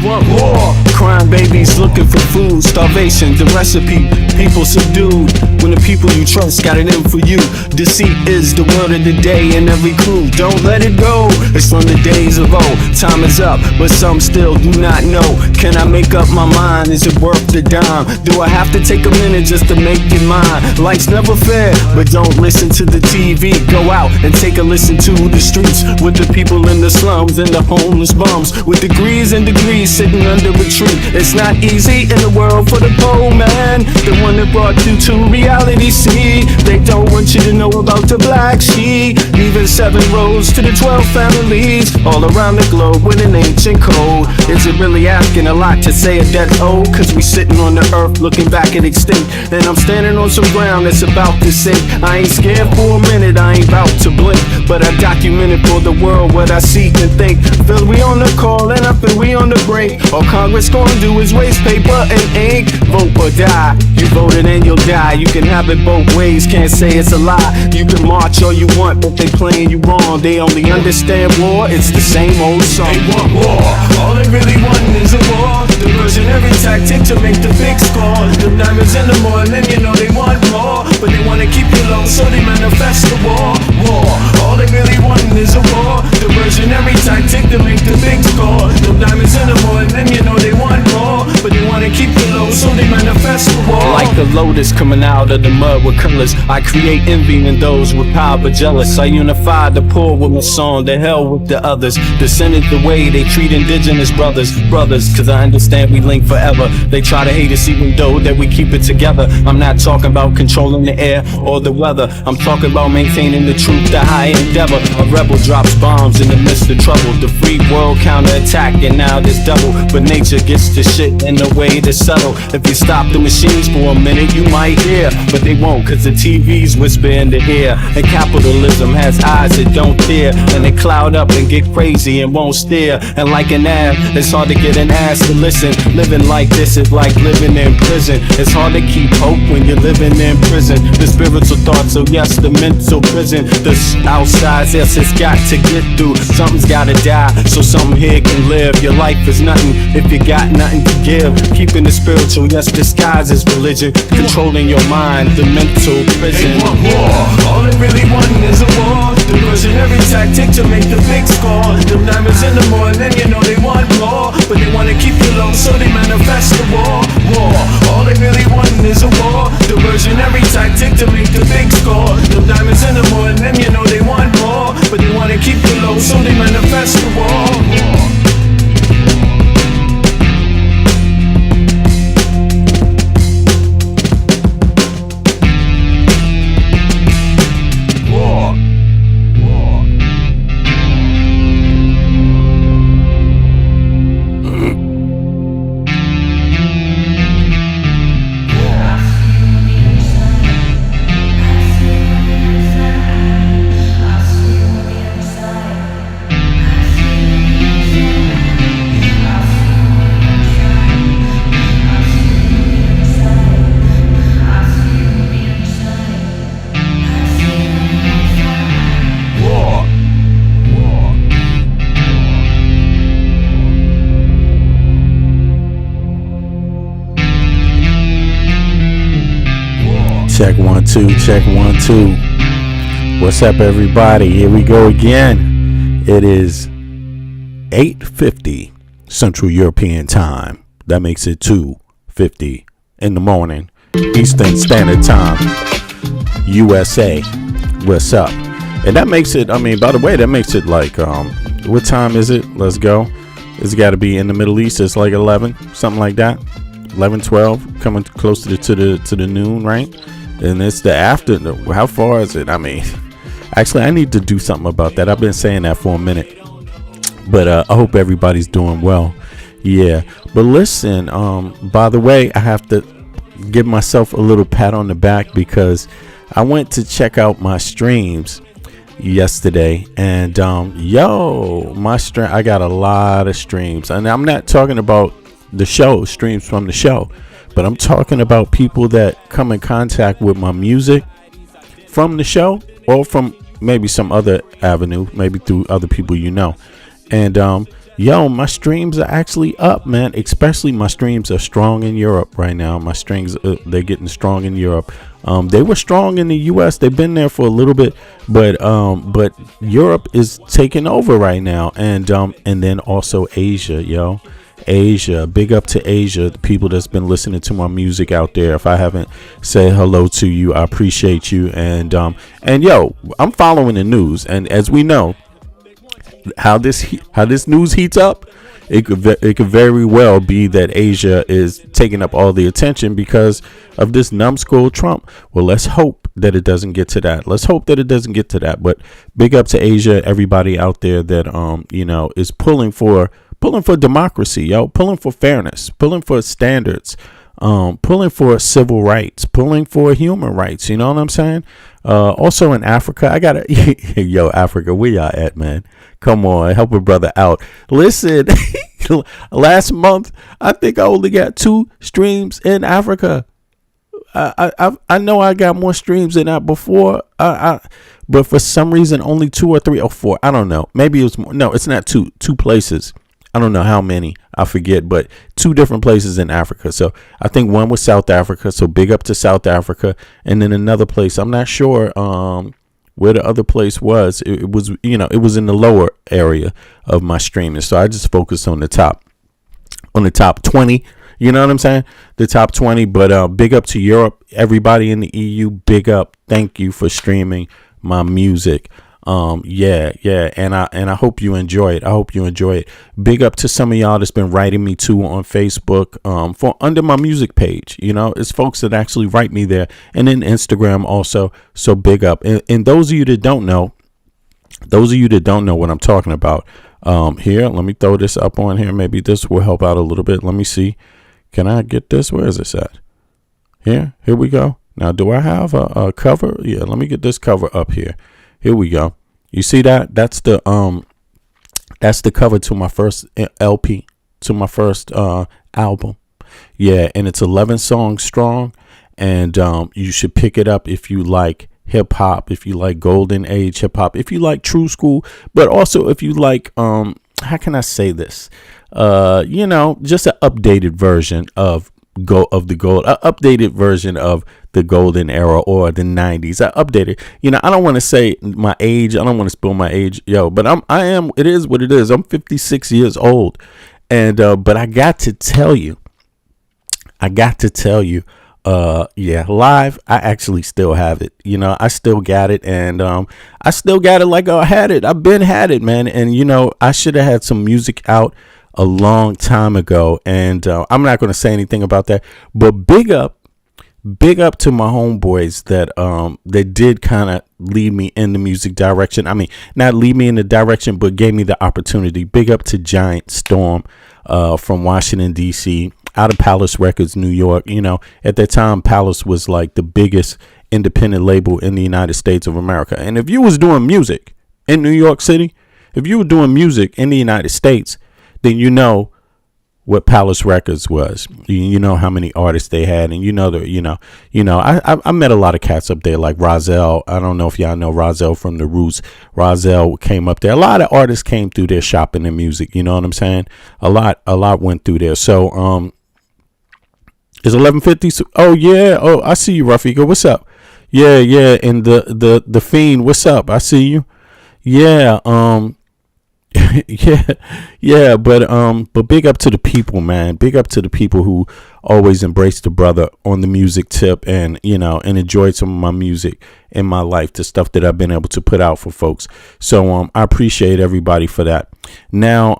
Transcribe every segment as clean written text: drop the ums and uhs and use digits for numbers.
want more. Crying babies looking for food, starvation, the recipe, people subdued. When the people you trust got it in for you. Deceit is the word of the day in every crew. Don't let it go, it's from the days of old. Time is up, but some still do not know. Can I make up my mind? Is it worth the dime? Do I have to take a minute just to make it mine? Life's never fair, but don't listen to the TV. Go out and take a listen to the streets with the people in the slums and the homeless bums with degrees and degrees sitting under a tree. It's not easy in the world for the poor man, the one that brought you to reality. See, they don't want you to know about the black sheep. Even 7 roads to the 12 families all around the globe with an ancient code. Is it really asking a lot to say a death old? Cause we sitting on the earth looking back at extinct, and I'm standing on some ground that's about to sink. I ain't scared for a minute, I ain't about to blink, but I documented for the world what I see and think. Feel we on the call and I feel we on the break. All Congress gonna do is waste paper and ink. Vote or die, you voted and you'll die. You can have it both ways, can't say it's a lie. You can march all you want, but they playing you wrong. They only understand war, it's the same old song. They want war, all they really want is a war. Diversionary tactic to make the big score. The diamonds in the morning, you know they want more, but they wanna keep you low, so they manifest the war. War, all they really want is a war. Diversionary tactic to make the big score. The diamonds in the morning, you know they want more, but they wanna keep you low, so they manifest the war. Like a lotus coming out of the mud with colors, I create envy in those with power but jealous. I unify the poor with my song, the hell with the others. Descended the way they treat indigenous brothers, cause I understand we link forever. They try to hate us even though that we keep it together. I'm not talking about controlling the air or the weather, I'm talking about maintaining the truth, the high endeavor. A rebel drops bombs in the midst of trouble. The free world counterattack and now there's double, but nature gets the shit in the way to settle. If you stop the machines for a minute you might hear, but they won't cause the TV's whisper in the ear. And capitalism has eyes that don't tear, and they cloud up and get crazy and won't steer. And like an ab, it's hard to get an ass to listen. Living like this is like living in prison. It's hard to keep hope when you're living in prison. The spiritual thoughts, so yes, the mental prison. The outside, yes, it's got to get through. Something's gotta die, so something here can live. Your life is nothing if you got nothing to give. Keeping the spiritual, yes, disguised as religion. Controlling your mind, the mental prison. They want war, all they really want is a war. Diversionary tactic to make the big score. The diamonds in the morning, you know they want more, but they wanna keep you low, so they manifest the war. War, all they really want is a war. Diversionary tactic to make the big score. The diamonds in the morning, you know they want more, but they wanna keep you low, so they manifest the war. Check 1 2, check 1 2. What's up, everybody? Here we go again. It is 8:50 Central European Time. That makes it 2:50 in the morning Eastern Standard Time, USA. What's up? And that makes it, I mean, by the way, that makes it like, what time is it? Let's go. It's got to be in the Middle East. It's like 11, something like that. 11, 12, coming close to the noon, right? And it's the after. How far is it? I mean, actually, I need to do something about that. I've been saying that for a minute, but I hope everybody's doing well. Yeah, but listen. By the way, I have to give myself a little pat on the back because I went to check out my streams yesterday, and I got a lot of streams, and I'm not talking about the show streams from the show, but I'm talking about people that come in contact with my music from the show or from maybe some other avenue, maybe through other people, you know. And Yo, my streams are actually up, man. Especially my streams are strong in Europe right now. My streams, they're getting strong in Europe. They were strong in the U.S. They've been there for a little bit, but Europe is taking over right now, and then also Asia, yo. Asia, big up to Asia, the people that's been listening to my music out there. If I haven't said hello to you, I appreciate you. And yo, I'm following the news, and as we know, how this news heats up, it could very well be that Asia is taking up all the attention because of this numbskull Trump. Well, let's hope that it doesn't get to that. But big up to Asia, everybody out there that is pulling for democracy, yo, pulling for fairness, pulling for standards, pulling for civil rights, pulling for human rights. You know what I'm saying? Also in Africa, I gotta, yo, Africa, where y'all at, man? Come on, help a brother out. Listen, last month, I think I only got 2 streams in Africa. I know I got more streams than that before. But for some reason, only 2 or 3 or 4. I don't know. Maybe it was more. No, it's not 2 places. I don't know how many, I forget, but 2 different places in Africa. So I think one was South Africa. So big up to South Africa. And then another place, I'm not sure where the other place was. It was, it was in the lower area of my streaming. So I just focused on the top 20. You know what I'm saying? The top 20. But big up to Europe, everybody in the EU. Big up. Thank you for streaming my music. And I hope you enjoy it. Big up to some of y'all that's been writing me too on Facebook, for under my music page. It's folks that actually write me there, and then Instagram also. So big up. And those of you that don't know what I'm talking about, here, let me throw this up on here. Maybe this will help out a little bit. Let me see. Can I get this? Where is this at? Here we go. Now, do I have a cover? Yeah, let me get this cover up here. Here we go. You see that? That's the cover to my first LP, to my first album. Yeah, and it's 11 songs strong, and you should pick it up if you like hip hop, if you like golden age hip hop, if you like true school, but also if you like how can I say this? Just an updated version of updated version of the golden era or the 90s. I updated. I don't want to say my age. I don't want to spill my age, yo. But it is what it is. I'm 56 years old, and but I got to tell you. Live, I actually still have it. I still got it, and I still got it like I had it. I've been had it, man. And I should have had some music out a long time ago, and I'm not going to say anything about that. But big up to my homeboys that did kind of lead me in the music direction. I mean, not lead me in the direction, but gave me the opportunity. Big up to Giant Storm from Washington, D.C., out of Palace Records, New York. At that time, Palace was like the biggest independent label in the United States of America. And if you was doing music in New York City, if you were doing music in the United States, then you know what Palace Records was. You know how many artists they had, and I met a lot of cats up there like Rozelle. I don't know if y'all know Rozelle from The Roots. Rozelle came up there. A lot of artists came through there shopping their music. You know what I'm saying? A lot went through there. So it's 11:50. Oh yeah. Oh, I see you, Rafika. What's up? Yeah. And the Fiend. What's up? I see you. Yeah. But big up to the people, man. Big up to the people who always embrace the brother on the music tip, and and enjoyed some of my music in my life, the stuff that I've been able to put out for folks. So I appreciate everybody for that. Now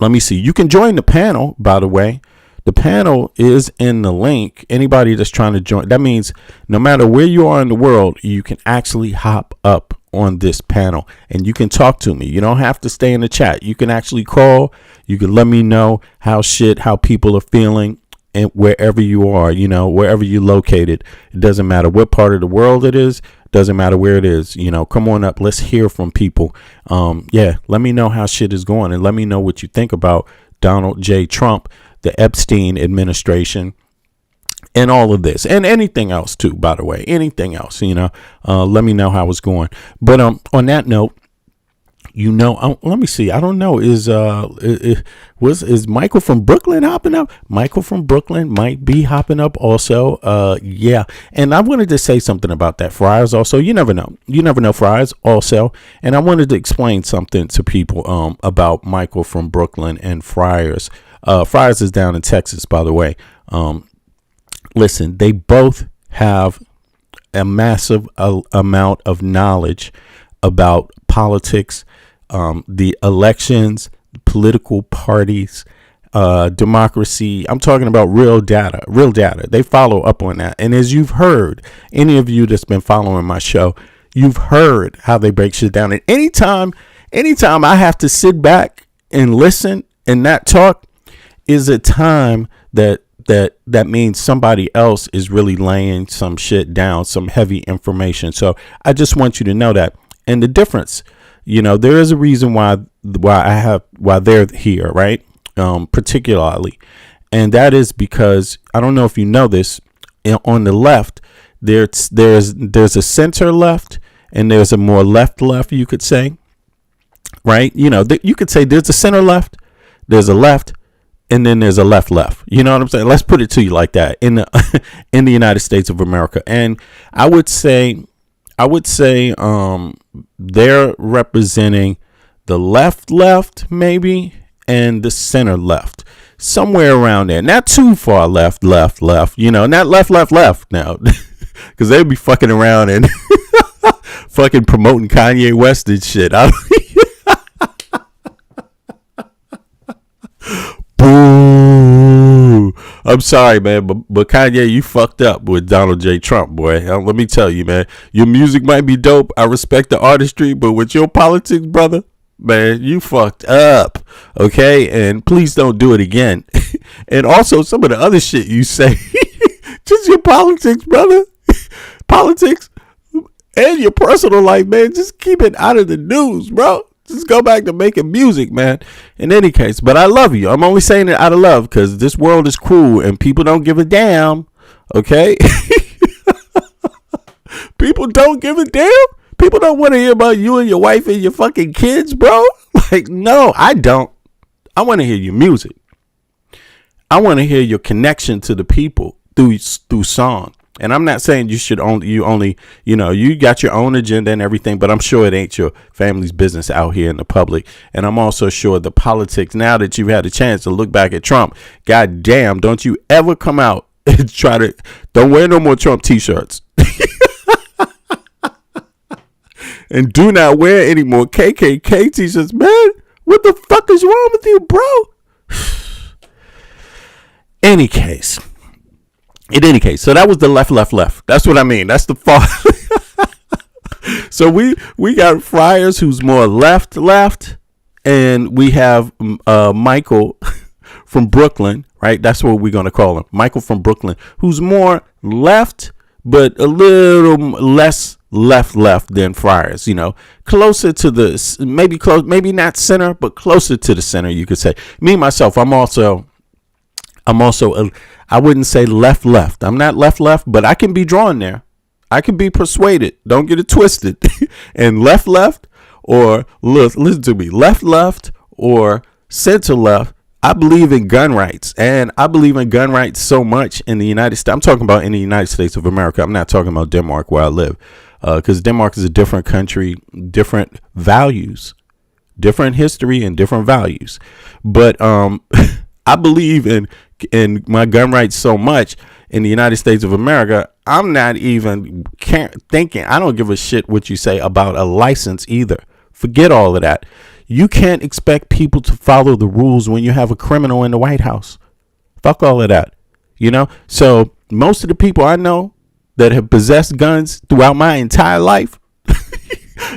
let me see. You can join the panel, by the way. The panel is in the link. Anybody that's trying to join, that means no matter where you are in the world, you can actually hop up on this panel and you can talk to me. You don't have to stay in the chat. You can actually call. You can let me know how people are feeling, and wherever you are, wherever you're located. It doesn't matter what part of the world it is. Doesn't matter where it is. Come on up. Let's hear from people. Let me know how shit is going, and let me know what you think about Donald J. Trump, the Epstein administration, and all of this, and anything else too, by the way, anything else, let me know how it's going. But on that note, Let me see. I don't know. Is Michael from Brooklyn hopping up? Michael from Brooklyn might be hopping up also. Yeah. And I wanted to say something about that. Friars also. You never know. You never know, Friars also. And I wanted to explain something to people about Michael from Brooklyn and Friars. Friars is down in Texas, by the way. Listen, they both have a massive amount of knowledge about politics, the elections, political parties, democracy. I'm talking about real data. They follow up on that. And as you've heard, any of you that's been following my show, you've heard how they break shit down. And anytime I have to sit back and listen and not talk is a time that means somebody else is really laying some shit down, some heavy information. So I just want you to know that. And the difference, there is a reason why they're here, right? Particularly. And that is because, I don't know if you know this, on the left, there's a center left and there's a more left, you could say, right? You could say there's a center left, there's a left, and then there's a left. You know what I'm saying? Let's put it to you like that in the United States of America. And I would say they're representing the left maybe and the center left, somewhere around there. Not too far left, not left now, because they'd be fucking around and fucking promoting Kanye West and shit. Boo! I'm sorry, man, but Kanye, you fucked up with Donald J. Trump, boy. Let me tell you, man. Your music might be dope. I respect the artistry, but with your politics, brother, man, you fucked up. Okay, and please don't do it again. And also, some of the other shit you say, just your politics, brother, politics, and your personal life, man. Just keep it out of the news, bro. Just go back to making music, man. In any case, but I love you. I'm only saying it out of love because this world is cruel and people don't give a damn. Okay? People don't give a damn. People don't want to hear about you and your wife and your fucking kids, bro. Like, no, I don't. I want to hear your music. I want to hear your connection to the people through song. And I'm not saying you got your own agenda and everything, but I'm sure it ain't your family's business out here in the public. And I'm also sure the politics, now that you've had a chance to look back at Trump, god damn, don't you ever come out and don't wear no more Trump t-shirts. And do not wear any more KKK t-shirts, man. What the fuck is wrong with you, bro? In any case, so that was the left. That's what I mean. That's the far. So we got Friars, who's more left, and we have Michael from Brooklyn, right? That's what we're gonna call him, Michael from Brooklyn, who's more left, but a little less left than Friars. Closer to the maybe not center, but closer to the center, you could say. Me myself, I'm also I wouldn't say left. I'm not left, but I can be drawn there. I can be persuaded. Don't get it twisted. And left, or listen to me, left, or center left. I believe in gun rights, and I believe in gun rights so much in the United States. I'm talking about in the United States of America. I'm not talking about Denmark, where I live, because Denmark is a different country, different values, different history, and different values. But I believe in my gun rights so much in the United States of America, I'm not even thinking. I don't give a shit what you say about a license either. Forget all of that. You can't expect people to follow the rules when you have a criminal in the White House. Fuck all of that. So most of the people I know that have possessed guns throughout my entire life,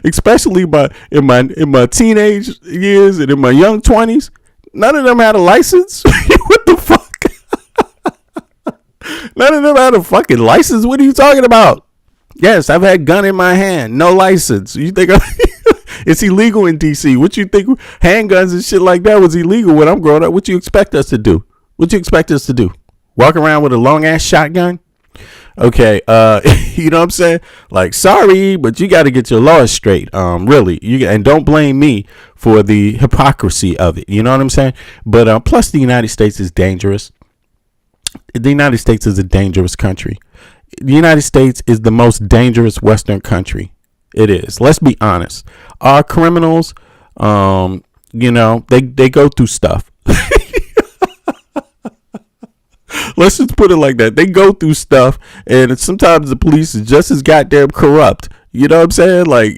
especially in my teenage years and in my young 20s, none of them had a license. What the fuck? None of them had a fucking license. What are you talking about? Yes, I've had gun in my hand. No license. You think it's illegal in D.C.? What you think? Handguns and shit like that was illegal when I'm growing up. What you expect us to do? Walk around with a long ass shotgun? Okay, you know what I'm saying? Like, sorry, but you got to get your laws straight. Really, and don't blame me for the hypocrisy of it. You know what I'm saying? But plus, the United States is dangerous. The United States is a dangerous country. The United States is the most dangerous Western country. It is. Let's be honest. Our criminals, they go through stuff. Let's just put it like that. They go through stuff, and sometimes the police is just as goddamn corrupt. You know what I'm saying? Like,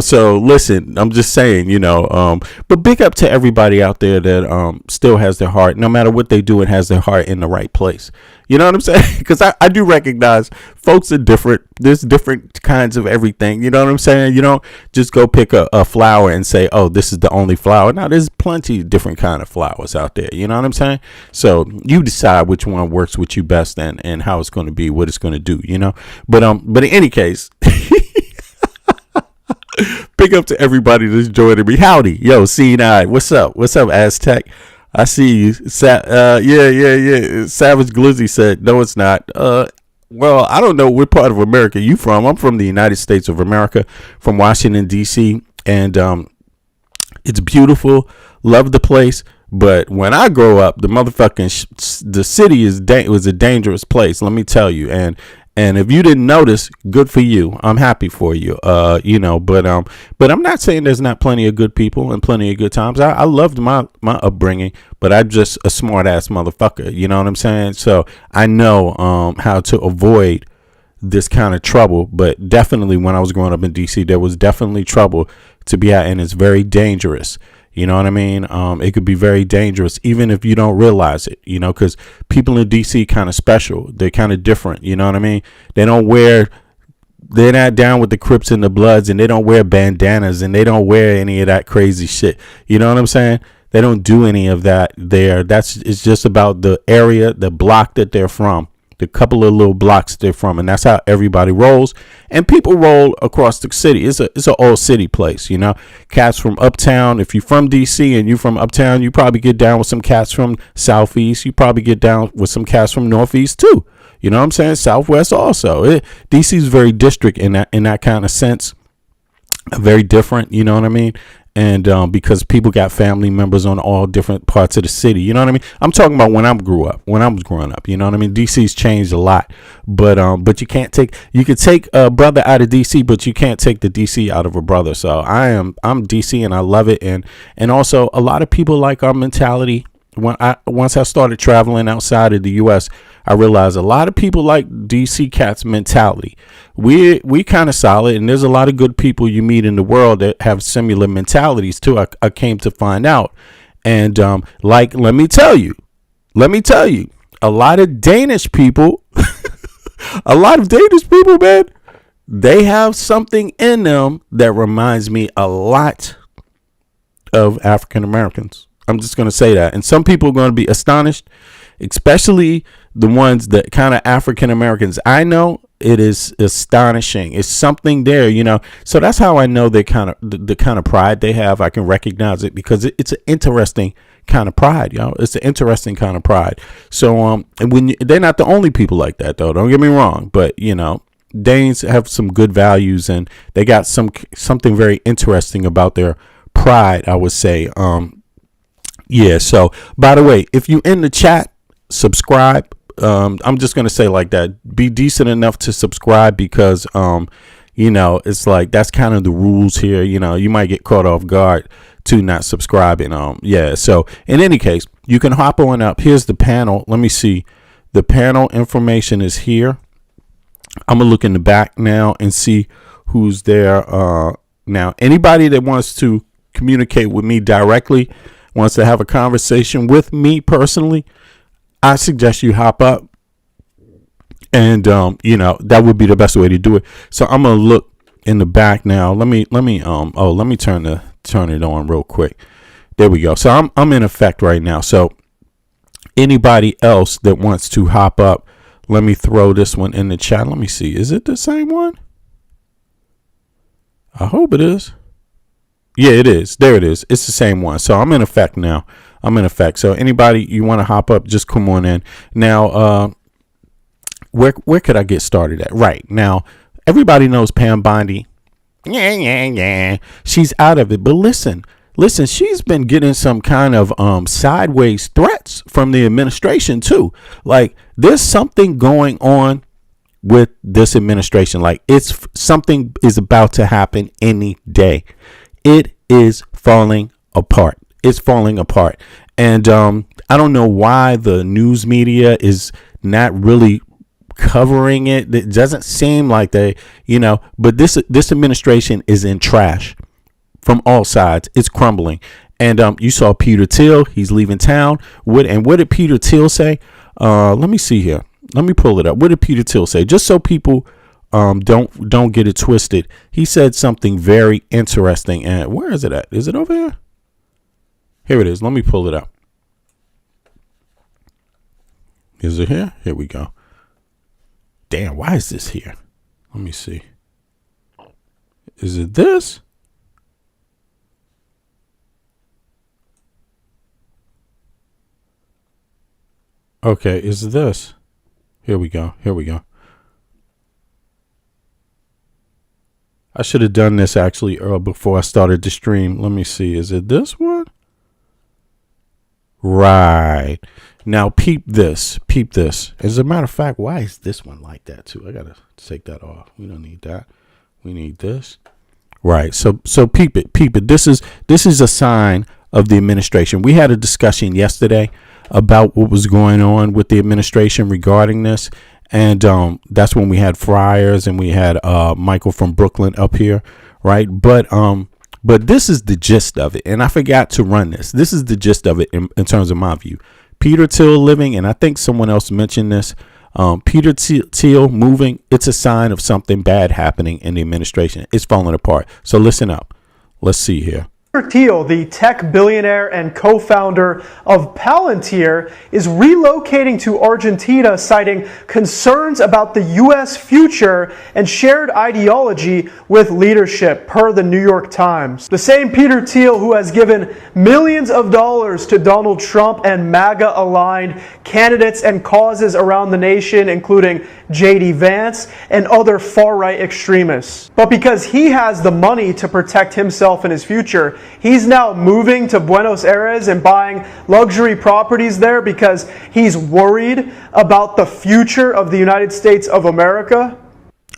so listen, I'm just saying, but big up to everybody out there that still has their heart, no matter what they do, it has their heart in the right place. You know what I'm saying? Because I do recognize folks are different. There's different kinds of everything. You know what I'm saying? You don't just go pick a flower and say, oh, this is the only flower. Now, there's plenty of different kind of flowers out there. You know what I'm saying? So you decide which one works with you best and how it's going to be, what it's going to do, But in any case, big up to everybody that's joining me. Howdy. Yo, C9. What's up? What's up, Aztec? I see you. Yeah. Savage Glizzy said, no, it's not. Well, I don't know what part of America you from. I'm from the United States of America, from Washington, D.C. And it's beautiful. Love the place. But when I grow up, the motherfucking the city was a dangerous place. Let me tell you. And if you didn't notice, good for you. I'm happy for you. But I'm not saying there's not plenty of good people and plenty of good times. I loved my upbringing, but I'm just a smart ass motherfucker. You know what I'm saying? So I know how to avoid this kind of trouble. But definitely when I was growing up in DC, there was definitely trouble to be at, and it's very dangerous. You know what I mean? It could be very dangerous, even if you don't realize it, because people in DC kind of special. They're kind of different. You know what I mean? They're not down with the Crips and the Bloods, and they don't wear bandanas, and they don't wear any of that crazy shit. You know what I'm saying? They don't do any of that there. It's just about the area, the block that they're from. The couple of little blocks they're from, and that's how everybody rolls. And people roll across the city. It's an old city place, Cats from uptown. If you're from DC and you're from uptown, you probably get down with some cats from southeast. You probably get down with some cats from northeast too. You know what I'm saying? Southwest also. DC is very district in that kind of sense. Very different. You know what I mean? And because people got family members on all different parts of the city, you know what I mean? I'm talking about when I was growing up, you know what I mean? DC's changed a lot, but you could take a brother out of DC, but you can't take the DC out of a brother. So I'm DC and I love it. And also a lot of people like our mentality. Once I started traveling outside of the U.S., I realized a lot of people like DC cats mentality. We kind of solid, and there's a lot of good people you meet in the world that have similar mentalities too. I came to find out, and let me tell you, a lot of Danish people, man, they have something in them that reminds me a lot of African Americans. I'm just going to say that. And some people are going to be astonished, especially the ones that kind of African Americans I know. It is astonishing. It's something there, So that's how I know they kind of the kind of pride they have. I can recognize it because it's an interesting kind of pride, It's an interesting kind of pride. So and they're not the only people like that, though. Don't get me wrong, but Danes have some good values, and they got something very interesting about their pride, I would say. Yeah. So, by the way, if you in the chat, subscribe. I'm just gonna say like that. Be decent enough to subscribe because, it's like that's kind of the rules here. You might get caught off guard to not subscribing. Yeah. So, in any case, you can hop on up. Here's the panel. Let me see. The panel information is here. I'm gonna look in the back now and see who's there. Now, anybody that wants to communicate with me directly, wants to have a conversation with me personally, I suggest you hop up, and that would be the best way to do it. So I'm gonna look in the back now. Let me turn it on real quick. There we go. So I'm in effect right now. So anybody else that wants to hop up, let me throw this one in the chat. Let me see. Is it the same one? I hope it is. Yeah, it is. There it is. It's the same one. So I'm in effect now. So anybody you want to hop up, just come on in. Now, where could I get started at? Right now, everybody knows Pam Bondi. Yeah. She's out of it. But listen, she's been getting some kind of sideways threats from the administration too. Like, there's something going on with this administration. Like, it's something is about to happen any day. It is falling apart. It's falling apart. And I don't know why the news media is not really covering it. It doesn't seem like they, but this administration is in trash from all sides. It's crumbling. And you saw Peter Thiel. He's leaving town. What did Peter Thiel say? Let me see here. Let me pull it up. What did Peter Thiel say? Just so people don't get it twisted. He said something very interesting. And where is it at? Is it over here? Here it is. Let me pull it up. Is it here? Here we go. Damn, why is this here? Let me see. Is it this? Okay, is this? Here we go. I should have done this actually before I started the stream. Let me see. Is it this one? Right. Now, peep this. As a matter of fact, why is this one like that too? I got to take that off. We don't need that. We need this. Right. So peep it. This is a sign of the administration. We had a discussion yesterday about what was going on with the administration regarding this. And that's when we had Friars and we had Michael from Brooklyn up here. Right. But this is the gist of it. And I forgot to run this. This is the gist of it in terms of my view. Peter Thiel living, and I think someone else mentioned this. Peter Thiel moving, it's a sign of something bad happening in the administration. It's falling apart. So listen up. Let's see here. Peter Thiel, the tech billionaire and co-founder of Palantir, is relocating to Argentina, citing concerns about the U.S. future and shared ideology with leadership, per the New York Times. The same Peter Thiel who has given millions of dollars to Donald Trump and MAGA-aligned candidates and causes around the nation, including J.D. Vance and other far-right extremists. But because he has the money to protect himself and his future, he's now moving to Buenos Aires and buying luxury properties there because he's worried about the future of the United States of America.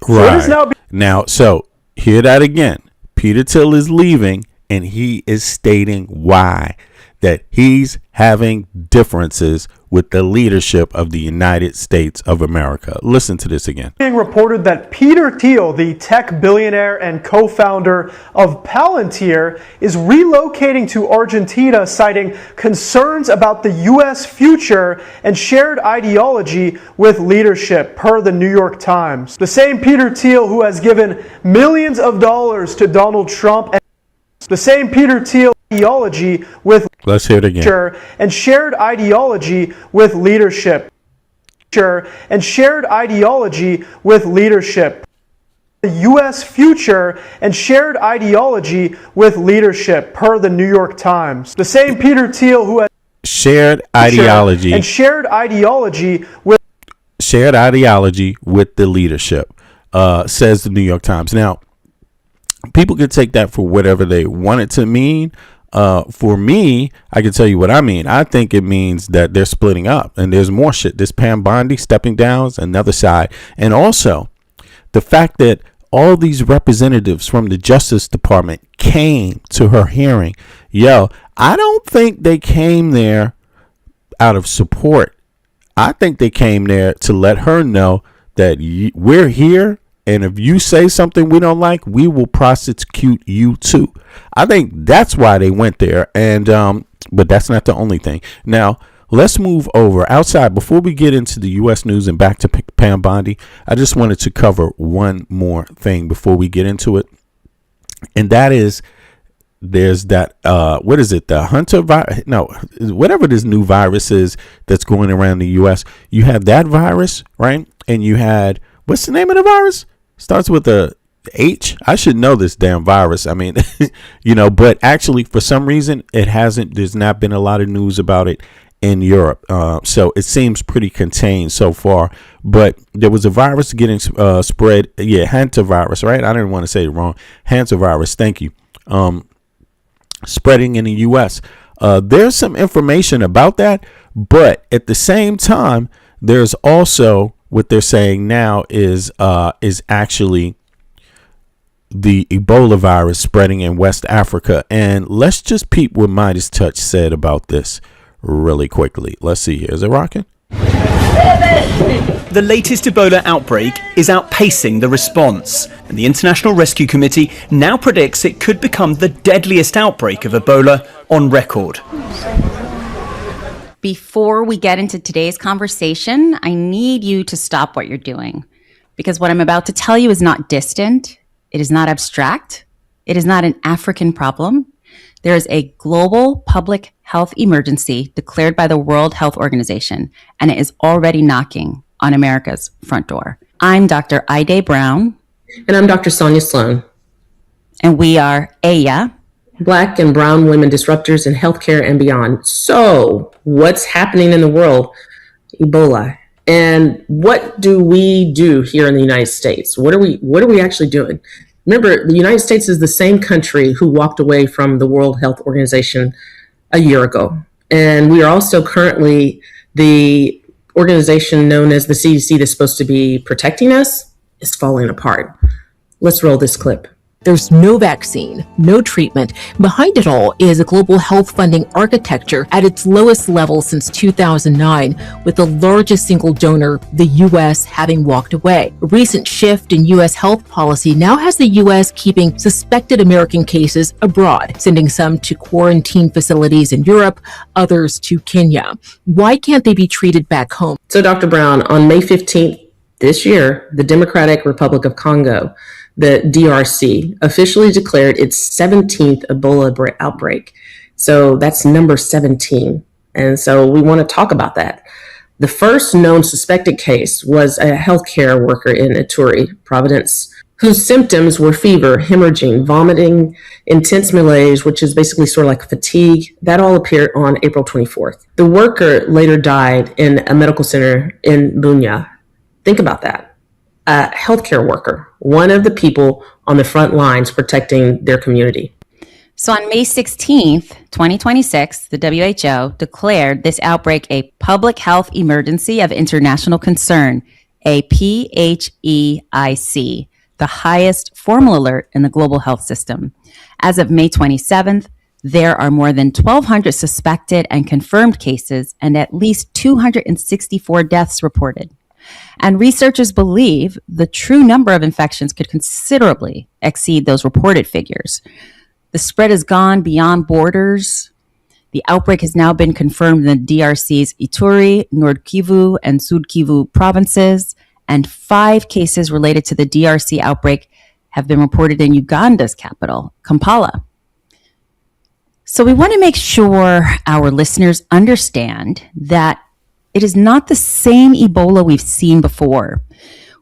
Right. So hear that again. Peter Thiel is leaving, and he is stating why. That he's having differences with the leadership of the United States of America. Listen to this again. Being reported that Peter Thiel, the tech billionaire and co-founder of Palantir, is relocating to Argentina, citing concerns about the U.S. future and shared ideology with leadership, per the New York Times. The same Peter Thiel who has given millions of dollars to Donald Trump and the same Peter Thiel ideology with Let's hear it again. And shared ideology with leadership. And shared ideology with leadership. The U.S. future and shared ideology with leadership, per the New York Times. The same Peter Thiel who has shared ideology and shared ideology with the leadership, says the New York Times. Now, people could take that for whatever they want it to mean. For me, I can tell you what I mean. I think it means that they're splitting up and there's more shit. This Pam Bondi stepping down is another side. And also the fact that all these representatives from the Justice Department came to her hearing. I don't think they came there out of support. I think they came there to let her know that we're here. And if you say something we don't like, we will prosecute you too. I think that's why they went there. And but that's not the only thing. Now, let's move over outside. Before we get into the U.S. news and back to Pam Bondi, I just wanted to cover one more thing before we get into it. And that is, there's that, what is it? The Hunter virus? No, whatever this new virus is that's going around the U.S. You have that virus, right? And you had, what's the name of the virus? Starts with a H. I should know this damn virus. I mean, but actually for some reason there's not been a lot of news about it. in Europe. So it seems pretty contained so far. But there was a virus getting spread. Yeah, hantavirus, right? I didn't want to say it wrong. Hantavirus, thank you. Spreading in the U.S. There's some information about that. But at the same time, there's also what they're saying now is actually the Ebola virus spreading in West Africa. And let's just peep what Midas Touch said about this really quickly. Let's see here. Is it rocking? The latest Ebola outbreak is outpacing the response, and the International Rescue Committee now predicts it could become the deadliest outbreak of Ebola on record. Before we get into today's conversation, I need you to stop what you're doing, because what I'm about to tell you is not distant. It is not abstract. It is not an African problem. There is a global public health emergency declared by the World Health Organization, and it is already knocking on America's front door. I'm Dr. Ide Brown. And I'm Dr. Sonia Sloan. And we are AYA, Black and Brown Women Disruptors in Healthcare and Beyond. So, what's happening in the world? Ebola. And what do we do here in the United States? What are we actually doing? Remember, the United States is the same country who walked away from the World Health Organization a year ago. And we are also currently the organization known as the CDC that's supposed to be protecting us is falling apart. Let's roll this clip. There's no vaccine, no treatment. Behind it all is a global health funding architecture at its lowest level since 2009, with the largest single donor, the U.S., having walked away. A recent shift in U.S. health policy now has the U.S. keeping suspected American cases abroad, sending some to quarantine facilities in Europe, others to Kenya. Why can't they be treated back home? So, Dr. Brown, on May 15th this year, the Democratic Republic of Congo, the DRC, officially declared its 17th Ebola outbreak. So that's number 17. And so we want to talk about that. The first known suspected case was a healthcare worker in Ituri, Providence, whose symptoms were fever, hemorrhaging, vomiting, intense malaise, which is basically sort of like fatigue. That all appeared on April 24th. The worker later died in a medical center in Bunia. Think about that. A healthcare worker, one of the people on the front lines protecting their community. So on May 16th, 2026, the WHO declared this outbreak a public health emergency of international concern, a PHEIC, the highest formal alert in the global health system. As of May 27th, there are more than 1,200 suspected and confirmed cases and at least 264 deaths reported. And researchers believe the true number of infections could considerably exceed those reported figures. The spread has gone beyond borders. The outbreak has now been confirmed in the DRC's Ituri, Nord Kivu, and Sud Kivu provinces, and 5 cases related to the DRC outbreak have been reported in Uganda's capital, Kampala. So we want to make sure our listeners understand that it is not the same Ebola we've seen before.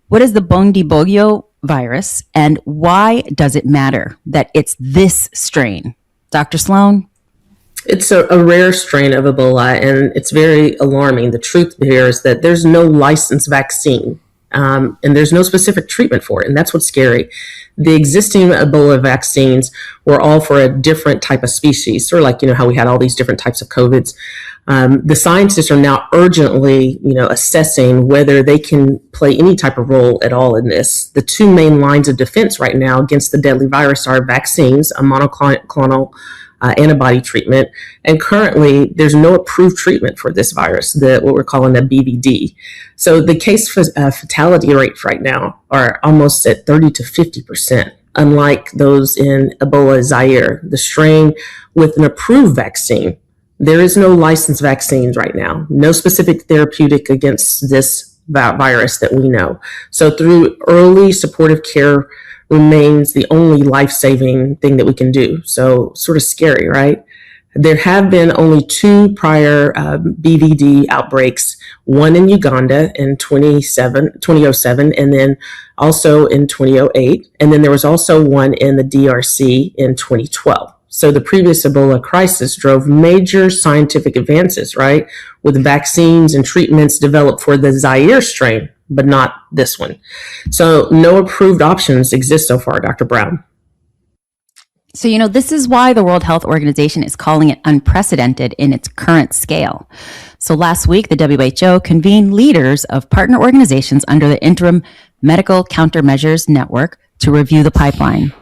What is the Bundibugyo virus, and why does it matter that it's this strain? Dr. Sloan? It's a rare strain of Ebola, and it's very alarming. The truth here is that there's no licensed vaccine, and there's no specific treatment for it, and that's what's scary. The existing Ebola vaccines were all for a different type of species, sort of like, how we had all these different types of COVIDs. The scientists are now urgently, assessing whether they can play any type of role at all in this. The 2 main lines of defense right now against the deadly virus are vaccines, a monoclonal antibody treatment, and currently there's no approved treatment for this virus, what we're calling the BVD. So the case fatality rates right now are almost at 30 to 50%, unlike those in Ebola Zaire, the strain with an approved vaccine. There is no licensed vaccines right now, no specific therapeutic against this virus that we know. So through early supportive care remains the only life-saving thing that we can do. So sort of scary, right? There have been only 2 prior BVD outbreaks, one in Uganda in 2007, and then also in 2008. And then there was also one in the DRC in 2012. So the previous Ebola crisis drove major scientific advances, right? With vaccines and treatments developed for the Zaire strain, but not this one. So no approved options exist so far, Dr. Brown. So, this is why the World Health Organization is calling it unprecedented in its current scale. So last week, the WHO convened leaders of partner organizations under the Interim Medical Countermeasures Network to review the pipeline.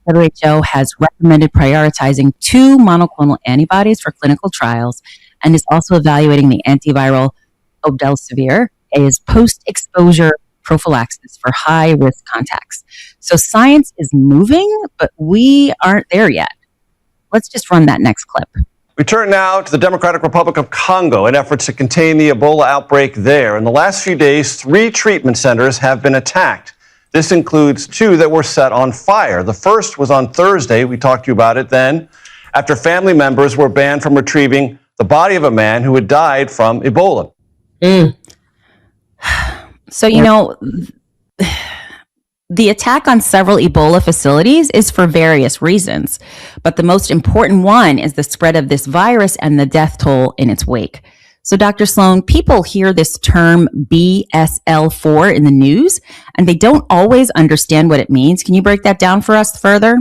WHO has recommended prioritizing 2 monoclonal antibodies for clinical trials and is also evaluating the antiviral Obeldesivir as post-exposure prophylaxis for high-risk contacts. So science is moving, but we aren't there yet. Let's just run that next clip. We turn now to the Democratic Republic of Congo in efforts to contain the Ebola outbreak there. In the last few days, 3 treatment centers have been attacked. This includes 2 that were set on fire. The first was on Thursday. We talked to you about it then, after family members were banned from retrieving the body of a man who had died from Ebola. So, the attack on several Ebola facilities is for various reasons, but the most important one is the spread of this virus and the death toll in its wake. So, Dr. Sloan, people hear this term BSL-4 in the news, and they don't always understand what it means. Can you break that down for us further?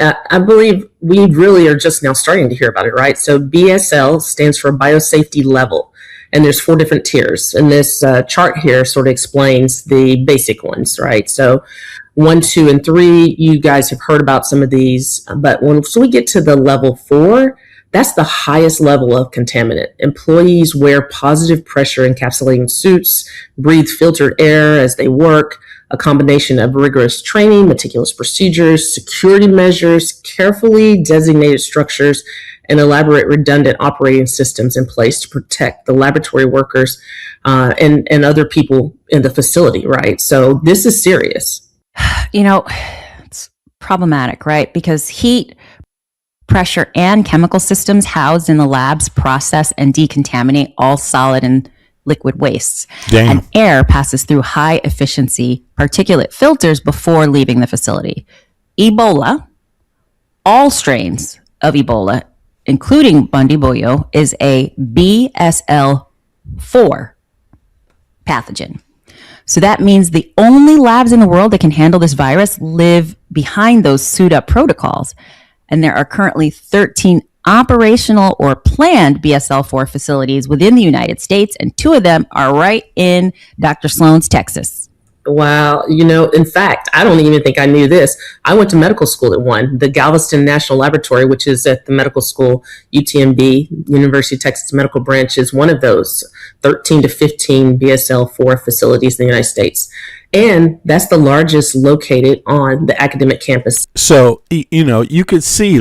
I believe we really are just now starting to hear about it, right? So BSL stands for biosafety level, and there's 4 different tiers. And this chart here sort of explains the basic ones, right? So 1, 2, and 3, you guys have heard about some of these, but once we get to the level 4, that's the highest level of contaminant. Employees wear positive pressure encapsulating suits, breathe filtered air as they work, a combination of rigorous training, meticulous procedures, security measures, carefully designated structures, and elaborate redundant operating systems in place to protect the laboratory workers and other people in the facility, right? So this is serious. It's problematic, right? Because heat, pressure, and chemical systems housed in the labs process and decontaminate all solid and liquid wastes. Damn. And air passes through high efficiency particulate filters before leaving the facility. Ebola, all strains of Ebola, including Bundibugyo, is a BSL-4 pathogen. So that means the only labs in the world that can handle this virus live behind those suit-up protocols. And there are currently 13 operational or planned BSL-4 facilities within the United States, and 2 of them are right in Dr. Sloan's Texas. Wow. In fact, I don't even think I knew this. I went to medical school at one, the Galveston National Laboratory, which is at the medical school, UTMB, University of Texas Medical Branch, is one of those 13 to 15 BSL-4 facilities in the United States. And that's the largest located on the academic campus. So, you could see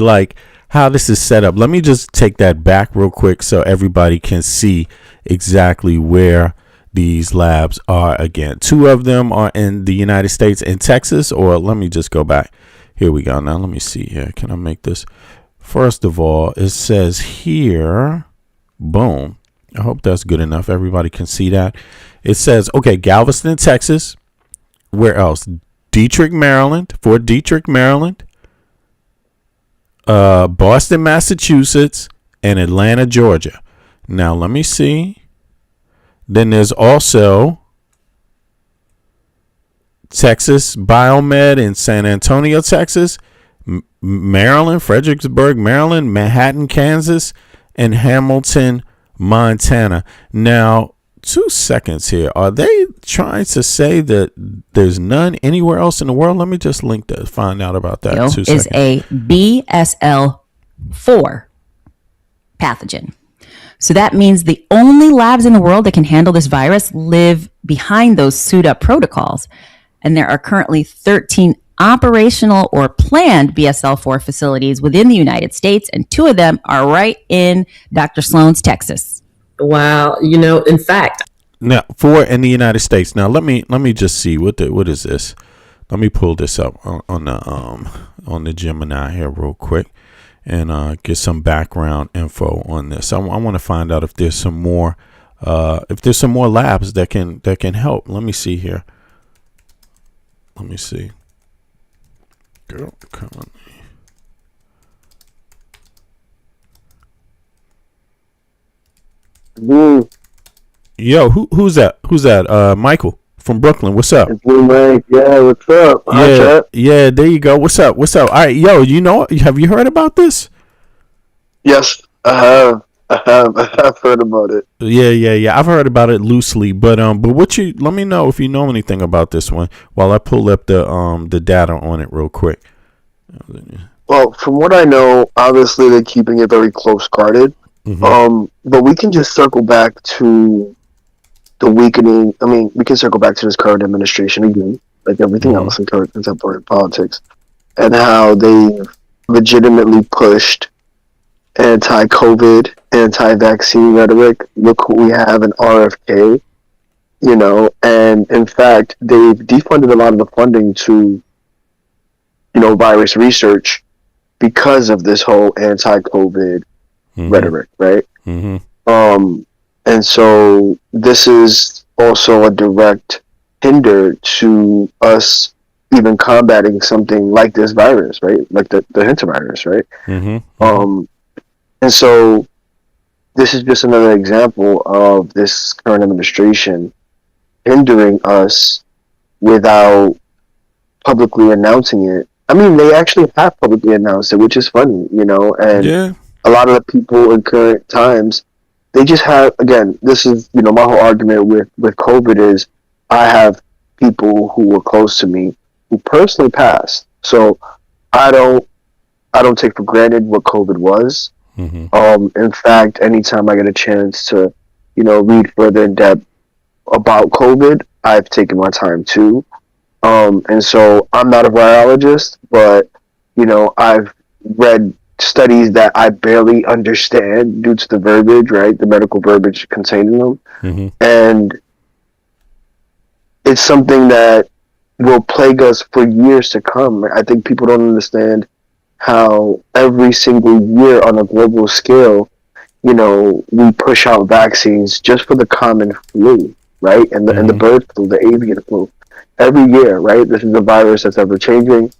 how this is set up. Let me just take that back real quick so everybody can see exactly where these labs are again. 2 of them are in the United States in Texas, or let me just go back. Here we go. Now let me see here. Can I make this? First of all, it says here, boom. I hope that's good enough. Everybody can see that. It says, okay, Galveston, Texas. Where else? Fort Detrick, Maryland. Boston, Massachusetts, and Atlanta, Georgia. Now let me see. Then there's also Texas Biomed in San Antonio, Texas, Maryland, Fredericksburg, Maryland, Manhattan, Kansas, and Hamilton, Montana. Now, 2 seconds here. Are they trying to say that there's none anywhere else in the world? Let me just link that, find out about that. 2 seconds. Is a BSL-4 pathogen. So that means the only labs in the world that can handle this virus live behind those suit-up protocols. And there are currently 13 operational or planned BSL-4 facilities within the United States, and 2 of them are right in Dr. Sloan's Texas. Wow. In fact, now 4 in the United States. Now let me just see what is this. Let me pull this up on the Gemini here real quick and get some background info on this. I want to find out if there's some more labs that can help. Let me see here. Let me see. Girl, come on. Mm, Yo, who's that? Who's that? Michael from Brooklyn. What's up? it's me, Mike. Yeah, what's up? Hi, Yeah, chat. yeah. There you go. What's up? What's up? All right, yo. Have you heard about this? Yes, I have. I have heard about it. Yeah. I've heard about it loosely, but what you? Let me know if you know anything about this one while I pull up the data on it real quick. Well, from what I know, obviously they're keeping it very close guarded. But we can just circle back to the weakening. I mean, we can circle back to this current administration again, like everything else in current contemporary politics, and how they legitimately pushed anti-COVID, anti-vaccine rhetoric. Look who we have in RFK, and in fact, they've defunded a lot of the funding to, virus research because of this whole anti-COVID rhetoric, right? And so this is also a direct hinder to us even combating something like this virus, right? Like the hantavirus, right? And so this is just another example of this current administration hindering us without publicly announcing it. I mean, they actually have publicly announced it, which is funny, and a lot of the people in current times, they just have, again, this is, my whole argument with COVID is I have people who were close to me who personally passed. So I don't take for granted what COVID was. In fact, anytime I get a chance to, read further in depth about COVID, I've taken my time too. And so I'm not a virologist, but, I've read studies that I barely understand due to the verbiage, right? The medical verbiage contained in them. And it's something that will plague us for years to come. I think people don't understand how every single year on a global scale, we push out vaccines just for the common flu, right? And the bird flu, the avian flu. Every year, right? This is a virus that's ever changing.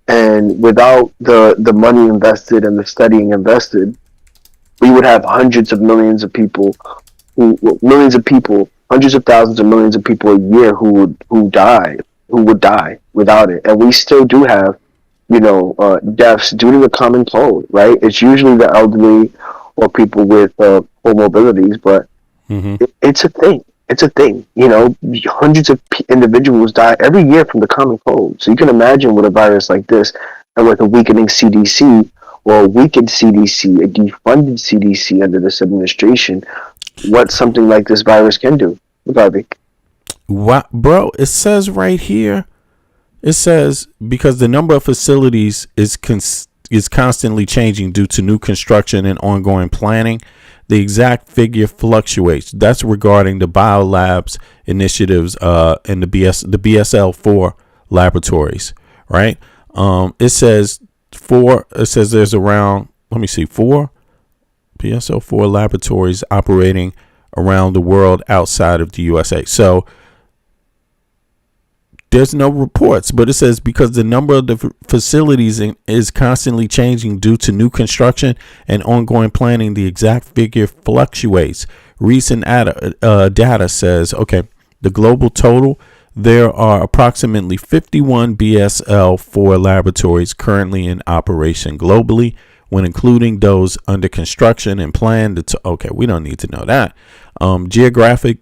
And without the money invested and the studying invested, we would have hundreds of millions of people, hundreds of thousands of millions of people a year who would die without it. And we still do have, deaths due to the common cold, right? It's usually the elderly or people with comorbidities, but it's a thing. It's a thing. Hundreds of individuals die every year from the common cold. So you can imagine with a virus like this and with a weakening CDC or a weakened CDC, a defunded CDC under this administration, what something like this virus can do. Garvik. What, bro? It says right here. It says because the number of facilities is constantly changing due to new construction and ongoing planning. The exact figure fluctuates. That's regarding the biolabs initiatives and the BSL-4 laboratories, right? It says there's around, let me see, 4 BSL-4 laboratories operating around the world outside of the USA. So there's no reports, but it says because the number of the facilities is constantly changing due to new construction and ongoing planning, the exact figure fluctuates. Recent data says, okay, the global total, there are approximately 51 BSL-4 laboratories currently in operation globally, when including those under construction and planned. Okay, we don't need to know that. Geographic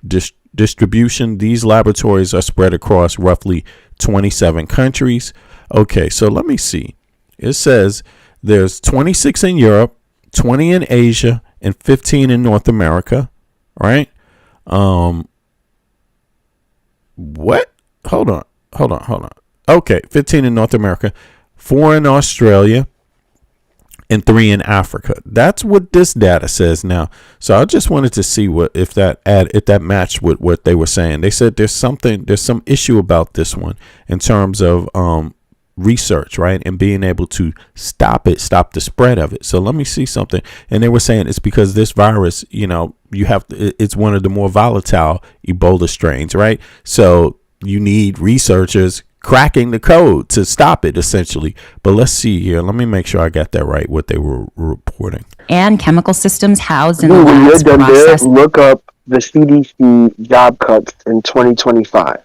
distribution, these laboratories are spread across roughly 27 countries. Okay, so let me see. It says there's 26 in Europe, 20 in Asia, and 15 in North America, right? What? Hold on. Okay, 15 in North America, 4 in Australia, and 3 in Africa. That's what this data says now. So I just wanted to see if that matched with what they were saying. They said there's some issue about this one in terms of research, right, and being able to stop the spread of it. So let me see something. And they were saying it's because this virus, it's one of the more volatile Ebola strains, right? So you need researchers cracking the code to stop it, essentially. But let's see here. Let me make sure I got that right, what they were reporting. And chemical systems housed in the When you're labs done there, process. look up the CDC job cuts in 2025.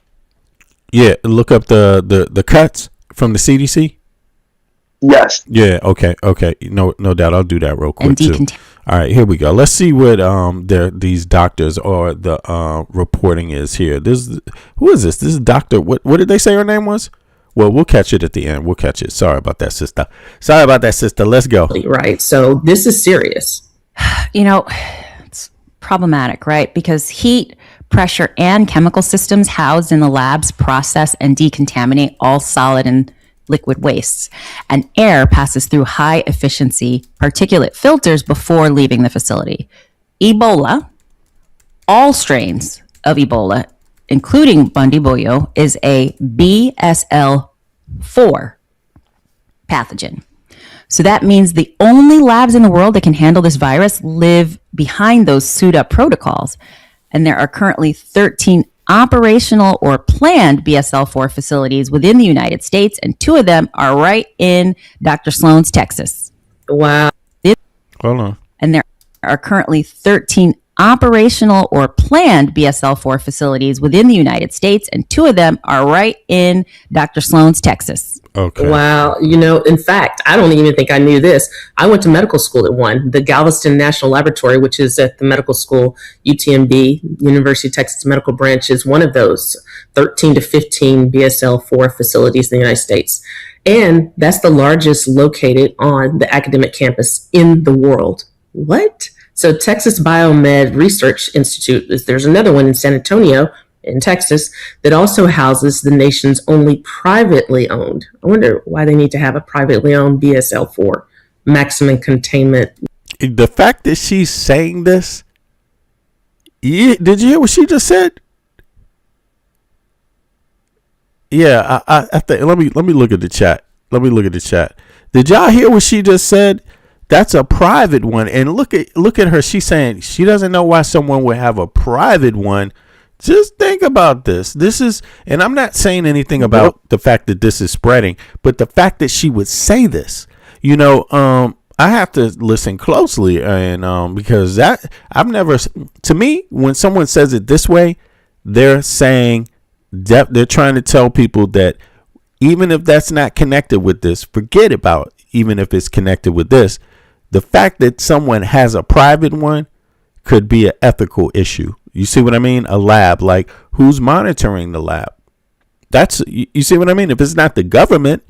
Yeah, look up the cuts from the CDC. Yes. Yeah. Okay. No doubt. I'll do that real quick too. All right. Here we go. Let's see what these doctors or the reporting is here. Who is this? This is Doctor. What did they say her name was? Well, we'll catch it at the end. We'll catch it. Sorry about that, sister. Let's go. Right. So this is serious. It's problematic, right? Because heat, pressure, and chemical systems housed in the labs process and decontaminate all solid and liquid wastes, and air passes through high efficiency particulate filters before leaving the facility. Ebola, all strains of Ebola, including Bundibugyo, is a BSL-4 pathogen. So that means the only labs in the world that can handle this virus live behind those suit-up protocols. And there are currently 13 operational or planned BSL-4 facilities within the United States, and 2 of them are right in Dr. Sloan's Texas. Wow. Hold on. And there are currently 13 operational or planned BSL-4 facilities within the United States, and 2 of them are right in Dr. Sloan's Texas. Okay. Wow. In fact, I don't even think I knew this. I went to medical school at one. The Galveston National Laboratory, which is at the medical school, UTMB, University of Texas Medical Branch, is one of those 13 to 15 BSL-4 facilities in the United States. And that's the largest located on the academic campus in the world. What? So Texas Biomed Research Institute, there's another one in San Antonio, in Texas, that also houses the nation's only privately owned. I wonder why they need to have a privately owned BSL-4 maximum containment. The fact that she's saying this, did you hear what she just said? Yeah, I think. Let me look at the chat. Did y'all hear what she just said? That's a private one, and look at her. She's saying she doesn't know why someone would have a private one. Just think about this. This is, and I'm not saying anything about the fact that this is spreading, but the fact that she would say this, I have to listen closely, and because I've never, to me, when someone says it this way, they're saying that they're trying to tell people that even if that's not connected with this, forget about even if it's connected with this. The fact that someone has a private one could be an ethical issue. You see what I mean? A lab, like who's monitoring the lab? That's, you see what I mean? If it's not the government,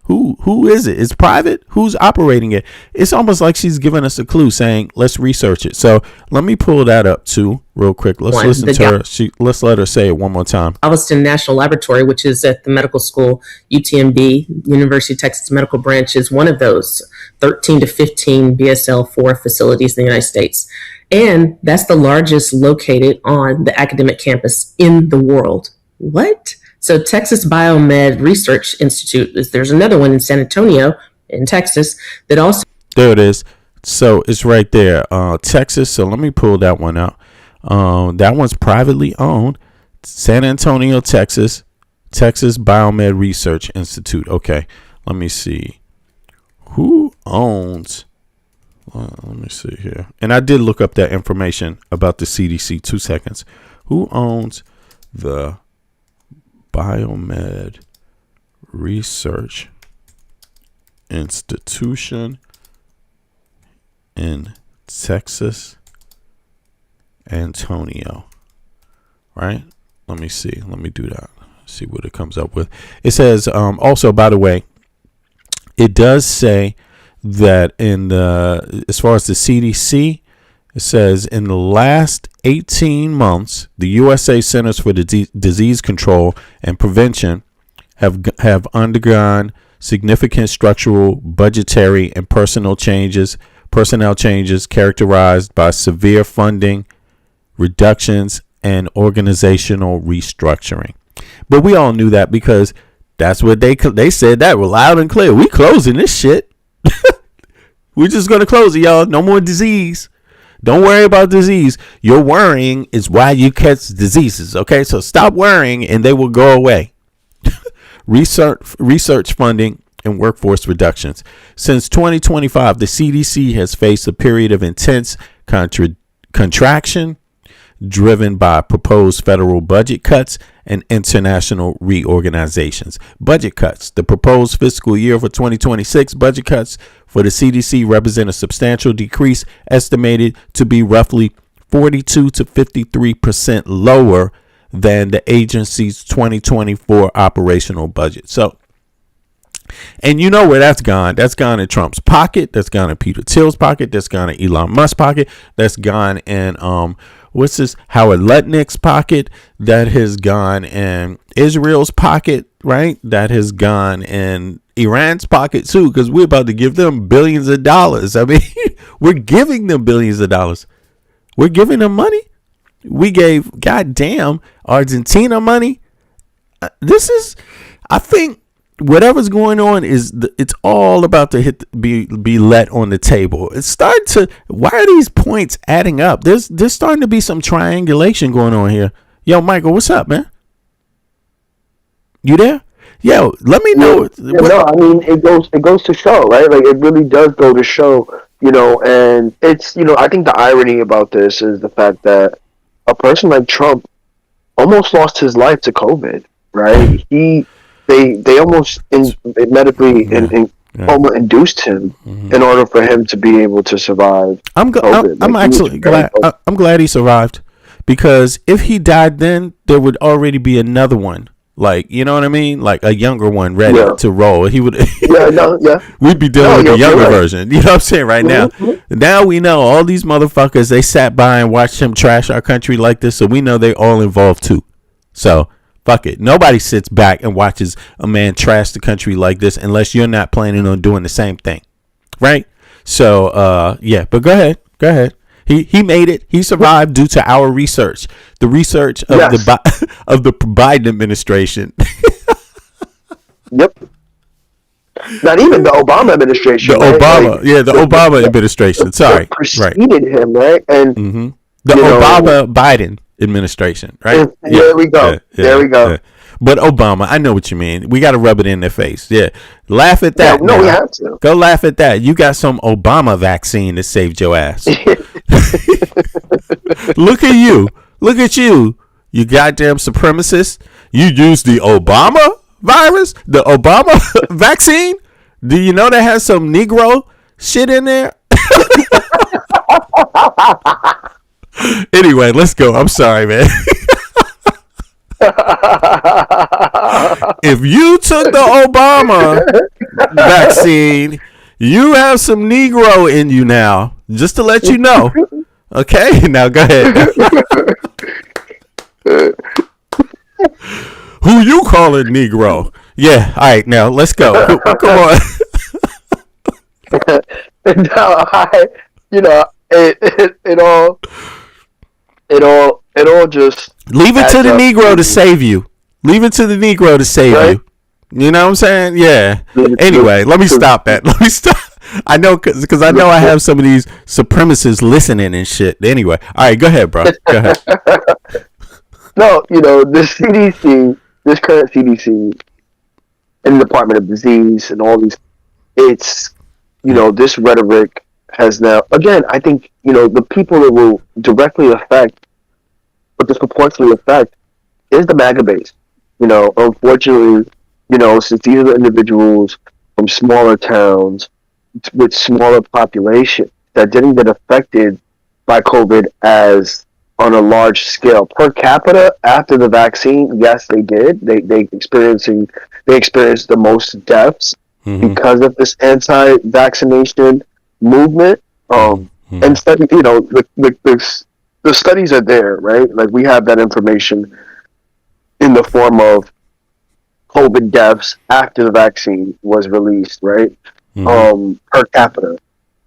who is it? It's private. Who's operating it? It's almost like she's giving us a clue, saying let's research it. So let me pull that up too, real quick. Let's listen to her. Let's let her say it one more time. Galveston National Laboratory, which is at the medical school, UTMB, University of Texas Medical Branch, is one of those 13 to 15 BSL-4 facilities in the United States. And that's the largest located on the academic campus in the world. What? So Texas Biomed Research Institute, there's another one in San Antonio in Texas that also. There it is. So it's right there. Texas. So let me pull that one out. That one's privately owned. San Antonio, Texas. Texas Biomed Research Institute. Okay. Let me see. Who owns... let me see here. And I did look up that information about the CDC. 2 seconds. Who owns the Biomed Research Institution in Texas, Antonio? Right? Let me see. Let me do that. See what it comes up with. It says, also, by the way, it does say that as far as the CDC, it says in the last 18 months, the USA Centers for Disease Control and Prevention have undergone significant structural, budgetary, and personnel changes characterized by severe funding reductions and organizational restructuring. But we all knew that because that's what they said that loud and clear. We closing this shit. We're just going to close it, y'all. No more disease. Don't worry about disease. Your worrying is why you catch diseases. Okay, so stop worrying and they will go away. research funding, and workforce reductions. Since 2025, the CDC has faced a period of intense contraction driven by proposed federal budget cuts and international reorganizations. Budget cuts. The proposed fiscal year for 2026 budget cuts for the CDC represent a substantial decrease, estimated to be roughly 42 to 53% lower than the agency's 2024 operational budget. So, and you know where that's gone. That's gone in Trump's pocket. That's gone in Peter Thiel's pocket. That's gone in Elon Musk's pocket. That's gone in what's this, Howard Lutnick's pocket. That has gone in Israel's pocket, right? That has gone in Iran's pocket too, because we're about to give them billions of dollars. I mean, we're giving them billions of dollars. We're giving them money. We gave goddamn Argentina money. This is, I think, whatever's going on it's all about to be let on the table. It's starting to, why are these points adding up? There's starting to be some triangulation going on here. Yo, Michael, what's up, man? You there? Yo, let me know. No, I mean, it goes to show, right? Like, it really does go to show, and it's, I think the irony about this is the fact that a person like Trump almost lost his life to COVID, right? They almost medically almost induced him in order for him to be able to survive. I'm actually glad. I'm glad he survived, because if he died then, there would already be another one. Like, you know what I mean? Like a younger one ready to roll. He would. We'd be dealing with the younger version. You know what I'm saying? Right now. Now we know all these motherfuckers. They sat by and watched him trash our country like this, so we know they all involved too. So. Fuck it. Nobody sits back and watches a man trash the country like this unless you're not planning on doing the same thing. Right? So, but go ahead. He made it. He survived due to our research. The research of of the Biden administration. Yep. Not even the Obama administration. The Obama administration. Sorry. Preceded him, right? And the Obama Biden administration, right? There we go. There we go. But Obama, I know what you mean. We got to rub it in their face. Yeah. Laugh at that. No, we have to. Go laugh at that. You got some Obama vaccine that saved your ass. Look at you. Look at you. You goddamn supremacist. You used the Obama virus, the Obama vaccine. Do you know that has some Negro shit in there? Anyway, let's go. I'm sorry, man. If you took the Obama vaccine, you have some Negro in you now. Just to let you know. Okay? Now go ahead. Who you calling Negro? Yeah. All right. Now let's go. Come on. It all just leave it to the Negro to save you. Leave it to the Negro to save you. You know what I'm saying? Yeah. Anyway, let me stop that. Let me stop. I know, because I know I have some of these supremacists listening and shit. Anyway, all right, go ahead, bro. Go ahead. No, the CDC, this current CDC, and the Department of Disease, and all these, it's, this rhetoric has now, again, I think, the people that will directly affect, but disproportionately affect, is the MAGA base. Unfortunately, since these are the individuals from smaller towns with smaller population that didn't get affected by COVID as on a large scale per capita after the vaccine, yes, they did. They experienced the most deaths because of this anti-vaccination movement. And study, the studies are there, right? Like, we have that information in the form of COVID deaths after the vaccine was released, right? Per capita.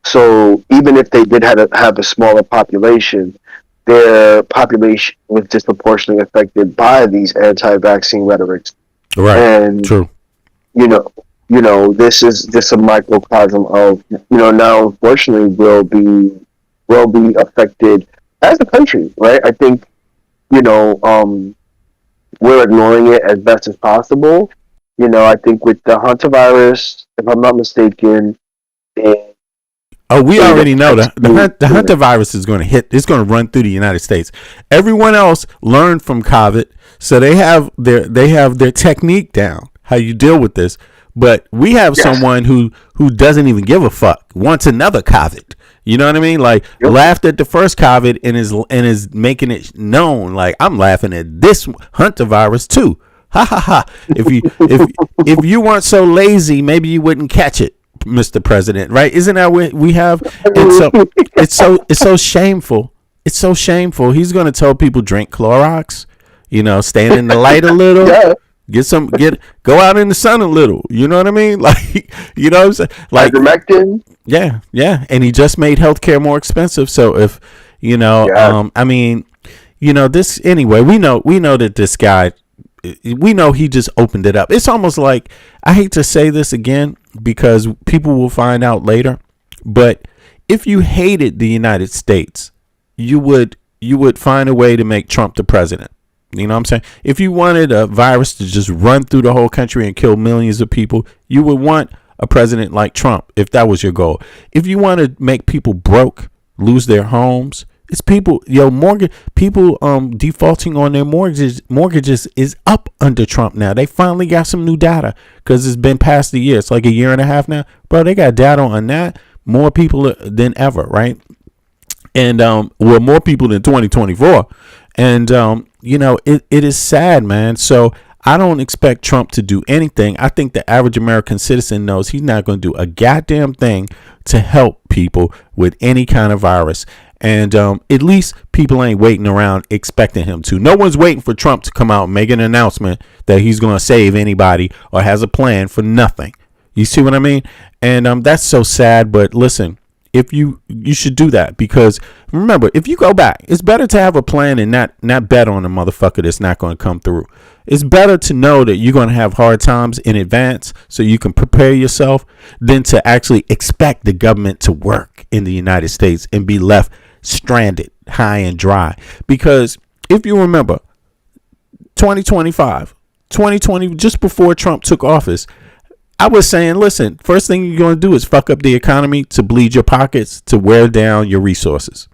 So even if they did have a smaller population, their population was disproportionately affected by these anti-vaccine rhetorics. Right. And true. This is just a microcosm of, now unfortunately will be affected as a country, right? I think, we're ignoring it as best as possible, I think with the hantavirus, if I'm not mistaken, we already know the Yeah. Hunter virus is going to hit. It's going to run through the United States. Everyone else learned from COVID, so they have their technique down, how you deal with this. But we have someone who doesn't even give a fuck, wants another COVID. You know what I mean? Like laughed at the first COVID and is making it known. Like, I'm laughing at this Hunter virus too. Ha ha ha! If you weren't so lazy, maybe you wouldn't catch it, Mr. President. Right? Isn't that what we have? It's so shameful. It's so shameful. He's gonna tell people drink Clorox. Stand in the light a little. Yeah. Go out in the sun a little. You know what I mean? Like, you know what I'm saying? Like, ivermectin. Yeah. And he just made healthcare more expensive. So if, I mean, this anyway, we know that this guy, we know he just opened it up. It's almost like, I hate to say this again because people will find out later, but if you hated the United States, you would find a way to make Trump the president. You know what I'm saying? If you wanted a virus to just run through the whole country and kill millions of people, you would want a president like Trump if that was your goal. If you want to make people broke, lose their homes, it's people, people defaulting on their mortgages is up under Trump now. They finally got some new data because it's been past the year. It's like a year and a half now. Bro, they got data on that. More people than ever, right? And more people than 2024. And it is sad, man. So I don't expect Trump to do anything. I think the average American citizen knows he's not going to do a goddamn thing to help people with any kind of virus. And at least people ain't waiting around expecting him to. No one's waiting for Trump to come out and make an announcement that he's going to save anybody or has a plan for nothing. You see what I mean? And that's so sad. But listen, if you should do that, because remember, if you go back, it's better to have a plan and not bet on a motherfucker that's not going to come through. It's better to know that you're going to have hard times in advance so you can prepare yourself than to actually expect the government to work in the United States and be left stranded high and dry. Because if you remember 2020, just before Trump took office, I was saying, listen, first thing you're going to do is fuck up the economy to bleed your pockets, to wear down your resources.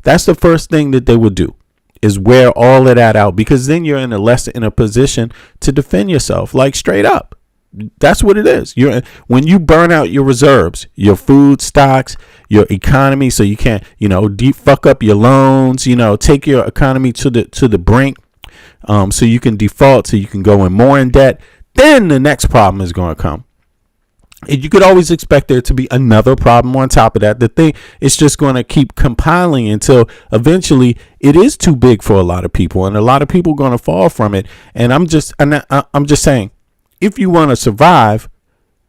That's the first thing that they would do, is wear all of that out, because then you're in a position to defend yourself, like straight up. That's what it is. When you burn out your reserves, your food stocks, your economy, so you can't, fuck up your loans, take your economy to the brink, so you can default, so you can go in more in debt. Then the next problem is going to come. And you could always expect there to be another problem on top of that. The thing is just going to keep compiling until eventually it is too big for a lot of people, and a lot of people are going to fall from it. And I'm just saying, if you want to survive,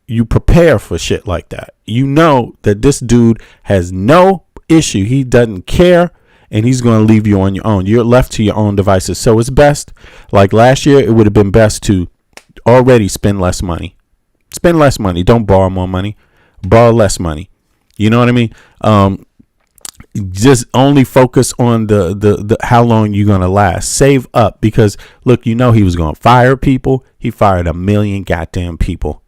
you prepare for shit like that. You know that this dude has no issue. He doesn't care. And he's going to leave you on your own. You're left to your own devices. So it's best, like last year, it would have been best to already spend less money. Don't borrow more money. Borrow less money. You know what I mean? Just only focus on the how long you're gonna last. Save up, because look, he was gonna fire people. He fired 1 million goddamn people.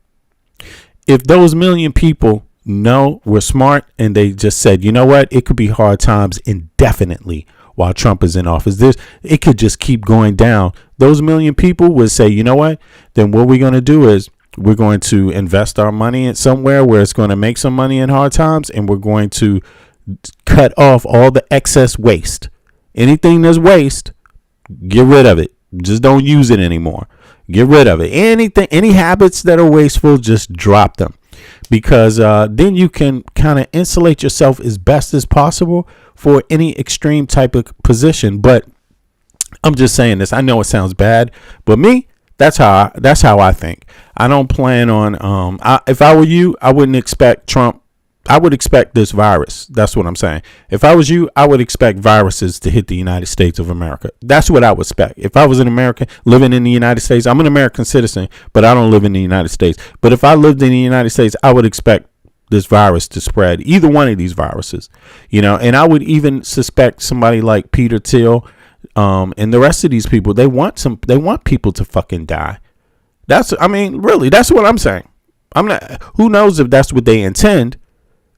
If those 1 million people were smart and they just said, you know what, it could be hard times indefinitely while Trump is in office. It could just keep going down. Those 1 million people would say, you know what? Then what we're going to do is we're going to invest our money in somewhere where it's going to make some money in hard times, and we're going to cut off all the excess waste. Anything that's waste, get rid of it. Just don't use it anymore. Get rid of it. Any habits that are wasteful, just drop them. Because then you can kind of insulate yourself as best as possible for any extreme type of position. But I'm just saying this. I know it sounds bad, but me, that's how I think. I don't plan on. If I were you, I wouldn't expect Trump. I would expect this virus. That's what I'm saying. If I was you, I would expect viruses to hit the United States of America. That's what I would expect. If I was an American living in the United States, I'm an American citizen, but I don't live in the United States. But if I lived in the United States, I would expect this virus to spread, either one of these viruses, and I would even suspect somebody like Peter Thiel, and the rest of these people, they want people to fucking die. Really, that's what I'm saying. I'm not. Who knows if that's what they intend,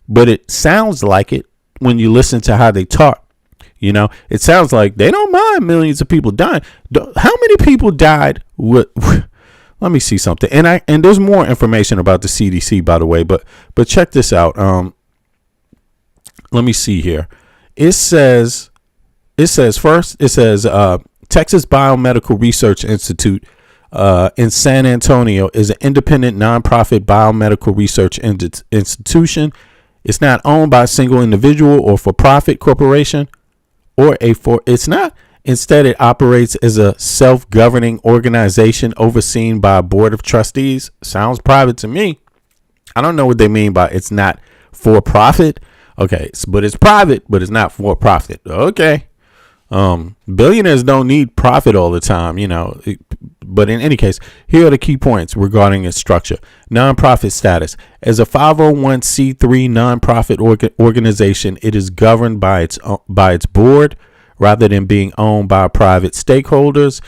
but it sounds like it when you listen to how they talk. It sounds like they don't mind millions of people dying. How many people died? Let me see something. And there's more information about the CDC, by the way. But check this out. Let me see here. It says Texas Biomedical Research Institute in San Antonio is an independent nonprofit biomedical research institution. It's not owned by a single individual or for-profit corporation it's not. Instead, it operates as a self-governing organization overseen by a board of trustees. Sounds private to me. I don't know what they mean by it's not for-profit. Okay, but it's private, but it's not for-profit. Okay. Billionaires don't need profit all the time, but in any case, here are the key points regarding its structure. Nonprofit status. As a 501c3 nonprofit organization, it is governed by its board rather than being owned by private stakeholders.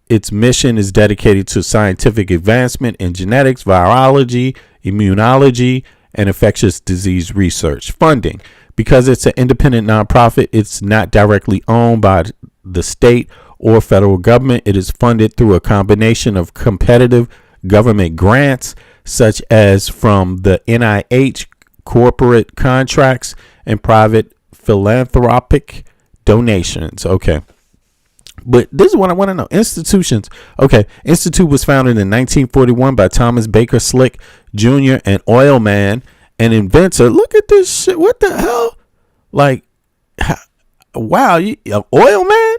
Its mission is dedicated to scientific advancement in genetics, virology, immunology, and infectious disease research. Funding. Because it's an independent nonprofit, it's not directly owned by the state or federal government. It is funded through a combination of competitive government grants, such as from the NIH, corporate contracts, and private philanthropic donations. Okay. But this is what I want to know. Institutions. Okay. Institute was founded in 1941 by Thomas Baker Slick Jr., an oil man and inventor. Look at this shit. What the hell? Wow. Oil man?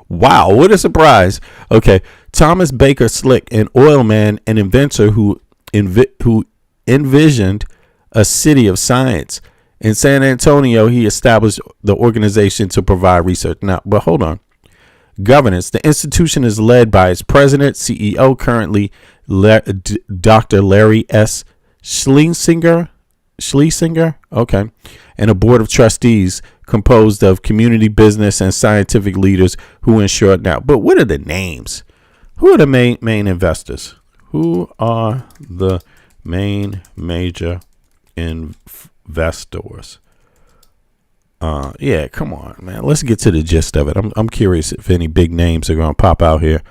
Wow. What a surprise. Okay. Thomas Baker Slick, an oil man and inventor who envisioned a city of science. In San Antonio, he established the organization to provide research. Now, but hold on. Governance. The institution is led by its president, CEO, currently Dr. Larry S. Schlesinger, okay, and a board of trustees composed of community, business, and scientific leaders who ensure now. But what are the names? Who are the main investors? Who are the main major investors? Yeah, come on, man. Let's get to the gist of it. I'm curious if any big names are going to pop out here.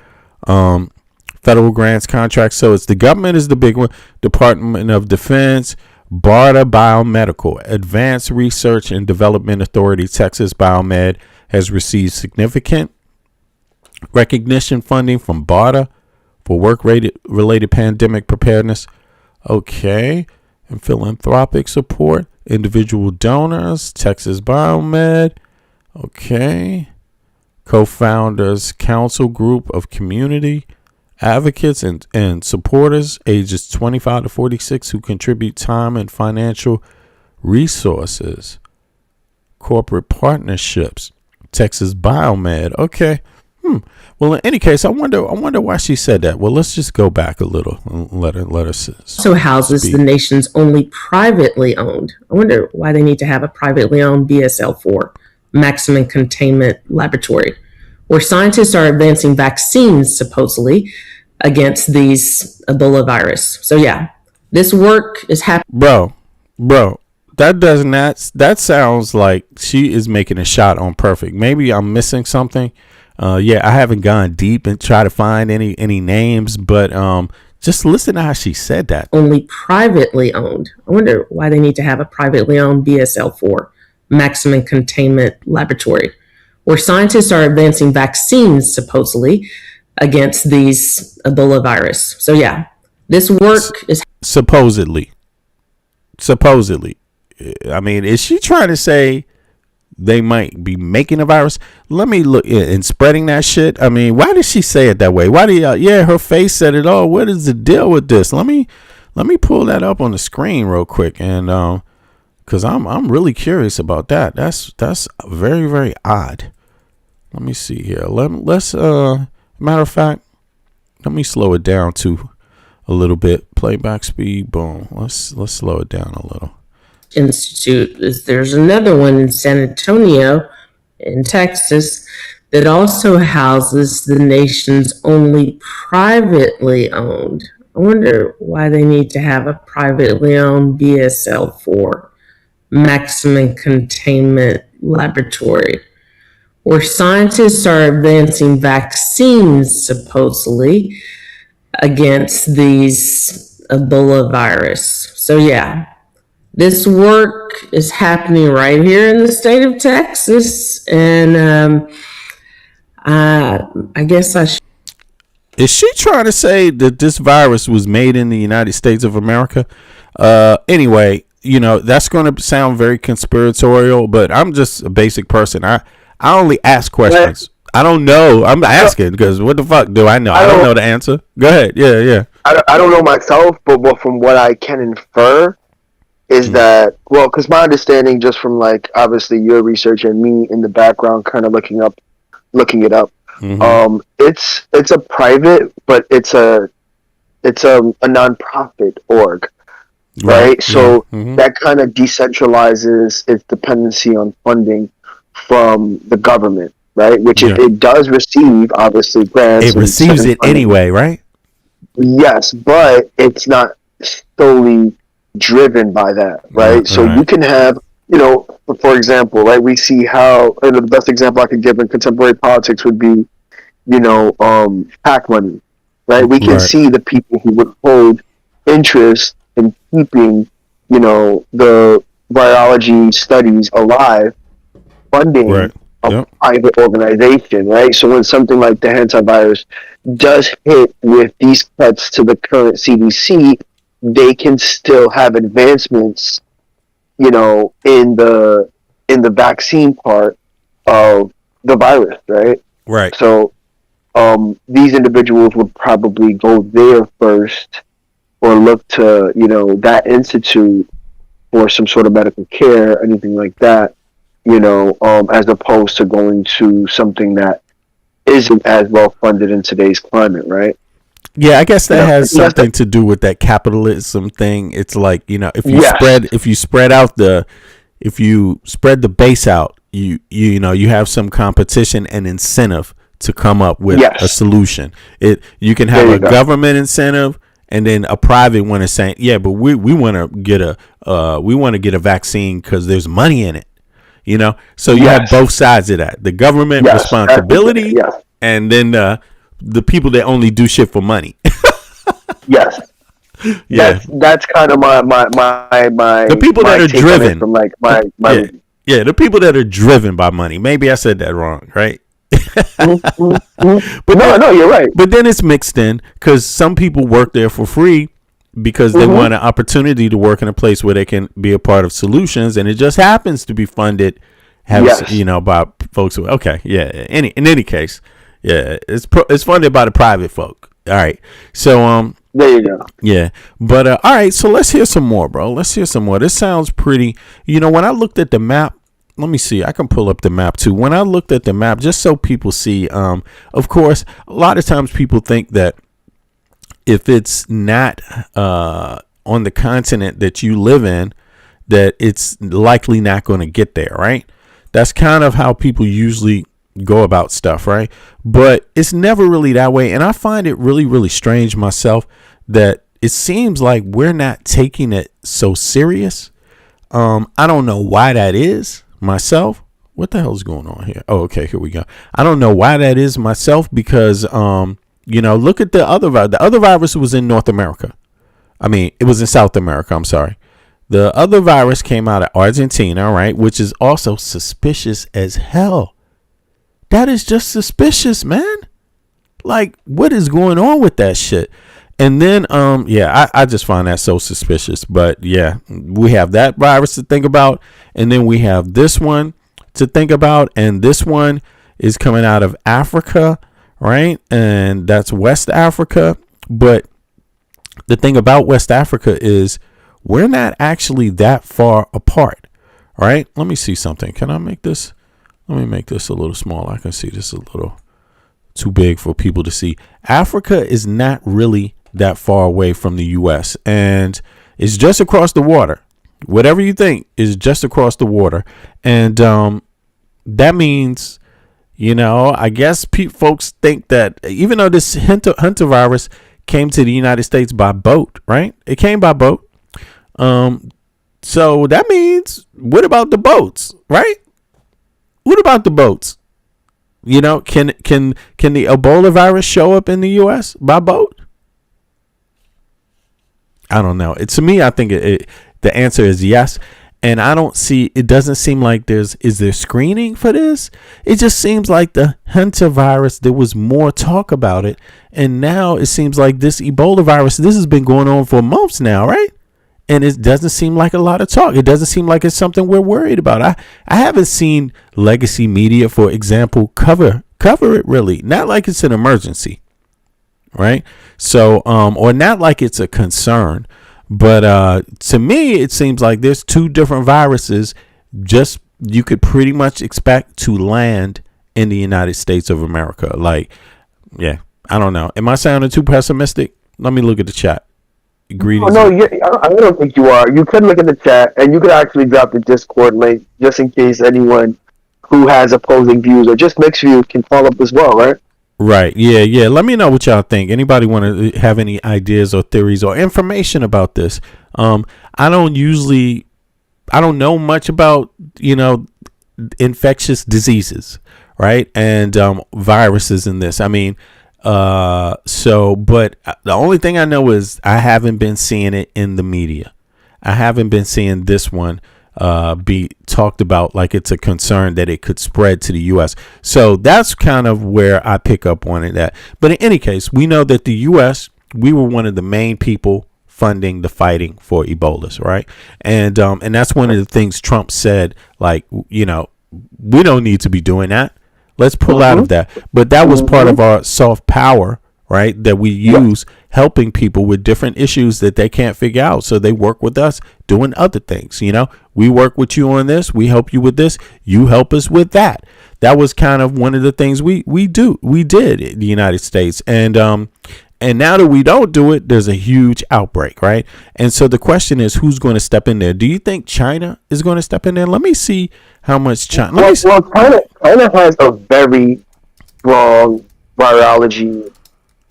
Federal grants, contracts. So it's the government is the big one. Department of Defense, BARDA Biomedical, Advanced Research and Development Authority, Texas Biomed has received significant recognition funding from BARDA for work-related pandemic preparedness. Okay. And philanthropic support, individual donors, Texas Biomed. Okay. Co-founders, council group of community advocates and supporters ages 25 to 46 who contribute time and financial resources. Corporate partnerships, Texas Biomed. Okay. Well, in any case, I wonder why she said that. Well, let's just go back a little and let her also houses speak. The nation's only privately owned. I wonder why they need to have a privately owned BSL-4, maximum containment laboratory, where scientists are advancing vaccines supposedly against these Ebola virus. So yeah, this work is happening. Bro, that sounds like she is making a shot on perfect. Maybe I'm missing something. Yeah, I haven't gone deep and try to find any names, but just listen to how she said that. Only privately owned. I wonder why they need to have a privately owned BSL-4, maximum containment laboratory, where scientists are advancing vaccines supposedly against these Ebola virus. So yeah, this work is supposedly. I mean, is she trying to say they might be making a virus? Let me look and spreading that shit. I mean, why did she say it that way? Why do you? Yeah, her face said it all. What is the deal with this? Let me pull that up on the screen real quick, and because I'm really curious about that. That's very, very odd. Let me see here. Let's matter of fact, let me slow it down to a little bit. Playback speed, boom. Let's slow it down a little. Institute. There's another one in San Antonio in Texas, that also houses the nation's only privately owned. I wonder why they need to have a privately owned BSL-4, maximum containment laboratory, where scientists are advancing vaccines supposedly against these Ebola virus. So yeah, this work is happening right here in the state of Texas, and I guess I should. Is she trying to say that this virus was made in the United States of America? Anyway, that's going to sound very conspiratorial, but I'm just a basic person. I only ask questions. I don't know. I'm asking because what the fuck do I know? I don't know the answer. Go ahead. Yeah. I don't know myself, but from what I can infer is that, well, because my understanding just from like obviously your research and me in the background kind of looking it up. Mm-hmm. It's a private, but it's a nonprofit org, right? So that kind of decentralizes its dependency on funding from the government, right? Which it does receive, obviously, grants. It receives it anyway, right? Yes, but it's not solely driven by that, right? So you can have, for example, right, we see how, and the best example I could give in contemporary politics would be, PAC money, right? We can see the people who would hold interest in keeping, the virology studies alive, funding a private organization, right? So when something like the hantavirus does hit with these cuts to the current CDC, they can still have advancements, in the vaccine part of the virus, right? Right. So these individuals would probably go there first or look to, that institute for some sort of medical care, anything like that, as opposed to going to something that isn't as well funded in today's climate, right? Yeah, I guess that has something to do with that capitalism thing. It's like, if you spread the base out, you have some competition and incentive to come up with a solution. You can have a government incentive and then a private one is saying, yeah, but we want to get a vaccine because there's money in it. So you have both sides of that: the government responsibility, and then the people that only do shit for money. Yes, that's kind of my the people that are driven from like my the people that are driven by money. Maybe I said that wrong, right? But no, you're right. But then it's mixed in because some people work there for free because they want an opportunity to work in a place where they can be a part of solutions, and it just happens to be funded, by folks who. In any case, it's funded by the private folk. All right, so there you go. Yeah, but all right, so let's hear some more, bro. Let's hear some more. This sounds pretty. When I looked at the map. Let me see. I can pull up the map too. When I looked at the map, just so people see, of course, a lot of times people think that if it's not on the continent that you live in, that it's likely not going to get there, right? That's kind of how people usually go about stuff, right? But it's never really that way. And I find it really, really strange myself that it seems like we're not taking it so serious. I don't know why that is. Myself, what the hell is going on here? Oh, okay, here we go. I don't know why that is myself because look at the other virus. The other virus was in North America. I mean, it was in South America. I'm sorry. The other virus came out of Argentina, right? Which is also suspicious as hell. That is just suspicious, man. Like, what is going on with that shit? And then, I just find that so suspicious. But yeah, we have that virus to think about. And then we have this one to think about. And this one is coming out of Africa, right? And that's West Africa. But the thing about West Africa is we're not actually that far apart, right? Let me see something. Can I make this? Let me make this a little smaller. I can see this a little too big for people to see. Africa is not really that far away from the U.S. and it's just across the water. Whatever you think is just across the water. And that means I guess folks think that even though this Hunter virus came to the United States by boat, right? It came by boat. So that means, what about the boats, right? What about the boats? Can the Ebola virus show up in the U.S. by boat? I don't know. To me, I think the answer is yes. And it doesn't seem like is there screening for this? It just seems like the Hunter virus, there was more talk about it. And now it seems like this Ebola virus, this has been going on for months now, right? And it doesn't seem like a lot of talk. It doesn't seem like it's something we're worried about. I haven't seen legacy media, for example, cover it really. Not like it's an emergency, right? So, or not like it's a concern. But to me, it seems like there's two different viruses just you could pretty much expect to land in the United States of America. Like, yeah, I don't know. Am I sounding too pessimistic? Let me look at the chat. Greetings. No, I don't think you are. You could look at the chat, and you could actually drop the Discord link just in case anyone who has opposing views or just mixed views can follow up as well, right? Right. Yeah. Let me know what y'all think. Anybody want to have any ideas or theories or information about this? I don't know much about, infectious diseases, right? And viruses in this. I mean, but the only thing I know is I haven't been seeing it in the media. I haven't been seeing this one be talked about like it's a concern that it could spread to the U.S. So that's kind of where I pick up on it. But in any case, we know that the U.S., we were one of the main people funding the fighting for Ebola, right? And that's one of the things Trump said, like, we don't need to be doing that. Let's pull out of that. But that was part of our soft power, right? That we use helping people with different issues that they can't figure out. So they work with us doing other things. We work with you on this. We help you with this. You help us with that. That was kind of one of the things we did in the United States. And now that we don't do it, there's a huge outbreak, right? And so the question is, who's going to step in there? Do you think China is going to step in there? Let me see how much China. Well, China has a very strong virology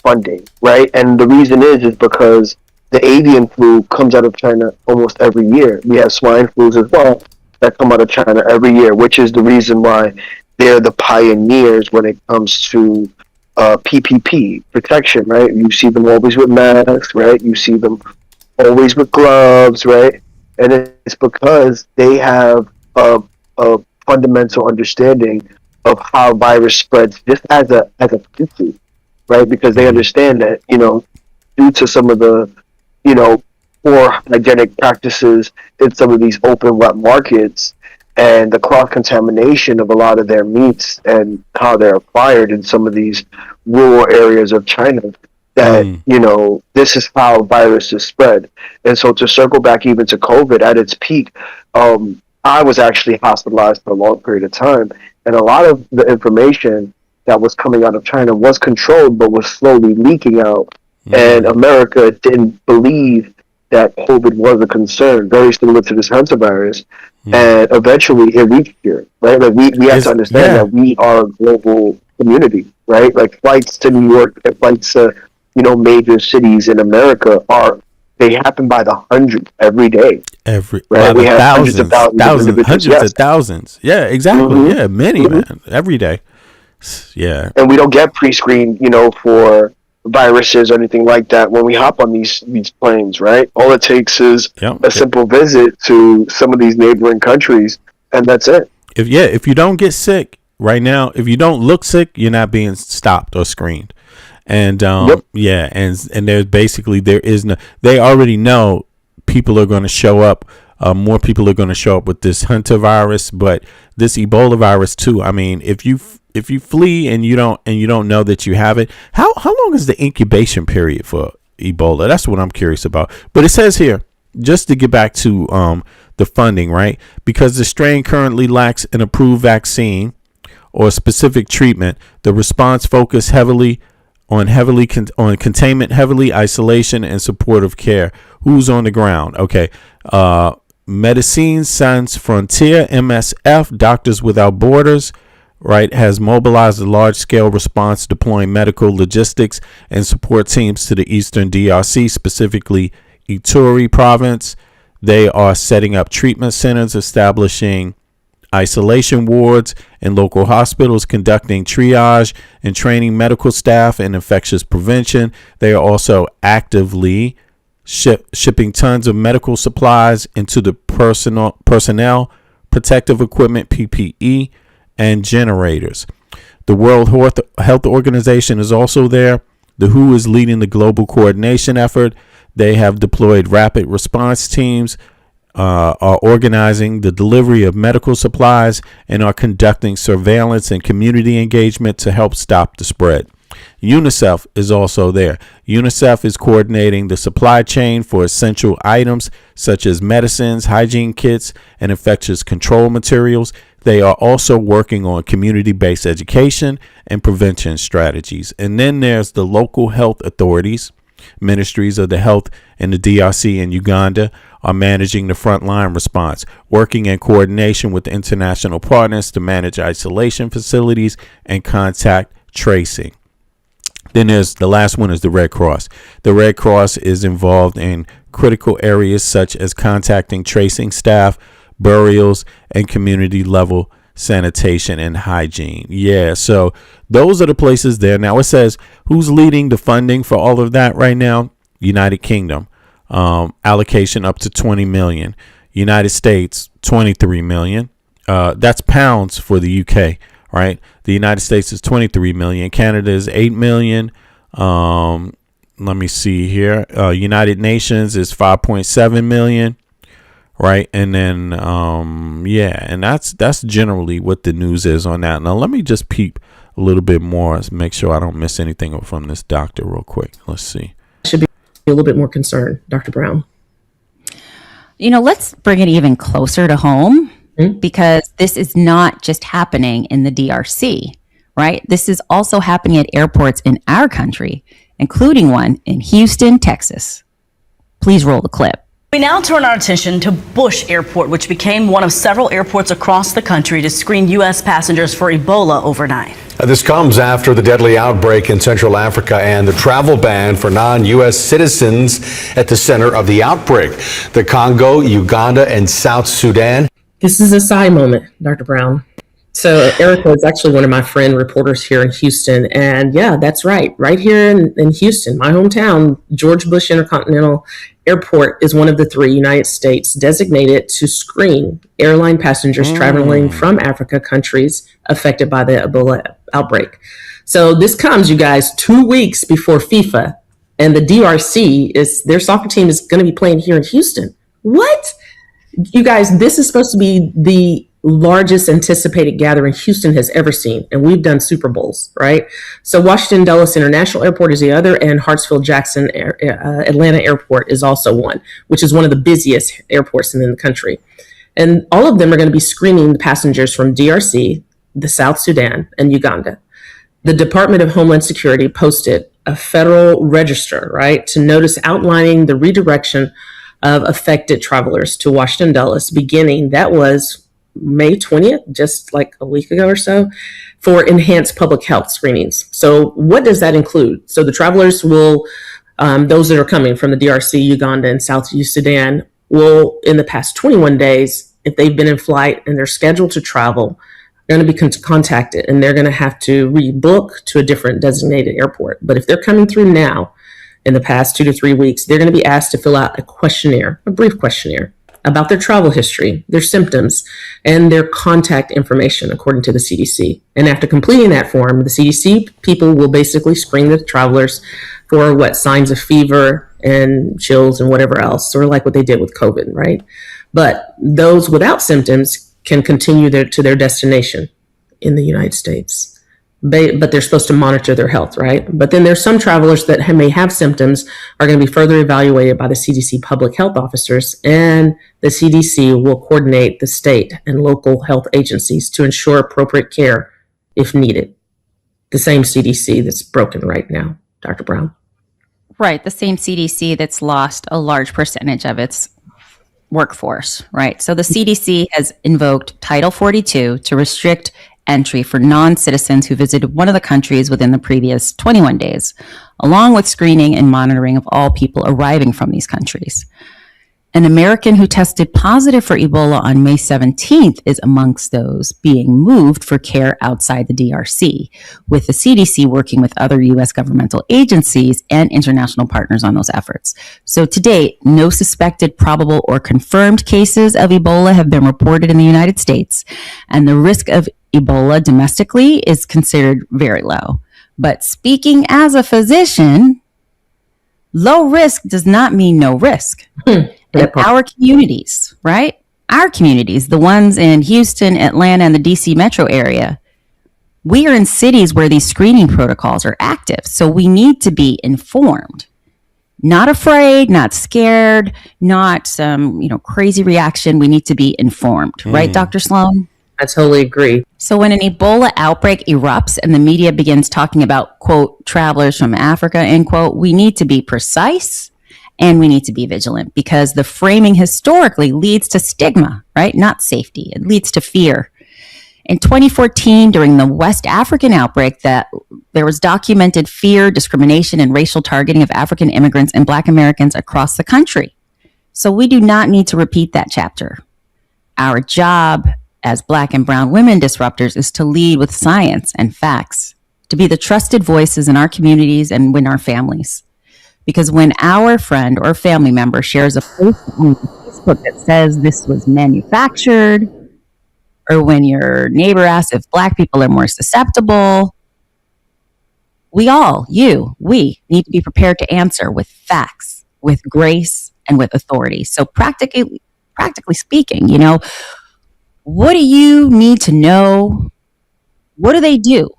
funding, right? And the reason is because the avian flu comes out of China almost every year. We have swine flus as well that come out of China every year, which is the reason why they're the pioneers when it comes to PPP protection, right? You see them always with masks, right? You see them always with gloves, right? And it's because they have a fundamental understanding of how virus spreads just as a species, right? Because they understand that, due to some of the, poor hygienic practices in some of these open wet markets and the cross-contamination of a lot of their meats and how they're acquired in some of these rural areas of China, that, this is how viruses spread. And so to circle back even to COVID at its peak, I was actually hospitalized for a long period of time. And a lot of the information that was coming out of China was controlled, but was slowly leaking out. And America didn't believe that COVID was a concern, very similar to this Hunter virus. And eventually it reached here, right? Like we have to understand that we are a global community, right? Like flights to New York, flights to, major cities in America they happen by the hundreds every day. Right? We have hundreds of thousands. Yeah, exactly. Yeah, many, man, every day. Yeah. And we don't get pre-screened, for viruses or anything like that when we hop on these planes, right? All it takes is a simple visit to some of ththese neighboring countries, and that's it. If you don't get sick right now, if you don't look sick, you're not being stopped or screened. And and there's basically they already know people are going to show up. More people are going to show up with this Hunter virus, but this Ebola virus too. I mean, if you flee and you don't know that you have it, how long is the incubation period for Ebola? That's what I'm curious about. But it says here, just to get back to the funding, right? Because the strain currently lacks an approved vaccine or specific treatment, the response focused heavily on containment, heavily isolation, and supportive care. Who's on the ground? Okay. Médecins Sans Frontières, MSF, Doctors Without Borders, right, has mobilized a large-scale response deploying medical logistics and support teams to the eastern DRC, specifically Ituri province. They are setting up treatment centers, establishing isolation wards in local hospitals, conducting triage and training medical staff in infectious prevention. They are also actively shipping tons of medical supplies into the personnel, protective equipment, PPE, and generators. The World Health Organization is also there. The WHO is leading the global coordination effort. They have deployed rapid response teams, are organizing the delivery of medical supplies, and are conducting surveillance and community engagement to help stop the spread. UNICEF is also there. UNICEF is coordinating the supply chain for essential items such as medicines, hygiene kits, and infectious control materials. They are also working on community-based education and prevention strategies. And then there's the local health authorities. Ministries of the Health in the DRC and Uganda are managing the frontline response, working in coordination with international partners to manage isolation facilities and contact tracing. Then there's the last one is the Red Cross. The Red Cross is involved in critical areas such as contacting tracing staff, burials, and community level sanitation and hygiene. Yeah, so those are the places there. Now it says who's leading the funding for all of that right now? United Kingdom, allocation up to 20 million. United States, 23 million. That's pounds for the UK, right? The United States is 23 million. Canada is 8 million. Let me see here. United Nations is 5.7 million. Right. And then, and that's generally what the news is on that. Now, let me just peep a little bit more, make sure I don't miss anything from this doctor real quick. Let's see. Should be a little bit more concerned, Dr. Brown. Let's bring it even closer to home because this is not just happening in the DRC, right? This is also happening at airports in our country, including one in Houston, Texas. Please roll the clip. We now turn our attention to Bush Airport, which became one of several airports across the country to screen U.S. passengers for Ebola overnight. This comes after the deadly outbreak in Central Africa and the travel ban for non-U.S. citizens at the center of the outbreak. The Congo, Uganda, and South Sudan. This is a sigh moment, Dr. Brown. So Erica is actually one of my friend reporters here in Houston. And yeah, that's right. Right here in Houston, my hometown, George Bush Intercontinental Airport is one of the 3 United States designated to screen airline passengers traveling from Africa countries affected by the Ebola outbreak. So this comes, you guys, 2 weeks before FIFA, and the DRC their soccer team is going to be playing here in Houston. What? You guys, this is supposed to be the largest anticipated gathering Houston has ever seen. And we've done Super Bowls, right? So Washington Dulles International Airport is the other, and Hartsfield-Jackson Atlanta Airport is also one, which is one of the busiest airports in the country. And all of them are going to be screening the passengers from DRC, the South Sudan, and Uganda. The Department of Homeland Security posted a federal register, right, to notice outlining the redirection of affected travelers to Washington Dulles beginning, that was May 20th, just like a week ago or so, for enhanced public health screenings. So what does that include? So the travelers will, those that are coming from the DRC, Uganda, and South Sudan will, in the past 21 days, if they've been in flight and they're scheduled to travel, they're going to be contacted and they're going to have to rebook to a different designated airport. But if they're coming through now, in the past 2 to 3 weeks, they're going to be asked to fill out a questionnaire, a brief questionnaire, about their travel history, their symptoms, and their contact information, according to the CDC. And after completing that form, the CDC people will basically screen the travelers for signs of fever and chills and whatever else, sort of like what they did with COVID, right? But those without symptoms can continue to their destination in the United States. But they're supposed to monitor their health, right? But then there's some travelers that may have symptoms are going to be further evaluated by the CDC public health officers, and the CDC will coordinate the state and local health agencies to ensure appropriate care if needed. The same CDC that's broken right now, Dr. Brown. Right, the same CDC that's lost a large percentage of its workforce, right? So the CDC has invoked Title 42 to restrict entry for non-citizens who visited one of the countries within the previous 21 days, along with screening and monitoring of all people arriving from these countries. An American who tested positive for Ebola on May 17th is amongst those being moved for care outside the DRC, with the CDC working with other U.S. governmental agencies and international partners on those efforts. So to date, no suspected, probable, or confirmed cases of Ebola have been reported in the United States, and the risk of Ebola domestically is considered very low. But speaking as a physician, low risk does not mean no risk. In our communities, right? Our communities, the ones in Houston, Atlanta, and the DC metro area, we are in cities where these screening protocols are active. So we need to be informed, not afraid, not scared, not some, crazy reaction. We need to be informed, right, Dr. Sloan? I totally agree. So when an Ebola outbreak erupts and the media begins talking about, quote, travelers from Africa, end quote, we need to be precise and we need to be vigilant, because the framing historically leads to stigma, right? Not safety. It leads to fear. In 2014, during the West African outbreak, there was documented fear, discrimination, and racial targeting of African immigrants and Black Americans across the country. So we do not need to repeat that chapter. Our job as Black and brown women disruptors is to lead with science and facts, to be the trusted voices in our communities and in our families. Because when our friend or family member shares a post on Facebook that says this was manufactured, or when your neighbor asks if Black people are more susceptible, we need to be prepared to answer with facts, with grace, and with authority. So practically speaking, what do you need to know? What do they do?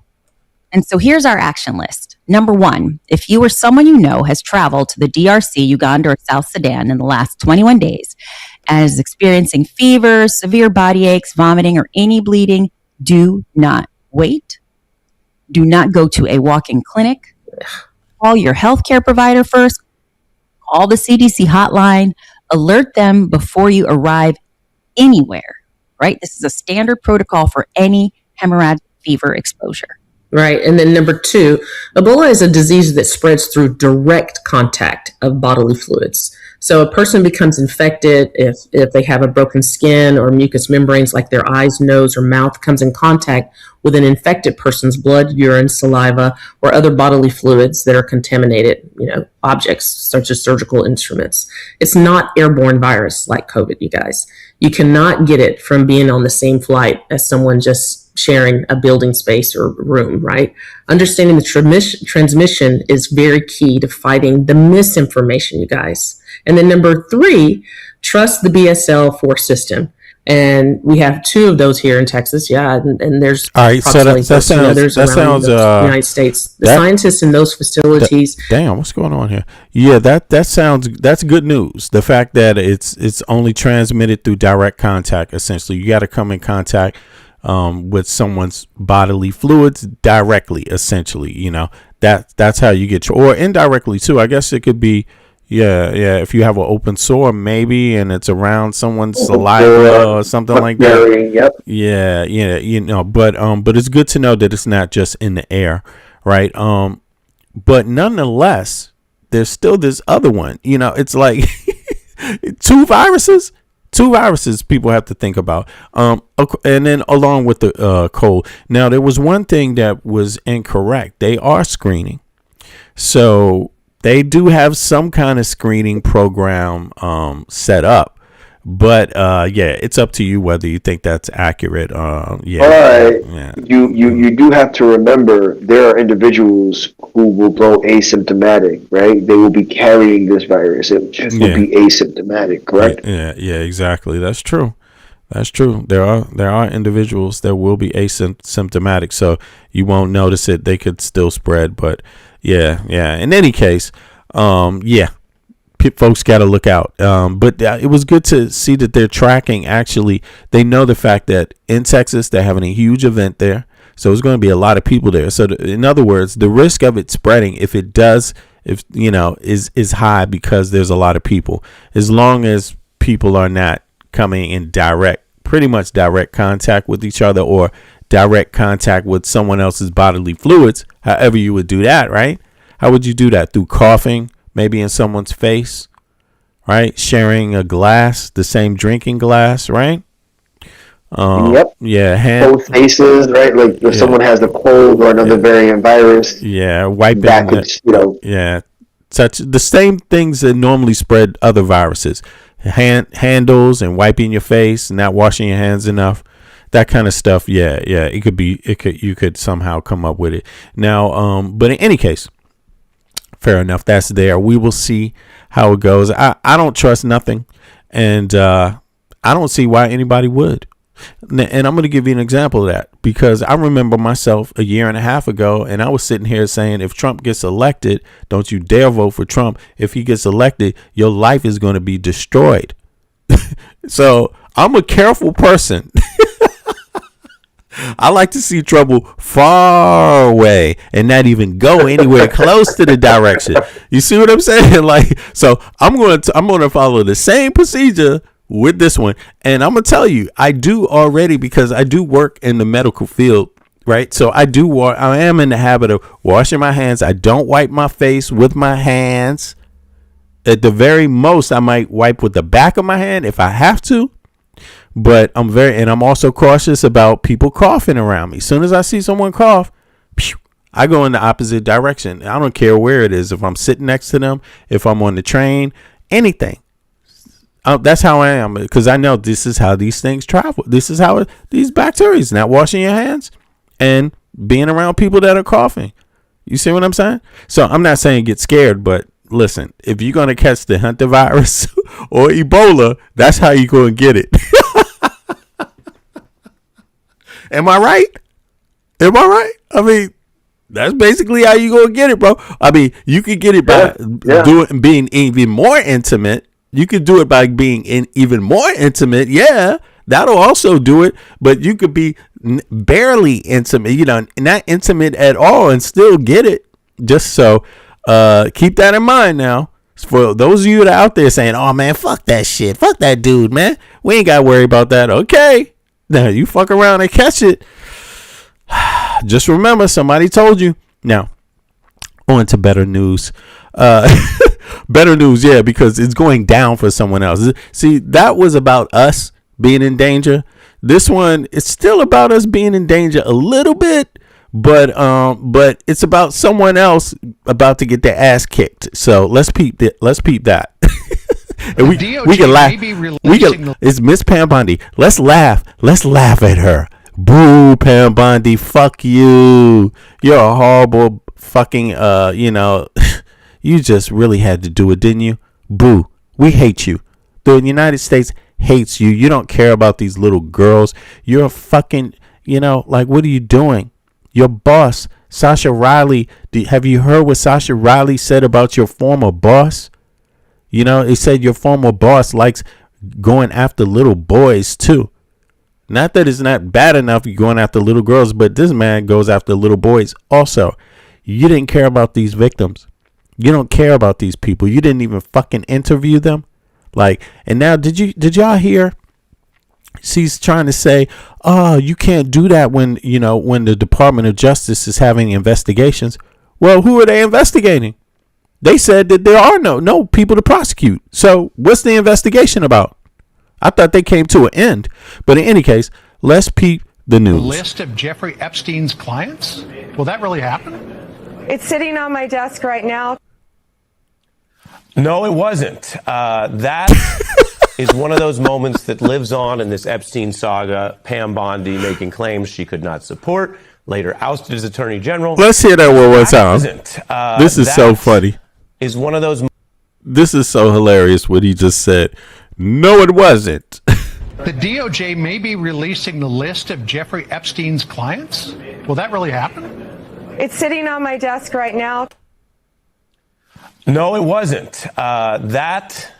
And so here's our action list. Number 1, if you or someone you know has traveled to the DRC, Uganda, or South Sudan in the last 21 days and is experiencing fever, severe body aches, vomiting, or any bleeding, do not wait. Do not go to a walk-in clinic. Call your healthcare provider first. Call the CDC hotline. Alert them before you arrive anywhere, right? This is a standard protocol for any hemorrhagic fever exposure. Right. And then number 2, Ebola is a disease that spreads through direct contact of bodily fluids. So a person becomes infected if they have a broken skin or mucous membranes like their eyes, nose, or mouth comes in contact with an infected person's blood, urine, saliva, or other bodily fluids that are contaminated, objects such as surgical instruments. It's not airborne virus like COVID, you guys. You cannot get it from being on the same flight as someone just sharing a building space or room, right? Understanding the transmission is very key to fighting the misinformation, you guys. And then number 3, trust the BSL-4 system. And we have 2 of those here in Texas, and there's approximately 13 others around the United States. The scientists in those facilities. Damn, what's going on here? Yeah, that's good news. The fact that it's only transmitted through direct contact. Essentially, you got to come in contact with someone's bodily fluids directly. Essentially, that's how you get or indirectly too. I guess it could be. Yeah. If you have an open sore, maybe, and it's around someone's saliva or something like that. Yep. Yeah. But it's good to know that it's not just in the air, right? But nonetheless, there's still this other one. It's like 2 viruses. 2 viruses people have to think about. And then along with the cold. Now, there was one thing that was incorrect. They are screening, so they do have some kind of screening program set up, but it's up to you whether you think that's accurate. But you do have to remember there are individuals who will go asymptomatic, right? They will be carrying this virus. It just will be asymptomatic, correct? Yeah, exactly. That's true. There are individuals that will be asymptomatic, so you won't notice it. They could still spread, but yeah. In any case, folks got to look out. But it was good to see that they're tracking. Actually, they know the fact that in Texas they're having a huge event there, so it's going to be a lot of people there. So in other words, the risk of it spreading, if is high because there's a lot of people. As long as people are not coming in pretty much direct contact with each other or direct contact with someone else's bodily fluids, however you would do that, right? How would you do that? Through coughing, maybe in someone's face, right? Sharing a glass, the same drinking glass, right? Yep. Yeah. Both faces, right? Like if someone has the cold or another variant virus. Yeah. Wiping. That could, Yeah. Such the same things that normally spread other viruses. Handles and wiping your face, not washing your hands enough. That kind of stuff. Yeah. You could somehow come up with it. Now, but in any case, fair enough. That's there. We will see how it goes. I don't trust nothing. And I don't see why anybody would. And I'm going to give you an example of that, because I remember myself a year and a half ago, and I was sitting here saying, if Trump gets elected, don't you dare vote for Trump. If he gets elected, your life is going to be destroyed. So I'm a careful person. I like to see trouble far away and not even go anywhere close to the direction. You see what I'm saying? Like, so I'm going to follow the same procedure with this one. And I'm going to tell you, I do already, because I do work in the medical field, right? So I am in the habit of washing my hands. I don't wipe my face with my hands. At the very most, I might wipe with the back of my hand if I have to. But I'm also cautious about people coughing around me. As soon as I see someone cough, I go in the opposite direction. I don't care where it is. If I'm sitting next to them, if I'm on the train, anything. That's how I am, because I know this is how these things travel. This is how these bacteria, not washing your hands and being around people that are coughing. You see what I'm saying? So I'm not saying get scared, but listen, if you're going to catch the Hunter virus or Ebola, that's how you're going to get it. Am I right? I mean, that's basically how you going to get it, bro. I mean, you could get it by being even more intimate. You could do it by being even more intimate. Yeah, that'll also do it. But you could be barely intimate, not intimate at all, and still get it. Just so keep that in mind now. For those of you that are out there saying, oh, man, fuck that shit. Fuck that dude, man. We ain't got to worry about that. Okay. Now, you fuck around and catch it. Just remember, somebody told you. Now, on to better news. Better news, yeah, because it's going down for someone else. See, that was about us being in danger. This one, it's still about us being in danger a little bit, but it's about someone else about to get their ass kicked. So let's peep that. And we can laugh. It's Miss Pam Bondi. Let's laugh at her. Boo, Pam Bondi. Fuck you. You're a horrible fucking you just really had to do it, didn't you? Boo. We hate you. The United States hates you. You don't care about these little girls. You're a fucking, like, what are you doing? Your boss, Sasha Riley. Have you heard what Sasha Riley said about your former boss? He said your former boss likes going after little boys, too. Not that it's not bad enough you're going after little girls, but this man goes after little boys also. You didn't care about these victims. You don't care about these people. You didn't even fucking interview them. And now did y'all hear? She's trying to say, oh, you can't do that when the Department of Justice is having investigations. Well, who are they investigating? They said that there are no people to prosecute. So what's the investigation about? I thought they came to an end. But in any case, let's peep the news. A list of Jeffrey Epstein's clients? Will that really happen? It's sitting on my desk right now. No, it wasn't. That is one of those moments that lives on in this Epstein saga. Pam Bondi making claims she could not support, later ousted as Attorney General. Let's hear that one more time. This is so funny. Is one of those. This is so hilarious what he just said. No, it wasn't. The DOJ may be releasing the list of Jeffrey Epstein's clients. Will that really happen? It's sitting on my desk right now. No, it wasn't. That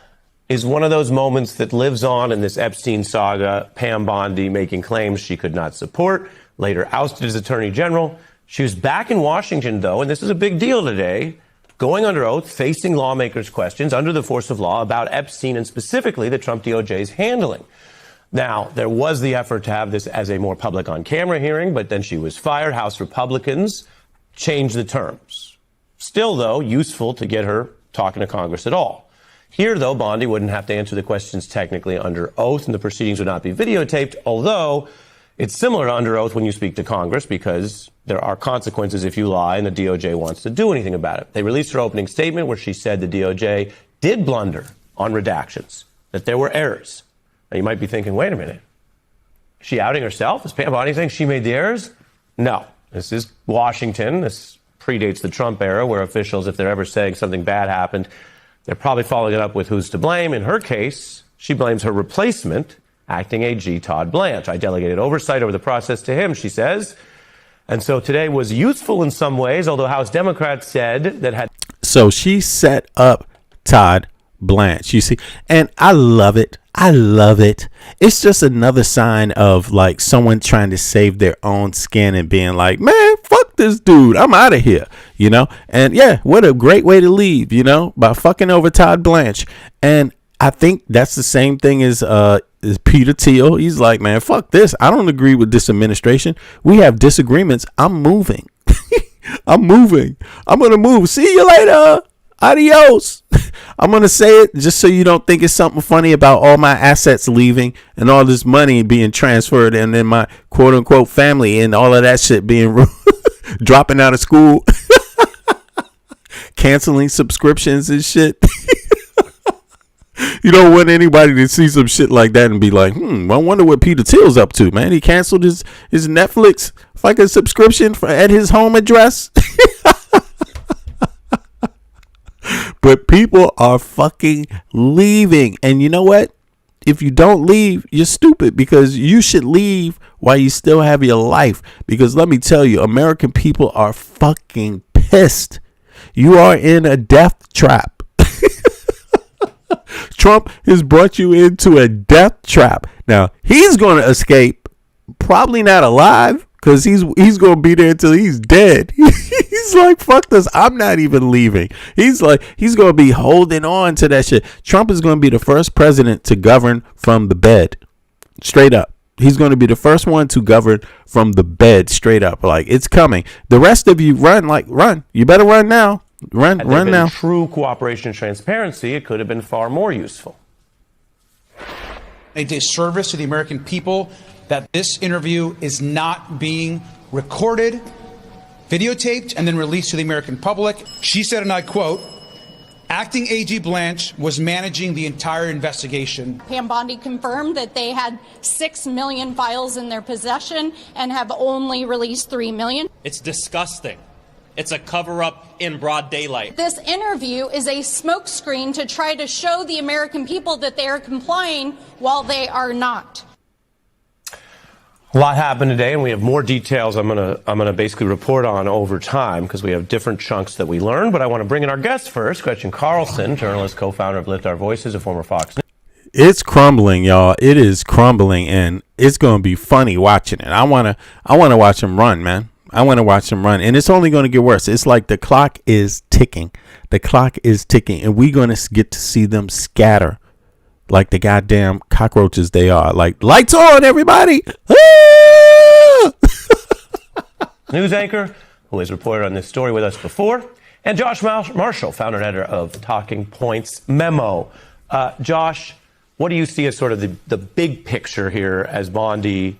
is one of those moments that lives on in this Epstein saga. Pam Bondi making claims she could not support, later ousted as Attorney General. She was back in Washington, though, and this is a big deal today, going under oath, facing lawmakers' questions under the force of law about Epstein and specifically the Trump DOJ's handling. Now, there was the effort to have this as a more public on-camera hearing, but then she was fired. House Republicans changed the terms. Still, though, useful to get her talking to Congress at all. Here, though, Bondi wouldn't have to answer the questions technically under oath, and the proceedings would not be videotaped, although it's similar to under oath when you speak to Congress because there are consequences if you lie and the DOJ wants to do anything about it. They released her opening statement where she said the DOJ did blunder on redactions, that there were errors. Now, you might be thinking, wait a minute. Is she outing herself? Is Pam Bondi saying she made the errors? No. This is Washington. This predates the Trump era where officials, if they're ever saying something bad happened, they're probably following it up with who's to blame. In her case, she blames her replacement, acting AG Todd Blanche. I delegated oversight over the process to him, she says. And so today was useful in some ways, although House Democrats said that had... So she set up Todd Blanche, you see, and I love it. I love it. It's just another sign of like someone trying to save their own skin and being like, man, fuck this dude. I'm out of here, you know? And yeah, what a great way to leave, you know, by fucking over Todd Blanche. And I think that's the same thing as Peter Thiel. He's like, man, fuck this. I don't agree with this administration. We have disagreements. I'm moving. I'm moving. I'm going to move. See you later. Adios. I'm going to say it just so you don't think it's something funny about all my assets leaving and all this money being transferred and then my quote unquote family and all of that shit being dropping out of school, canceling subscriptions and shit. You don't want anybody to see some shit like that and be like, I wonder what Peter Thiel's up to, man. He canceled his Netflix fucking subscription at his home address. But people are fucking leaving. And you know what? If you don't leave, you're stupid, because you should leave while you still have your life. Because let me tell you, American people are fucking pissed. You are in a death trap. Trump has brought you into a death trap. Now, he's going to escape, probably not alive, because he's going to be there until he's dead. He's like, fuck this. I'm not even leaving. He's like, he's going to be holding on to that shit. Trump is going to be the first president to govern from the bed. Straight up. He's going to be the first one to govern from the bed. Straight up. Like, it's coming. The rest of you run. You better run now. Run now. True cooperation and transparency, it could have been far more useful. A disservice to the American people that this interview is not being recorded, videotaped, and then released to the American public. She said, and I quote, "Acting AG Blanche was managing the entire investigation." Pam Bondi confirmed that they had 6 million files in their possession and have only released 3 million. It's disgusting. It's a cover-up in broad daylight. This interview is a smokescreen to try to show the American people that they are complying while they are not. A lot happened today, and we have more details I'm gonna basically report on over time because we have different chunks that we learn. But I want to bring in our guest first, Gretchen Carlson, journalist, co-founder of Lift Our Voices, a former Fox News. It's crumbling, y'all. It is crumbling, and it's gonna be funny watching it. I wanna watch them run, man. I want to watch them run, and it's only going to get worse. It's like the clock is ticking. The clock is ticking, and we're going to get to see them scatter like the goddamn cockroaches they are. Like, lights on, everybody. News anchor who has reported on this story with us before, and Josh Marshall, founder and editor of Talking Points Memo. Josh, what do you see as sort of the big picture here as Bondi,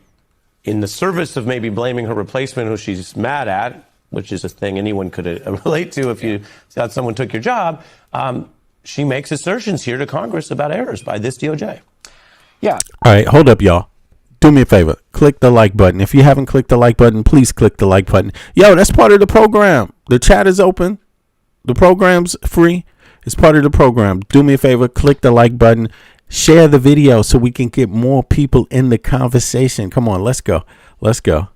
in the service of maybe blaming her replacement who she's mad at, which is a thing anyone could relate to if you thought someone took your job, she makes assertions here to Congress about errors by this DOJ. Yeah. All right, hold up, y'all. Do me a favor. Click the like button. If you haven't clicked the like button, please click the like button. Yo, that's part of the program. The chat is open. The program's free. It's part of the program. Do me a favor. Click the like button. Share the video so we can get more people in the conversation. Come on, let's go. Let's go.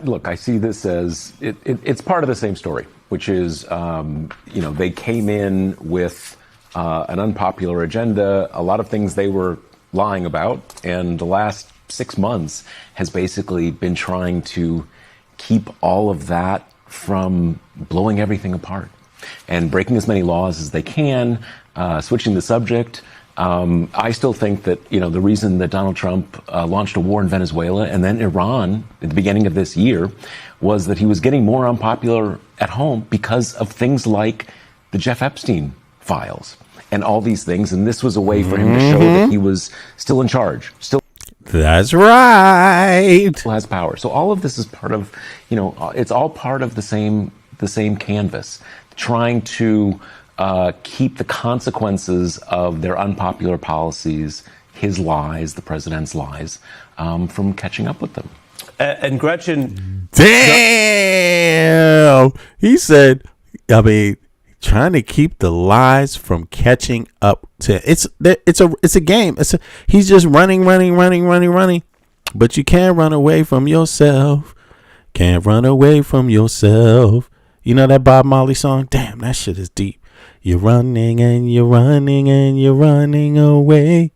Look, I see this as it's part of the same story, which is, they came in with an unpopular agenda, a lot of things they were lying about, and the last 6 months has basically been trying to keep all of that from blowing everything apart and breaking as many laws as they can, switching the subject, I still think that, the reason that Donald Trump launched a war in Venezuela and then Iran at the beginning of this year was that he was getting more unpopular at home because of things like the Jeff Epstein files and all these things. And this was a way for him to show that he was still in charge, That's right. still has power. So all of this is part of, it's all part of the same canvas, trying to keep the consequences of their unpopular policies, his lies, the president's lies, from catching up with them. And Gretchen, damn, he said, trying to keep the lies from catching up to it's a game. He's just running, but you can't run away from yourself. Can't run away from yourself. You know that Bob Marley song? Damn, that shit is deep. You're running and you're running and you're running away.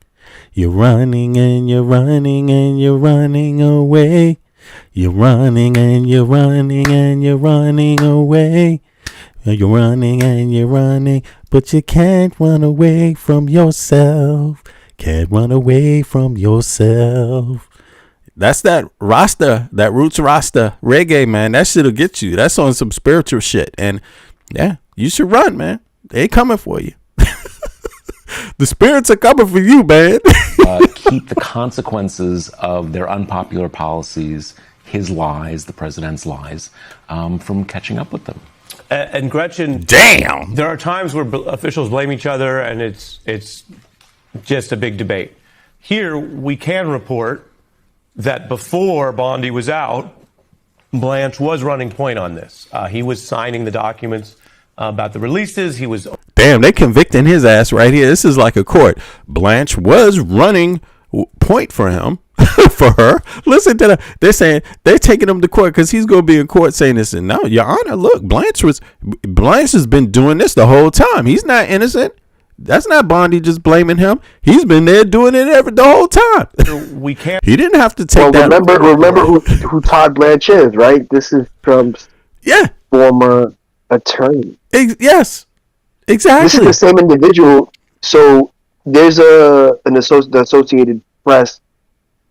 You're running and you're running and you're running away. You're running and you're running and you're running away. You're running and you're running, but you can't run away from yourself. Can't run away from yourself. That's that Rasta, that Roots Rasta reggae, man. That shit'll get you. That's on some spiritual shit. And yeah, you should run, man. They coming for you. The spirits are coming for you, man. Keep the consequences of their unpopular policies, his lies, the president's lies, from catching up with them. And Gretchen, damn, there are times where officials blame each other, and it's just a big debate. Here, we can report that before Bondi was out, Blanche was running point on this. He was signing the documents about the releases. He was. Damn, they convicting his ass right here. This is like a court. Blanche was running point for him. For her. Listen to that. They're saying they're taking him to court because he's going to be in court saying this. And no, Your Honor, look, Blanche has been doing this the whole time. He's not innocent. That's not Bondi just blaming him. He's been there doing it the whole time. We can't. He didn't have to take that. Remember who Todd Blanche is, right? This is Trump's former attorney. Yes, exactly. This is the same individual. So there's the Associated Press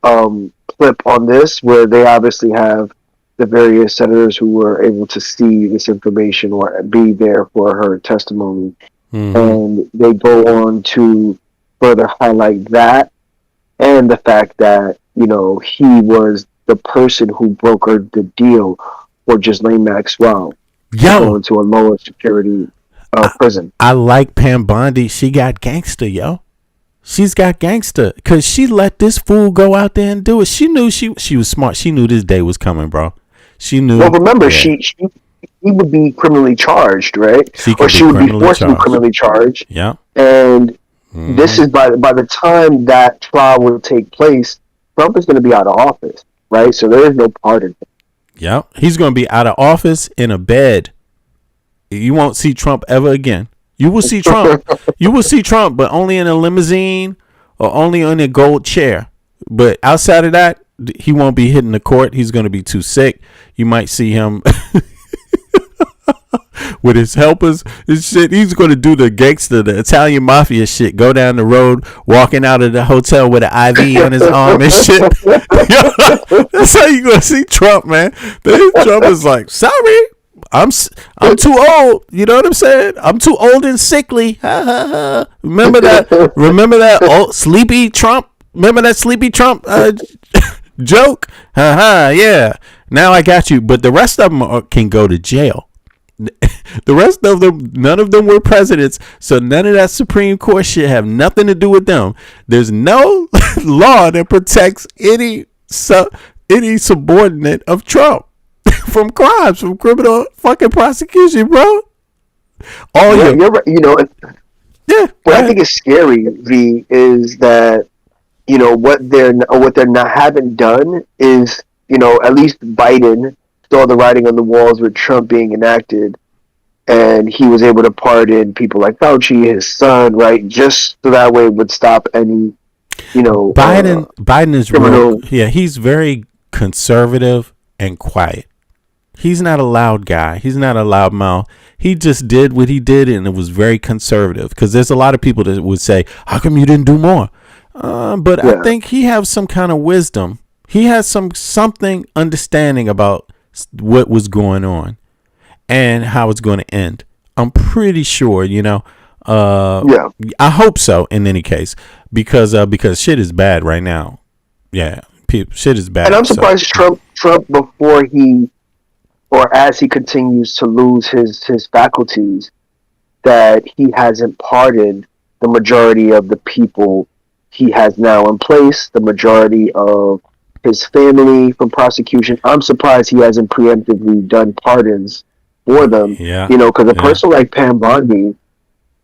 clip on this where they obviously have the various senators who were able to see this information or be there for her testimony. And they go on to further highlight that and the fact that, he was the person who brokered the deal for Ghislaine Maxwell going to a lower security prison. I like Pam Bondi. She got gangster, yo. She's got gangster because she let this fool go out there and do it. She knew she was smart. She knew this day was coming, bro. She knew. Well, remember, he would be criminally charged, right? She would be forced to be criminally charged. Yeah. And this is by the time that trial will take place, Trump is going to be out of office, right? So there is no pardon. Yeah. He's going to be out of office in a bed. You won't see Trump ever again. You will see Trump. You will see Trump, but only in a limousine or only on a gold chair. But outside of that, he won't be hitting the court. He's going to be too sick. You might see him with his helpers and shit. He's going to do the gangster, the Italian mafia shit. Go down the road, walking out of the hotel with an IV on his arm and shit. That's how you going to see Trump, man. Trump is like, sorry. I'm too old. You know what I'm saying? I'm too old and sickly. Remember that? Remember that old sleepy Trump? Remember that sleepy Trump joke? Yeah. Now I got you. But the rest of them can go to jail. The rest of them, none of them were presidents, so none of that Supreme Court shit have nothing to do with them. There's no law that protects any subordinate of Trump from crimes, from criminal fucking prosecution, bro. You're right. What I think is scary, V, is that what they're not haven't done is at least Biden saw the writing on the walls with Trump being enacted, and he was able to pardon people like Fauci, his son, right, just so that way it would stop any Biden is criminal. He's very conservative and quiet. He's not a loud guy. He's not a loud mouth. He just did what he did, and it was very conservative. Because there's a lot of people that would say, "How come you didn't do more?" But I think he has some kind of wisdom. He has something understanding about what was going on and how it's going to end. I'm pretty sure, I hope so. In any case, because shit is bad right now. Yeah, shit is bad. And I'm surprised Trump before he, or as he continues to lose his faculties, that he hasn't pardoned the majority of the people he has now in place, the majority of his family from prosecution. I'm surprised he hasn't preemptively done pardons for them. Yeah. Because a person like Pam Bondi,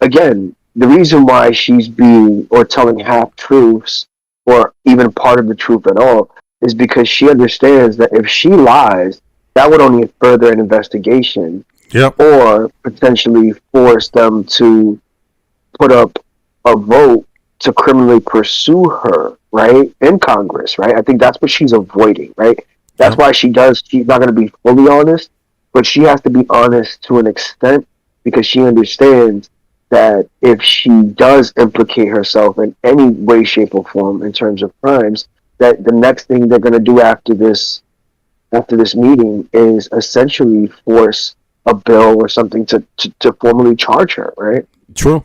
again, the reason why she's being or telling half truths or even part of the truth at all is because she understands that if she lies, that would only further an investigation. Yep. Or potentially force them to put up a vote to criminally pursue her, right, in Congress, right? I think that's what she's avoiding, right? That's why she's not going to be fully honest, but she has to be honest to an extent because she understands that if she does implicate herself in any way, shape, or form in terms of crimes, that the next thing they're going to do after this meeting is essentially force a bill or something to formally charge her, right? True.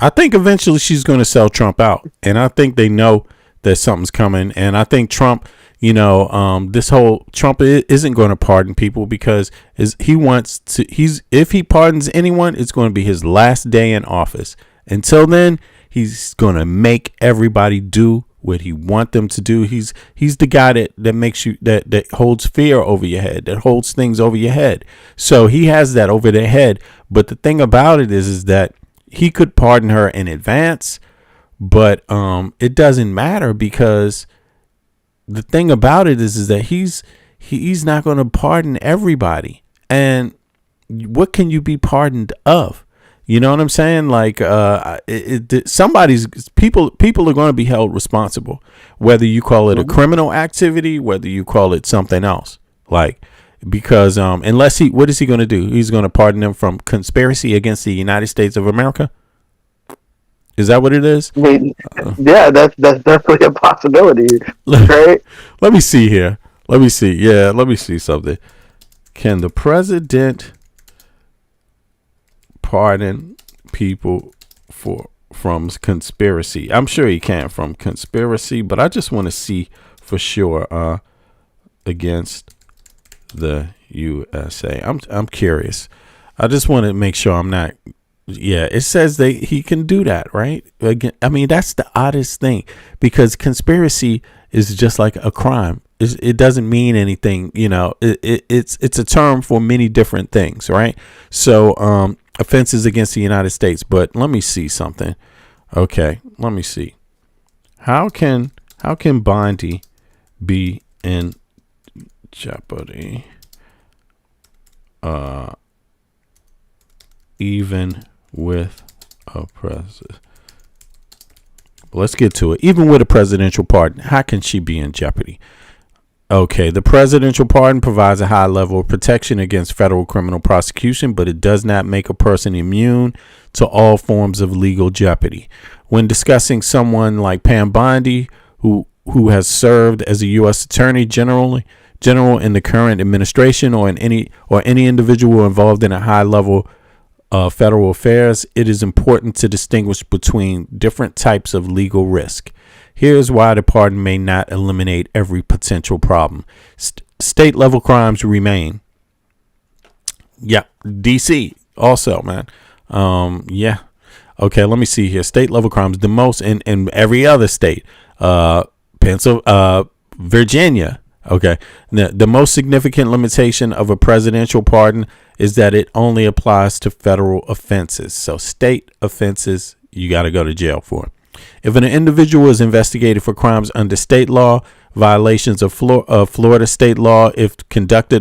I think eventually she's going to sell Trump out, and I think they know that something's coming. And I think Trump, Trump isn't going to pardon people because if he pardons anyone, it's going to be his last day in office. Until then, he's going to make everybody do what he want them to do. He's the guy that makes you that holds fear over your head, that holds things over your head. So he has that over their head. But the thing about it is that he could pardon her in advance, but it doesn't matter because the thing about it is that he's not going to pardon everybody. And what can you be pardoned of? You know what I'm saying? Like people are going to be held responsible, whether you call it a criminal activity, whether you call it something else. Because what is he going to do? He's going to pardon them from conspiracy against the United States of America. Is that what it is? Yeah, that's definitely a possibility, right? Let me see here. Let me see. Yeah, let me see something. Can the president pardon people from conspiracy? I'm sure he can from conspiracy, but I just want to see for sure against the USA. I'm curious. I just want to make sure I'm not. Yeah, it says he can do that, right? Again, I mean, that's the oddest thing because conspiracy is just like a crime. It doesn't mean anything, it's a term for many different things, right? So offenses against the United States. But let me see something. Okay, let me see. How can Bondi be in jeopardy? Even with a president. Let's get to it. Even with a presidential pardon, how can she be in jeopardy? Okay, the presidential pardon provides a high level of protection against federal criminal prosecution, but it does not make a person immune to all forms of legal jeopardy. When discussing someone like Pam Bondi, who has served as a U.S. Attorney General in the current administration, or any individual involved in a high level federal affairs, it is important to distinguish between different types of legal risk. Here's why the pardon may not eliminate every potential problem. State level crimes remain. Yeah, DC also, man. Yeah. Okay, let me see here. State level crimes, the most in every other state. Virginia. Okay. The most significant limitation of a presidential pardon is that it only applies to federal offenses. So state offenses, you got to go to jail for. If an individual is investigated for crimes under state law, violations of Florida state law, if the conduct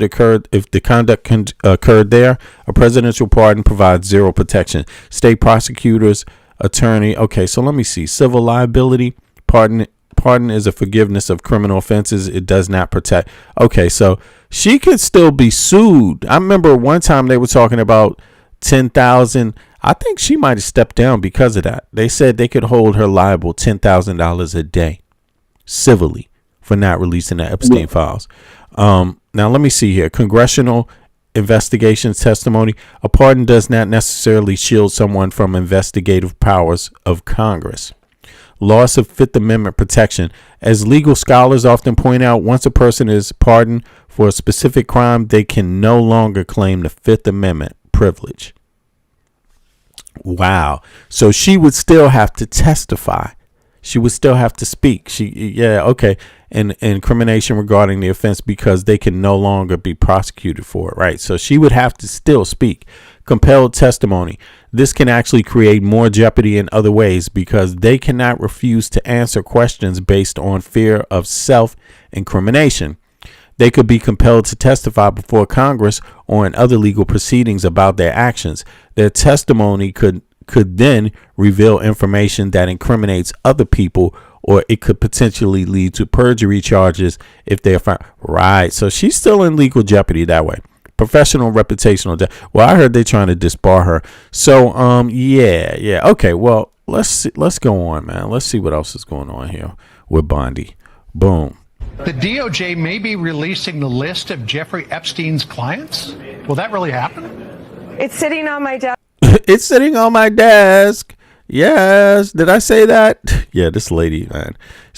occurred there, a presidential pardon provides zero protection. State prosecutors, attorney. Okay, so let me see. Civil liability pardon Pardon is a forgiveness of criminal offenses. It does not protect. Okay, so she could still be sued. I remember one time they were talking about 10,000. I think she might have stepped down because of that. They said they could hold her liable $10,000 a day civilly for not releasing the Epstein files. Now let me see here. Congressional investigations testimony. A pardon does not necessarily shield someone from investigative powers of Congress. Loss of Fifth Amendment protection. As legal scholars often point out, once a person is pardoned for a specific crime, they can no longer claim the Fifth Amendment privilege. Wow. So she would still have to testify. She would still have to speak. And incrimination regarding the offense because they can no longer be prosecuted for it, right? So she would have to still speak. Compelled testimony. This can actually create more jeopardy in other ways because they cannot refuse to answer questions based on fear of self-incrimination. They could be compelled to testify before Congress or in other legal proceedings about their actions. Their testimony could then reveal information that incriminates other people, or it could potentially lead to perjury charges if they are found. Right. So she's still in legal jeopardy that way. Professional reputational. Well, I heard they're trying to disbar her. So, yeah. Okay. Well, let's go on, man. Let's see what else is going on here with Bondi. Boom. The DOJ may be releasing the list of Jeffrey Epstein's clients. Will that really happen? It's sitting on my desk. It's sitting on my desk. Yes. Did I say that? Yeah, this lady, man.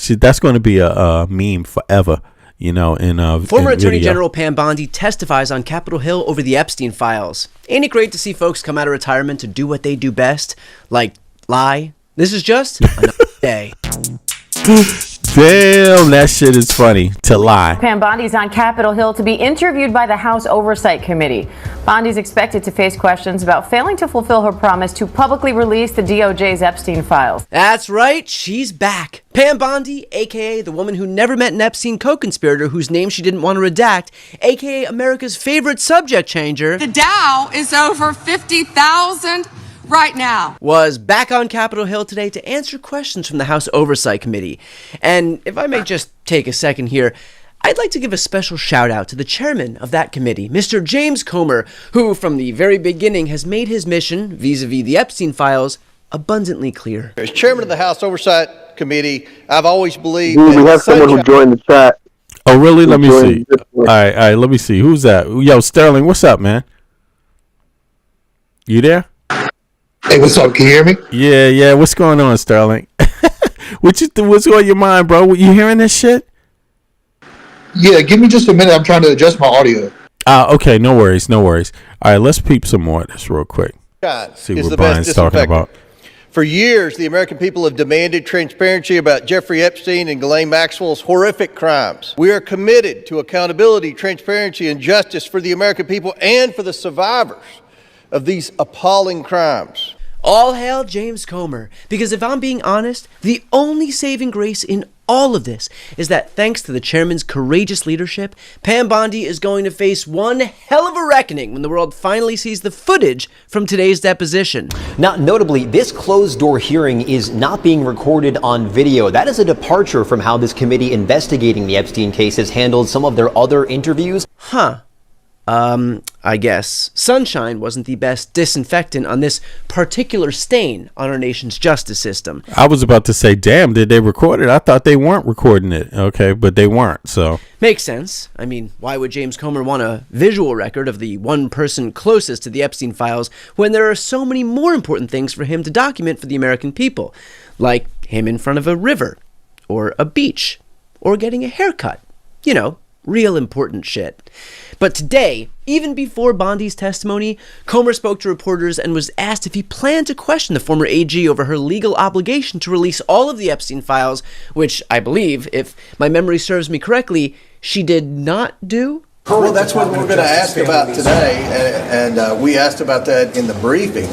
That's going to be a meme forever, in Former in Attorney video. General Pam Bondi testifies on Capitol Hill over the Epstein files. Ain't it great to see folks come out of retirement to do what they do best? Like lie. This is just another day. Damn, that shit is funny. To lie. Pam Bondi's on Capitol Hill to be interviewed by the House Oversight Committee. Bondi's expected to face questions about failing to fulfill her promise to publicly release the DOJ's Epstein files. That's right, she's back. Pam Bondi, a.k.a. the woman who never met an Epstein co-conspirator whose name she didn't want to redact, a.k.a. America's favorite subject changer. The Dow is over 50,000 right now. Was back on Capitol Hill today to answer questions from the House Oversight Committee. And if I may just take a second here, I'd like to give a special shout out to the chairman of that committee, Mr. James Comer, who from the very beginning has made his mission vis-a-vis the Epstein files abundantly clear. As chairman of the House Oversight Committee, I've always believed Dude, we have someone who joined the chat. Oh, really? Let me see. All right, let me see. Who's that? Yo, Sterling, what's up, man? You there? Hey, what's up? Can you hear me? Yeah. What's going on, Sterling? What's on your mind, bro? You hearing this shit? Yeah, give me just a minute. I'm trying to adjust my audio. Okay, no worries. All right, let's peep some more of this real quick. See what Brian's talking about. For years, the American people have demanded transparency about Jeffrey Epstein and Ghislaine Maxwell's horrific crimes. We are committed to accountability, transparency, and justice for the American people and for the survivors of these appalling crimes. All hail James Comer, because if I'm being honest, the only saving grace in all of this is that thanks to the chairman's courageous leadership, Pam Bondi is going to face one hell of a reckoning when the world finally sees the footage from today's deposition. Now, notably, this closed-door hearing is not being recorded on video. That is a departure from how this committee investigating the Epstein case has handled some of their other interviews. I guess sunshine wasn't the best disinfectant on this particular stain on our nation's justice system. I was about to say, damn, did they record it? I thought they weren't recording it. Okay, but they weren't, so. Makes sense. I mean, why would James Comer want a visual record of the one person closest to the Epstein files when there are so many more important things for him to document for the American people? Like him in front of a river, or a beach, or getting a haircut. You know, real important shit. But today, even before Bondi's testimony, Comer spoke to reporters and was asked if he planned to question the former AG over her legal obligation to release all of the Epstein files, which I believe, if my memory serves me correctly, she did not do. Well, that's what we're going to ask about today, and we asked about that in the briefing.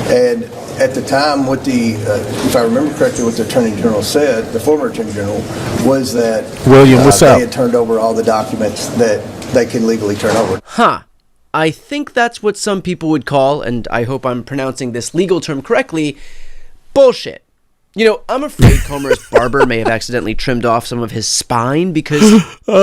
And at the time, what if I remember correctly, what the Attorney General said, the former Attorney General, was that William, what's up? They had turned over all the documents that they can legally turn over. I think that's what some people would call, and I hope I'm pronouncing this legal term correctly, bullshit. You know, I'm afraid Comer's barber may have accidentally trimmed off some of his spine because... all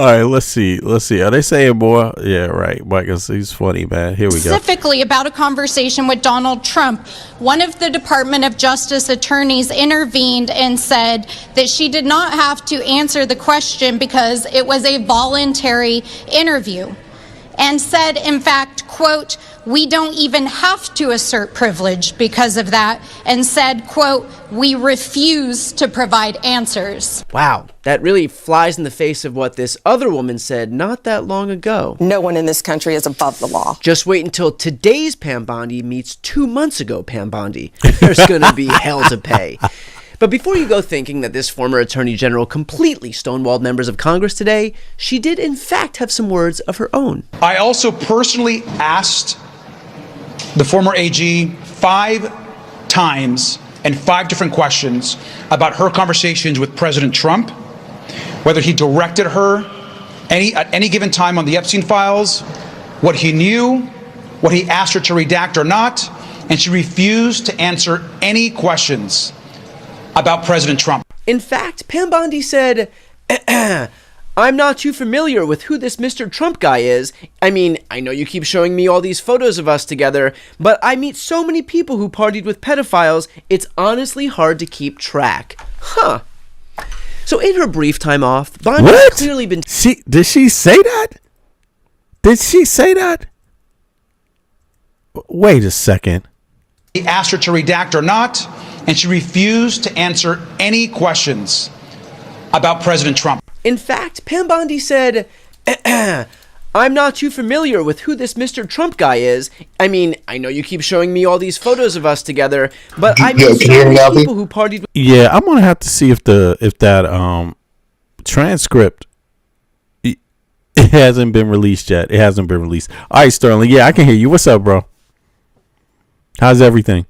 right, let's see. Are they saying more? Yeah, right. Marcus, he's funny, man. Here we go. Specifically about a conversation with Donald Trump. One of the Department of Justice attorneys intervened and said that she did not have to answer the question because it was a voluntary interview. And said, in fact, quote, "We don't even have to assert privilege because of that," and said, quote, "We refuse to provide answers." Wow, that really flies in the face of what this other woman said not that long ago. No one in this country is above the law. Just wait until today's Pam Bondi meets 2 months ago Pam Bondi. There's going to be hell to pay. But before you go thinking that this former Attorney General completely stonewalled members of Congress today, she did in fact have some words of her own. I also personally asked the former AG 5 times and 5 different questions about her conversations with President Trump, whether he directed her at any given time on the Epstein files, what he knew, what he asked her to redact or not, and she refused to answer any questions about President Trump. In fact, Pam Bondi said, "I'm not too familiar with who this Mr. Trump guy is. I mean, I know you keep showing me all these photos of us together, but I meet so many people who partied with pedophiles, it's honestly hard to keep track." Huh. So in her brief time off, Bondi has clearly been... Did she say that? Did she say that? Wait a second. He asked her to redact or not, and she refused to answer any questions about President Trump. In fact, Pam Bondi said, "I'm not too familiar with who this Mr. Trump guy is. I mean, I know you keep showing me all these photos of us together, but I meet so many people who partied with..." Yeah, I'm gonna have to see if that transcript it hasn't been released yet. It hasn't been released. All right, Sterling. Yeah, I can hear you. What's up, bro? How's everything?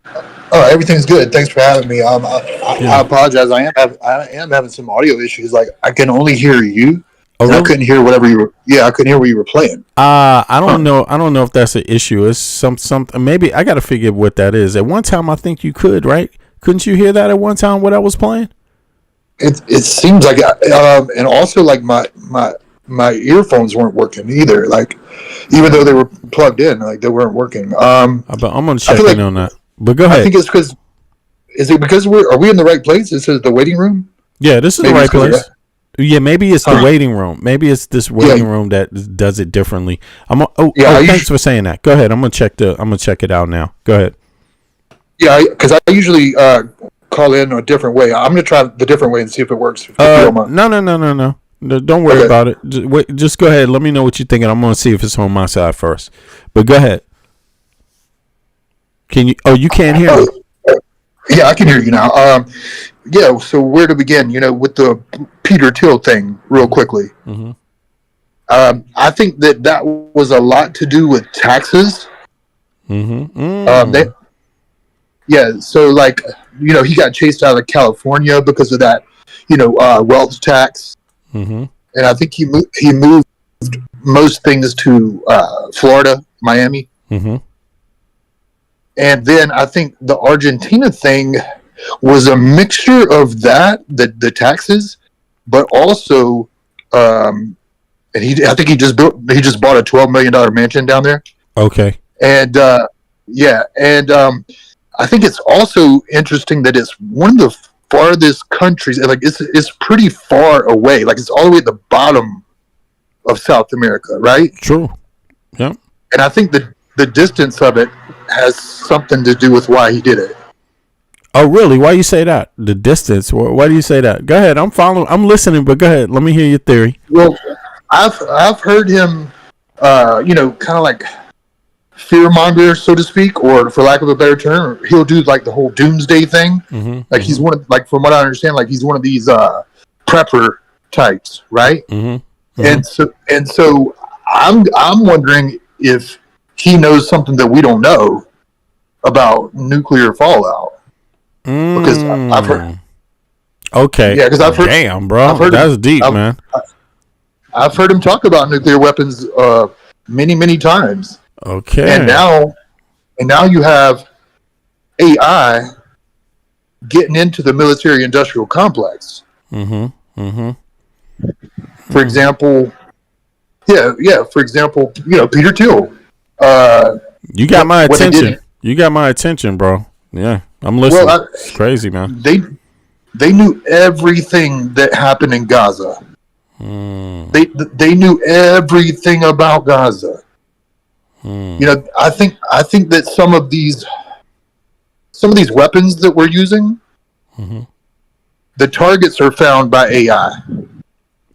Oh, everything's good. Thanks for having me. I apologize. I am having some audio issues. Like I can only hear you. Oh, really? I couldn't hear whatever you were. Yeah, I couldn't hear what you were playing. I don't know. I don't know if that's an issue. It's some. Maybe I got to figure what that is. At one time, I think you could. Right? Couldn't you hear that at one time? What I was playing? It seems like, and also like my earphones weren't working either. Like even though they were plugged in, like they weren't working. I'm gonna check in on that. But go ahead. I think it's because. Is it because are we in the right place? It says the waiting room. Yeah, this is the right place. Yeah, maybe it's the waiting room. Maybe it's this waiting room that does it differently. Thanks for saying that. Go ahead. I'm gonna check it out now. Go ahead. Yeah, because I usually call in a different way. I'm gonna try the different way and see if it works. No. Don't worry about it. Just go ahead. Let me know what you're thinking. I'm gonna see if it's on my side first. But go ahead. Can you? Oh, you can't hear me. Yeah, I can hear you now. Yeah, so where to begin? With the Peter Thiel thing, real quickly. Mm-hmm. I think that was a lot to do with taxes. Mm-hmm. So like, he got chased out of California because of that, wealth tax. Mm-hmm. And I think he moved most things to Florida, Miami. Mm-hmm. And then I think the Argentina thing was a mixture of the taxes, but also, and I think he just bought a $12 million mansion down there. Okay. And I think it's also interesting that it's one of the farthest countries, and like it's pretty far away. Like it's all the way at the bottom of South America, right? True. Yeah. And I think the distance of it has something to do with why he did it. Oh, really? Why you say that? The distance. Why do you say that? Go ahead. I'm following. I'm listening, but go ahead. Let me hear your theory. Well, I've heard him, kind of like fearmonger, so to speak, or for lack of a better term, he'll do like the whole doomsday thing. Mm-hmm. Like he's one of, like from what I understand, like he's one of these prepper types, right? Mm-hmm. Mm-hmm. And so I'm wondering if he knows something that we don't know about nuclear fallout. Because I've heard. Okay. Yeah, because I've heard. Damn, bro, that's deep, man. I've heard him talk about nuclear weapons many, many times. Okay. And now you have AI getting into the military-industrial complex. Mm-hmm. Mm-hmm. For example, For example, Peter Thiel. You got my attention. You got my attention, bro. Yeah, I'm listening. Well, it's crazy, man. They knew everything that happened in Gaza. They knew everything about Gaza. I think that some of these weapons that we're using, the targets are found by AI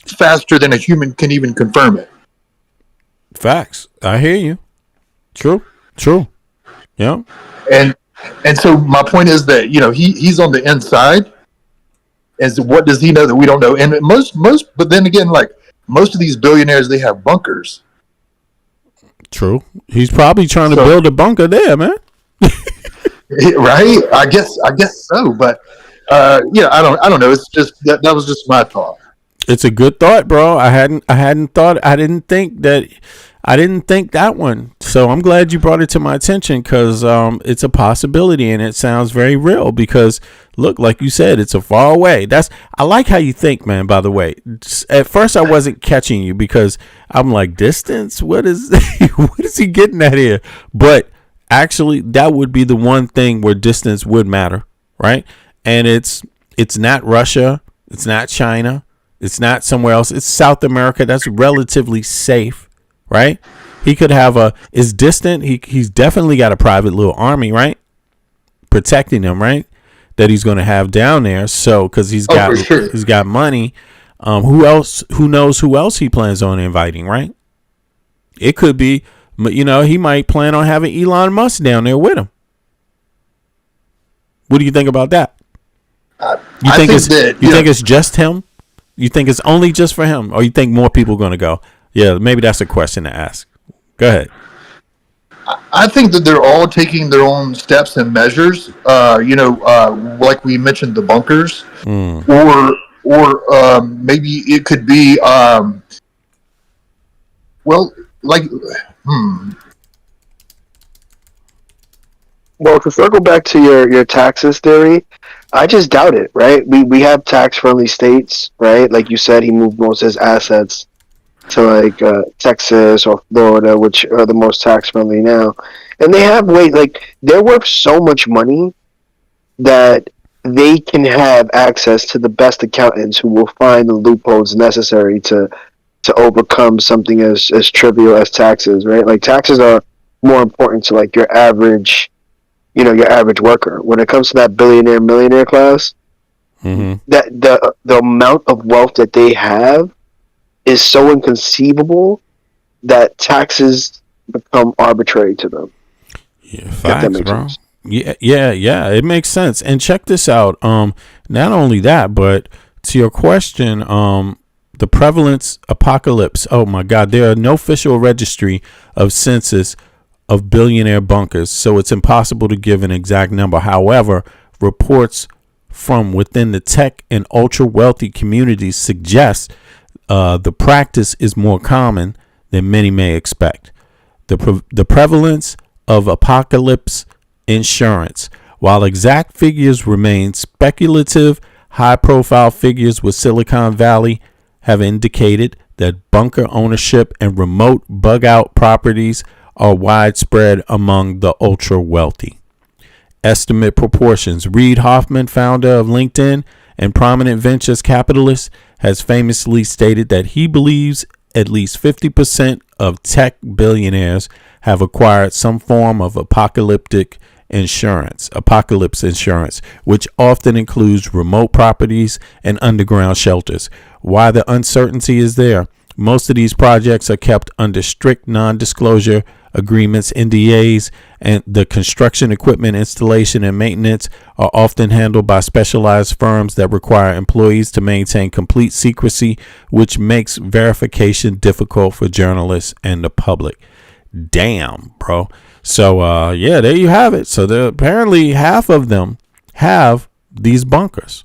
faster than a human can even confirm it. Facts. I hear you. True. Yeah. And so my point is that he's on the inside. And so what does he know that we don't know? And but then again, like most of these billionaires, they have bunkers. True. He's probably trying to build a bunker there, man. Right? I guess so. But I don't know. It's just that was just my thought. It's a good thought, bro. I didn't think that one. So I'm glad you brought it to my attention because it's a possibility and it sounds very real because look, like you said, it's a far away. I like how you think, man, by the way. At first I wasn't catching you because I'm like, distance? What is he getting at here? But actually that would be the one thing where distance would matter, right? And it's not Russia, it's not China, it's not somewhere else. It's South America. That's relatively safe, right? He could have is distant. He's definitely got a private little army, right? Protecting him, right? That he's going to have down there. So, cause he's got money. Who knows who else he plans on inviting, right? It could be, he might plan on having Elon Musk down there with him. What do you think about that? You think it's just him? You think it's only just for him, or you think more people are going to go? Yeah, maybe that's a question to ask. Go ahead. I think that they're all taking their own steps and measures. Like we mentioned, the bunkers, or maybe it could be, Well, to circle back to your taxes theory, I just doubt it, right? We have tax-friendly states, right? Like you said, he moved most of his assets to Texas or Florida, which are the most tax-friendly now. And they have they're worth so much money that they can have access to the best accountants who will find the loopholes necessary to overcome something as trivial as taxes, right? Like taxes are more important to your average worker. When it comes to that billionaire millionaire class, that the amount of wealth that they have is so inconceivable that taxes become arbitrary to them. Yeah, facts, bro. Sense. Yeah, it makes sense. And check this out. Not only that, but to your question, the prevalence apocalypse. Oh my God, there are no official registry of census of billionaire bunkers, so it's impossible to give an exact number. However, reports from within the tech and ultra wealthy communities suggest the practice is more common than many may expect. The prevalence of apocalypse insurance. While exact figures remain speculative, high-profile figures with Silicon Valley have indicated that bunker ownership and remote bug-out properties are widespread among the ultra-wealthy. Estimate proportions. Reid Hoffman, founder of LinkedIn and prominent ventures capitalist, has famously stated that he believes at least 50% of tech billionaires have acquired some form of apocalypse insurance, which often includes remote properties and underground shelters. Why the uncertainty is there? Most of these projects are kept under strict non-disclosure agreements, NDAs, and the construction, equipment, installation, and maintenance are often handled by specialized firms that require employees to maintain complete secrecy, which makes verification difficult for journalists and the public. Damn, bro. So, there you have it. So, apparently half of them have these bunkers.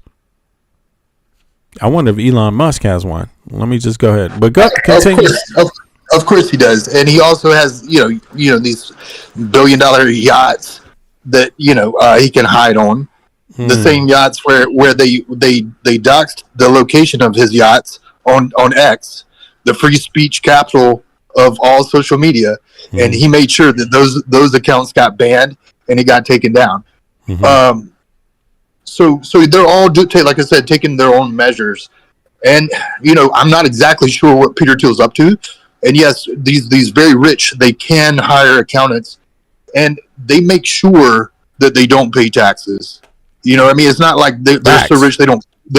I wonder if Elon Musk has one. Let me just go ahead. But continue. Of course he does, and he also has these $1 billion yachts that he can hide on. The same yachts where they doxed the location of his yachts on X, the free speech capital of all social media, and he made sure that those accounts got banned and it got taken down. So they're all like I said, taking their own measures, and I'm not exactly sure what Peter Thiel's up to. And yes, these very rich, they can hire accountants, and they make sure that they don't pay taxes. It's not like they're so rich they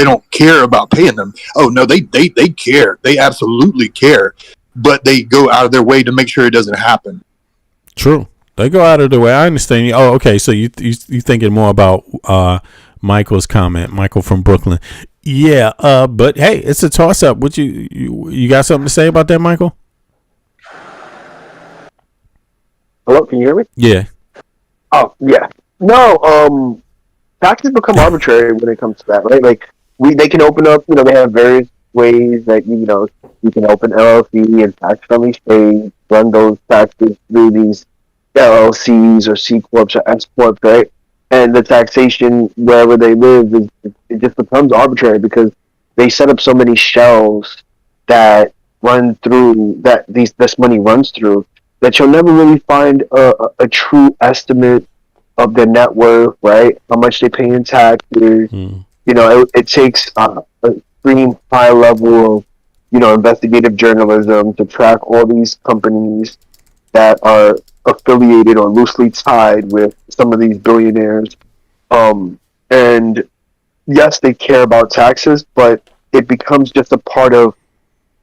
don't care about paying them. Oh no, they care. They absolutely care, but they go out of their way to make sure it doesn't happen. True, they go out of their way. I understand you. Oh, okay. So you thinking more about Michael's comment, Michael from Brooklyn. Yeah, but hey, it's a toss up. What you got something to say about that, Michael? Hello, can you hear me? Yeah. Oh yeah. No, taxes become arbitrary when it comes to that, right? Like they can open up, they have various ways that you can open LLC and tax friendly states, run those taxes through these LLCs or C corps or S corps, right? And the taxation wherever they live it just becomes arbitrary because they set up so many shelves that run through this money runs through that you'll never really find a true estimate of their net worth, right? How much they pay in taxes. It takes a extreme high level of, investigative journalism to track all these companies that are affiliated or loosely tied with some of these billionaires. And yes, they care about taxes, but it becomes just a part of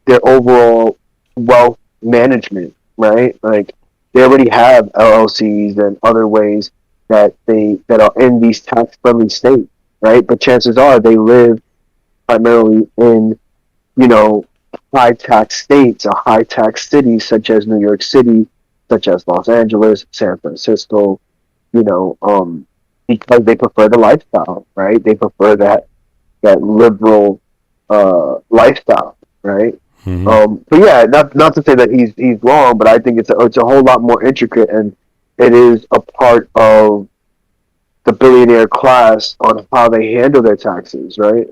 their overall wealth management, right? Like they already have LLCs and other ways that are in these tax friendly states, right? But chances are they live primarily in, high tax states or high tax cities such as New York City, such as Los Angeles, San Francisco, because they prefer the lifestyle, right? They prefer that liberal lifestyle, right? But yeah, not to say that he's wrong, but I think it's a whole lot more intricate, and it is a part of the billionaire class on how they handle their taxes, right?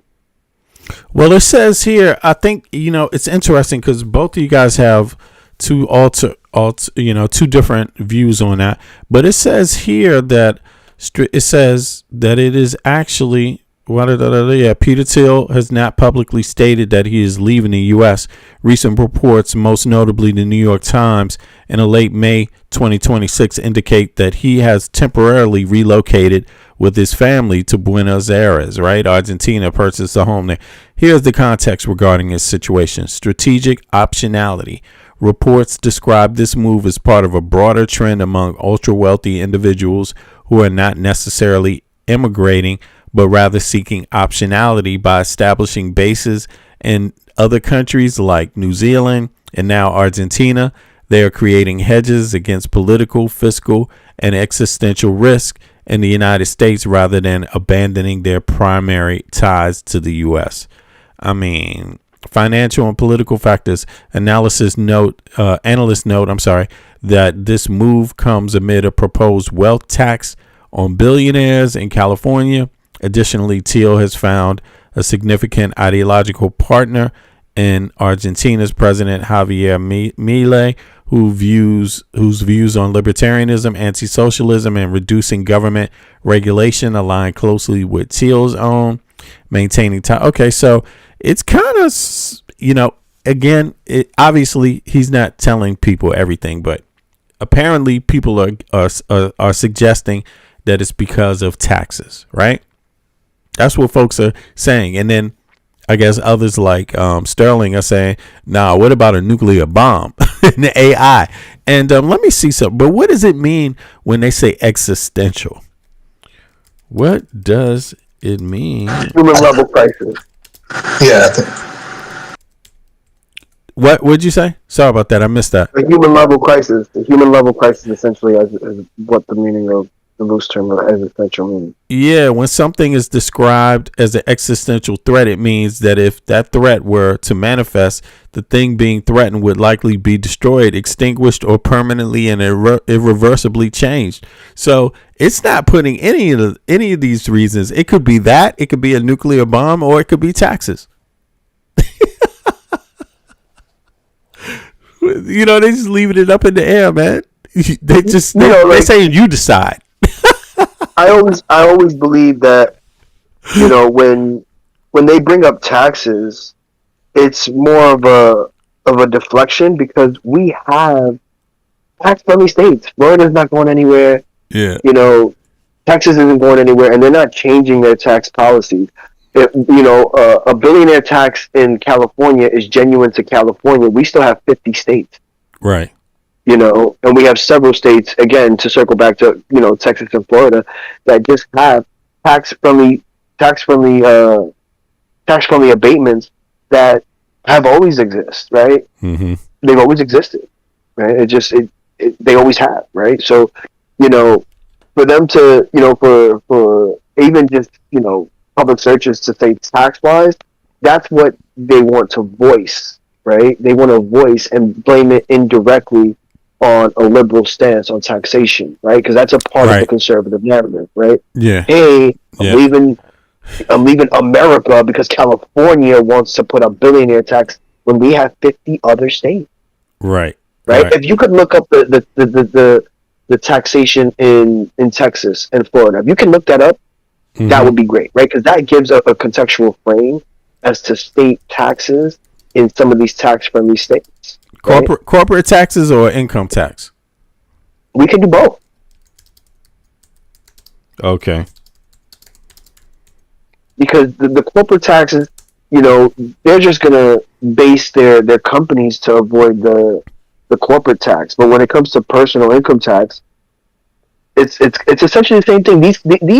Well, it says here, I think, it's interesting because both of you guys have two different views on that. But it says here that it is actually, Peter Thiel has not publicly stated that he is leaving the U.S. Recent reports, most notably the New York Times, in a late May 2026, indicate that he has temporarily relocated with his family to Buenos Aires, right? Argentina, purchased a home there. Here's the context regarding his situation. Strategic optionality. Reports describe this move as part of a broader trend among ultra-wealthy individuals who are not necessarily immigrating, but rather seeking optionality by establishing bases in other countries like New Zealand and now Argentina. They are creating hedges against political, fiscal, and existential risk in the United States rather than abandoning their primary ties to the U.S. Financial and political factors analysts note that this move comes amid a proposed wealth tax on billionaires in California. Additionally, Thiel has found a significant ideological partner in Argentina's President Javier Milei, whose views on libertarianism, anti-socialism, and reducing government regulation align closely with Thiel's own. Maintaining time. Okay, so it's kind of, again, obviously he's not telling people everything, but apparently people are suggesting that it's because of taxes, right? That's what folks are saying. And then I guess others like Sterling are saying, nah, what about a nuclear bomb in the AI? And let me see something. But what does it mean when they say existential? What does it mean? Human level crisis. Yeah. What'd you say? Sorry about that. I missed that. The human level crisis. The human level crisis essentially is what the meaning of the loose term of existential meaning. Yeah, when something is described as an existential threat, it means that if that threat were to manifest, the thing being threatened would likely be destroyed, extinguished, or permanently and irreversibly changed. So it's not putting any of these reasons. It could be that, it could be a nuclear bomb, or it could be taxes. You know, they just leaving it up in the air, man. They're saying you decide. I always believe that, when they bring up taxes, it's more of a deflection because we have tax-friendly states. Florida's not going anywhere. Yeah. Texas isn't going anywhere, and they're not changing their tax policies. A billionaire tax in California is genuine to California. We still have 50 states. Right. And we have several states, again, to circle back to, Texas and Florida, that just have tax-friendly abatements that have always exist, right? Mm-hmm. They've always existed, right? They always have, right? So, for them to, for even just, public searches to say tax-wise, that's what they want to voice, right? They want to voice and blame it indirectly on a liberal stance on taxation, right? Because that's a part of the conservative narrative, right? Yeah. Hey, I'm leaving America because California wants to put a billionaire tax when we have 50 other states. Right. Right. If you could look up the taxation in Texas and Florida, if you can look that up, that would be great, right? Because that gives a contextual frame as to state taxes in some of these tax-friendly states. Right? Corporate taxes or income tax? We can do both. Okay. Because the corporate taxes, they're just going to base their companies to avoid the corporate tax. But when it comes to personal income tax, it's essentially the same thing. These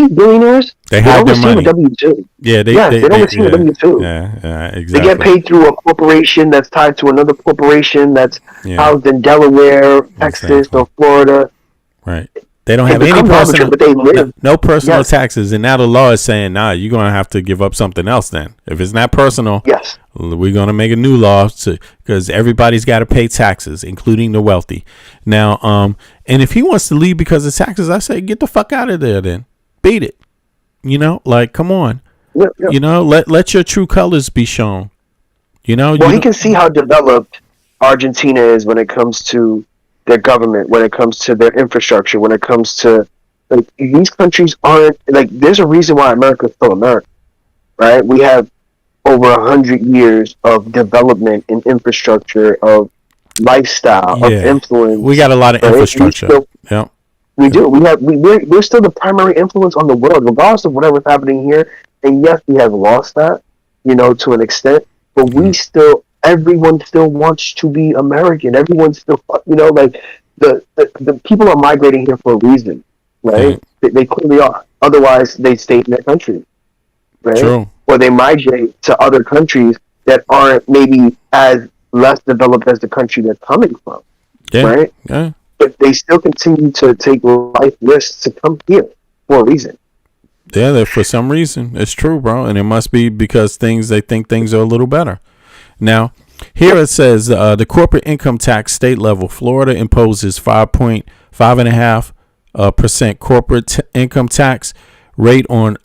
billionaires, they have don't their receive money. a W-2. Yeah, they don't receive a W-2. Yeah, exactly. They get paid through a corporation that's tied to another corporation that's housed in Delaware, Texas, or Florida. Right. They don't have any personal, but they live. no personal taxes. And now the law is saying, you're going to have to give up something else then. If it's not personal, we're going to make a new law because everybody's got to pay taxes, including the wealthy. Now, and if he wants to leave because of taxes, I say, get the fuck out of there then. Beat it. Come on. Let your true colors be shown. Well, he can see how developed Argentina is when it comes to their government, when it comes to their infrastructure, when it comes to these countries aren't there's a reason why America's still America, right? We have over 100 years of development in infrastructure, of lifestyle, of influence. We got a lot of infrastructure. We do. We're still the primary influence on the world, regardless of whatever's happening here. And yes, we have lost that, to an extent, but everyone still wants to be American. Everyone still, the people are migrating here for a reason, right? They clearly are. Otherwise, they stay in their country, right? True. Or they migrate to other countries that aren't maybe as less developed as the country they're coming from, right? Yeah. But they still continue to take life risks to come here for a reason. Yeah, for some reason. It's true, bro. And it must be because they think things are a little better. Now, here it says the corporate income tax state level. Florida imposes 5.5% corporate income tax rate on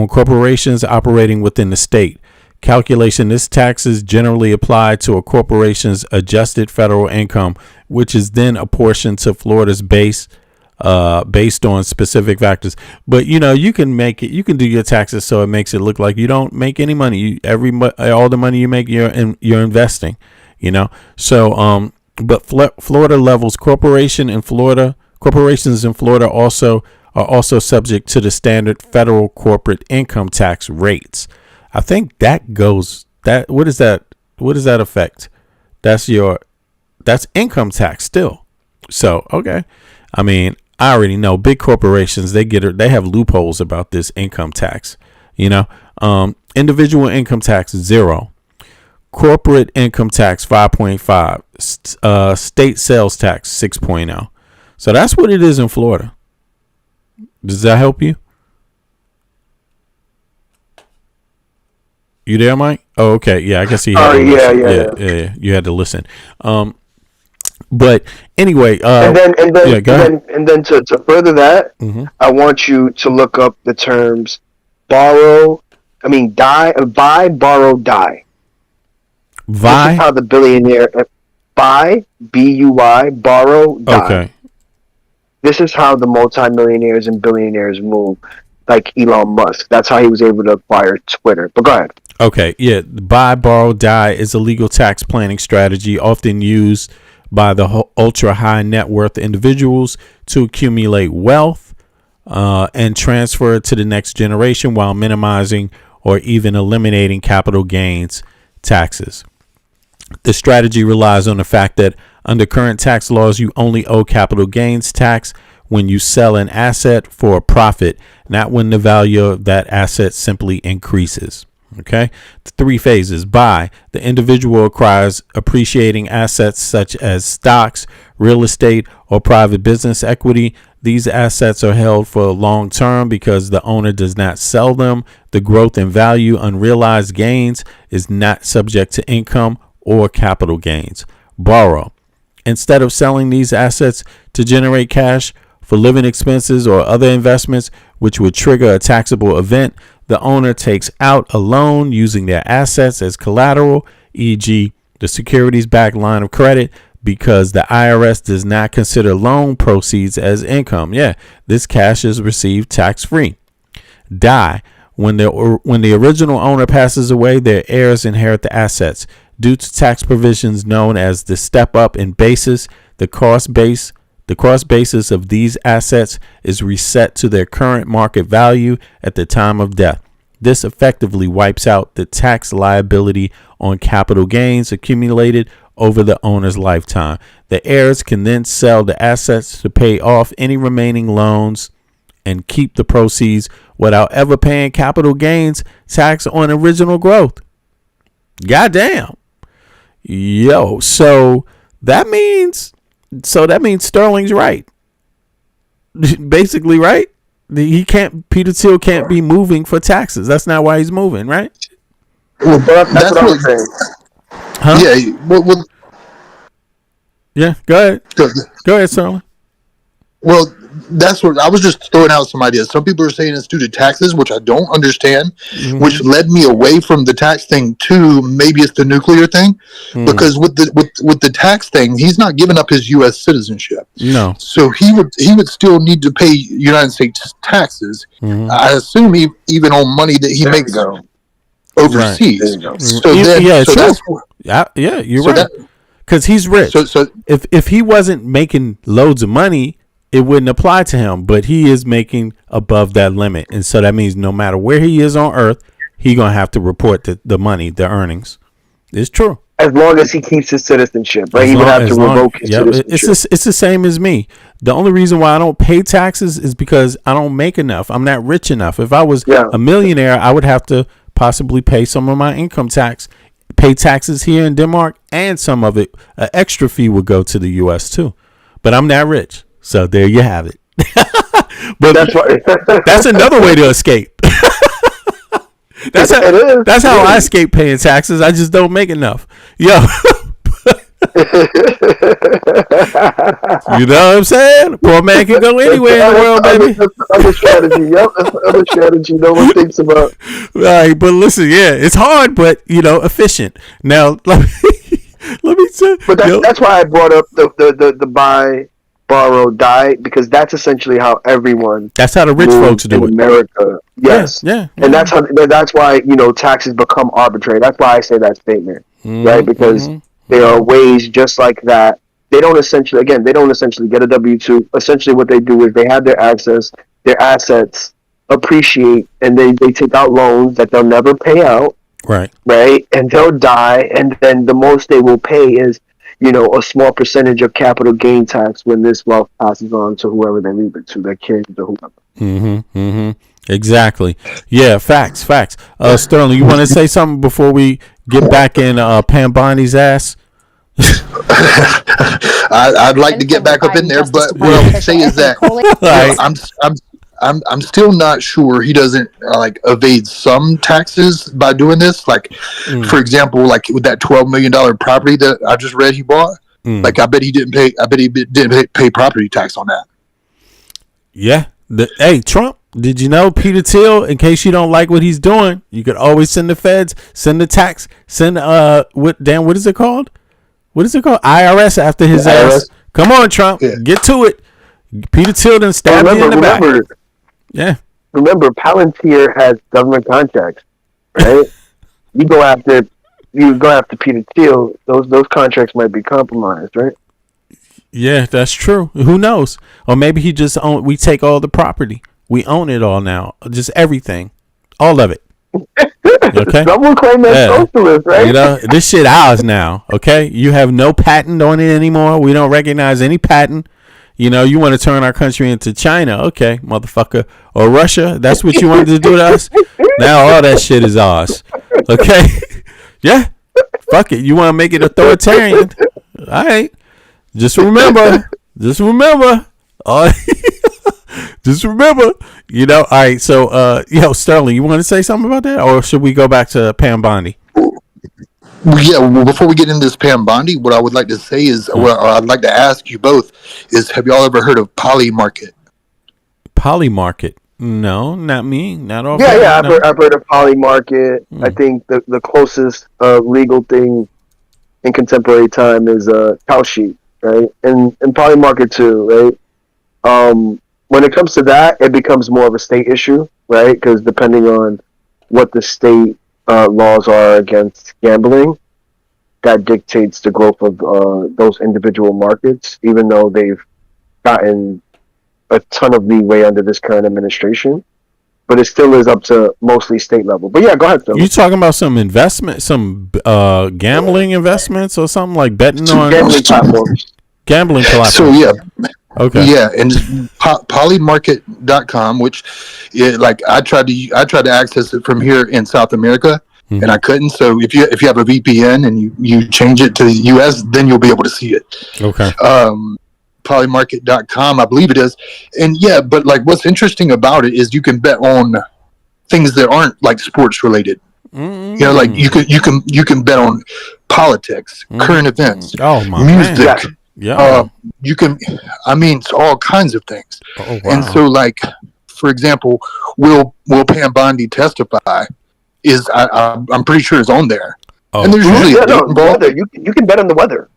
corporations operating within the state. Calculation: this tax is generally applied to a corporation's adjusted federal income, which is then apportioned to Florida's base based on specific factors. But you can do your taxes so it makes it look like you don't make any money. All the money you make, you're investing. So but Florida levels corporations in Florida are also subject to the standard federal corporate income tax rates. I think that goes that. What does that affect? That's income tax still. So, okay. I mean, I already know big corporations, they have loopholes about this income tax, individual income tax 0, corporate income tax 5.5, state sales tax 6.0. So that's what it is in Florida. Does that help you? You there, Mike? Oh, okay. Yeah, I guess he had to listen. Yeah. You had to listen. But anyway, and then to further that, Mm-hmm. I want you to look up the terms buy, borrow, die. This is how the billionaire buy, B-U-Y, borrow, die. Okay. This is how the multimillionaires and billionaires move, like Elon Musk. That's how he was able to acquire Twitter. But go ahead. Okay. Yeah. Buy, borrow, die is a legal tax planning strategy often used by the ultra high net worth individuals to accumulate wealth and transfer it to the next generation while minimizing or even eliminating capital gains taxes. The strategy relies on the fact that under current tax laws, you only owe capital gains tax when you sell an asset for a profit, not when the value of that asset simply increases. Okay. 3 phases. Buy. The individual acquires appreciating assets such as stocks, real estate, or private business equity. These assets are held for long term because the owner does not sell them. The growth in value, unrealized gains, is not subject to income or capital gains. Borrow. Instead of selling these assets to generate cash for living expenses or other investments, which would trigger a taxable event, the owner takes out a loan using their assets as collateral, e.g., the securities-backed line of credit, because the IRS does not consider loan proceeds as income. Yeah, this cash is received tax-free. Die. When the original owner passes away, their heirs inherit the assets. Due to tax provisions known as the step-up in basis, the cost basis of these assets is reset to their current market value at the time of death. This effectively wipes out the tax liability on capital gains accumulated over the owner's lifetime. The heirs can then sell the assets to pay off any remaining loans and keep the proceeds without ever paying capital gains tax on original growth. Goddamn. Yo, so that means Sterling's right. Basically, right? Peter Thiel can't be moving for taxes. That's not why he's moving, right? Well, that's what I'm saying. Huh? Yeah. Yeah, go ahead, Sterling. Well, that's what I was just throwing out some ideas. Some people are saying it's due to taxes, which I don't understand, which led me away from the tax thing to maybe it's the nuclear thing, because with the tax thing, he's not giving up his U.S. citizenship. No, so he would still need to pay United States taxes. I assume even on money that he makes overseas. Right. So then, you're right. Because he's rich. So if he wasn't making loads of money, it wouldn't apply to him, but he is making above that limit. And so that means no matter where he is on earth, he's going to have to report the money, the earnings. It's true. As long as he keeps his citizenship, right? He would have to revoke his citizenship. It's the same as me. The only reason why I don't pay taxes is because I don't make enough. I'm not rich enough. If I was a millionaire, I would have to possibly pay some of my income tax, pay taxes here in Denmark, and some of it, an extra fee would go to the U.S. too. But I'm not rich. So there you have it. But that's another way to escape. That's how I escape paying taxes. I just don't make enough. Yo. You know what I'm saying? Poor man can go anywhere in the world, baby. That's the other strategy. Yep, that's the other strategy no one thinks about. Right, but listen, it's hard, but efficient. Now let me say. But that's why I brought up the buy, borrow, die, because that's essentially how everyone. That's how the rich folks do in America. Yes, yeah. And that's why taxes become arbitrary. That's why I say that statement, right? Because there are ways just like that. They don't essentially get a W-2. Essentially, what they do is they have their assets appreciate, and they take out loans that they'll never pay out. Right, and they'll die, and then the most they will pay is a small percentage of capital gain tax when this wealth passes on to whoever they leave it to, their kids or whoever. Exactly. Yeah, facts. Sterling, you want to say something before we get back in Pam Bondi's ass? I'd like to get back up in there, but what I would say is that I'm still not sure he doesn't like evade some taxes by doing this. Like, for example, like with that $12 million property that I just read he bought. Like, I bet he didn't pay property tax on that. Yeah. Hey, Trump, did you know Peter Thiel? In case you don't like what he's doing, you could always send the feds, send the tax, send what is it called? What is it called? IRS after his ass. Come on, Trump, get to it. Peter Thiel done stabbed you in the back. Yeah. Remember, Palantir has government contracts, right? you go after Peter Thiel, those contracts might be compromised, right? Yeah, that's true. Who knows? Or maybe we take all the property. We own it all now. Just everything. All of it. Okay. Someone claim that's socialist, right? You know, this shit ours now. Okay. You have no patent on it anymore. We don't recognize any patent. You know, you want to turn our country into China. Okay, motherfucker. Or Russia. That's what you wanted to do to us? Now all that shit is ours. Okay. Yeah. Fuck it. You want to make it authoritarian? All right. Just remember. Just remember. You know. All right. So, Sterling, you want to say something about that, or should we go back to Pam Bondi? Yeah. Well, before we get into this Pam Bondi, what I would like to say is, I'd like to ask you both: have y'all ever heard of Poly Market? Poly Market? No, not me. Not all. Yeah. I've heard of Poly Market. I think the closest legal thing in contemporary time is Cow Sheet, right? And Poly Market too, right? When it comes to that, it becomes more of a state issue, right? Because depending on what the state laws are against gambling, that dictates the growth of those individual markets, even though they've gotten a ton of leeway under this current administration. But it still is up to mostly state level. But yeah, go ahead, Phil. You talking about some investment, some gambling investments or something like betting on gambling platforms? Gambling platforms. So yeah. Okay. Yeah, and polymarket.com, which I tried to access it from here in South America, and I couldn't. So if you have a VPN and you change it to the US, then you'll be able to see it. Okay. Polymarket.com, I believe it is. And yeah, but like what's interesting about it is you can bet on things that aren't like sports related. You know, like you can bet on politics, current events, music. Man. Yeah. You can, it's all kinds of things. Oh, wow. And so, like, for example, will Pam Bondi testify? I'm pretty sure is on there. Oh. And there's usually a date involved. You can bet on the weather.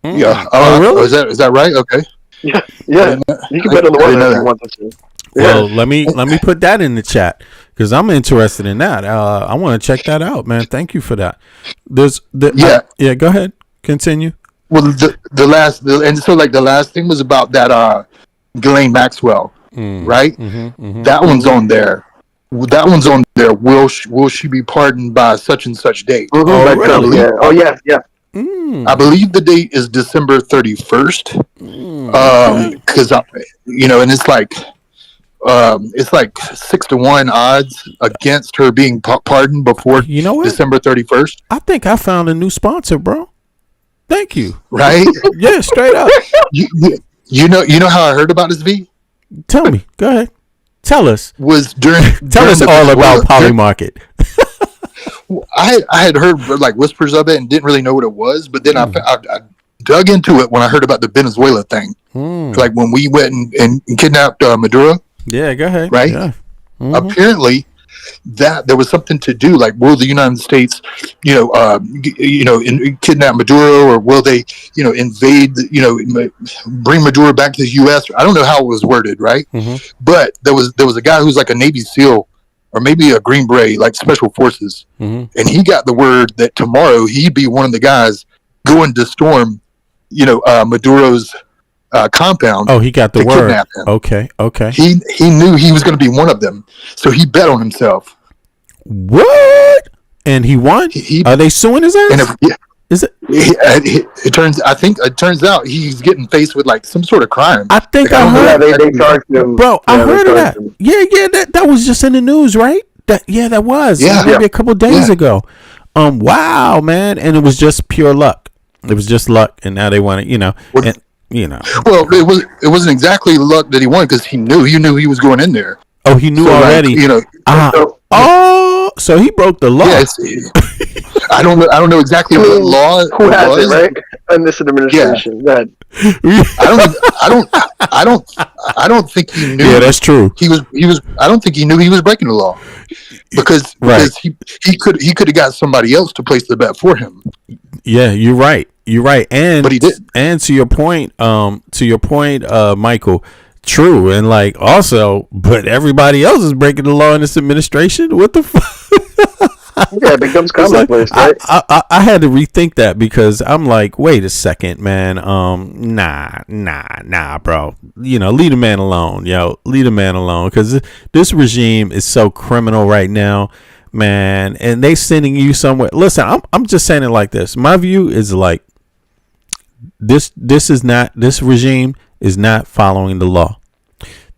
Yeah. Really? Is that right? Okay. Yeah. You can bet on the weather if you want to. Well, let me put that in the chat because I'm interested in that. I want to check that out, man. Thank you for that. Go ahead. Continue. Well, the last thing was about that Ghislaine Maxwell, right? That one's on there. That one's on there. Will she be pardoned by such and such date? Oh, really? Yeah. I believe the date is December 31st. Because and it's like 6-1 odds against her being pardoned before December 31st. I think I found a new sponsor, bro. Thank you. Right? Yeah, straight up. You know how I heard about this, V? Tell me. Go ahead. Tell us. Tell us all about Poly Market. I had heard like whispers of it and didn't really know what it was, but then I dug into it when I heard about the Venezuela thing. Like when we went and kidnapped Maduro. Yeah, go ahead. Right? Yeah. Apparently that there was something to do, like will the United States kidnap Maduro, or will they invade bring Maduro back to the US? I don't know how it was worded, right? But there was a guy who's like a Navy SEAL or maybe a Green Beret, like special forces, and he got the word that tomorrow he'd be one of the guys going to storm Maduro's compound. Oh, he got the word. Kidnap him. Okay. He knew he was going to be one of them, so he bet on himself. What? And he won? Are they suing his ass? Is it? It turns out he's getting faced with like some sort of crime. I think I heard. They charged him. Bro, I heard of that. Yeah. That was just in the news, right? That was. Yeah. Maybe a couple days ago. Wow, man, and it was just pure luck. It was just luck, and now they want to, Well, it wasn't exactly luck that he won because he knew he was going in there. Oh, he knew already. So he broke the law. Yes. I don't know exactly what law. Who has was. it, right? In this administration. Yeah. I don't think he knew. Yeah, that's true. He was. I don't think he knew he was breaking the law because he could have got somebody else to place the bet for him. Yeah, you're right. And but he did. And to your point, Michael. True, and like also, but everybody else is breaking the law in this administration. What the fuck? Yeah, it becomes commonplace, right? I had to rethink that because I'm like, wait a second, man. Nah, bro. Leave the man alone, leave the man alone, because this regime is so criminal right now, man. And they sending you somewhere. Listen, I'm just saying it like this. My view is like this regime is not following the law.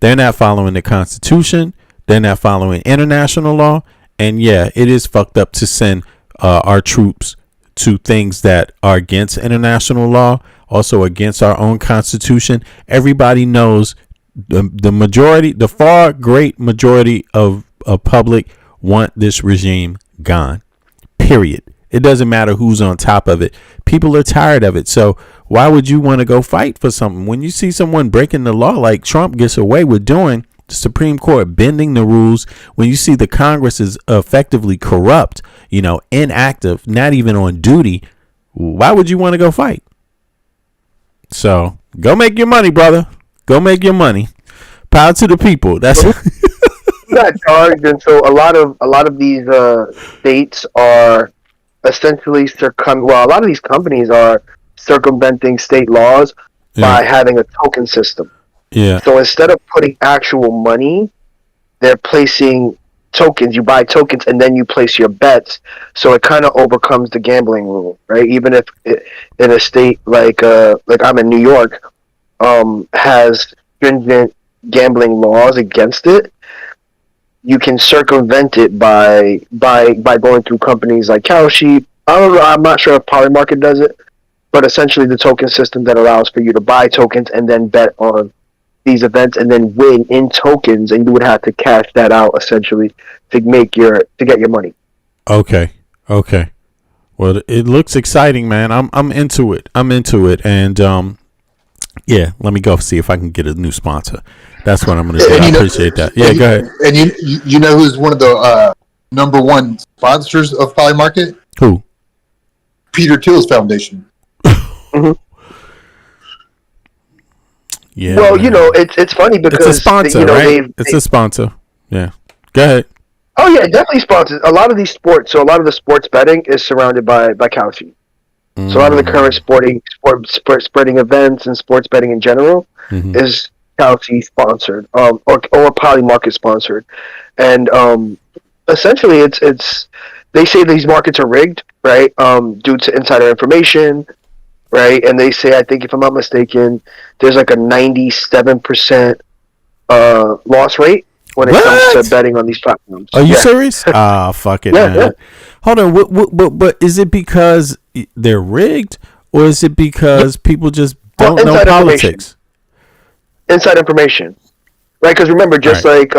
They're not following the Constitution. They're not following international law. And yeah, it is fucked up to send our troops to things that are against international law, also against our own Constitution. Everybody knows the far great majority of public want this regime gone. Period. It doesn't matter who's on top of it. People are tired of it. So why would you want to go fight for something when you see someone breaking the law like Trump gets away with doing? The Supreme Court bending the rules, when you see the Congress is effectively corrupt, inactive, not even on duty, why would you want to go fight? So go make your money, brother. Go make your money. Power to the people. That's got charged, and so a lot of these states are essentially a lot of these companies are circumventing state laws by having a token system. Yeah. So instead of putting actual money, they're placing tokens. You buy tokens and then you place your bets. So it kind of overcomes the gambling rule, right? Even if in a state like I'm in New York, has stringent gambling laws against it, you can circumvent it by going through companies like Cowsheep. I'm not sure if Polymarket does it, but essentially the token system that allows for you to buy tokens and then bet on these events and then win in tokens, and you would have to cash that out essentially to get your money. Okay. Well, it looks exciting, man. I'm into it. And yeah, let me go see if I can get a new sponsor. That's what I'm going to do. I appreciate that. Yeah, go ahead. And you know who's one of the number one sponsors of Polymarket? Who? Peter Thiel's foundation. Mm-hmm. Yeah. Well, man. It's funny because it's a sponsor, right? It's a sponsor. Yeah. Go ahead. Oh yeah, definitely sponsors. A lot of these sports. So a lot of the sports betting is surrounded by Cowsheep. So a lot of the current spreading events and sports betting in general is Cowsheep sponsored, or Polymarket sponsored, and essentially it's they say these markets are rigged, right? Due to insider information. Right, and they say, I think if I'm not mistaken, there's like a 97% loss rate when it comes to betting on these platforms. Are you serious? Fuck it, man. Yeah. Hold on, but is it because they're rigged, or is it because people just don't know politics? Inside information, right? Because remember, just like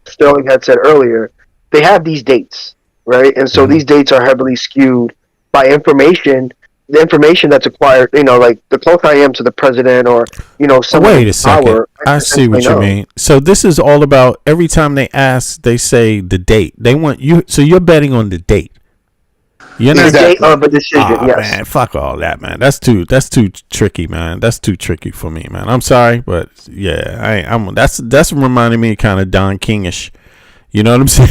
Sterling had said earlier, they have these dates, right? And so these dates are heavily skewed by information. The information that's acquired, like the closer I am to the president or, someone Wait a second. Power, I see what you mean. So this is all about every time they ask, they say the date. They want you. So you're betting on the date. You're not the date of a decision. Yes. Man, fuck all that, man. That's too tricky, man. That's too tricky for me, man. I'm sorry, but yeah, that's reminding me kind of Don Kingish. You know what I'm saying?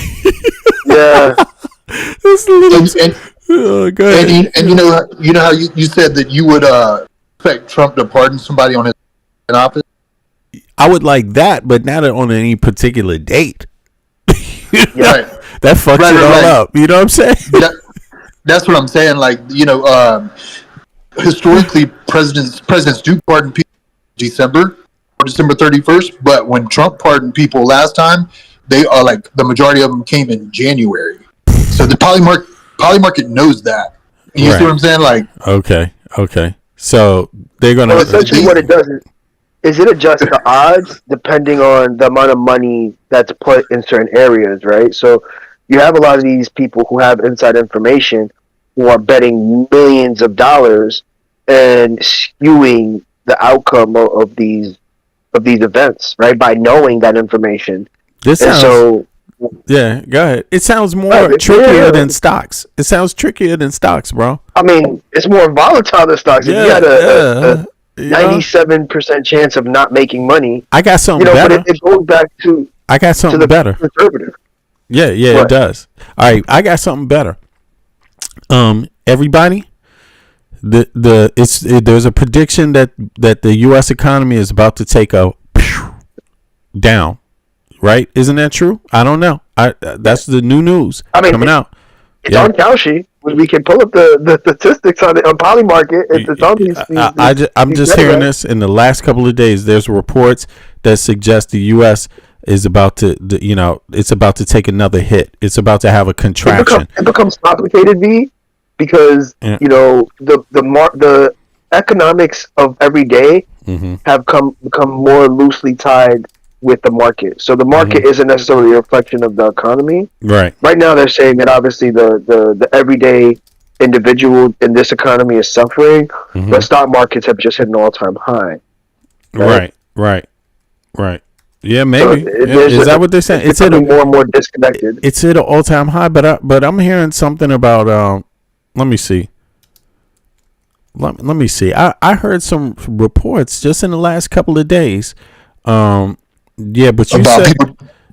Yeah. It's a little. Oh, go ahead. And you know how you said that you would expect Trump to pardon somebody on his office? I would like that, but not on any particular date. Right. That fucks it all up. You know what I'm saying? That's what I'm saying. Like, historically, presidents do pardon people in December 31st, but when Trump pardoned people last time, they are like the majority of them came in January. So the Polymarket knows that. You see what I'm saying? Like, okay. So they're gonna. Well, essentially, what it does is it adjusts the odds depending on the amount of money that's put in certain areas, right? So you have a lot of these people who have inside information who are betting millions of dollars and skewing the outcome of these events, right? By knowing that information. This and sounds. So, yeah, go ahead. It sounds more trickier than stocks. It sounds trickier than stocks, bro. I mean, it's more volatile than stocks. If you had a 97% chance of not making money, I got something better. But it goes back to I got something better. Conservative. Yeah, it does. All right, I got something better. Everybody, there's a prediction that the U.S. economy is about to take a down. Right? Isn't that true? I don't know. That's the new news coming out. It's on Kalshi. We can pull up the statistics on Polymarket. It's on these. I'm just hearing this in the last couple of days. There's reports that suggest the U.S. is about to, it's about to take another hit. It's about to have a contraction. It becomes complicated, V, because the economics of every day have become more loosely tied with the market. So the market isn't necessarily a reflection of the economy. Right. Right now they're saying that obviously the everyday individual in this economy is suffering, but stock markets have just hit an all-time high. Right. Yeah, maybe. So is that what they're saying? It's becoming more and more disconnected. It's at an all-time high, but I'm hearing something about let me see. Let me see. I heard some reports just in the last couple of days. Yeah, but you said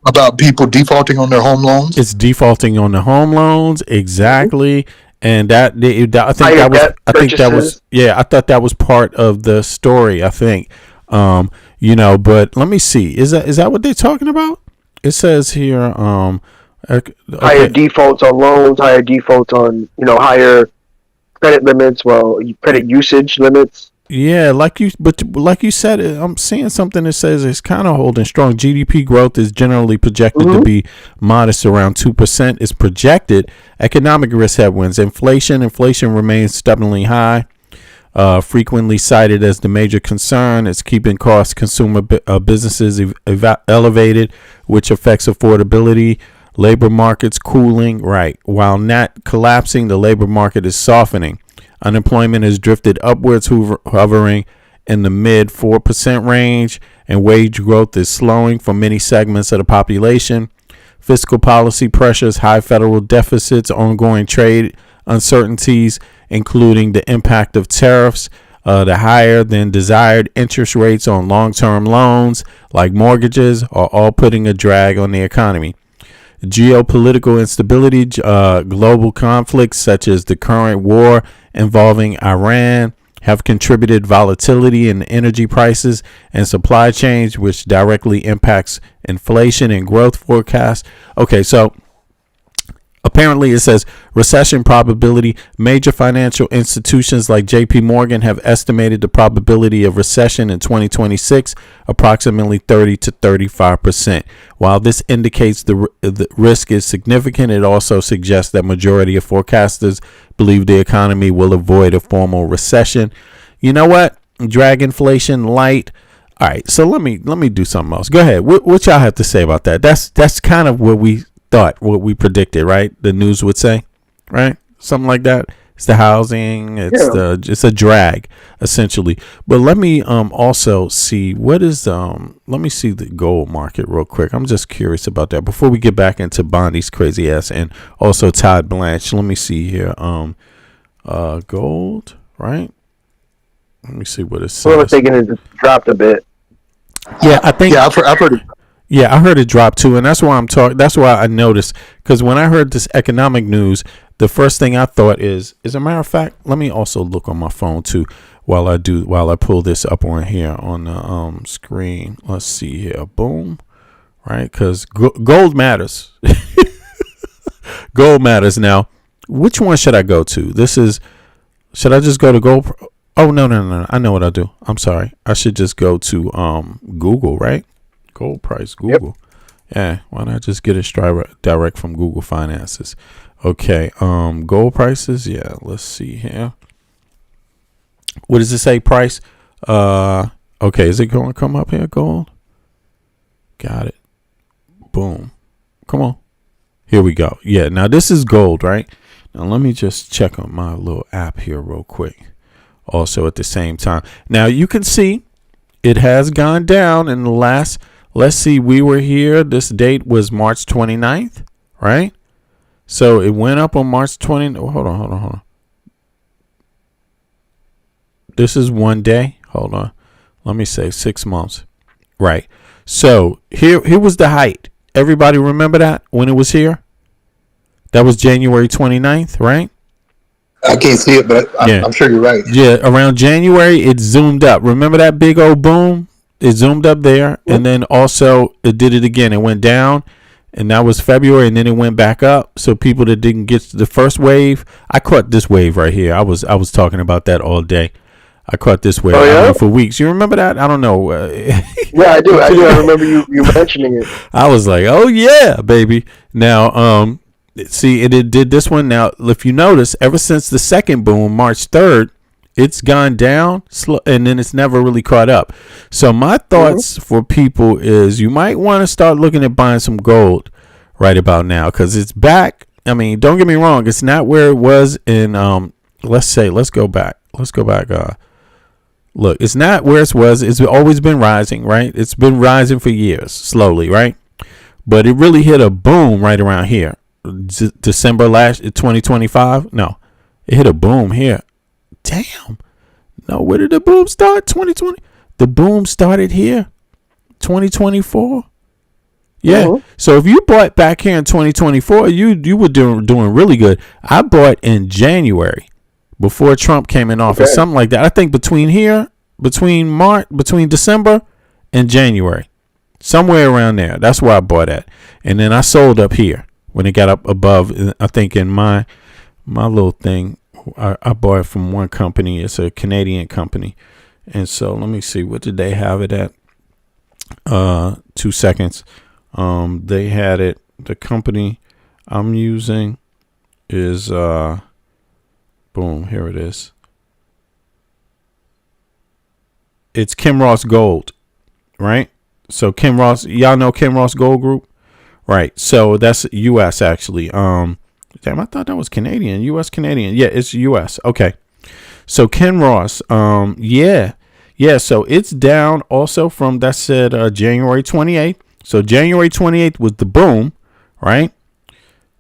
about people defaulting on their home loans. It's defaulting on the home loans, exactly, and I think that was part of the story. I think, but let me see. Is that what they're talking about? It says here, higher defaults on loans, higher defaults on higher credit limits, credit usage limits. Yeah, like you said, I'm seeing something that says it's kind of holding strong. GDP growth is generally projected to be modest, around 2%. Is projected. Economic risk headwinds. Inflation remains stubbornly high, frequently cited as the major concern. It's keeping costs consumer businesses elevated, which affects affordability. Labor markets cooling. Right. While not collapsing, the labor market is softening. Unemployment has drifted upwards, hovering in the mid 4% range, and wage growth is slowing for many segments of the population. Fiscal policy pressures, high federal deficits, ongoing trade uncertainties, including the impact of tariffs, the higher than desired interest rates on long-term loans like mortgages are all putting a drag on the economy. Geopolitical instability, global conflicts such as the current war involving Iran have contributed volatility in energy prices and supply chains, which directly impacts inflation and growth forecasts. Okay, so apparently it says recession probability. Major financial institutions like JP Morgan have estimated the probability of recession in 2026 approximately 30 to 35%. While this indicates the risk is significant, it also suggests that majority of forecasters believe the economy will avoid a formal recession. You know what? Drag inflation light. All right, so let me do something else. Go ahead. What y'all have to say about that? That's kind of what we thought, what we predicted, right? The news would say, right? Something like that. It's the housing. It's a drag essentially. But let me also see what is let me see the gold market real quick. I'm just curious about that before we get back into Bondi's crazy ass and also Todd Blanche. Let me see here. Gold, right? Let me see what it says. Well, I'm thinking it dropped a bit. Yeah, I think. Yeah, I've heard it. Yeah, I heard it drop too, and that's why I'm talking. That's why I noticed, because when I heard this economic news, the first thing I thought is a matter of fact. Let me also look on my phone too while I pull this up on here on the screen. Let's see here, boom, right? Because gold matters. Gold matters. Now, which one should I go to? Should I just go to gold? Oh no! I know what I'll do. I'm sorry. I should just go to Google, right? Gold price, Google. Yep. Yeah, why not just get it direct from Google Finances? Okay, gold prices. Yeah, let's see here. What does it say? Price. Okay. Is it going to come up here? Gold. Got it. Boom. Come on. Here we go. Yeah. Now this is gold, right? Now let me just check on my little app here real quick. Also at the same time. Now you can see it has gone down in the last, let's see, we were here. This date was March 29th, right? So it went up on March 20th. Oh, hold on. This is 1 day. Hold on. Let me say 6 months. Right. So here was the height. Everybody remember that when it was here? That was January 29th, right? I can't see it, but I'm sure you're right. Yeah, around January, it zoomed up. Remember that big old boom? It zoomed up there, and then also it did it again. It went down, and that was February, and then it went back up. So people that didn't get the first wave, I caught this wave right here. I was talking about that all day. I caught this wave for weeks. You remember that? I don't know. Yeah, I do. I remember you mentioning it. I was like, oh yeah, baby. Now, see, it did this one. Now, if you notice, ever since the second boom, March 3rd, it's gone down slow, and then it's never really caught up. So my thoughts for people is you might want to start looking at buying some gold right about now because it's back. I mean, don't get me wrong. It's not where it was in, let's go back. Look, it's not where it was. It's always been rising, right? It's been rising for years, slowly, right? But it really hit a boom right around here. December 2025. No, it hit a boom here. Damn. No, where did the boom start? 2020. The boom started here. 2024. Yeah. So if you bought back here in 2024, you were doing really good. I bought in January before Trump came in office, something like that. I think between December and January, somewhere around there. That's where I bought at, and then I sold up here. When it got up above, I think in my little thing, I bought it from one company. It's a Canadian company. And so let me see. What did they have it at? 2 seconds. They had it. The company I'm using is, boom, here it is. It's Kim Ross Gold, right? So Kim Ross, y'all know Kim Ross Gold Group? Right. So that's U.S. actually. Damn, I thought that was Canadian. U.S. Canadian. Yeah, it's U.S. Okay. So Ken Ross. Yeah. So it's down also from that said January 28th. So January 28th was the boom, right?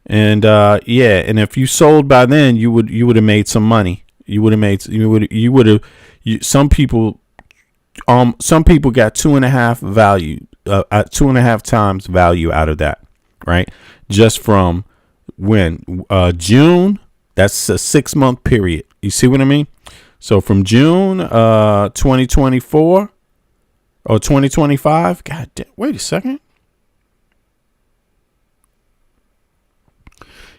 And and if you sold by then, you would have made some money. Some people got 2.5 value. 2.5 times value out of that, right? Just from when June, that's a 6-month period. You see what I mean? So from June 2024 or 2025, god damn, wait a second.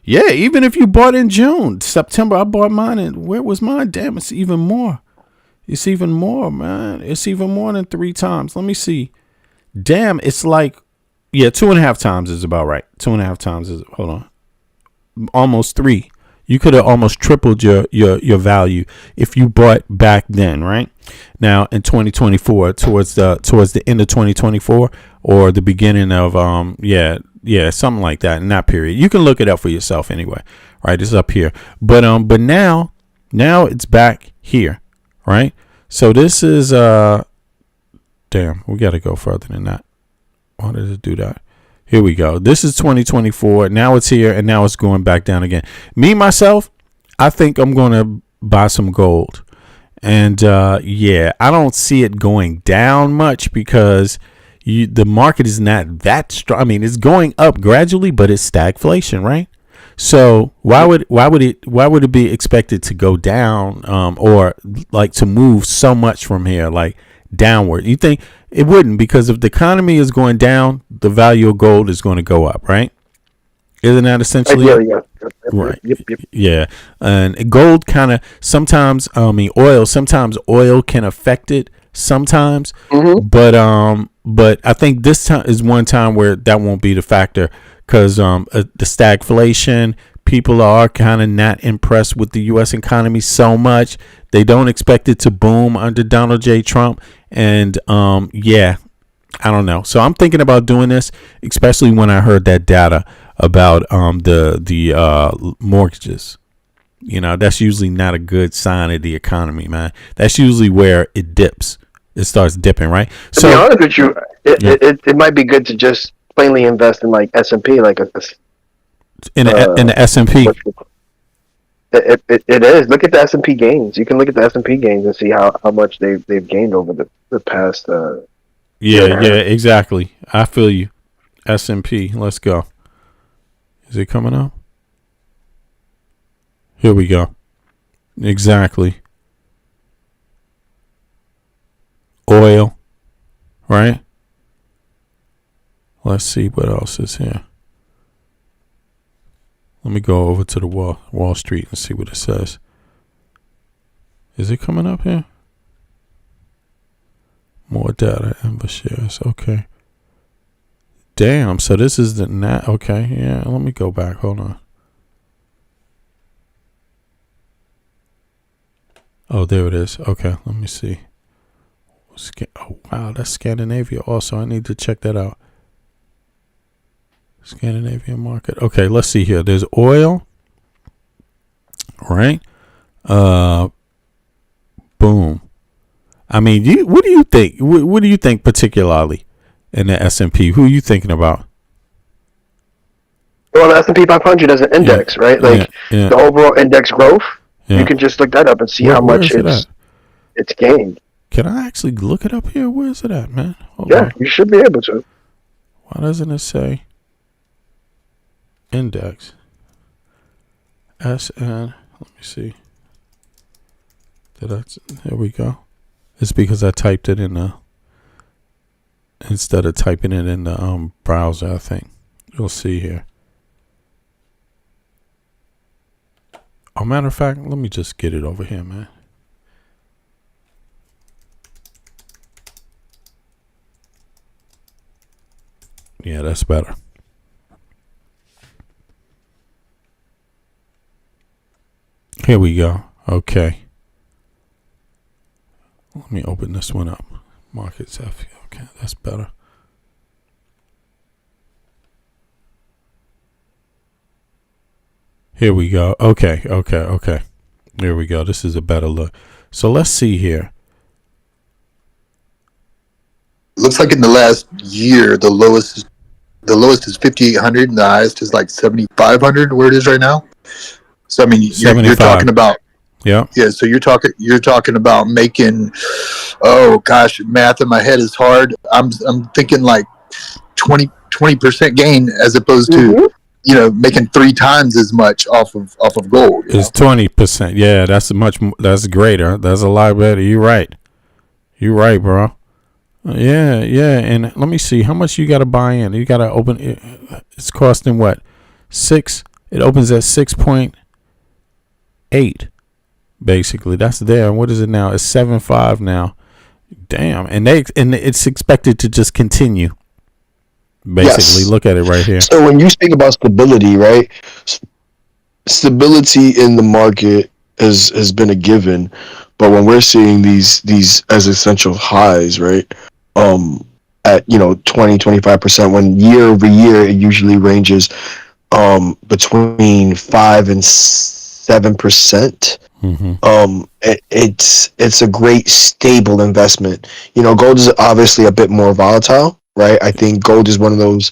Yeah, even if you bought in June, September, I bought mine, and where was mine? Damn, it's even more. It's even more, man. It's even more than 3 times. Let me see. Damn, it's like, 2.5 times is about right. 2.5 times is, hold on, almost 3. You could have almost tripled your value if you bought back then, right? Now in 2024, towards the end of 2024 or the beginning of something like that in that period. You can look it up for yourself anyway, right? It's up here, but now it's back here, right? So this is damn, we got to go further than that. Why did it do that? Here we go. This is 2024. Now it's here, and now it's going back down again. Me, myself, I think I'm going to buy some gold. And, I don't see it going down much because the market is not that strong. I mean, it's going up gradually, but it's stagflation, right? So why would it be expected to go down or like to move so much from here, like downward? You think it wouldn't, because if the economy is going down, the value of gold is going to go up, right? Isn't that essentially yeah. Right. Yep. Yeah. And gold kind of sometimes oil can affect it sometimes, but I think this time is one time where that won't be the factor, because the stagflation, people are kind of not impressed with the U.S. economy so much. They don't expect it to boom under Donald J. Trump. And yeah, I don't know. So I'm thinking about doing this, especially when I heard that data about the mortgages. You know, that's usually not a good sign of the economy, man. That's usually where it dips. It starts dipping, right? To be honest with you, it might be good to just plainly invest in like S&P, like in the S&P. It is. Look at the S&P gains. You can look at the S&P gains and see how much they've gained over the past. Yeah, exactly. I feel you. S&P. Let's go. Is it coming up? Here we go. Exactly. Oil. Right? Let's see what else is here. Let me go over to the Wall Street and see what it says. Is it coming up here? More data, Ember shares. Okay. Damn. So this is the okay. Yeah. Let me go back. Hold on. Oh, there it is. Okay. Let me see. Oh, wow. That's Scandinavia also. I need to check that out. Scandinavian market. Okay. Let's see here. There's oil. Right. Boom. I mean, what do you think? What do you think particularly in the S&P? Who are you thinking about? Well, the S&P 500 as an index, right? Like the overall index growth. You can just look that up and see how much it's gained. Can I actually look it up here? Where is it at, man? Hold yeah, on. You should be able to. Why doesn't it say index? SN. Let me see. There we go. It's because I typed it in instead of typing it in the browser, I think. You'll see here. Oh, matter of fact, let me just get it over here, man. Yeah, that's better. Here we go. Okay. Let me open this one up. Markets F. Okay, that's better. Here we go. Okay. There we go. This is a better look. So let's see here. Looks like in the last year, the lowest is 5,800, and the highest is like 7,500. Where it is right now. So I mean, you're talking about. Yeah. So you're talking about making. Oh gosh, math in my head is hard. I'm thinking like 20% gain as opposed to making 3 times as much off of gold. It's 20%. Yeah, that's greater. That's a lot better. You're right, bro. Yeah. And let me see how much you got to buy in. You got to open. It's costing what? 6. It opens at 6.8. Basically, that's there. And what is it now? It's 7.5 now. Damn. And it's expected to just continue. Basically, look at it right here. So when you speak about stability, right? Stability in the market has been a given, but when we're seeing these existential highs, right? At 20-25%, when year over year it usually ranges between 5 and 7%. It's a great stable investment. Gold is obviously a bit more volatile, right? I think gold is one of those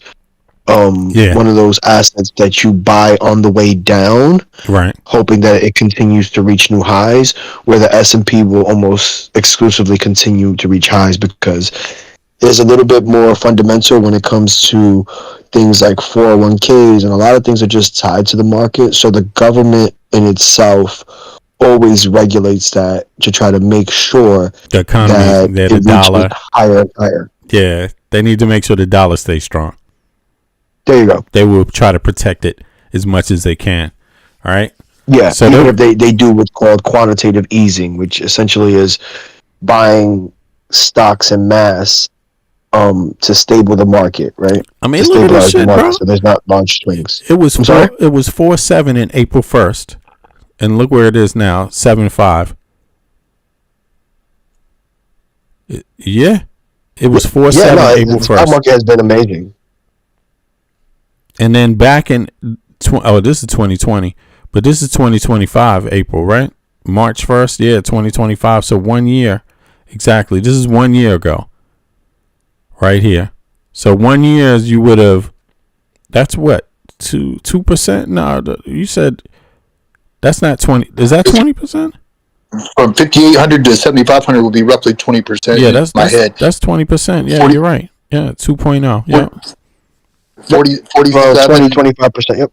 one of those assets that you buy on the way down, right, hoping that it continues to reach new highs, where the S&P will almost exclusively continue to reach highs because there's a little bit more fundamental when it comes to things like 401ks, and a lot of things are just tied to the market. So the government in itself always regulates that to try to make sure the economy, that the dollar higher and higher. Yeah, they need to make sure the dollar stays strong. There you go. They will try to protect it as much as they can. All right. Yeah. So even if they do what's called quantitative easing, which essentially is buying stocks en masse to stable the market, right? I mean, to look at this stabilize the shit, market, bro. so there's not large swings. It was I'm sorry? it was 4.7 in April 1st, and look where it is now, 7.5. Yeah, it was 4.7 April the stock 1st, market has been amazing. and then back in this is 2020, but this is 2025 April, right? March 1st, yeah, 2025. So 1 year exactly. This is 1 year ago, right here. So 1 year you would have. That's what 2%. No, you said that's not 20. Is that 20%? From 5,800 to 7,500 would be roughly 20%. Yeah, in my head. That's 20%. Yeah, 40, you're right. Yeah, 2.0. Yeah, 47, 25%. Yep.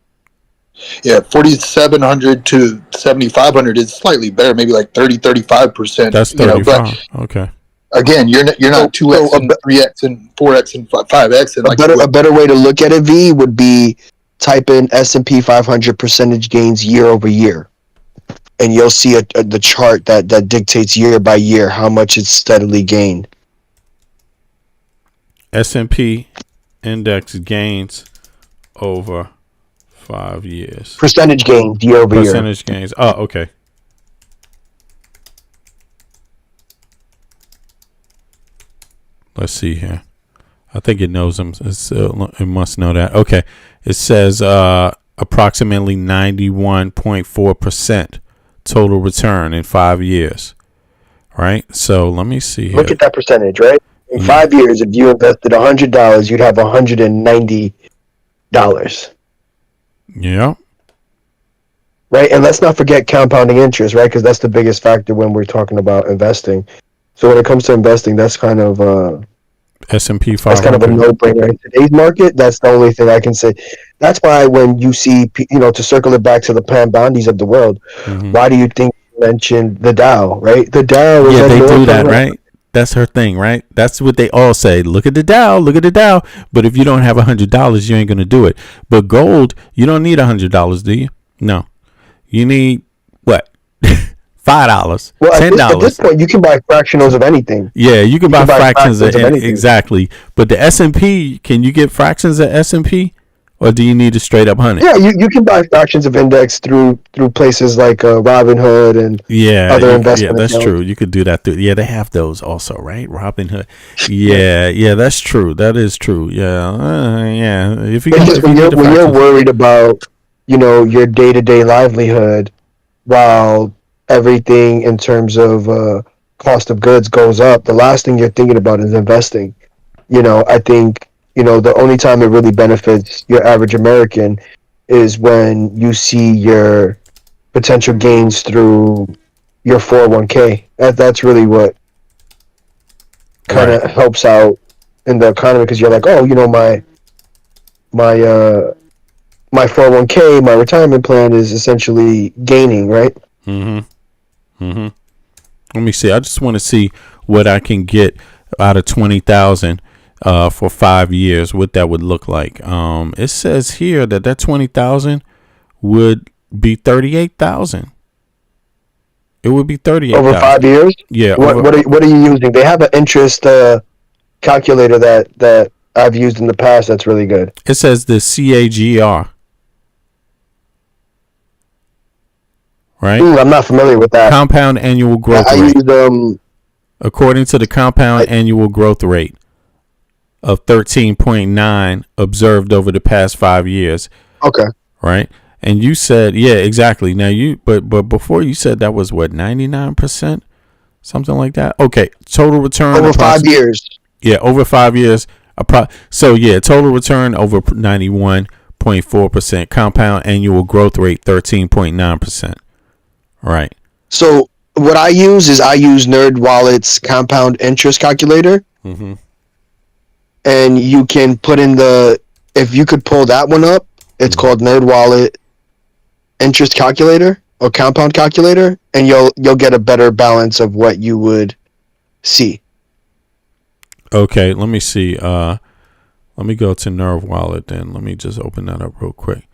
Yeah, 4,700 to 7,500 is slightly better, maybe like 30-35%. That's 35. Okay. Again, you're not 2x and 3x and 4x and 5x. And a better way to look at it, V, would be type in S&P 500 percentage gains year over year, and you'll see the chart that dictates year by year how much it's steadily gained. S&P index gains over 5 years. Percentage gains year over year. Percentage gains. Oh, okay. Let's see here. I think it knows them. It must know that. Okay. It says approximately 91.4% total return in 5 years. Right? So let me see here. Look at that percentage, right? In 5 years, if you invested $100, you'd have $190. Yeah. Right? And let's not forget compounding interest, right? Because that's the biggest factor when we're talking about investing. So when it comes to investing, that's kind of S&P 500. That's kind of a no-brainer in today's market. That's the only thing I can say. That's why when you see, to circle it back to the Pam Bondis of the world, why do you think you mentioned the Dow, right? The Dow is they do that, right? That's her thing, right? That's what they all say. Look at the Dow, look at the Dow. But if you don't have $100, you ain't gonna do it. But gold, you don't need $100, do you? No, you need what? $5, well, $10. At this point, you can buy fractionals of anything. Yeah, you can buy fractions of anything. Exactly. But the S&P, can you get fractions of S&P, or do you need a straight up 100? Yeah, you can buy fractions of index through places like Robinhood and other investment. Yeah, that's true. You could do that through. Yeah, they have those also, right? Robinhood. Yeah, that's true. That is true. Yeah. If when you're worried about your day-to-day livelihood, while everything in terms of cost of goods goes up, the last thing you're thinking about is investing. I think the only time it really benefits your average American is when you see your potential gains through your 401k. That's really what kind of helps out in the economy, because you're like, oh, my 401k, my retirement plan is essentially gaining, right? Let me see. I just want to see what I can get out of 20,000 for 5 years. What that would look like. It says here that 20,000 would be 38,000. It would be 38,000 over 5 years. Yeah. What are you using? They have an interest calculator that I've used in the past. That's really good. It says the CAGR. Right? Ooh, I'm not familiar with that. Compound annual growth rate. Used, according to the compound annual growth rate of 13.9 observed over the past 5 years. Okay. Right? And you said, yeah, exactly. Now but before you said that was what, 99%? Something like that? Okay. Total return over 5 years. Yeah, over 5 years. So yeah, total return over 91.4%. Compound annual growth rate 13.9%. Right. So what I use NerdWallet's compound interest calculator. Mm-hmm. And you can put in if you could pull that one up, it's called NerdWallet interest calculator or compound calculator, and you'll get a better balance of what you would see. Okay, let me see. Let me go to NerdWallet then. Let me just open that up real quick.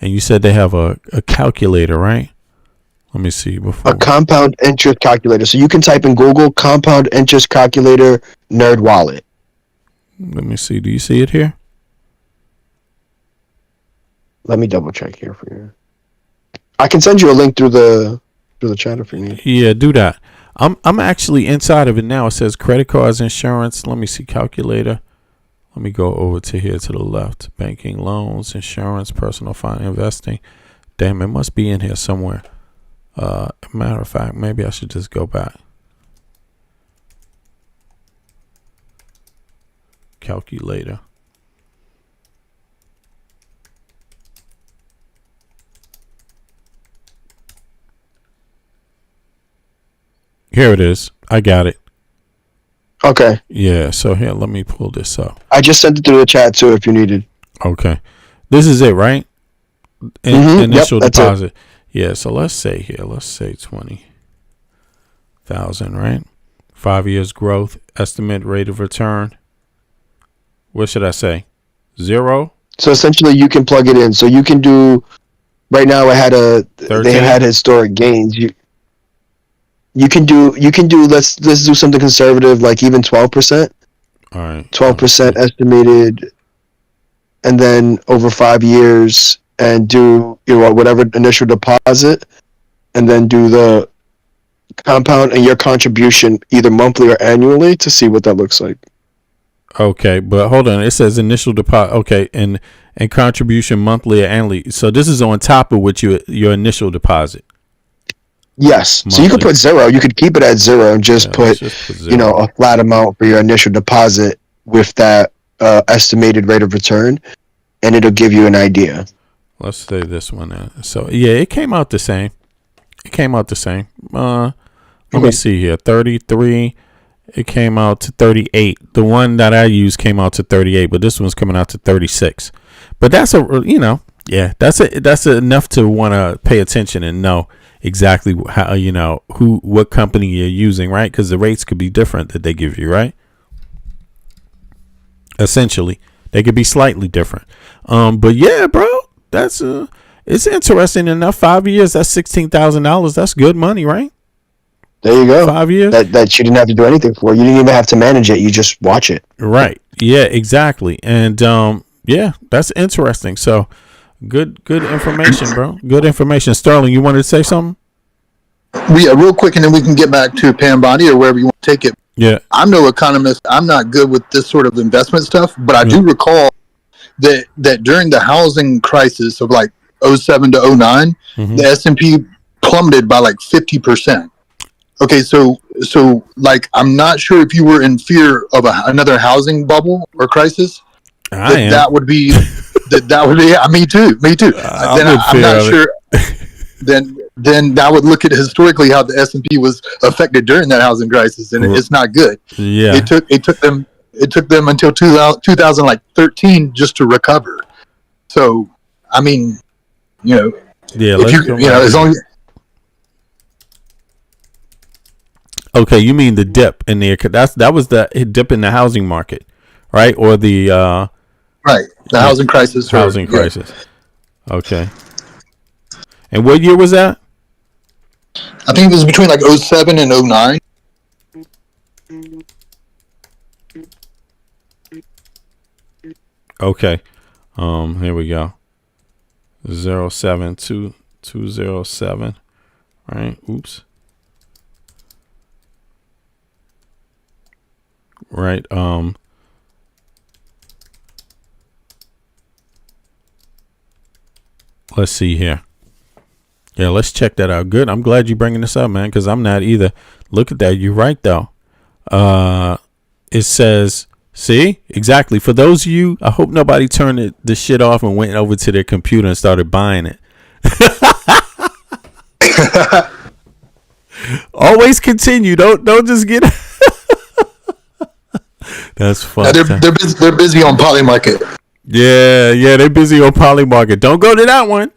And you said they have a calculator, right? Let me see before. A compound interest calculator. So you can type in Google compound interest calculator NerdWallet. Let me see. Do you see it here? Let me double check here for you. I can send you a link through the chat if you need. Yeah, do that. I'm actually inside of it now. It says credit cards, insurance. Let me see calculator. Let me go over to here to the left. Banking, loans, insurance, personal finance, investing. Damn, it must be in here somewhere. Matter of fact, maybe I should just go back. Calculator. Here it is. I got it. Okay. Yeah, so here, let me pull this up. I just sent it through the chat too if you needed. Okay. This is it, right? Initial yep, deposit. Yeah, so let's say 20,000, right? 5 years growth, estimate rate of return. What should I say? 0? So essentially you can plug it in. So you can do right now they had historic gains. You can do let's do something conservative like even 12%. All right. 12% estimated, and then over 5 years, and do whatever initial deposit, and then do the compound and your contribution either monthly or annually to see what that looks like. Okay, but hold on. It says initial deposit. Okay, and contribution monthly or annually. So this is on top of what your initial deposit. Yes. Monthly. So you could put 0. You could keep it at 0 and just put 0. A flat amount for your initial deposit with that estimated rate of return, and it'll give you an idea. Let's say this one. So yeah, it came out the same. Let me see here. 33. It came out to 38. The one that I used came out to 38, but this one's coming out to 36. But that's that's enough to want to pay attention and know exactly how what company you're using, right? Because the rates could be different that they give you, right? Essentially, they could be slightly different. But yeah, bro, that's it's interesting enough. 5 years, that's $16,000. That's good money, right? There you go. 5 years that you didn't have to do anything for. You didn't even have to manage it. You just watch it. Right. Yeah. Exactly. And yeah, that's interesting. So good information, bro. Good information. Sterling, you wanted to say something? Real quick, and then we can get back to Pam Bondi or wherever you want to take it. Yeah. I'm no economist. I'm not good with this sort of investment stuff, but I do recall that during the housing crisis of like 07 to 09, the S&P plummeted by like 50%. Okay, so like I'm not sure if you were in fear of another housing bubble or crisis. That would be yeah, me too. I'm not sure. Then I would look at historically how the S&P was affected during that housing crisis, and it's not good. Yeah, it took them until 2013 just to recover. So I mean, yeah, as long as okay, you mean the dip in the that was the dip in the housing market, right? Or the housing crisis. Crisis. Okay. And what year was that? I think it was between like 07 and 09. Okay. Here we go. 07207. Right. Oops. Right. Let's see here. Yeah, let's check that out. Good. I'm glad you're bringing this up, man, because I'm not either. Look at that. You're right, though. It says, see? Exactly. For those of you, I hope nobody turned the shit off and went over to their computer and started buying it. Always continue. Don't just get... That's fun. They're busy on Polymarket. Yeah, they're busy on Polymarket. Don't go to that one.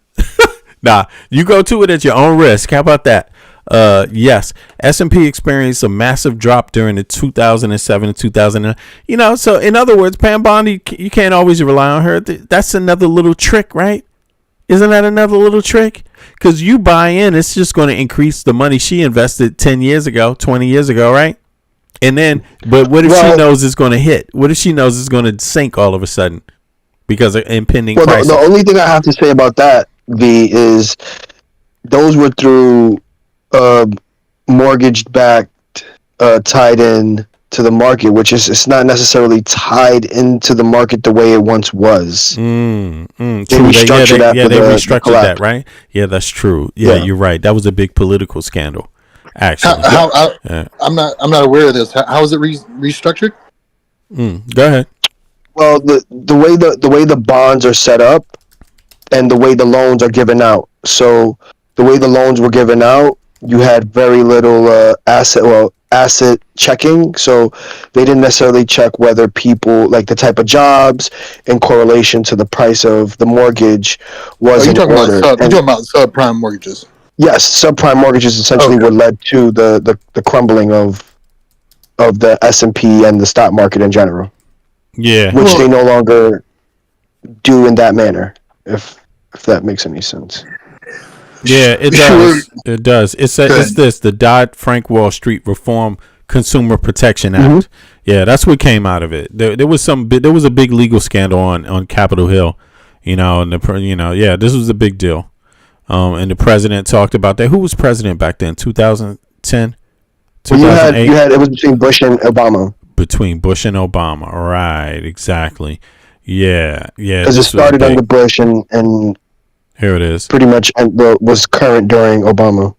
Nah, you go to it at your own risk. How about that? Yes, S&P experienced a massive drop during the 2007 and 2009. So in other words, Pam Bondi, you can't always rely on her. That's another little trick, right? Isn't that another little trick? Because you buy in, it's just going to increase the money she invested 10 years ago, 20 years ago, right? And then, but what if she knows it's going to hit? What if she knows it's going to sink all of a sudden because of impending crisis? The only thing I have to say about that, V, is those were through mortgage-backed, tied in to the market, which is it's not necessarily tied into the market the way it once was. True. They restructured they restructured that, right? Yeah, that's true. Yeah, you're right. That was a big political scandal. Actually, I'm not aware of this. How is it restructured? Go ahead. Well, the way the bonds are set up, and the way the loans are given out. So the way the loans were given out, you had very little asset checking. So they didn't necessarily check whether people, like the type of jobs in correlation to the price of the mortgage was in order. You're talking about subprime mortgages. Yes, subprime mortgages essentially what led to the crumbling of the S&P and the stock market in general. Yeah, which they no longer do in that manner. If that makes any sense. Yeah, it does. It does. It's this the Dodd-Frank Wall Street Reform Consumer Protection Act. Yeah, that's what came out of it. There was a big legal scandal on Capitol Hill, and this was a big deal. And the president talked about that. Who was president back then? 2010, 2008. You had it was between Bush and Obama. Between Bush and Obama, right? Exactly. Yeah. Because it started under Bush and here it is. Pretty much was current during Obama.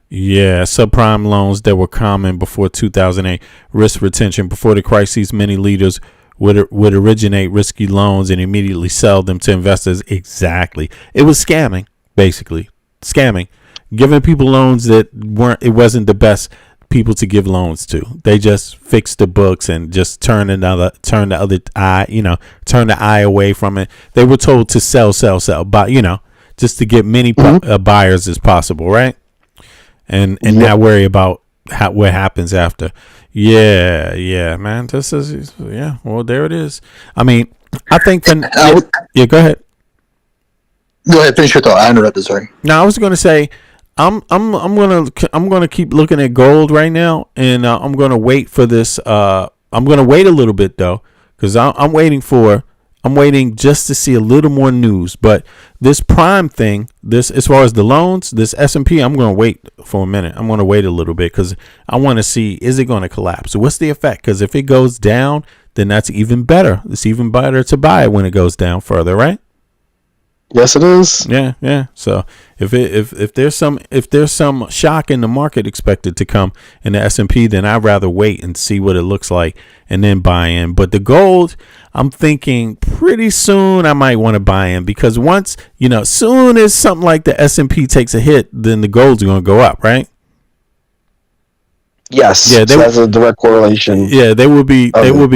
Yeah, subprime loans that were common before 2008. Risk retention. Before the crises, many leaders would originate risky loans and immediately sell them to investors. Exactly. It was scamming, basically. Scamming. Giving people loans that it wasn't the best people to give loans to. They just fixed the books and just turn the other eye, turn the eye away from it. They were told to sell, but just to get many buyers as possible, right? And not worry about what happens after. Yeah, man. This is well, there it is. I mean, I think go ahead. Go ahead, finish your thought. I interrupted. Sorry. No, I was going to say, I'm gonna keep looking at gold right now, and I'm gonna wait for this. I'm gonna wait a little bit though, because I'm waiting just to see a little more news. But this prime thing, this as far as the loans, this S&P, I'm gonna wait for a minute. I'm gonna wait a little bit because I want to see, is it going to collapse? What's the effect? Because if it goes down, then that's even better. It's even better to buy it when it goes down further, right? Yes, it is. Yeah. So if there's some shock in the market expected to come in the S&P, then I'd rather wait and see what it looks like and then buy in. But the gold, I'm thinking pretty soon I might want to buy in, because once soon as something like the S&P takes a hit, then the gold's going to go up, right? Yes, so that's a direct correlation. Yeah, they would be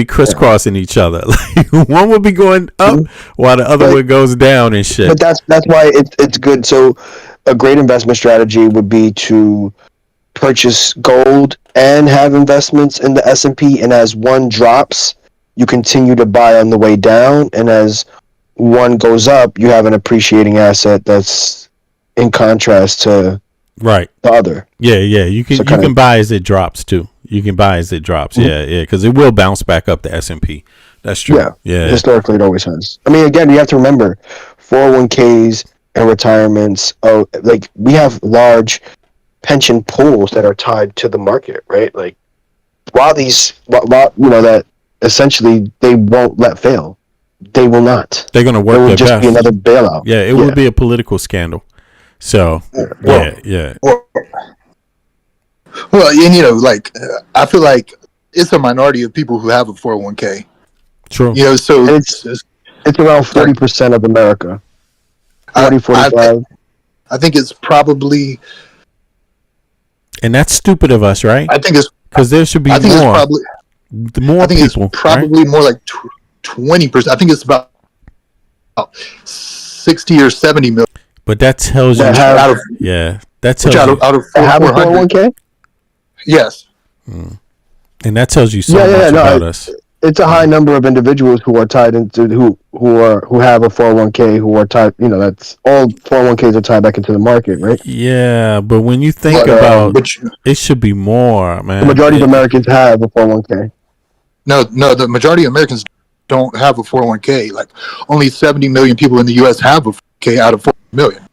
crisscrossing each other. Like one would be going up while the other one goes down and shit. But that's why it's good. So a great investment strategy would be to purchase gold and have investments in the S&P, and as one drops, you continue to buy on the way down, and as one goes up, you have an appreciating asset that's in contrast to right the other. Yeah, you can buy as it drops too. You can buy as it drops. Yeah, because it will bounce back up the S&P. That's true. Yeah. Historically, it always has. I mean, again, you have to remember 401ks and retirements. Like we have large pension pools that are tied to the market, right? Like while that essentially they won't let fail. They will not. They're going to work their best. It will just be another bailout. Yeah, it would be a political scandal. So yeah. Well, and I feel like it's a minority of people who have a 401k. True. So it's around 40% of America. 45. I think it's probably, and that's stupid of us, right? I think it's because there should be more. I think it's probably more like 20%. I think it's about 60 or 70 million. But that tells you that tells you out of 400. Yes. And that tells you so much about us. it's a high number of individuals who are tied into who have a 401k who are tied. That's all 401ks are tied back into the market, right? Yeah, but when you think But, about but it, should be more, man. The majority of Americans have a 401k. no, the majority of Americans don't have a 401k. Like only 70 million people in the U.S. have a 401k out of 4 million.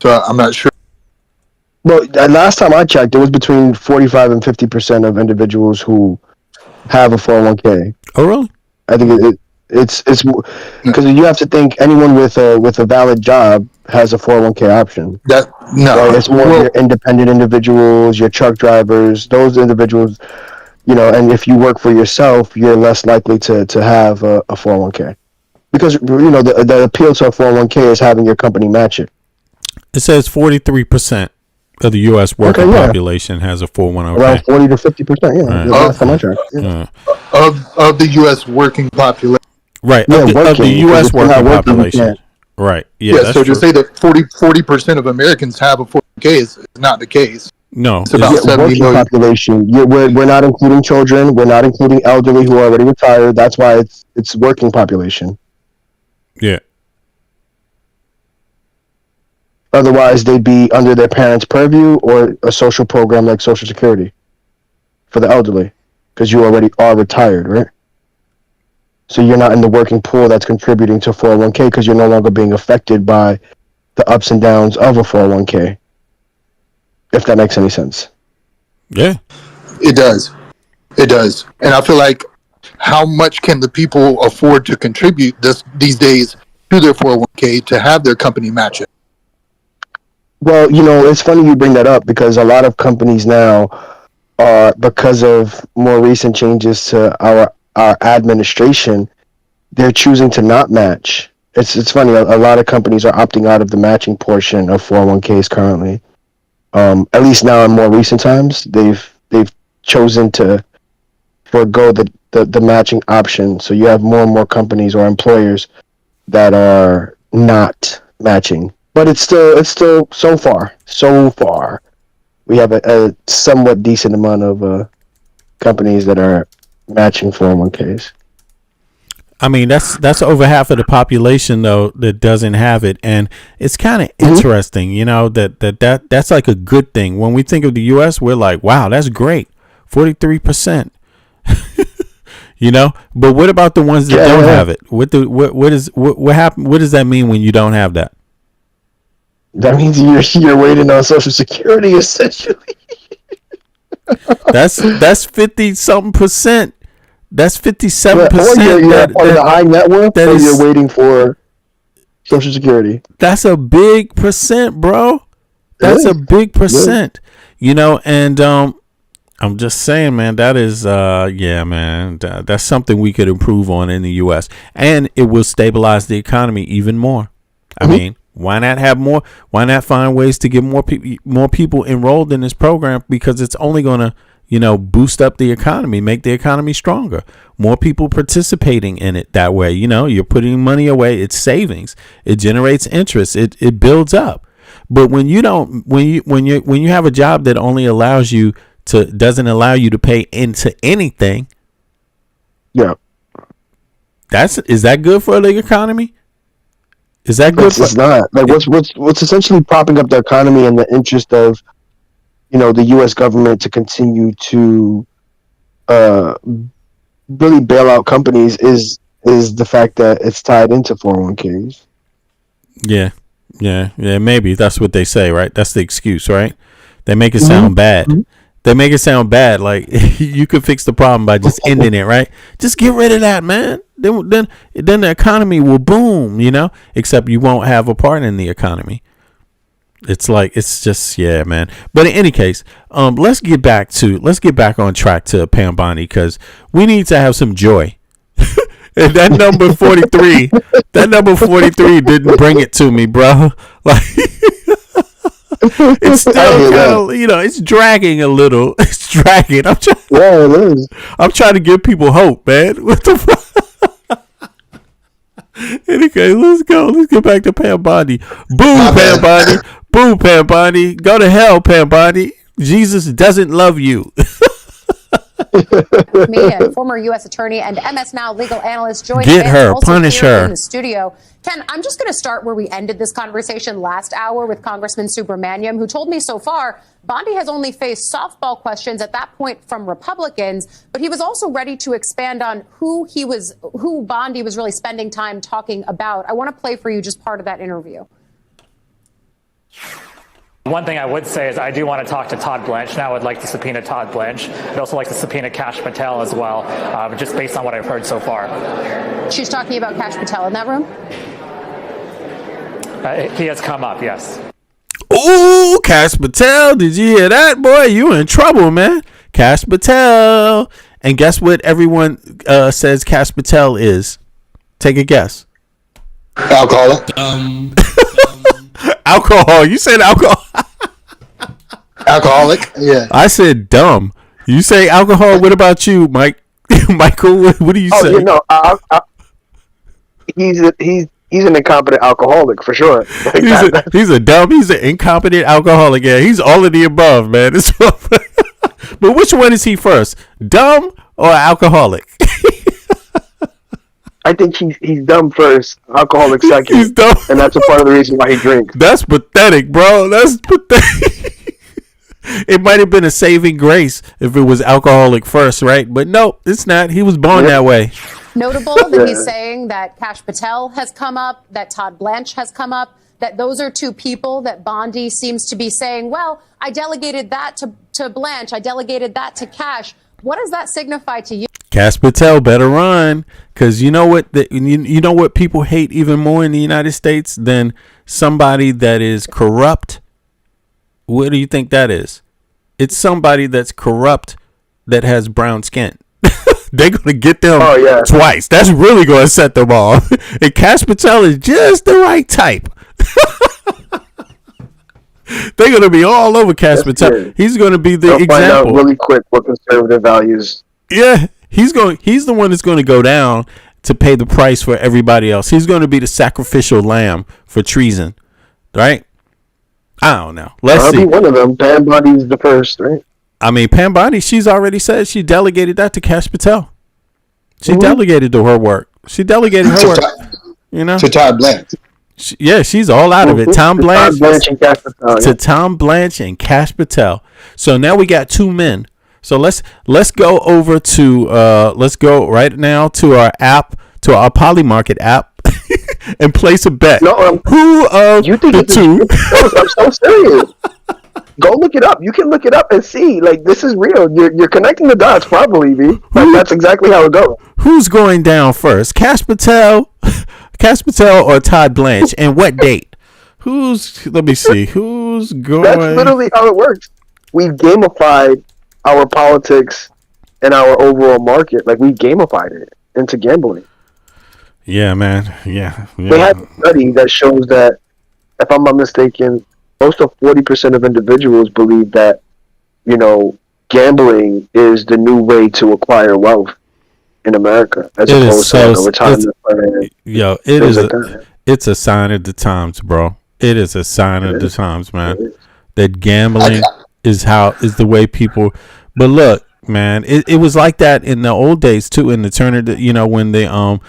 So I'm not sure. Well, last time I checked, it was between 45 and 50% of individuals who have a 401k. Oh, really? I think it's because you have to think anyone with a valid job has a 401k option. That no, right? It's more your independent individuals, your truck drivers, those individuals. And if you work for yourself, you're less likely to have a 401k because the appeal to a 401k is having your company match it. It says 43% of the U.S. working population has a 401k. Around 40 to 50%. Yeah, last time I checked. Yeah. Of the U.S. working population. Right. Of the U.S. working population. Right. Yeah. So to say that 40% of Americans have a 401k is not the case. No. It's about 70 million. Population. We're not including children. We're not including elderly who are already retired. That's why it's working population. Yeah. Otherwise, they'd be under their parents' purview or a social program like Social Security for the elderly, because you already are retired, right? So you're not in the working pool that's contributing to 401k because you're no longer being affected by the ups and downs of a 401k, if that makes any sense. Yeah. It does. It does. And I feel like how much can the people afford to contribute these days to their 401k to have their company match it? Well, it's funny you bring that up because a lot of companies now are, because of more recent changes to our administration, they're choosing to not match. It's funny. A lot of companies are opting out of the matching portion of 401ks currently. At least now in more recent times, they've chosen to forego the matching option. So you have more and more companies or employers that are not matching. But it's still so far, we have a somewhat decent amount of companies that are matching 401ks. I mean, that's over half of the population though that doesn't have it, and it's kind of interesting, that's like a good thing. When we think of the U.S., we're like, wow, that's great, 43%. But what about the ones that don't have it? What happened? What does that mean when you don't have that? That means you're waiting on Social Security, essentially. That's 50-something%. That's 57%. Or you're part of the high net worth, or you're waiting for Social Security. That's a big percent, bro. That's a big percent. And I'm just saying, man, that is, man, that's something we could improve on in the U.S. And it will stabilize the economy even more. I mean, why not have more? Why not find ways to get more people enrolled in this program? Because it's only going to, boost up the economy, make the economy stronger. More people participating in it that way. You're putting money away. It's savings. It generates interest. It builds up. But when you don't, when you have a job that only doesn't allow you to pay into anything. Yeah. Is that good for the economy? Is that good? It's not. Like what's essentially propping up the economy in the interest of, the U.S. government to continue to really bail out companies is the fact that it's tied into 401ks. Yeah. Maybe that's what they say, right? That's the excuse, right? They make it sound bad. They make it sound bad. Like you could fix the problem by just ending it, right? Just get rid of that, man. Then the economy will boom, except you won't have a part in the economy. It's just, yeah, man. But in any case, let's get back on track to Pam Bondi, because we need to have some joy. And that number 43 didn't bring it to me, bro. Like, it's still kind of, it's dragging a little. It's dragging. I'm trying to give people hope, man. What the fuck? Anyway, let's go. Let's get back to Pam Bondi. Boo, Pam Bondi. Boo, Pam Bondi. Go to hell, Pam Bondi. Jesus doesn't love you. Me and former U.S. Attorney and MS Now legal analyst Joy Get Vance, her, also punish here her. in the studio. Ken, I'm just going to start where we ended this conversation last hour with Congressman Subramaniam, who told me so far Bondi has only faced softball questions at that point from Republicans, but he was also ready to expand on who Bondi was really spending time talking about. I want to play for you just part of that interview. One thing I would say is I do want to talk to Todd Blanche now. I'd like to subpoena Todd Blanche. I'd also like to subpoena Kash Patel as well, just based on what I've heard so far. She's talking about Kash Patel in that room? He has come up, yes. Ooh, Kash Patel. Did you hear that, boy? You in trouble, man. Kash Patel. And guess what everyone says Kash Patel is? Take a guess. Alcoholic. Alcohol. You said alcohol. Alcoholic. Yeah. I said dumb. You say alcohol. What about you, Mike? Michael, what do you say? You know, he's an incompetent alcoholic for sure. He's an incompetent alcoholic. Yeah, he's all of the above, man. But which one is he first? Dumb or alcoholic? I think he's dumb first, alcoholic second. He's dumb. And that's a part of the reason why he drinks. That's pathetic, bro. That's pathetic. It might have been a saving grace if it was alcoholic first, right? But no, it's not. He was born that way. Notable that he's saying that Kash Patel has come up, that Todd Blanche has come up, that those are two people that Bondi seems to be saying, well, I delegated that to Blanche, I delegated that to Kash. What does that signify to you? Kash Patel better run, because you know what? You know what people hate even more in the United States than somebody that is corrupt? What do you think that is? It's somebody that's corrupt that has brown skin. They're going to get them twice. That's really going to set them off. And Kash Patel is just the right type. They're going to be all over Kash Patel. Good. He's going to be the They'll example. Find out really quick what conservative values. Yeah, he's the one that's going to go down to pay the price for everybody else. He's going to be the sacrificial lamb for treason, right? I don't know. Let's see. I'll be one of them. Pam Bondi's the first, right? I mean, Pam Bondi, she's already said she delegated that to Kash Patel. She delegated to her work. She delegated her work. You know, to Todd Blanche. She's all out of it. Tom Blanche, and Kash Patel, to Tom Blanche and Kash Patel. So now we got two men. So let's go over to let's go right now to our app, to our Polymarket app, and place a bet. No, who of you think the two? I'm so serious. Go look it up. You can look it up and see. Like, this is real. You're connecting the dots properly, B. Like, that's exactly how it goes. Who's going down first? Kash Patel or Todd Blanche? And what date? Let me see. Who's going? That's literally how it works. We've gamified our politics and our overall market. Like, we gamified it into gambling. Yeah, man. Yeah. They had a study that shows that, if I'm not mistaken, close to 40% of individuals believe that, gambling is the new way to acquire wealth in America, as opposed to a retirement plan. Yo, it's a sign of the times, bro. It is a sign of the times, man. That gambling is the way people. But look, man, it was like that in the old days too. In the turn of when they what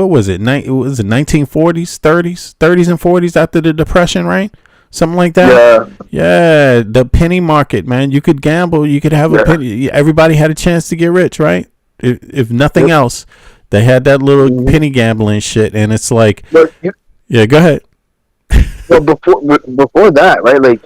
was it? It was 1940s, 30s and 40s after the Depression, right? Something like that. Yeah. The penny market, man. You could gamble. You could have a penny. Everybody had a chance to get rich, right? If nothing else, they had that little penny gambling shit, and it's like, yeah. Go ahead. Well, before that, right? Like,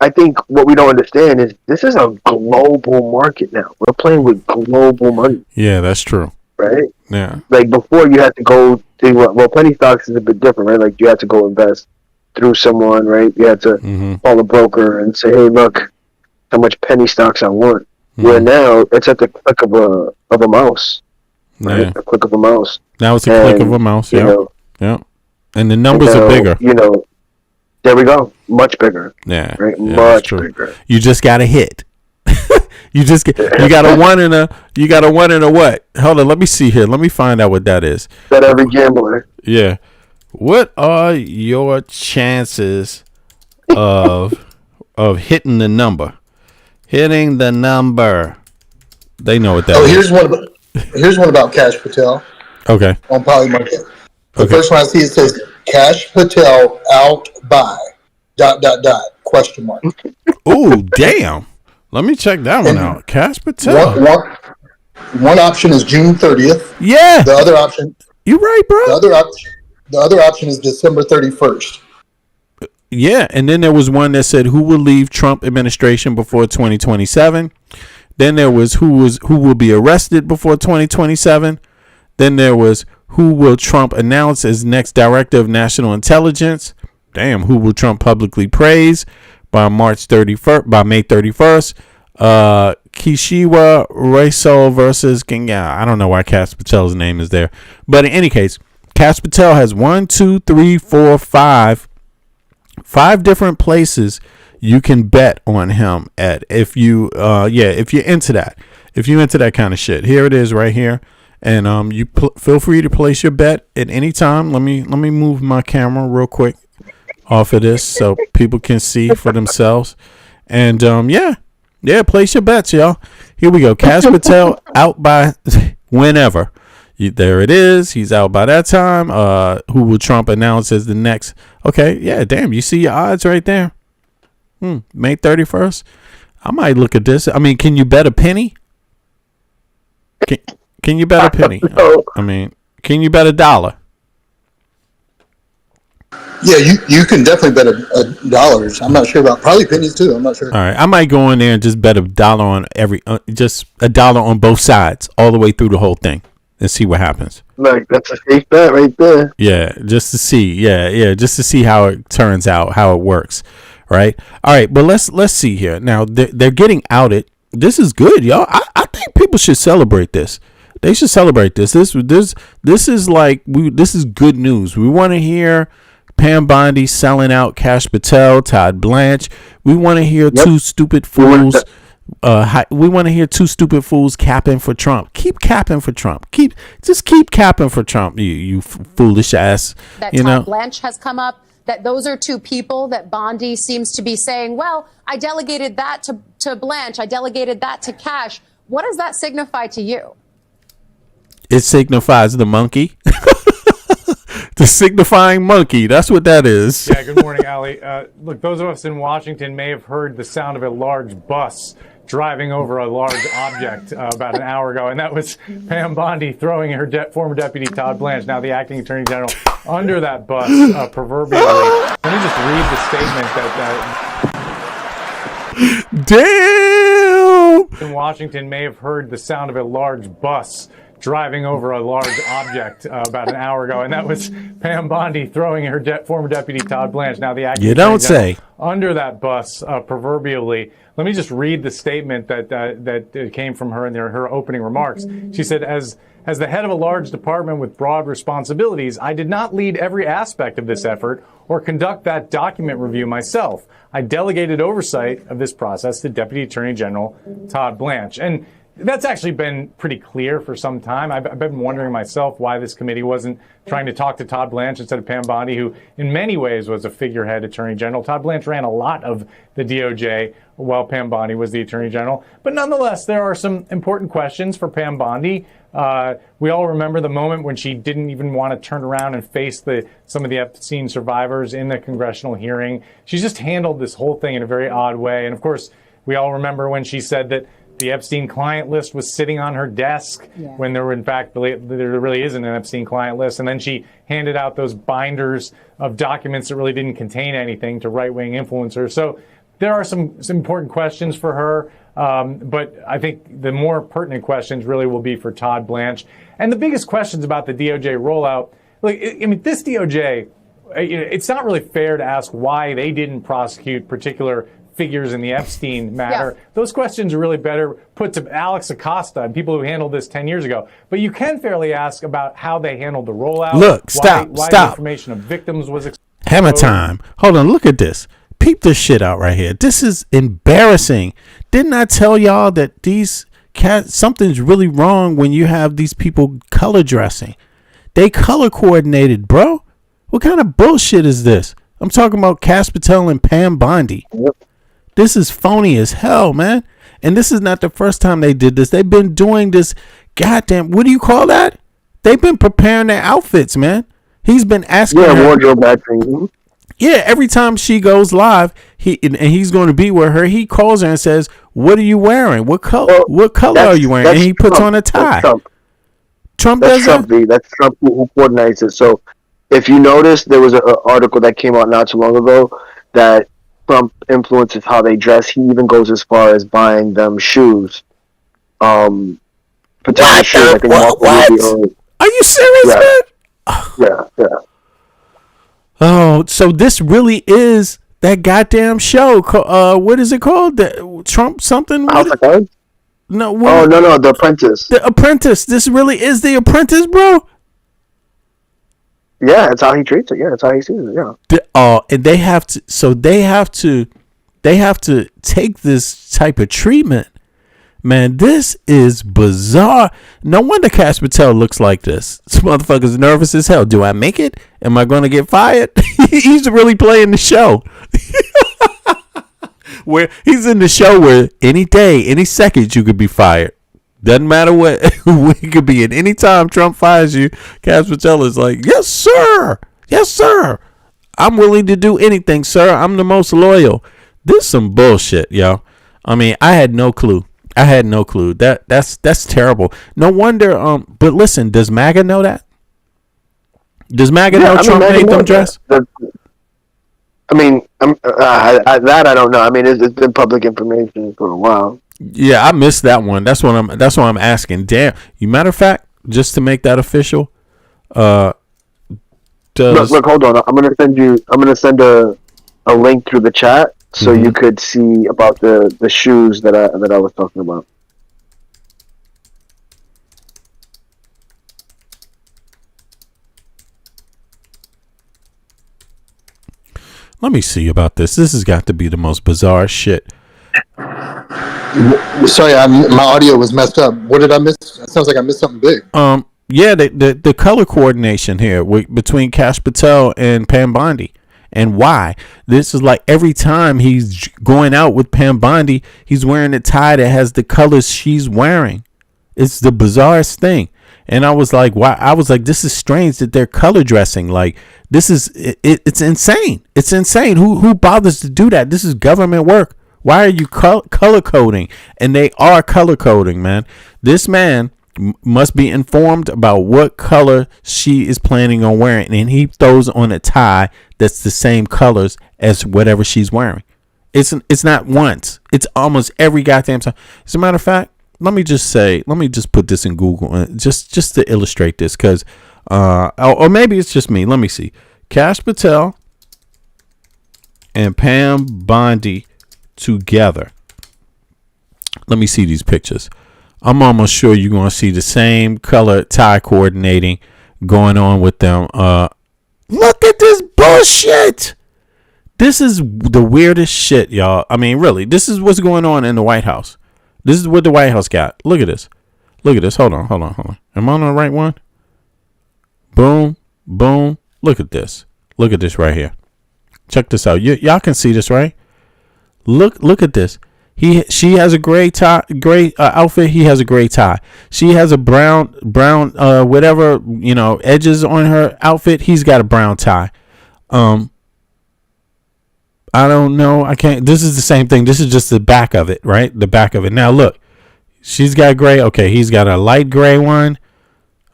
I think what we don't understand is this is a global market now. We're playing with global money. Yeah, that's true. Right? Yeah. Like, before you had to go to, penny stocks is a bit different, right? Like, you had to go invest through someone, right? You had to call a broker and say, hey, look, how much penny stocks I want. Where now it's at the click of a mouse. Right? Yeah. A click of a mouse. Now it's a click of a mouse, yeah. And the numbers are bigger. There we go. Much bigger. Yeah. Right? Yeah, much bigger. You just got to hit. you got a one and a what? Hold on, let me see here. Let me find out what that is. That every gambler. Yeah. What are your chances of hitting the number? Hitting the number. They know what that is. Here's one about Cash Patel. Okay. On Polymarket. The first one I see, it says Cash Patel out by ... question mark. Ooh, damn. Let me check that one out. Cash Patel. One option is June 30th. Yeah. The other option. You're right, bro. The other option is December 31st. Yeah, and then there was one that said who will leave Trump administration before 2027. Then there was who will be arrested before 2027. Then there was who will Trump announce as next director of national intelligence. Damn, who will Trump publicly praise by May 31st. Kishiwa Raisel versus Kenya. I don't know why Cash Patel's name is there, but in any case, Cash Patel has 5 different places you can bet on him at. If you're into that kind of shit. Here it is right here, and you feel free to place your bet at any time. Let me move my camera real quick off of this so people can see for themselves. And place your bets, y'all. Here we go. Cash Patel out by whenever. There it is. He's out by that time. Who will Trump announce as the next? Okay, yeah, damn. You see your odds right there. May 31st. I might look at this. I mean, can you bet a penny? Can you bet a penny? I mean, can you bet $1? Yeah, you can definitely bet a dollars. I'm not sure about probably pennies too. I'm not sure. All right, I might go in there and just bet $1 on just $1 on both sides, all the way through the whole thing, and see what happens. Like, that's a safe bet right there. Yeah, just to see. Yeah, just to see how it turns out, how it works. Right. All right, but let's see here. Now they're getting outed. This is good, y'all. I think people should celebrate this. They should celebrate this. This is like this is good news. We want to hear Pam Bondi selling out Cash Patel, Todd Blanche. We want to hear two stupid fools. We want to hear two stupid fools capping for Trump. Keep capping for Trump. Keep capping for Trump. You foolish ass. That Todd Blanche has come up. That those are two people that Bondi seems to be saying, well, I delegated that to Blanche. I delegated that to Cash. What does that signify to you? It signifies the monkey. The signifying monkey. That's what that is. Yeah, good morning, Allie. Look, those of us in Washington may have heard the sound of a large bus driving over a large object about an hour ago, and that was Pam Bondi throwing her former deputy Todd Blanche, now the acting attorney general, under that bus, proverbially. Let me just read the statement that damn! In Washington may have heard the sound of a large bus driving over a large object about an hour ago, and that was Pam Bondi throwing her former deputy Todd Blanche, now the acting attorney general, under that bus, proverbially. Let me just read the statement that came from her in her opening remarks. She said, as the head of a large department with broad responsibilities, I did not lead every aspect of this effort or conduct that document review myself. I delegated oversight of this process to Deputy Attorney General Todd Blanche. And that's actually been pretty clear for some time. I've been wondering myself why this committee wasn't trying to talk to Todd Blanche instead of Pam Bondi, who in many ways was a figurehead attorney general. Todd Blanche ran a lot of the DOJ while Pam Bondi was the attorney general. But nonetheless, there are some important questions for Pam Bondi. We all remember the moment when she didn't even want to turn around and face some of the Epstein survivors in the congressional hearing. She just handled this whole thing in a very odd way. And of course, we all remember when she said that the Epstein client list was sitting on her desk when there really isn't an Epstein client list. And then she handed out those binders of documents that really didn't contain anything to right-wing influencers. So there are some important questions for her. But I think the more pertinent questions really will be for Todd Blanche. And the biggest questions about the DOJ rollout, this DOJ, it's not really fair to ask why they didn't prosecute particular figures in the Epstein matter. Yeah. Those questions are really better put to Alex Acosta and people who handled this 10 years ago. But you can fairly ask about how they handled the rollout. Look, stop. The information of victims was exposed. Hammer time. Hold on, look at this. Peep this shit out right here. This is embarrassing. Didn't I tell y'all that something's really wrong when you have these people color dressing? They color coordinated, bro. What kind of bullshit is this? I'm talking about Cash Patel and Pam Bondi. Yep. This is phony as hell, man. And this is not the first time they did this. They've been doing this. Goddamn, what do you call that? They've been preparing their outfits, man. He's been asking her. Wardrobe matching. Yeah, every time she goes live, he's going to be with her. He calls her and says, "What are you wearing? What color? What color are you wearing?" And he puts on a tie. Trump that's does Trump, that. That's Trump who coordinates it. So, if you notice, there was an article that came out not too long ago that Trump influences how they dress. He even goes as far as buying them shoes. What? Are you serious, man? Yeah. Oh, so this really is that goddamn show. What is it called? The Trump something? House of Cards? No. No. The Apprentice. The Apprentice. This really is The Apprentice, bro. Yeah, that's how he treats it. Yeah, that's how he sees it. Yeah. And they have to. So they have to take this type of treatment. Man, this is bizarre. No wonder Cash Patel looks like this. This motherfucker's nervous as hell. Do I make it? Am I going to get fired? He's really playing the show. Where he's in the show where any day, any second you could be fired. Doesn't matter what. It could be at any time Trump fires you. Cash Patel is like, yes, sir. Yes, sir. I'm willing to do anything, sir. I'm the most loyal. This is some bullshit, yo. I mean, I had no clue. That's terrible. No wonder. But listen, does MAGA know that? Does MAGA know Trump made them dress? That I don't know. I mean, it's been public information for a while. Yeah, I missed that one. That's what I'm asking. Damn. You matter of fact, just to make that official. Look, hold on. I'm gonna send a link through the chat. So you could see about the shoes that I was talking about. Let me see about this. This has got to be the most bizarre shit. Sorry, my audio was messed up. What did I miss? It sounds like I missed something big. Yeah, the color coordination here between Cash Patel and Pam Bondi. And why? This is like every time he's going out with Pam Bondi, he's wearing a tie that has the colors she's wearing. It's the bizarrest thing. And I was like, why? I was like, this is strange that they're color dressing. Like, this is it's insane. It's insane. Who bothers to do that? This is government work. Why are you color coding? And they are color coding, man. This man must be informed about what color she is planning on wearing, and he throws on a tie that's the same colors as whatever she's wearing. It's not once. It's almost every goddamn time. As a matter of fact, let me just put this in Google just to illustrate this, because or maybe it's just me. Let me see. Cash Patel and Pam Bondi together. Let me see these pictures. I'm almost sure you're going to see the same color tie coordinating going on with them. Look at this bullshit. This is the weirdest shit, y'all. I mean, really, this is what's going on in the White House. This is what the White House got. Look at this. Hold on. Am I on the right one? Boom, boom. Look at this. Look at this right here. Check this out. Y'all can see this, right? Look at this. She has a gray tie, outfit. He has a gray tie. She has a brown, whatever, edges on her outfit. He's got a brown tie. I don't know. I can't. This is the same thing. This is just the back of it, right? The back of it. Now look, she's got gray. Okay, he's got a light gray one.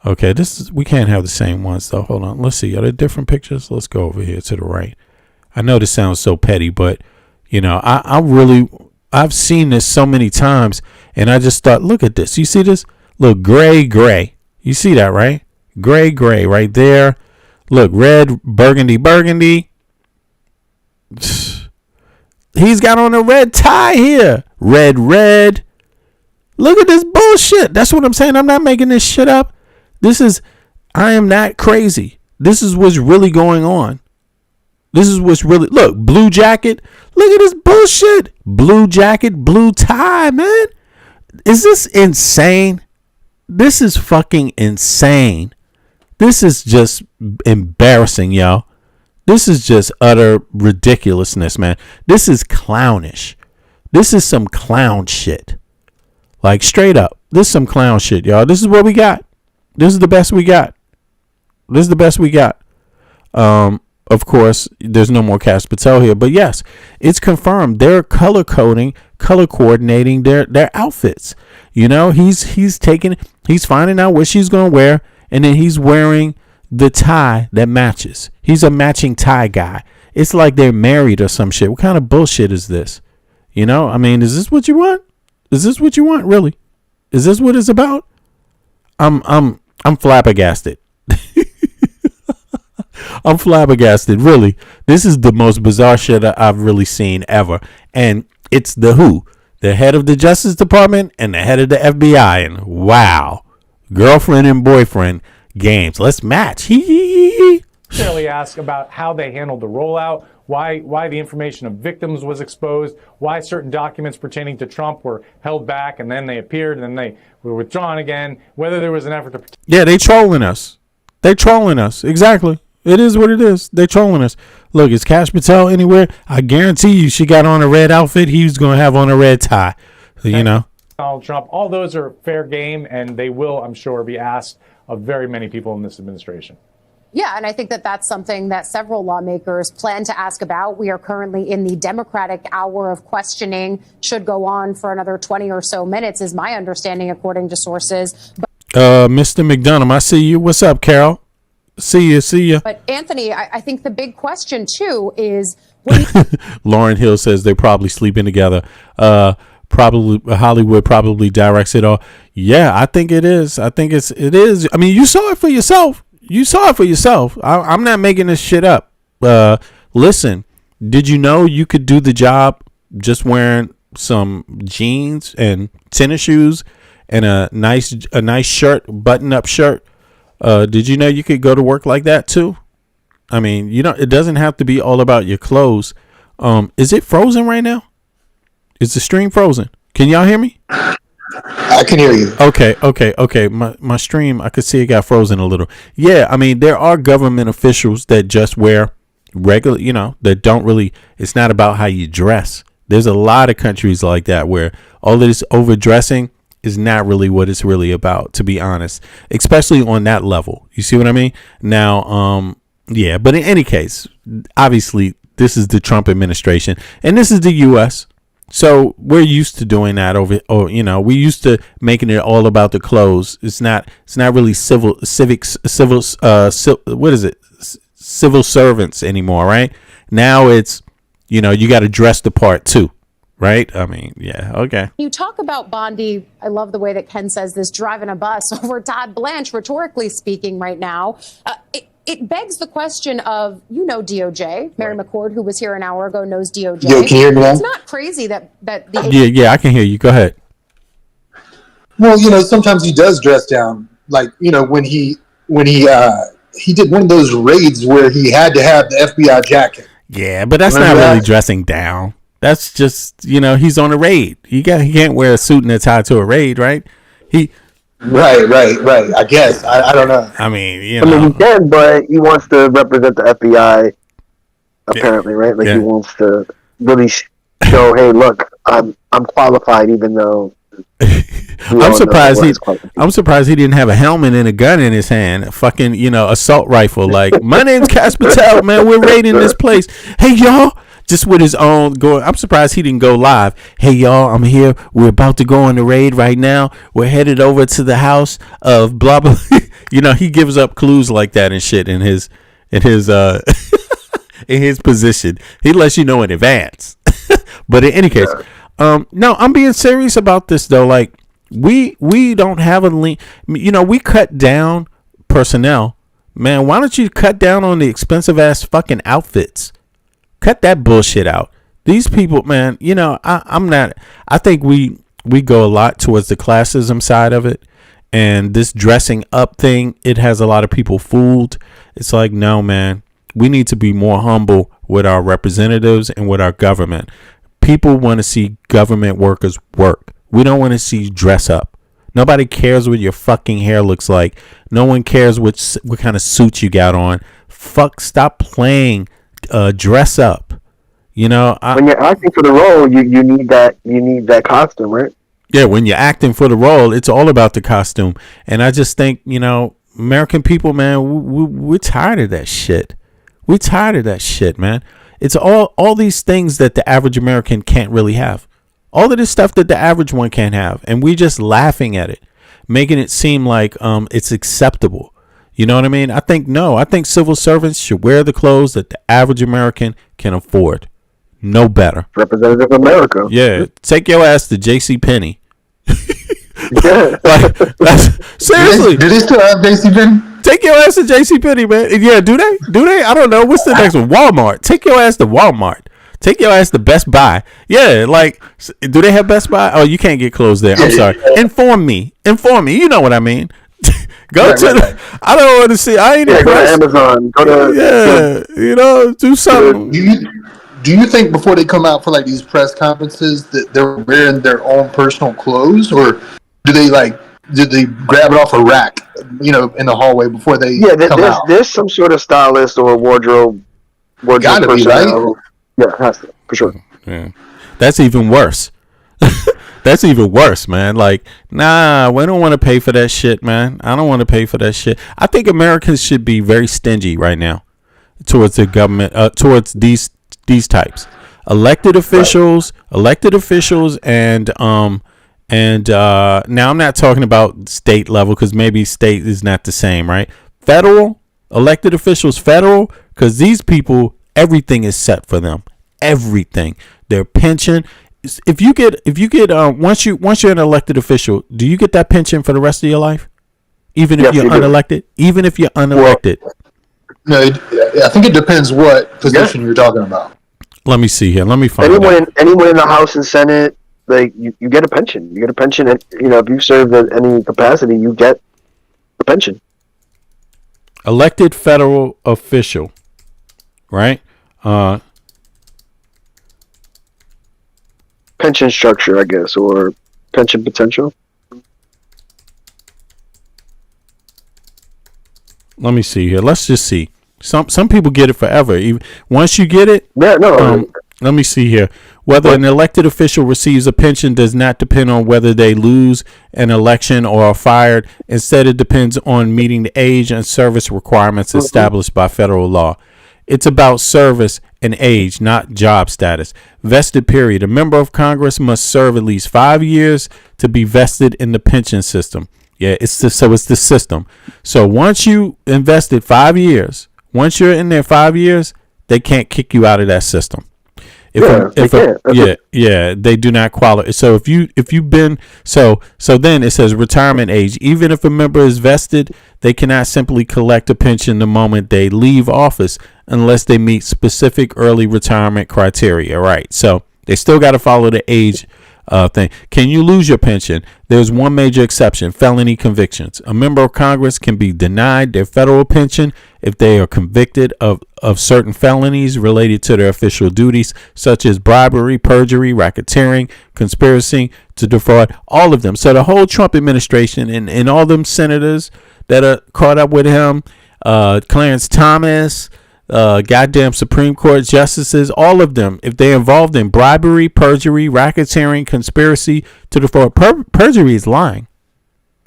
Okay, we can't have the same ones though. Hold on. Let's see. Are there different pictures? Let's go over here to the right. I know this sounds so petty, but I've seen this so many times, and I just thought, look at this. You see this? Look, gray. You see that, right? Gray right there. Look, red, burgundy. He's got on a red tie here. Red. Look at this bullshit. That's what I'm saying. I'm not making this shit up. I am not crazy. This is what's really going on. Look, blue jacket. Look at this bullshit. Blue jacket, blue tie, man. Is this insane? This is fucking insane. This is just embarrassing, y'all. This is just utter ridiculousness, man. This is clownish. This is some clown shit. Like straight up. This is some clown shit, y'all. This is what we got. This is the best we got. This is the best we got. Of course, there's no more Cash Patel here, but yes, it's confirmed. They're color coding, color coordinating their outfits. You know, he's finding out what she's gonna wear, and then he's wearing the tie that matches. He's a matching tie guy. It's like they're married or some shit. What kind of bullshit is this? You know, I mean, is this what you want? Is this what you want, really? Is this what it's about? I'm flabbergasted. I'm flabbergasted, really. This is the most bizarre shit I've really seen ever. And it's the head of the Justice Department and the head of the FBI. And wow, girlfriend and boyfriend games. Let's match. Necessarily ask about how they handled the rollout, why the information of victims was exposed, why certain documents pertaining to Trump were held back and then they appeared and then they were withdrawn again, whether there was an effort to... Yeah, they trolling us. They trolling us. Exactly. It is what it is. They trolling us. Look, is Cash Patel anywhere? I guarantee you she got on a red outfit. He was going to have on a red tie. So, you know. Donald Trump, all those are fair game, and they will, I'm sure, be asked of very many people in this administration. Yeah, and I think that that's something that several lawmakers plan to ask about. We are currently in the Democratic hour of questioning, should go on for another 20 or so minutes, is my understanding, according to sources. Mr. McDonough, I see you. What's up, Carol? See you. But Anthony, I think the big question too is Lauren Hill says they're probably sleeping together. Probably Hollywood probably directs it all. Yeah, I think it is. I think it is. I mean, you saw it for yourself. I'm not making this shit up. Listen, did you know you could do the job just wearing some jeans and tennis shoes and a nice shirt, button-up shirt? Did you know you could go to work like that too? I mean, it doesn't have to be all about your clothes. Is it frozen right now? Is the stream frozen? Can y'all hear me? I can hear you. Okay. My stream, I could see it got frozen a little. Yeah, I mean, there are government officials that just wear regular, that don't really, it's not about how you dress. There's a lot of countries like that where all this overdressing is not really what it's really about, to be honest, especially on that level. You see what I mean? Now, yeah, but in any case, obviously, this is the Trump administration and this is the U.S. So we're used to doing that we're used to making it all about the clothes. It's not really civil servants anymore, right? Now it's, you got to dress the part too. Right? I mean, yeah, okay. You talk about Bondi, I love the way that Ken says this, driving a bus over Todd Blanche, rhetorically speaking right now. It begs the question of, DOJ. Mary McCord, who was here an hour ago, knows DOJ. Yo, can you hear me now? It's not crazy that the... Yeah, I can hear you. Go ahead. Well, sometimes he does dress down. Like, when he did one of those raids where he had to have the FBI jacket. Yeah, but that's not really dressing down. That's just, he's on a raid. He can't wear a suit and a tie to a raid, right? Right. I guess. I don't know. I mean, he can, but he wants to represent the FBI, apparently, right? Like, he wants to really show, hey, look, I'm qualified, even though... I'm surprised he didn't have a helmet and a gun in his hand, a fucking, assault rifle. Like, my name's Cash Patel, man. We're raiding this place. Hey, y'all. Just with his own going. I'm surprised he didn't go live. Hey, y'all, I'm here. We're about to go on the raid right now. We're headed over to the house of blah, blah. He gives up clues like that and shit in his in his position. He lets you know in advance. But in any case, no, I'm being serious about this, though. Like, we don't have a link. We cut down personnel. Man, why don't you cut down on the expensive ass fucking outfits? Cut that bullshit out. These people, man, I'm not. I think we go a lot towards the classism side of it. And this dressing up thing, it has a lot of people fooled. It's like, no, man, we need to be more humble with our representatives and with our government. People want to see government workers work. We don't want to see you dress up. Nobody cares what your fucking hair looks like. No one cares what kind of suit you got on. Stop playing. Dress up. When you're acting for the role, you need that costume, right? Yeah, when you're acting for the role, it's all about the costume. And I just think, American people, man, we're tired of that shit. We're tired of that shit, man. It's all these things that the average American can't really have. All of this stuff that the average one can't have. And we just laughing at it, making it seem like it's acceptable. You know what I mean? I think civil servants should wear the clothes that the average American can afford. No better. Representative of America. Yeah. Take your ass to JCPenney. Yeah. Seriously. Do they still have JCPenney? Take your ass to JCPenney, man. Yeah, do they? I don't know. What's the next one? Walmart. Take your ass to Walmart. Take your ass to Best Buy. Yeah, do they have Best Buy? Oh, you can't get clothes there. I'm sorry. Inform me. You know what I mean. Go to I don't want to see. I ain't impressed. Go to Amazon. Do something. Do you think before they come out for these press conferences that they're wearing their own personal clothes, or do they grab it off a rack, in the hallway before they come out? There's some sort of stylist or wardrobe Gotta be, right? Yeah, it has to, for sure. Yeah. That's even worse. That's even worse, man. Nah, we don't want to pay for that shit, man. I don't want to pay for that shit. I think Americans should be very stingy right now towards the government, towards these types, elected officials, and now I'm not talking about state level because maybe state is not the same, right? Federal elected officials, because these people, everything is set for them. Everything, their pension. If you get once you're an elected official, do you get that pension for the rest of your life? Even if you're unelected? Even if you're unelected? No, I think it depends what position you're talking about. Let me see here. Let me find anyone in the House and Senate, you get a pension. You get a pension, and if you serve in any capacity, you get a pension. Elected federal official, right? Pension structure, I guess, or pension potential. Let me see here. Let's just see. Some people get it forever. Once you get it, let me see here. Whether an elected official receives a pension does not depend on whether they lose an election or are fired. Instead, it depends on meeting the age and service requirements established by federal law. It's about service and age, not job status. Vested period. A member of Congress must serve at least 5 years to be vested in the pension system. Yeah, it's the system. So once you invested 5 years, once you're in there 5 years, they can't kick you out of that system. They do not qualify. So if you've been so then it says retirement age. Even if a member is vested, they cannot simply collect a pension the moment they leave office unless they meet specific early retirement criteria. Right. So they still got to follow the age thing. Can you lose your pension? There's one major exception: felony convictions. A member of Congress can be denied their federal pension if they are convicted of certain felonies related to their official duties, such as bribery, perjury, racketeering, conspiracy to defraud, all of them. So the whole Trump administration and all them senators that are caught up with him, Clarence Thomas, goddamn Supreme Court justices, all of them, if they're involved in bribery, perjury, racketeering, conspiracy to defraud, perjury is lying.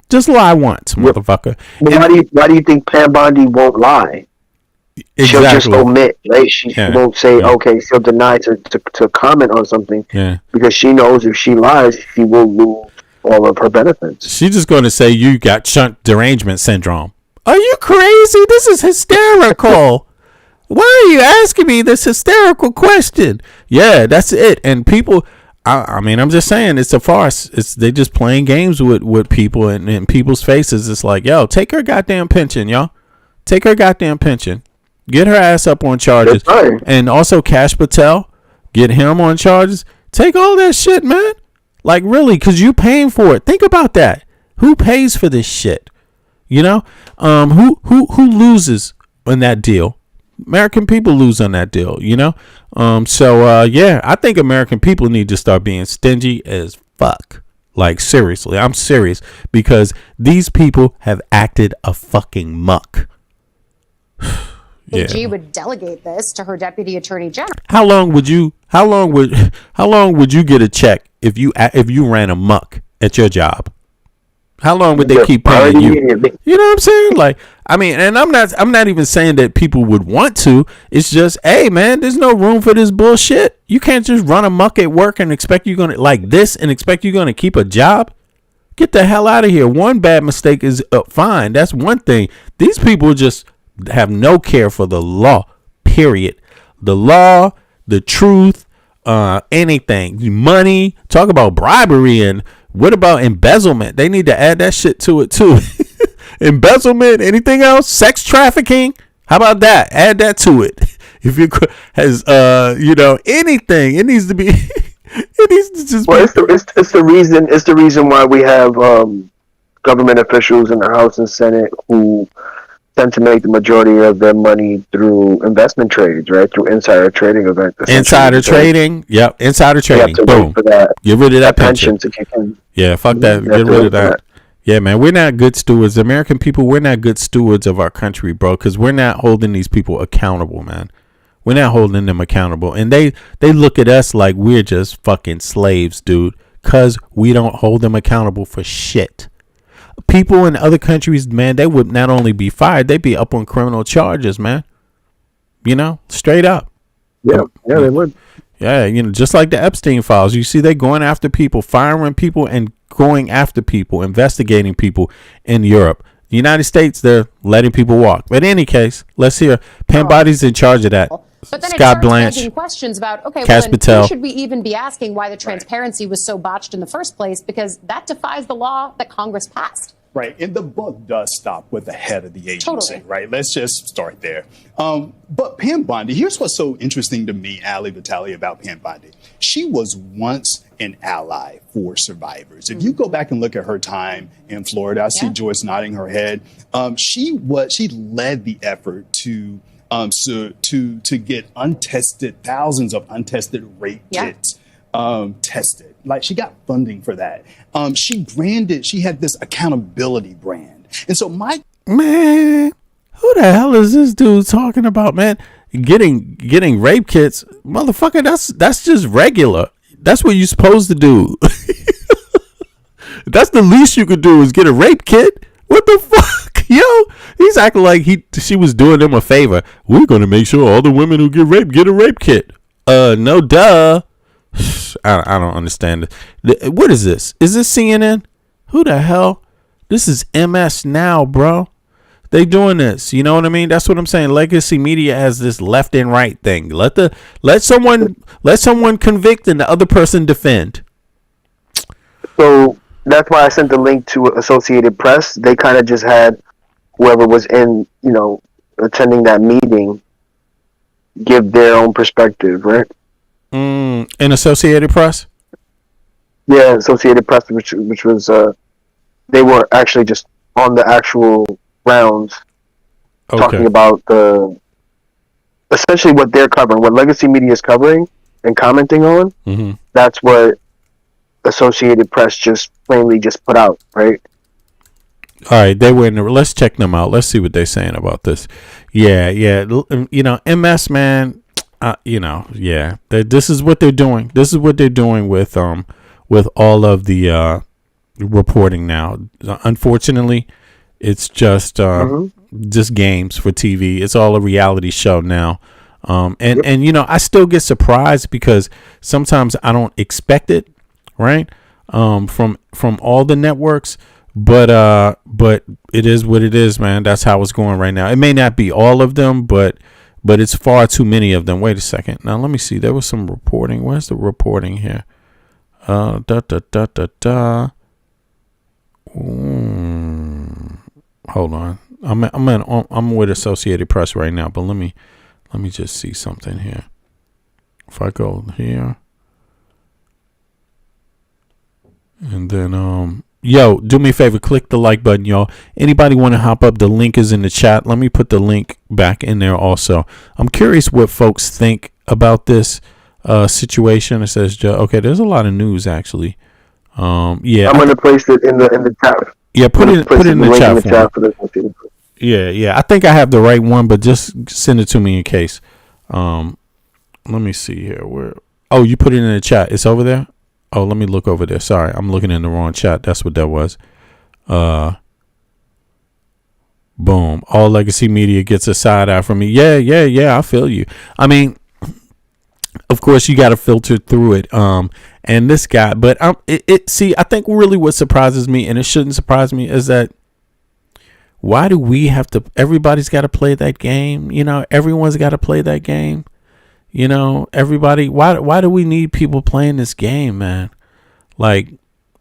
Just lie once, motherfucker. Why do you think Pam Bondi won't lie? Exactly. She'll just omit, right? She won't say, okay, she'll deny to comment on something because she knows if she lies, she will lose all of her benefits. She's just going to say you got shunt derangement syndrome. Are you crazy? This is hysterical. Why are you asking me this hysterical question? Yeah, that's it. And people, I mean, I'm just saying it's a farce. They just playing games with people and in people's faces. It's like, yo, take her goddamn pension, y'all. Take her goddamn pension. Get her ass up on charges. And also Kash Patel, get him on charges. Take all that shit, man. Like, really, because you paying for it. Think about that. Who pays for this shit? You know? Who loses in that deal? American people lose on that deal, you know? I think American people need to start being stingy as fuck. Like, seriously, I'm serious. Because these people have acted a fucking muck. AG would delegate this to her deputy attorney general. How long would you get a check if you ran amok at your job? How long would they keep paying you? You know what I'm saying? Like, I mean, and I'm not even saying that people would want to. It's just, hey, man, there's no room for this bullshit. You can't just run amok at work and expect you're gonna like this and expect you're gonna keep a job. Get the hell out of here. One bad mistake is fine. That's one thing. These people just have no care for the law. Period. The law, the truth, anything, money. Talk about bribery and. What about embezzlement? They need to add that shit to it too. Embezzlement, anything else? Sex trafficking? How about that? Add that to it. If you has anything, it needs to be. It needs to just. Well, it's the reason why we have government officials in the House and Senate who tend to make the majority of their money through investment trades, right? Through insider trading events. Insider trading, yep. Insider trading. Boom. Get rid of that pension. If you can. Yeah, fuck that. Get rid of that. Yeah, man, we're not good stewards. The American people, we're not good stewards of our country, bro, because we're not holding these people accountable, man. We're not holding them accountable. And they look at us like we're just fucking slaves, dude, because we don't hold them accountable for shit. People in other countries, man, they would not only be fired, they'd be up on criminal charges, man. You know, straight up. Yeah, they would. Yeah, just like the Epstein files. You see, they're going after people, firing people, and going after people, investigating people in Europe. The United States, they're letting people walk. But in any case, let's hear. Pam Body's in charge of that. But then Scott it starts Blanche, begging questions about, okay, Cash well, then Patel. who should we even be asking why the transparency was so botched in the first place? Because that defies the law that Congress passed. Right. And the buck does stop with the head of the agency, Totally. right? Let's just start there. But Pam Bondi, here's what's so interesting to me, Ali Vitale, about Pam Bondi. She was once an ally for survivors. If you go back and look at her time in Florida, I see Joyce nodding her head. She led the effort to get thousands of untested rape kits tested. Like, she got funding for that. She had this accountability brand. And so man, who the hell is this dude talking about, man? Getting rape kits, motherfucker, that's just regular. That's what you're supposed to do. That's the least you could do is get a rape kit. What the fuck? Yo, he's acting like she was doing them a favor. We're going to make sure all the women who get raped get a rape kit. No, duh. I don't understand it. What is this? Is this CNN? Who the hell? This is MS Now, bro. They doing this. You know what I mean? That's what I'm saying. Legacy media has this left and right thing. Let someone convict and the other person defend. So that's why I sent the link to Associated Press. They kind of just had whoever was attending that meeting give their own perspective, right? In Associated Press? Yeah, Associated Press, which was they were actually just on the actual rounds talking about essentially what they're covering, what legacy media is covering and commenting on. Mm-hmm. That's what Associated Press just plainly just put out, right? All right, they were in there. Let's check them out. Let's see what they're saying about this. Yeah. MS, man. This is what they're doing. This is what they're doing with all of the reporting now. Unfortunately, it's just games for TV. It's all a reality show now. And I still get surprised because sometimes I don't expect it, right? From all the networks, but it is what it is, man. That's how it's going right now. It may not be all of them, but it's far too many of them. Wait a second. Now let me see. There was some reporting. Where's the reporting here? Hold on. I'm with Associated Press right now, but let me just see something here. If I go here, and then yo, do me a favor, click the like button, y'all. Anybody want to hop up? The link is in the chat. Let me put the link back in there also. I'm curious what folks think about this situation. It says, okay, there's a lot of news actually. Yeah, I'm gonna place it in the chat. Yeah, put it in the chat for me. Yeah. I think I have the right one, but just send it to me in case. Let me see here. Where? Oh, you put it in the chat. It's over there. Oh, let me look over there. Sorry, I'm looking in the wrong chat. That's what that was. Boom. All legacy media gets a side eye from me. Yeah. I feel you. I mean, of course, you got to filter through it. And this guy, but see, I think really what surprises me, and it shouldn't surprise me, is that why do we have to? Everybody's got to play that game. Everyone's got to play that game. Everybody. Why do we need people playing this game, man? Like,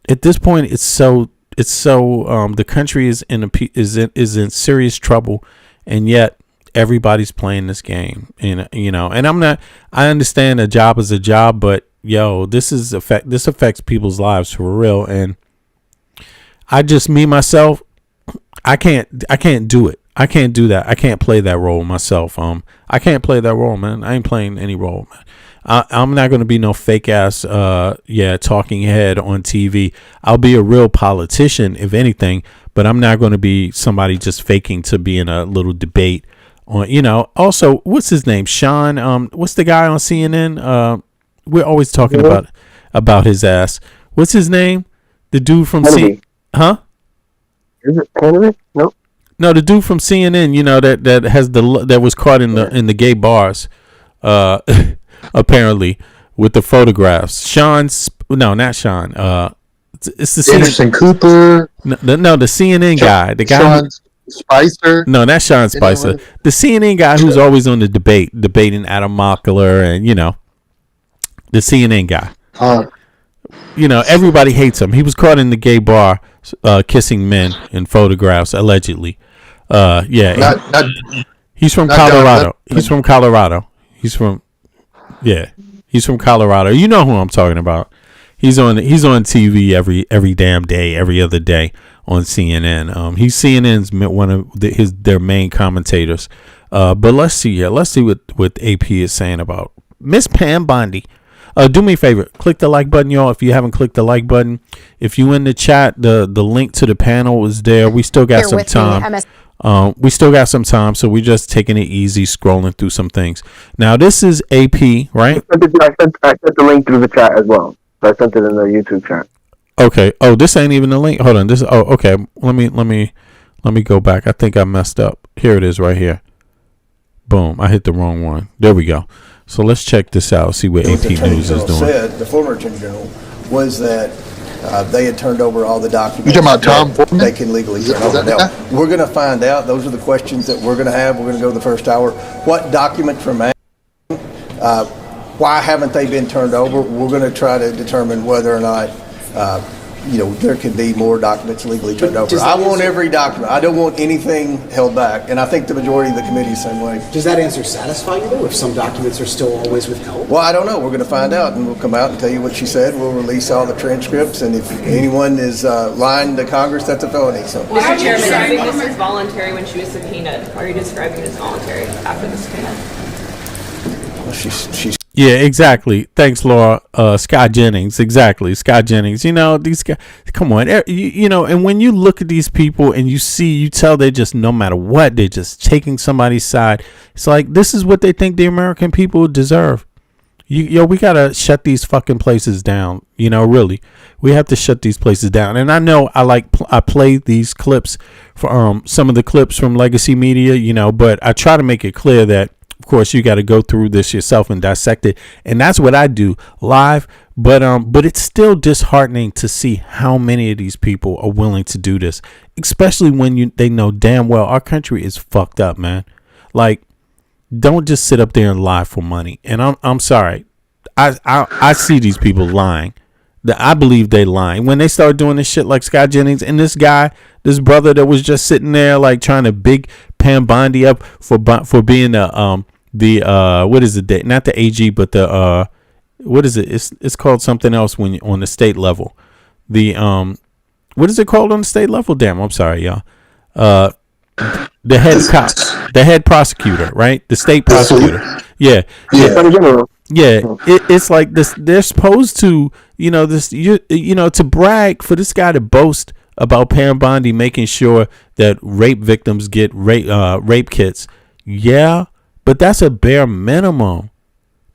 at this point, it's so the country is in serious trouble, and yet everybody's playing this game. And I understand a job is a job, but this affects people's lives for real. And myself, I can't do it. I can't do that. I can't play that role myself. I can't play that role, man. I ain't playing any role, man. I'm not going to be no fake ass, talking head on TV. I'll be a real politician, if anything, but I'm not going to be somebody just faking to be in a little debate on, also, what's his name? Sean, what's the guy on CNN? We're always talking about his ass. What's his name? The dude from huh? Is it Kennedy? Nope. No, the dude from CNN, that has that was caught in the gay bars, apparently, with the photographs. Not Sean. It's the Anderson Cooper. No, the CNN guy. The guy. Sean Spicer. No, that's Sean Spicer. The CNN guy who's always on the debating Adam Mockler, and the CNN guy. Everybody hates him. He was caught in the gay bar, kissing men in photographs, allegedly. He's from Colorado. He's from Colorado. He's from Colorado. You know who I'm talking about. He's on TV every damn day, every other day on CNN. He's CNN's one of their main commentators. But let's see here. Let's see what AP is saying about Miss Pam Bondi. Do me a favor, click the like button, y'all. If you haven't clicked the like button, if you in the chat, the link to the panel is there. We still got some time. We still got some time, so we're just taking it easy, scrolling through some things. Now, this is AP, right? I sent the link through the chat as well. I sent it in the YouTube chat. Okay. Oh, this ain't even the link. Hold on. Okay. Let me go back. I think I messed up. Here it is, right here. Boom. I hit the wrong one. There we go. So let's check this out. See what AP News is doing. The former Attorney General was that they had turned over all the documents. You talking about Tom? They can legally turn over. Now, we're going to find out. Those are the questions that we're going to have. We're going to go to the first hour. What documents remain? Why haven't they been turned over? We're going to try to determine whether or not there could be more documents legally turned over. I want every document. I don't want anything held back. And I think the majority of the committee is the same way. Does that answer satisfy you, though, if some documents are still always withheld? Well, I don't know. We're going to find out, and we'll come out and tell you what she said. We'll release all the transcripts, and if anyone is lying to Congress, that's a felony. So, Mr. Chairman, I think this is voluntary when she was subpoenaed. Are you describing it as voluntary after the subpoena? Well, she's Yeah, exactly. Thanks, Laura. Scott Jennings. Exactly. Scott Jennings. These guys, come on. And when you look at these people and you tell they're just, no matter what, they're just taking somebody's side. It's like, this is what they think the American people deserve. We got to shut these fucking places down. Really. We have to shut these places down. And I know I play these clips for some of the clips from Legacy Media, but I try to make it clear that, of course, you got to go through this yourself and dissect it, and that's what I do live. But it's still disheartening to see how many of these people are willing to do this, especially when they know damn well our country is fucked up, man. Like, don't just sit up there and lie for money. And I'm sorry, I see these people lying. I believe they lying when they start doing this shit like Scott Jennings and this brother that was just sitting there like trying to big Pam Bondi up for being what is it? Not the AG, but the what is it? It's called something else when on the state level. The what is it called on the state level? Damn, I'm sorry, y'all. The head cop, the head prosecutor, right? The state prosecutor. Yeah. It's like this. They're supposed to, to brag for this guy to boast about Pam Bondi making sure that rape victims get rape kits. Yeah, but that's a bare minimum.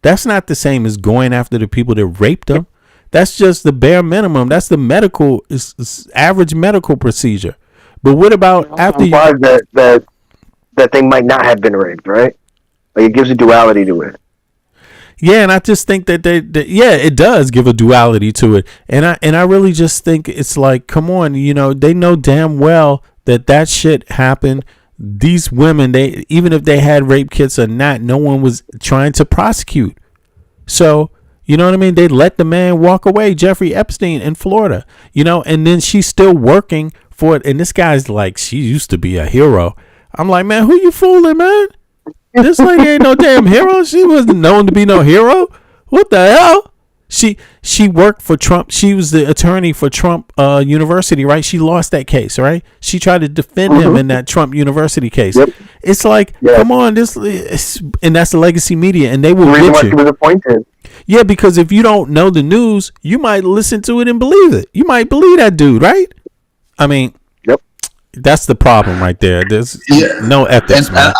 That's not the same as going after the people that raped them. That's just the bare minimum. That's the medical average medical procedure. But what about after you? That they might not have been raped, right? Like it gives a duality to it. Yeah, and I just think that it does give a duality to it, and I really just think it's like, come on, they know damn well that shit happened. These women, they even if they had rape kits or not, no one was trying to prosecute. So you know what I mean? They let the man walk away, Jeffrey Epstein in Florida, and then she's still working for it. And this guy's like, she used to be a hero. I'm like, man, who you fooling, man? This lady ain't no damn hero. She wasn't known to be no hero. What the hell? She worked for Trump. She was the attorney for Trump University, right? She lost that case, right? She tried to defend him in that Trump University case. Yep. It's like, come on, and that's the legacy media, and they will get you. She was appointed. Yeah, because if you don't know the news, you might listen to it and believe it. You might believe that dude, right? I mean, that's the problem right there. There's no ethics, man.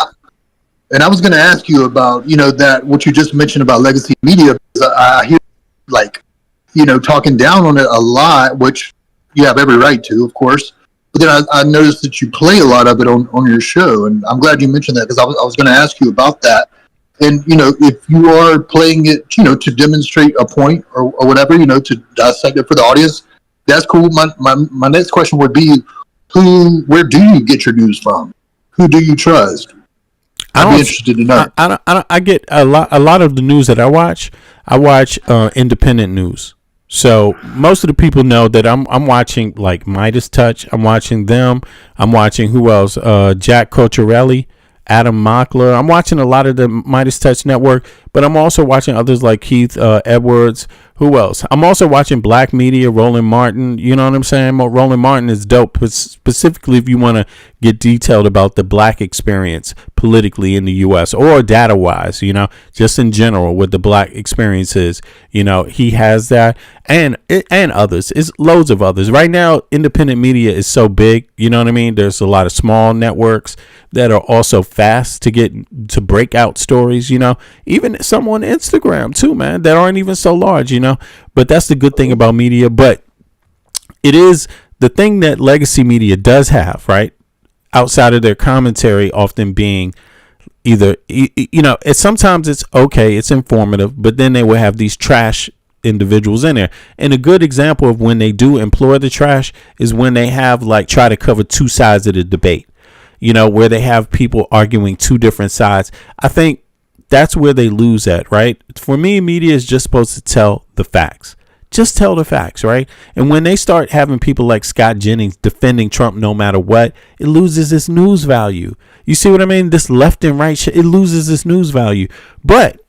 And I was going to ask you about, that what you just mentioned about legacy media. I hear talking down on it a lot, which you have every right to, of course. But then I noticed that you play a lot of it on your show, and I'm glad you mentioned that because I was going to ask you about that. And if you are playing it, to demonstrate a point or whatever, to dissect it for the audience, that's cool. My next question would be, where do you get your news from? Who do you trust? I'd be interested to know. I get a lot of the news that I watch independent news. So most of the people know that I'm watching like Midas Touch. I'm watching them. I'm watching who else? Jack Cocciarelli, Adam Mockler. I'm watching a lot of the Midas Touch network, but I'm also watching others like Keith Edwards. Who else? I'm also watching Black Media, Roland Martin. You know what I'm saying? Roland Martin is dope, but specifically if you want to get detailed about the black experience politically in the U.S. or data-wise, just in general what the black experience is. He has that, and others. It's loads of others. Right now, independent media is so big. You know what I mean? There's a lot of small networks that are also fast to break out stories. Even some on Instagram too, man, that aren't even so large. But that's the good thing about media. But it is the thing that legacy media does have, right? Outside of their commentary often being either, sometimes it's okay, it's informative, but then they will have these trash individuals in there. And a good example of when they do employ the trash is when they have try to cover two sides of the debate, where they have people arguing two different sides. I think that's where they lose at, right? For me, media is just supposed to tell the facts. Just tell the facts, right? And when they start having people like Scott Jennings defending Trump no matter what, it loses its news value. You see what I mean? This left and right shit, it loses its news value. But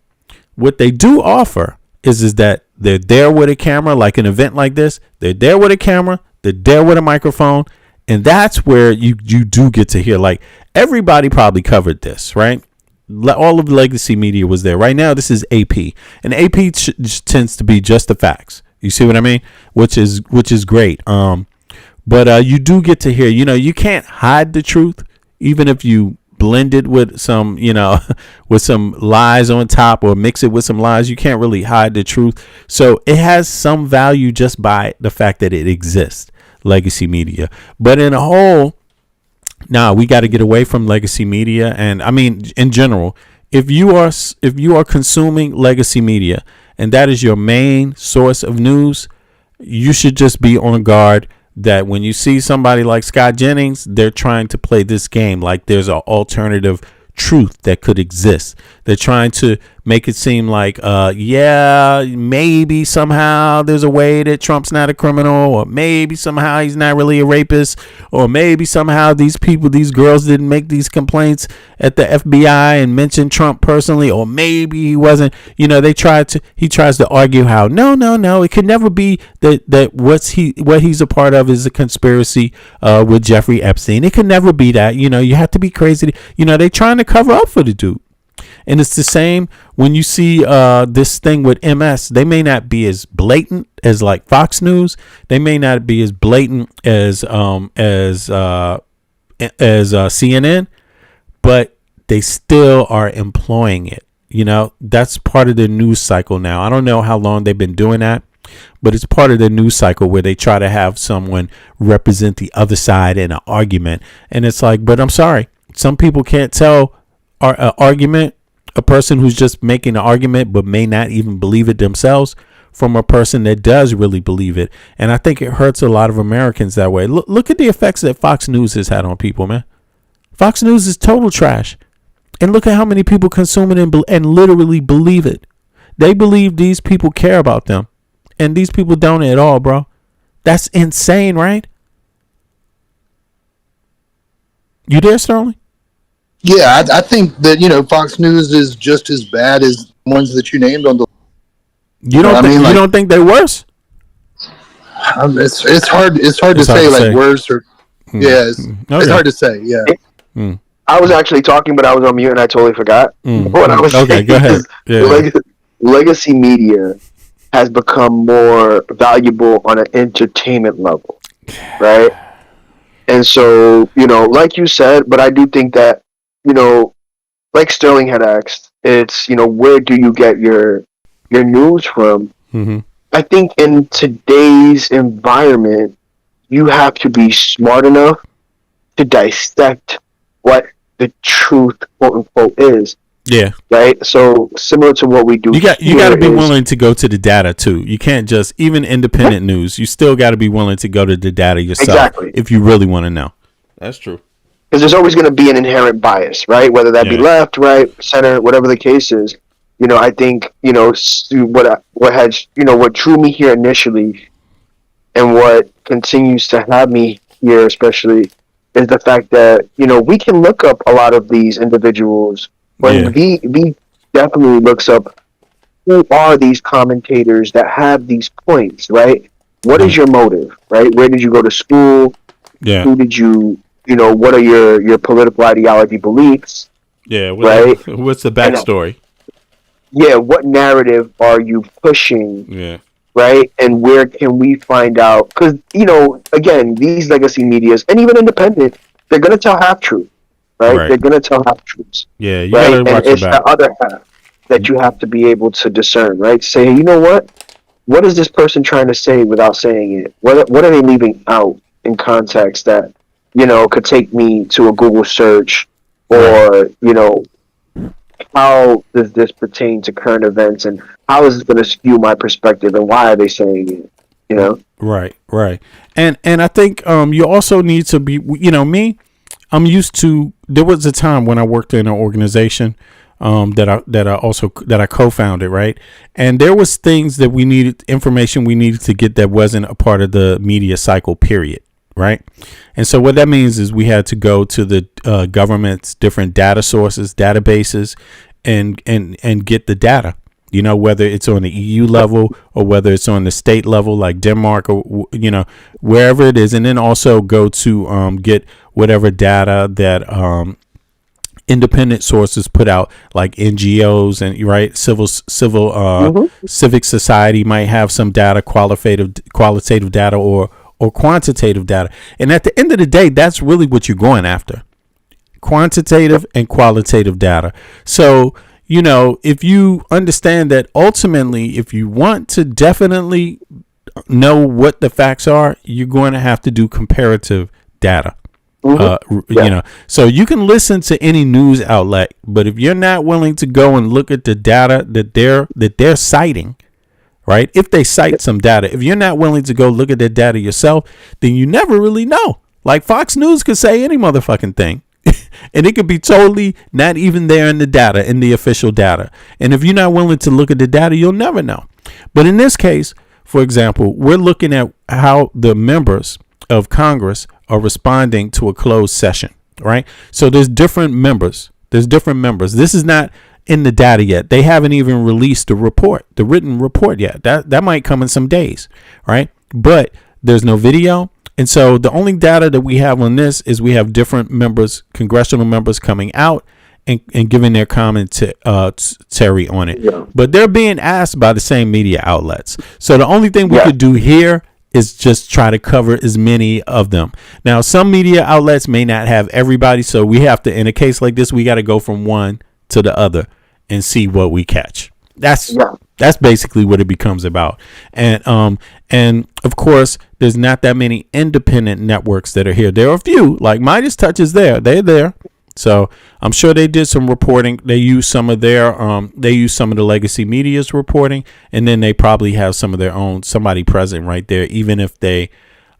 what they do offer is that they're there with a camera, like an event like this. They're there with a camera. They're there with a microphone. And that's where you do get to hear, everybody probably covered this, right? All of the legacy media was there. Right now, this is AP, and AP tends to be just the facts. You see what I mean? Which is great. But you do get to hear. You can't hide the truth, even if you blend it with some, with some lies on top or mix it with some lies. You can't really hide the truth. So it has some value just by the fact that it exists, legacy media. But in a whole. Now we got to get away from legacy media, and I mean in general, if you are consuming legacy media and that is your main source of news, you should just be on guard that when you see somebody like Scott Jennings, they're trying to play this game like there's an alternative truth that could exist. They're trying to make it seem like maybe somehow there's a way that Trump's not a criminal, or maybe somehow he's not really a rapist, or maybe somehow these girls didn't make these complaints at the FBI and mention Trump personally, or maybe he wasn't. He tries to argue how no, it could never be that what he's a part of is a conspiracy with Jeffrey Epstein. It could never be that. You have to be crazy. They're trying to cover up for the dude. And it's the same when you see this thing with MS. They may not be as blatant as like Fox News. They may not be as blatant as CNN, but they still are employing it. That's part of the news cycle now. I don't know how long they've been doing that, but it's part of the news cycle where they try to have someone represent the other side in an argument. And it's like, but I'm sorry, some people can't tell an argument, a person who's just making an argument but may not even believe it themselves, from a person that does really believe it. And I think it hurts a lot of Americans that way. Look at the effects that Fox News has had on people, man. Fox News is total trash. And look at how many people consume it and literally believe it. They believe these people care about them. And these people don't at all, bro. That's insane, right? You there, Sterling? Yeah, I think that, Fox News is just as bad as ones that you named on the. You don't think they're worse? It's hard. It's hard to say worse or. Yeah, it's hard to say. Yeah. I was actually talking, but I was on mute and I totally forgot what I was saying. Okay, go ahead. Yeah. Legacy media has become more valuable on an entertainment level, right? And so, like you said, but I do think that, like Sterling had asked, it's, where do you get your news from? Mm-hmm. I think in today's environment, you have to be smart enough to dissect what the truth, quote unquote, is. Yeah. Right. So similar to what we do. You got to be willing to go to the data too. You can't just even independent news. You still got to be willing to go to the data yourself if you really want to know. That's true. Because there's always going to be an inherent bias, right? Whether that be left, right, center, whatever the case is. I think what drew me here initially, and what continues to have me here, especially, is the fact that we can look up a lot of these individuals. When V definitely looks up who are these commentators that have these points, right? What is your motive, right? Where did you go to school? Yeah. Who did you, what are your political ideology beliefs? Yeah. Right. What's the backstory? What narrative are you pushing? Yeah. Right. And where can we find out? Because, again, these legacy medias and even independent, they're going to tell half truth. Right? They're going to tell half truths. Yeah, you right? gotta watch and it's your back. the other half that you have to be able to discern, right? Say, you know what is this person trying to say without saying it? What are they leaving out in context that, could take me to a Google search, or, how does this pertain to current events, and how is it going to skew my perspective, and why are they saying it? Right. And I think you also need to be, me, I'm used to. There was a time when I worked in an organization that I co-founded, right? And there was things that we needed, information we needed to get that wasn't a part of the media cycle, period, right? And so what that means is we had to go to the government's different data sources, databases, and get the data. Whether it's on the EU level or whether it's on the state level, like Denmark, or wherever it is, and then also go to get whatever data that independent sources put out, like NGOs and civic society might have some data, qualitative data or quantitative data, and at the end of the day, that's really what you're going after: quantitative and qualitative data. So. If you understand that ultimately, if you want to definitely know what the facts are, you're going to have to do comparative data. So you can listen to any news outlet, but if you're not willing to go and look at the data that they're citing, right? If they cite some data, if you're not willing to go look at that data yourself, then you never really know. Like Fox News could say any motherfucking thing. And it could be totally not even there in the data, in the official data. And if you're not willing to look at the data, you'll never know. But in this case, for example, we're looking at how the members of Congress are responding to a closed session, right? So there's different members. This is not in the data yet. They haven't even released the written report yet. That might come in some days, right? But there's no video. And so the only data that we have on this is we have different members, congressional members, coming out and giving their commentary on it. Yeah. But they're being asked by the same media outlets. So the only thing we could do here is just try to cover as many of them. Now, some media outlets may not have everybody. So we have to, in a case like this, we got to go from one to the other and see what we catch. That's basically what it becomes about. And of course, there's not that many independent networks that are here. There are a few, like Midas Touch is there. They're there. So I'm sure they did some reporting. They use some of their they use some of the legacy media's reporting, and then they probably have some of their own, somebody present right there, even if they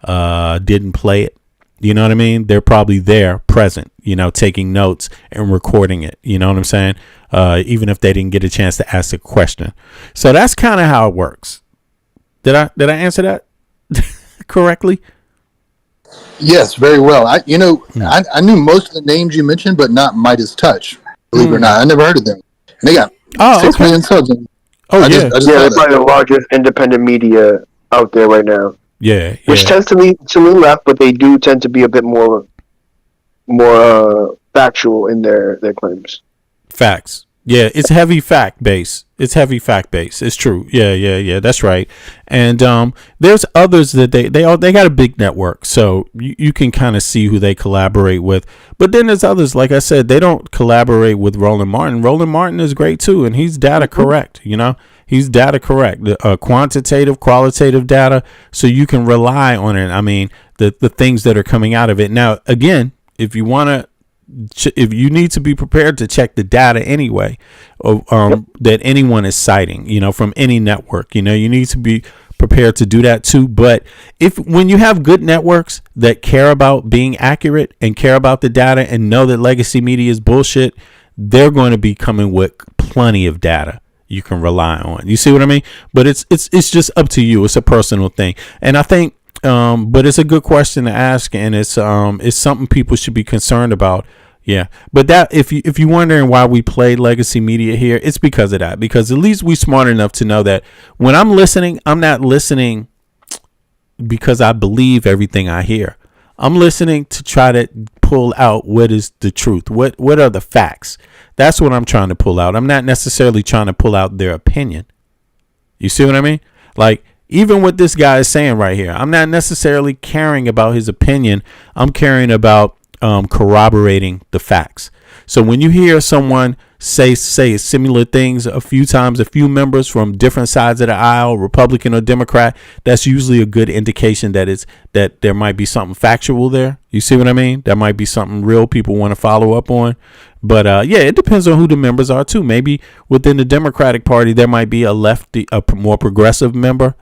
didn't play it. You know what I mean? They're probably there present, taking notes and recording it. You know what I'm saying? Even if they didn't get a chance to ask a question. So that's kind of how it works. Did I answer that correctly? Yes, very well. I knew most of the names you mentioned, but not Midas Touch. Believe it or not, I never heard of them. And they got 6 million subs. I just they're probably the largest independent media out there right now. Yeah, which tends to lean left, but they do tend to be a bit more factual in their claims. Facts. Yeah, it's heavy fact base. It's true. Yeah. That's right. And there's others that they got a big network, so you can kind of see who they collaborate with. But then there's others, like I said, they don't collaborate with Roland Martin. Roland Martin is great too, and he's data correct. He's data correct, quantitative, qualitative data, so you can rely on it. I mean, the things that are coming out of it. Now, again, if you need to be prepared to check the data anyway, that anyone is citing, from any network, you need to be prepared to do that too. But when you have good networks that care about being accurate and care about the data and know that legacy media is bullshit, they're going to be coming with plenty of data you can rely on. You see what I mean? But it's just up to you. It's a personal thing. And I think, but it's a good question to ask, and it's something people should be concerned about. Yeah. But that, if you're wondering why we play legacy media here, it's because of that. Because at least we're smart enough to know that when I'm listening, I'm not listening because I believe everything I hear. I'm listening to try to pull out what is the truth. What are the facts? That's what I'm trying to pull out. I'm not necessarily trying to pull out their opinion. You see what I mean? Like, even what this guy is saying right here, I'm not necessarily caring about his opinion. I'm caring about corroborating the facts. So when you hear someone say similar things a few times, a few members from different sides of the aisle, Republican or Democrat, that's usually a good indication that there might be something factual there. You see what I mean? That might be something real people want to follow up on. But it depends on who the members are too. Maybe within the Democratic Party there might be a more progressive member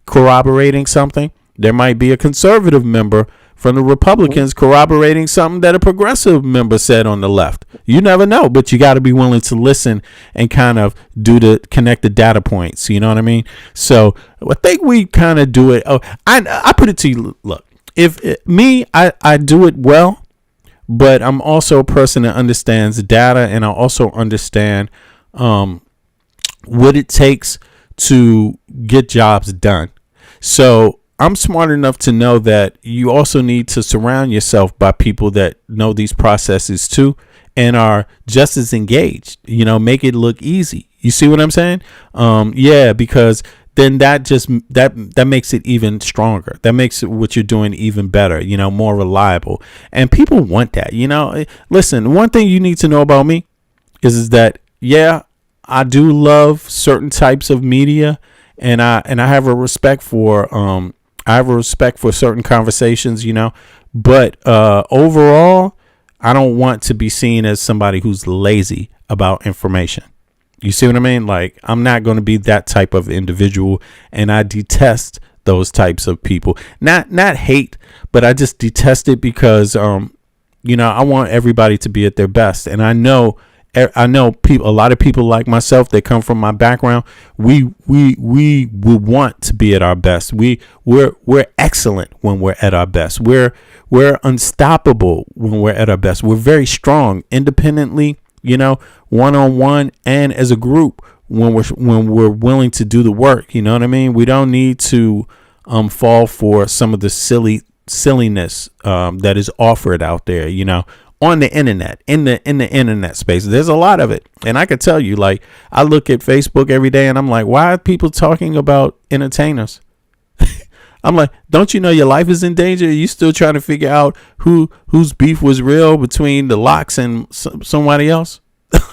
corroborating something. There might be a conservative member from the Republicans corroborating something that a progressive member said on the left. You never know, but you got to be willing to listen and kind of connect the data points. You know what I mean? So I think we kind of do it. Oh, I put it to you. Look, I do it well, but I'm also a person that understands data, and I also understand what it takes to get jobs done. So I'm smart enough to know that you also need to surround yourself by people that know these processes too and are just as engaged, make it look easy. You see what I'm saying? Because then that makes it even stronger. That makes it what you're doing even better, more reliable. And people want that, Listen, one thing you need to know about me is that, I do love certain types of media, and I have a respect for certain conversations, but overall, I don't want to be seen as somebody who's lazy about information. You see what I mean? Like, I'm not going to be that type of individual, and I detest those types of people. Not hate, but I just detest it because, I want everybody to be at their best, and I know people, a lot of people like myself that come from my background, we will want to be at our best. We're excellent when we're at our best. We're unstoppable when we're at our best. We're very strong independently, one-on-one and as a group when we're willing to do the work. You know what I mean? We don't need to fall for some of the silliness that is offered out there, on the internet, in the internet space. There's a lot of it. And I could tell you, like, I look at Facebook every day and I'm like, why are people talking about entertainers? I'm like, don't you know your life is in danger? Are you still trying to figure out whose beef was real between the Locks and somebody else?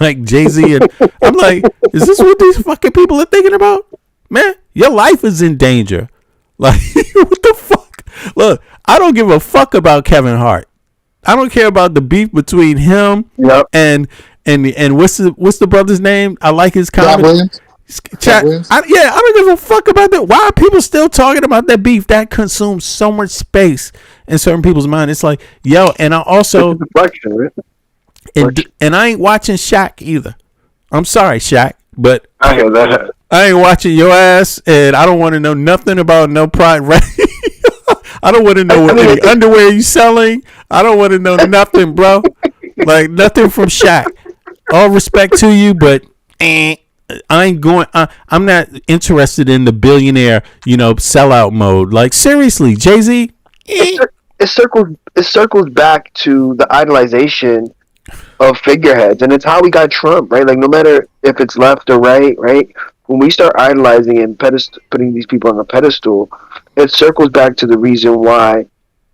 like Jay-Z, and I'm like, is this what these fucking people are thinking about? Man, your life is in danger. Like, what the fuck? Look, I don't give a fuck about Kevin Hart. I don't care about the beef between him and what's the brother's name? I like his comedy. Williams. I don't give a fuck about that. Why are people still talking about that beef? That consumes so much space in certain people's mind. It's like, yo, and I also and I ain't watching Shaq either. I'm sorry, Shaq, but I hear that. I ain't watching your ass, and I don't want to know nothing about no pride. I don't want to know what any underwear you selling. I don't want to know nothing, bro. Like nothing from Shaq. All respect to you, but I ain't going. I'm not interested in the billionaire, sellout mode. Like seriously, Jay-Z. It circles back to the idolization of figureheads, and it's how we got Trump, right? Like no matter if it's left or right, when we start idolizing and putting these people on a pedestal, it circles back to the reason why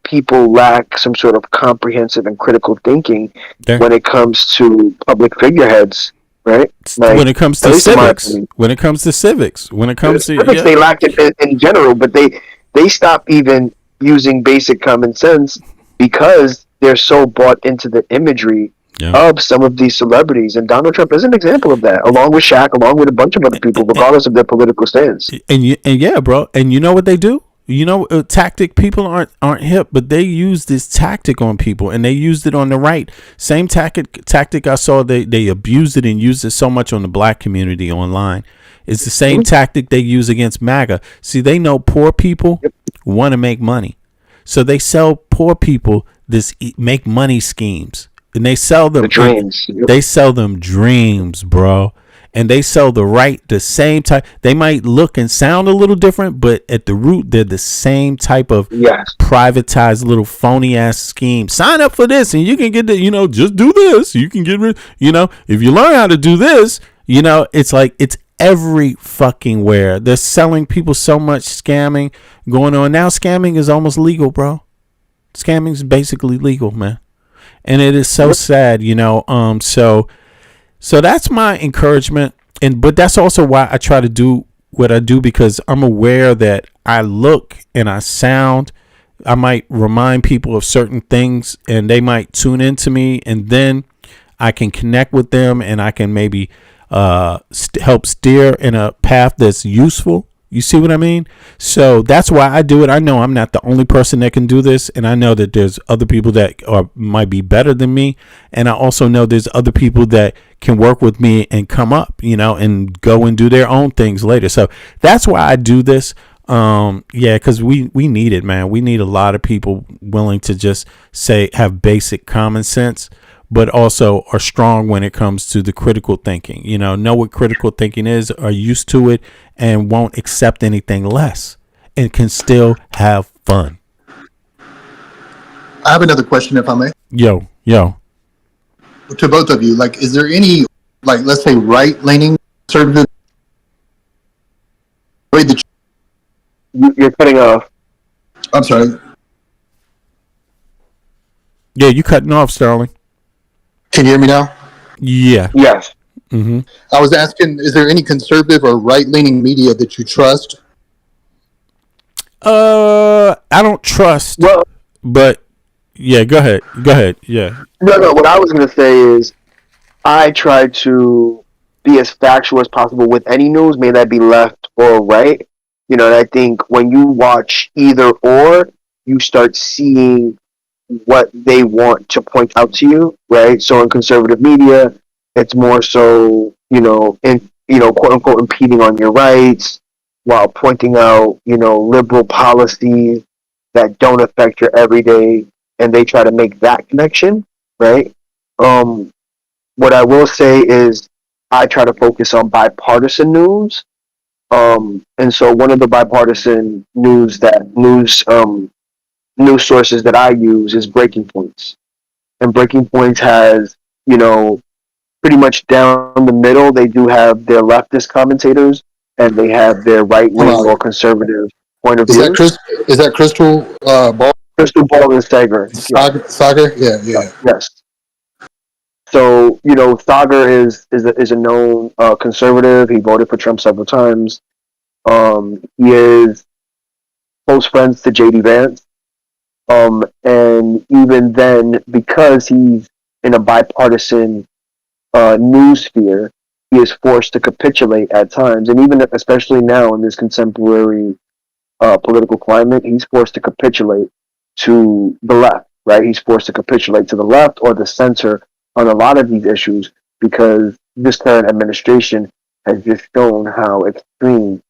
people lack some sort of comprehensive and critical thinking when it comes to public figureheads, right? Like, when it comes to civics, when it comes to civics, they lack it in general, but they stop even using basic common sense because they're so bought into the imagery of some of these celebrities, and Donald Trump is an example of that, along with Shaq, along with a bunch of other people, regardless of their political stance. And yeah, bro, and you know what they do? Tactic. People aren't hip, but they use this tactic on people, and they used it on the right. Same tactic I saw. They abused it and used it so much on the black community online. It's the same tactic they use against MAGA. See, they know poor people want to make money, so they sell poor people this make money schemes. And they sell them dreams. They sell them dreams, bro. And they sell the same type. They might look and sound a little different, but at the root, they're the same type of privatized little phony ass scheme. Sign up for this, and you can get the, just do this. You can get rid, if you learn how to do this, it's like it's every fucking where. They're selling people so much scamming going on now. Scamming is almost legal, bro. Scamming is basically legal, man. And it is so sad, so that's my encouragement. But that's also why I try to do what I do, because I'm aware that I look and I sound. I might remind people of certain things, and they might tune into me, and then I can connect with them, and I can maybe help steer in a path that's useful. You see what I mean? So that's why I do it. I know I'm not the only person that can do this, and I know that there's other people that might be better than me, and I also know there's other people that can work with me and come up, and go and do their own things later. So that's why I do this. Because we need it, man. We need a lot of people willing to just have basic common sense, but also are strong when it comes to the critical thinking. Know what critical thinking is, are used to it, and won't accept anything less, and can still have fun. I have another question, if I may. Yo. To both of you, is there any, let's say, right-leaning conservative? You're cutting off. I'm sorry. Yeah, you cutting off, Sterling. Can you hear me now? Yeah. Yes. Mm-hmm. I was asking, is there any conservative or right-leaning media that you trust? I don't trust. Well, but yeah, go ahead. Yeah. No. What I was going to say is, I try to be as factual as possible with any news, may that be left or right. And I think when you watch either or, you start seeing what they want to point out to you, right? So in conservative media, it's more so, quote unquote, impeding on your rights, while pointing out, liberal policies that don't affect your everyday, and they try to make that connection, right? What I will say is, I try to focus on bipartisan news. And so one of the bipartisan news sources that I use is Breaking Points. And Breaking Points has, pretty much down the middle, they do have their leftist commentators, and they have their right-wing or conservative point of view. Is that Crystal Ball? Crystal Ball and Sager. Sager? Yeah. Yes. So, Thagard is a known conservative. He voted for Trump several times. He is close friends to JD Vance. And even then, because he's in a bipartisan news sphere, he is forced to capitulate at times. And even especially now in this contemporary political climate, he's forced to capitulate to the left, right? He's forced to capitulate to the left or the center on a lot of these issues because this current administration has just shown how extreme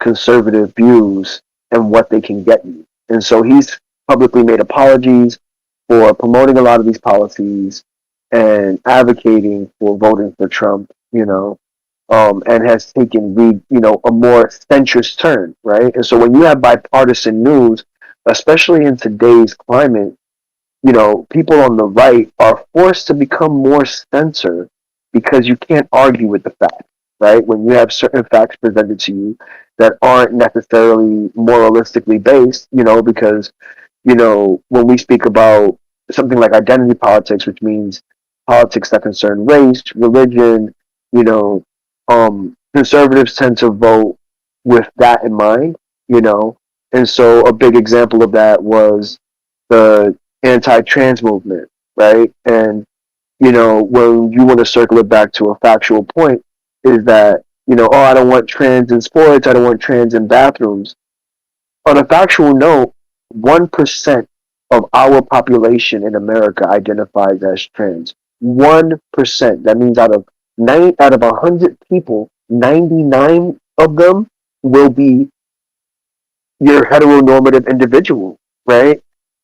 conservative views and what they can get you. And so he's publicly made apologies for promoting a lot of these policies and advocating for voting for Trump, and has taken a more centrist turn, right? And so when you have bipartisan news, especially in today's climate, people on the right are forced to become more censor because you can't argue with the facts, right? When you have certain facts presented to you that aren't necessarily moralistically based, because, when we speak about something like identity politics, which means politics that concern race, religion, you know, conservatives tend to vote with that in mind, and so a big example of that was the anti-trans movement, right? And when you want to circle it back to a factual point, is that oh, I don't want trans in sports, I don't want trans in bathrooms. On a factual note, 1% of our population in America identifies as trans. 1%. That means out of 100 people, 99 of them will be your heteronormative individual, right?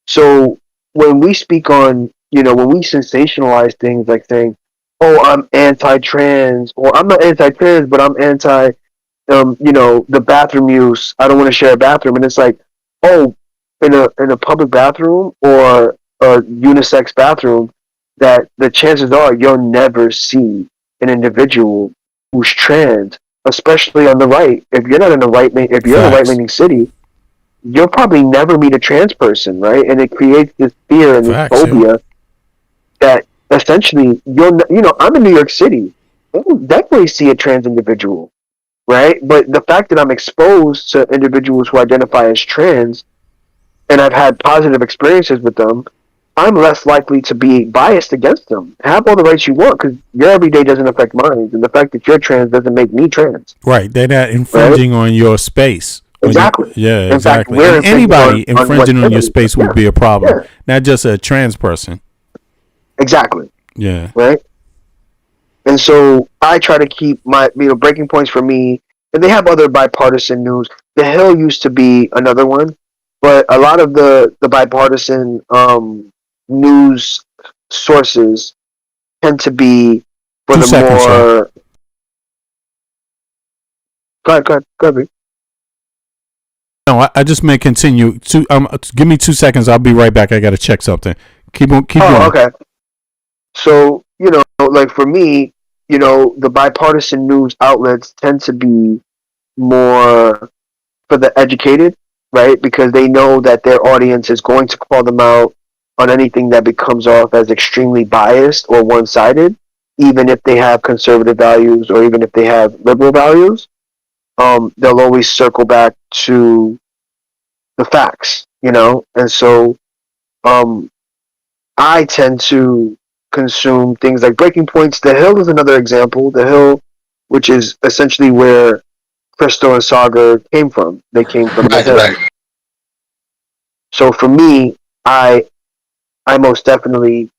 So when we speak on, when we sensationalize things like saying, "Oh, I'm anti-trans," or "I'm not anti-trans, but I'm anti," the bathroom use. I don't want to share a bathroom, and it's like, oh, in a public bathroom or a unisex bathroom, that the chances are you'll never see an individual who's trans, especially on the right. If you're not in the right, if you're in a Facts. right-leaning city, you'll probably never meet a trans person, right? And it creates this fear and this Facts, yeah. phobia that essentially I'm in New York City. I'll definitely see a trans individual, right? But the fact that I'm exposed to individuals who identify as trans and I've had positive experiences with them, I'm less likely to be biased against them. Have all the rights you want because your everyday doesn't affect mine, and the fact that you're trans doesn't make me trans, Right. They're not right? infringing on your space. Exactly. Yeah, In fact, exactly. we're And infringing anybody on infringing on what's your in space would yeah, be a problem, yeah, not just a trans person. exactly, Yeah. right? And so I try to keep my breaking points for me, and they have other bipartisan news. The Hill used to be another one, but a lot of the bipartisan news sources tend to be for 2 the seconds, sir. more. Go ahead. No, I just may continue. Give me 2 seconds. I'll be right back. I got to check something. Keep Oh, going. okay. So like for me, the bipartisan news outlets tend to be more for the educated, right? Because they know that their audience is going to call them out on anything that becomes off as extremely biased or one-sided, even if they have conservative values or even if they have liberal values. They'll always circle back to the facts, and so um, I tend to consume things like Breaking Points. The Hill is another example. The Hill, which is essentially where Crystal and Saga came from. They came from the Right, Hill. right. So for me, I most definitely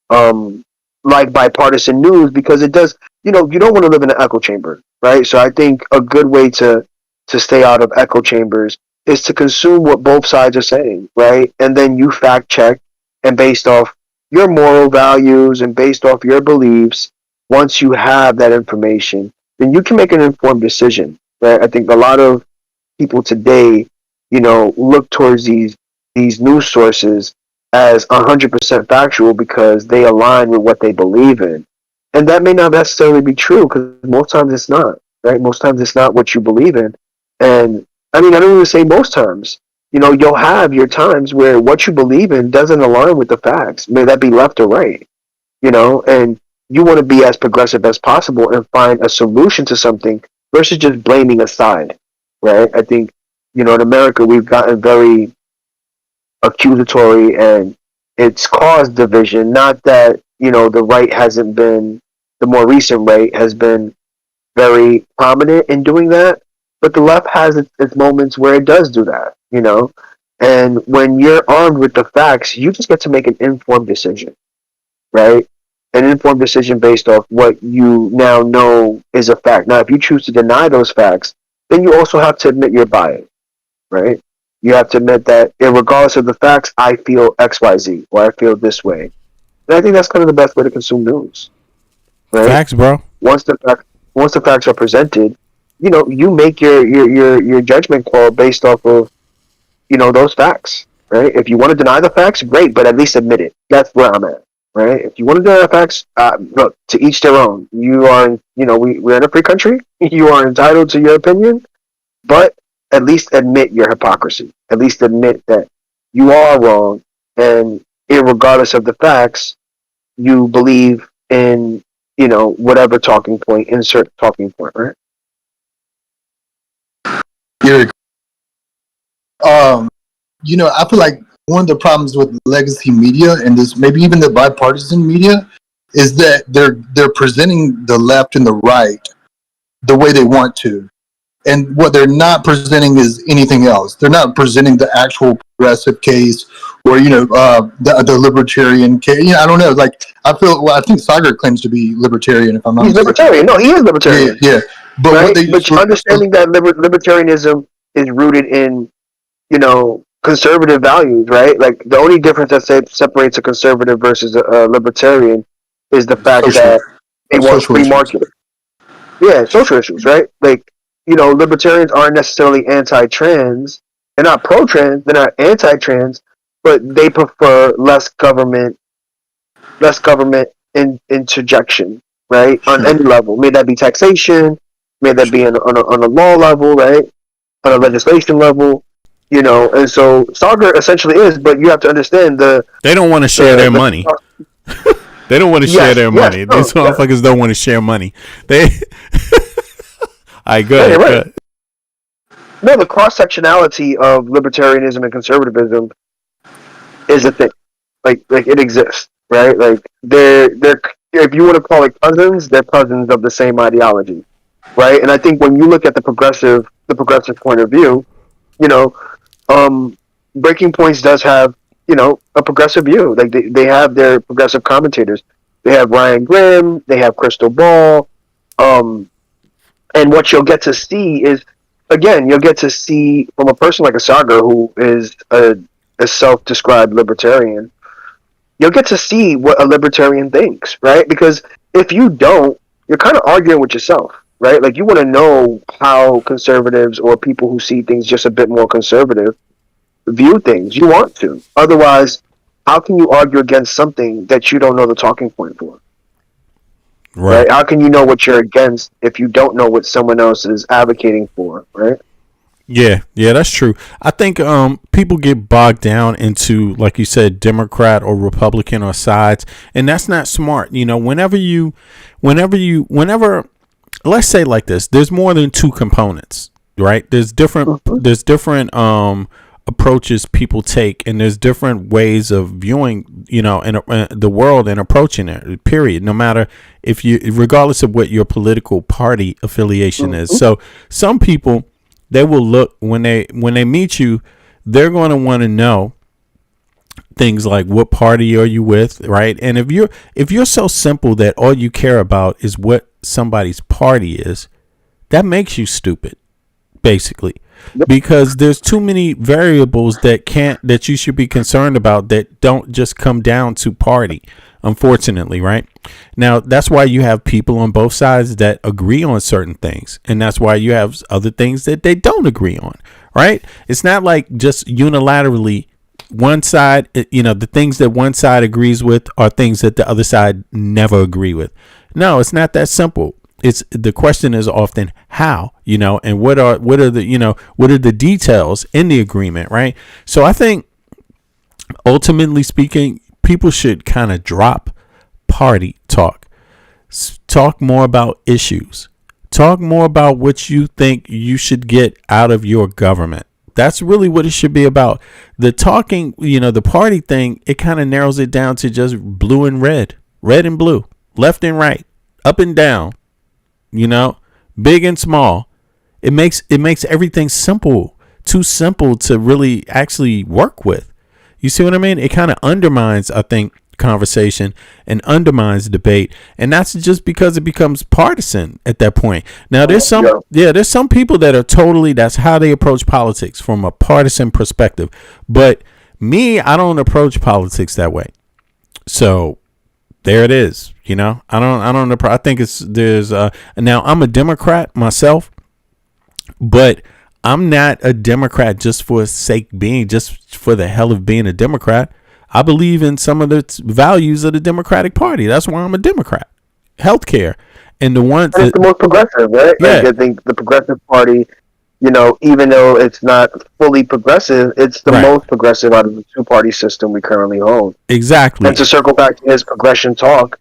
um, like bipartisan news because it does. You don't want to live in an echo chamber, right? So I think a good way to stay out of echo chambers is to consume what both sides are saying, right? And then you fact check, and based off your moral values and based off your beliefs, once you have that information, then you can make an informed decision, right? I think a lot of people today, look towards these news sources as 100% factual because they align with what they believe in, and that may not necessarily be true because most times it's not, right? Most times it's not what you believe in, and I mean I don't even say most times. You'll have your times where what you believe in doesn't align with the facts. May that be left or right, and you want to be as progressive as possible and find a solution to something versus just blaming a side, right? I think, in America, we've gotten very accusatory, and it's caused division. Not that, the right hasn't been, the more recent right has been very prominent in doing that, but the left has its moments where it does do that. And when you're armed with the facts, you just get to make an informed decision, right? An informed decision based off what you now know is a fact. Now, if you choose to deny those facts, then you also have to admit you're biased, right? You have to admit that, regardless of the facts, I feel X, Y, Z, or I feel this way. And I think that's kind of the best way to consume news, right? Facts, bro. Once the facts are presented, you make your judgment call based off of, those facts, right? If you want to deny the facts, great, but at least admit it. That's where I'm at, right? If you want to deny the facts, look, to each their own. You are, we're in a free country. You are entitled to your opinion, but at least admit your hypocrisy. At least admit that you are wrong, and regardless of the facts, you believe in, whatever talking point, insert talking point, right? Yeah. I feel like one of the problems with legacy media and this, maybe even the bipartisan media, is that they're presenting the left and the right the way they want to, and what they're not presenting is anything else. They're not presenting the actual progressive case, or the libertarian case. I don't know. Like, I think Sagar claims to be libertarian. If I'm not He's mistaken. libertarian. No, he is libertarian. Yeah. But right? what they but understanding that libertarianism is rooted in, conservative values, right? Like, the only difference that separates a conservative versus a libertarian is the fact that they want free market. Yeah, social issues, right? Like, libertarians aren't necessarily anti-trans. They're not pro-trans. They're not anti-trans, but they prefer less government interjection, right? On any level. May that be taxation, may that be on a law level, right? On a legislation level, and so Sagar essentially is, but you have to understand they don't want to share their money. They don't want to share their money. These motherfuckers don't want to share money. I go. Right. No, the cross-sectionality of libertarianism and conservatism is a thing. Like it exists, right? Like they're if you want to call it cousins, they're cousins of the same ideology, right? And I think when you look at the progressive point of view, Breaking Points does have, a progressive view. Like they have their progressive commentators. They have Ryan Grimm, they have Crystal Ball, and what you'll get to see is, again, you'll get to see from a person like a Sagar, who is a self-described libertarian. You'll get to see what a libertarian thinks, right? Because if you don't, you're kind of arguing with yourself, right? Like, you want to know how conservatives or people who see things just a bit more conservative view things. You want to. Otherwise, how can you argue against something that you don't know the talking point for? Right? How can you know what you're against if you don't know what someone else is advocating for, right? Yeah, that's true. I think people get bogged down into, like you said, Democrat or Republican or sides, and that's not smart. Whenever let's say like this, there's more than two components, right? There's different approaches people take, and there's different ways of viewing, in the world and approaching it, period. No matter regardless of what your political party affiliation is. So some people, they will look when they meet you, they're going to want to know things like, what party are you with, right? And if you're so simple that all you care about is what somebody's party is, that makes you stupid, basically, because there's too many variables that you should be concerned about that don't just come down to party, unfortunately, right? Now, that's why you have people on both sides that agree on certain things, and that's why you have other things that they don't agree on, right? It's not like just unilaterally one side, the things that one side agrees with are things that the other side never agree with. No, it's not that simple. The question is often how, and what are the details in the agreement, right? So I think, ultimately speaking, people should kind of drop party talk. Talk more about issues. Talk more about what you think you should get out of your government. That's really what it should be about. The talking, the party thing, it kind of narrows it down to just blue and red and blue, left and right, up and down, big and small. It makes everything simple, too simple to really actually work with. You see what I mean? It kind of undermines, I think, conversation and undermines debate, and that's just because it becomes partisan at that point. Now there's some people that are totally, that's how they approach politics, from a partisan perspective. But me, I don't approach politics that way. So there it is. I think now I'm a Democrat myself, but I'm not a Democrat just for the hell of being a Democrat. I believe in some of the values of the Democratic Party. That's why I'm a Democrat. Healthcare. And the ones it's the most progressive, right? Yeah. Like, I think the Progressive Party, even though it's not fully progressive, it's the most progressive out of the two-party system we currently hold. Exactly. And to circle back to his progression talk,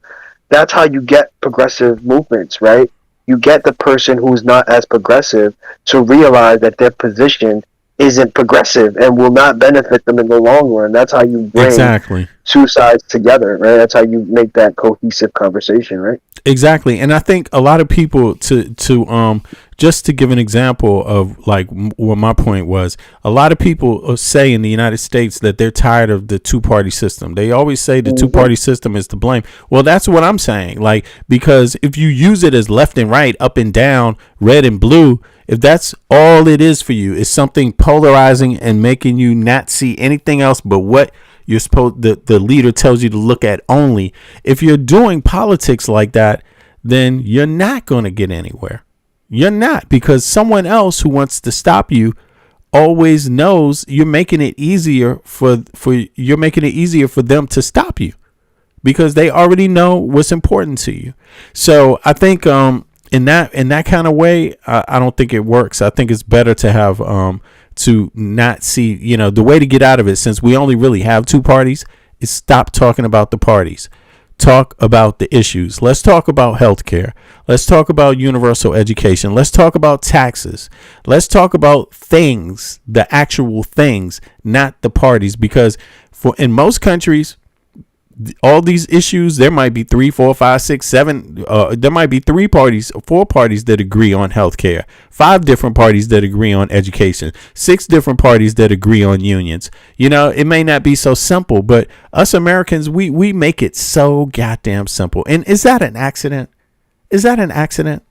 that's how you get progressive movements, right? You get the person who's not as progressive to realize that their position isn't progressive and will not benefit them in the long run. That's how you bring two sides together, right? That's how you make that cohesive conversation, right? Exactly. And I think a lot of people, to just to give an example of like what my point was, a lot of people say in the United States that they're tired of the two-party system. They always say the two-party system is to blame. Well, that's what I'm saying. Like, because if you use it as left and right, up and down, red and blue, if that's all it is for you, is something polarizing and making you not see anything else but what you're supposed, the leader tells you to look at only. If you're doing politics like that, then you're not going to get anywhere. You're not, because someone else who wants to stop you always knows you're making it easier for them to stop you, because they already know what's important to you. So I think in that kind of way, I don't think it works. I think it's better to have to not see, the way to get out of it, since we only really have two parties, is stop talking about the parties. Talk about the issues. Let's talk about healthcare. Let's talk about universal education. Let's talk about taxes. Let's talk about things, the actual things, not the parties, because in most countries, all these issues, there might be 3, 4, 5, 6, 7. There might be 4 parties that agree on healthcare, 5 different parties that agree on education, 6 different parties that agree on unions. It may not be so simple, but us Americans, we make it so goddamn simple. And is that an accident? Is that an accident?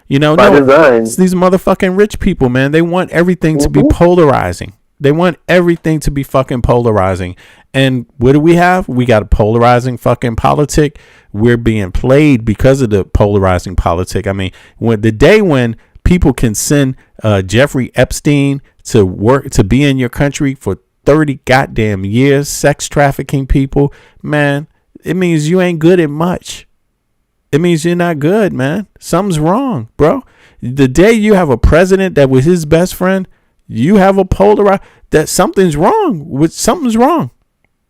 No, it's these motherfucking rich people, man. They want everything to be polarizing. They want everything to be fucking polarizing. And what do we have? We got a polarizing fucking politic. We're being played because of the polarizing politic. I mean, when people can send Jeffrey Epstein to be in your country for 30 goddamn years, sex trafficking people, man, it means you ain't good at much. It means you're not good, man. Something's wrong, bro. The day you have a president that was his best friend, you have a polarized, that something's wrong. Something's wrong.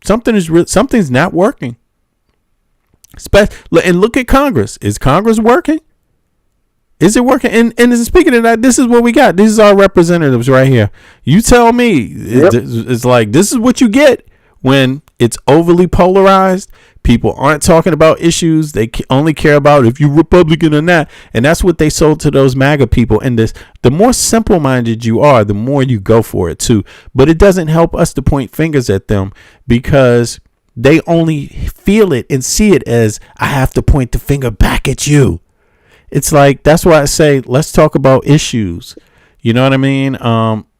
Something's not working. And look at Congress. Is Congress working? Is it working? And speaking of that, this is what we got. This is our representatives right here. You tell me. Yep. It's like, this is what you get when it's overly polarized. People aren't talking about issues. They only care about if you're Republican or not. And that's what they sold to those MAGA people. And the more simple-minded you are, the more you go for it too. But it doesn't help us to point fingers at them, because they only feel it and see it as, I have to point the finger back at you. It's like, that's why I say, let's talk about issues. You know what I mean?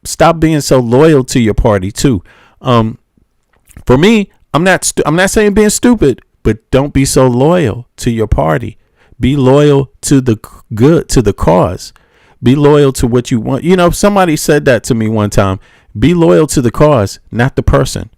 Stop being so loyal to your party too. For me, I'm not saying being stupid, but don't be so loyal to your party. Be loyal to the good, to the cause. Be loyal to what you want. Somebody said that to me one time. Be loyal to the cause, not the person.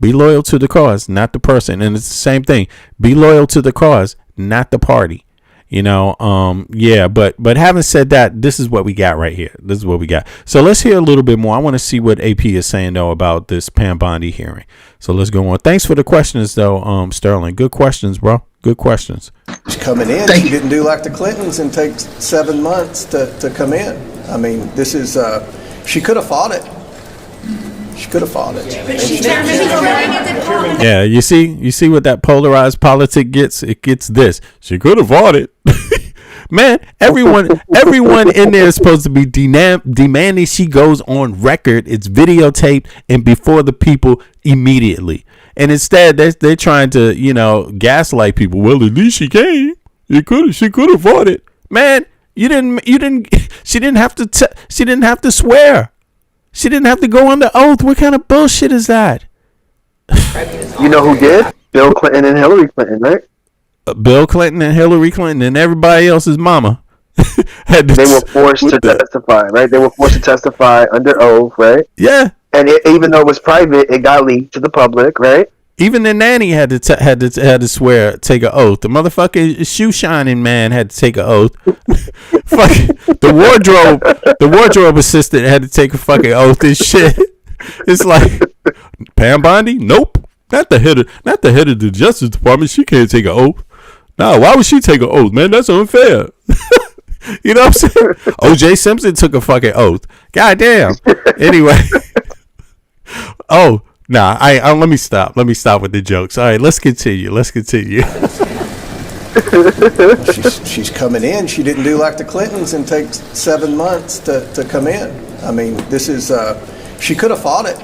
Be loyal to the cause, not the person. And it's the same thing. Be loyal to the cause, not the party. Yeah, but having said that, this is what we got right here. This is what we got. So let's hear a little bit more. I want to see what AP is saying though about this Pam Bondi hearing. So let's go on. Thanks for the questions though, Sterling. Good questions, bro. Good questions. She's coming in. She didn't do like the Clintons and take 7 months to come in. I mean, this is, she could have fought it. She could have fought it. Yeah, you see what that polarized politic gets? It gets this. She could have fought it. Man, everyone in there is supposed to be demanding she goes on record. It's videotaped and before the people immediately. And instead, they're trying to, gaslight people. Well, at least she came. She could have fought it. Man, she didn't have to swear. She didn't have to go on the oath. What kind of bullshit is that? You know who did? Bill Clinton and Hillary Clinton, right? Bill Clinton and Hillary Clinton and everybody else's mama. They were forced to testify, right? They were forced to testify under oath, right? Yeah. And even though it was private, it got leaked to the public, right? Even the nanny had to swear, take an oath. The motherfucking shoe shining man had to take an oath. The wardrobe assistant had to take a fucking oath and shit. It's like Pam Bondi? Nope. Not the head of the Justice Department. She can't take an oath. No, why would she take an oath, man? That's unfair. You know what I'm saying? O.J. Simpson took a fucking oath. God damn. Anyway. Oh. Nah, let me stop. Let me stop with the jokes. All right, let's continue. She's coming in. She didn't do like the Clintons and take 7 months to come in. I mean, this is, she could have fought it.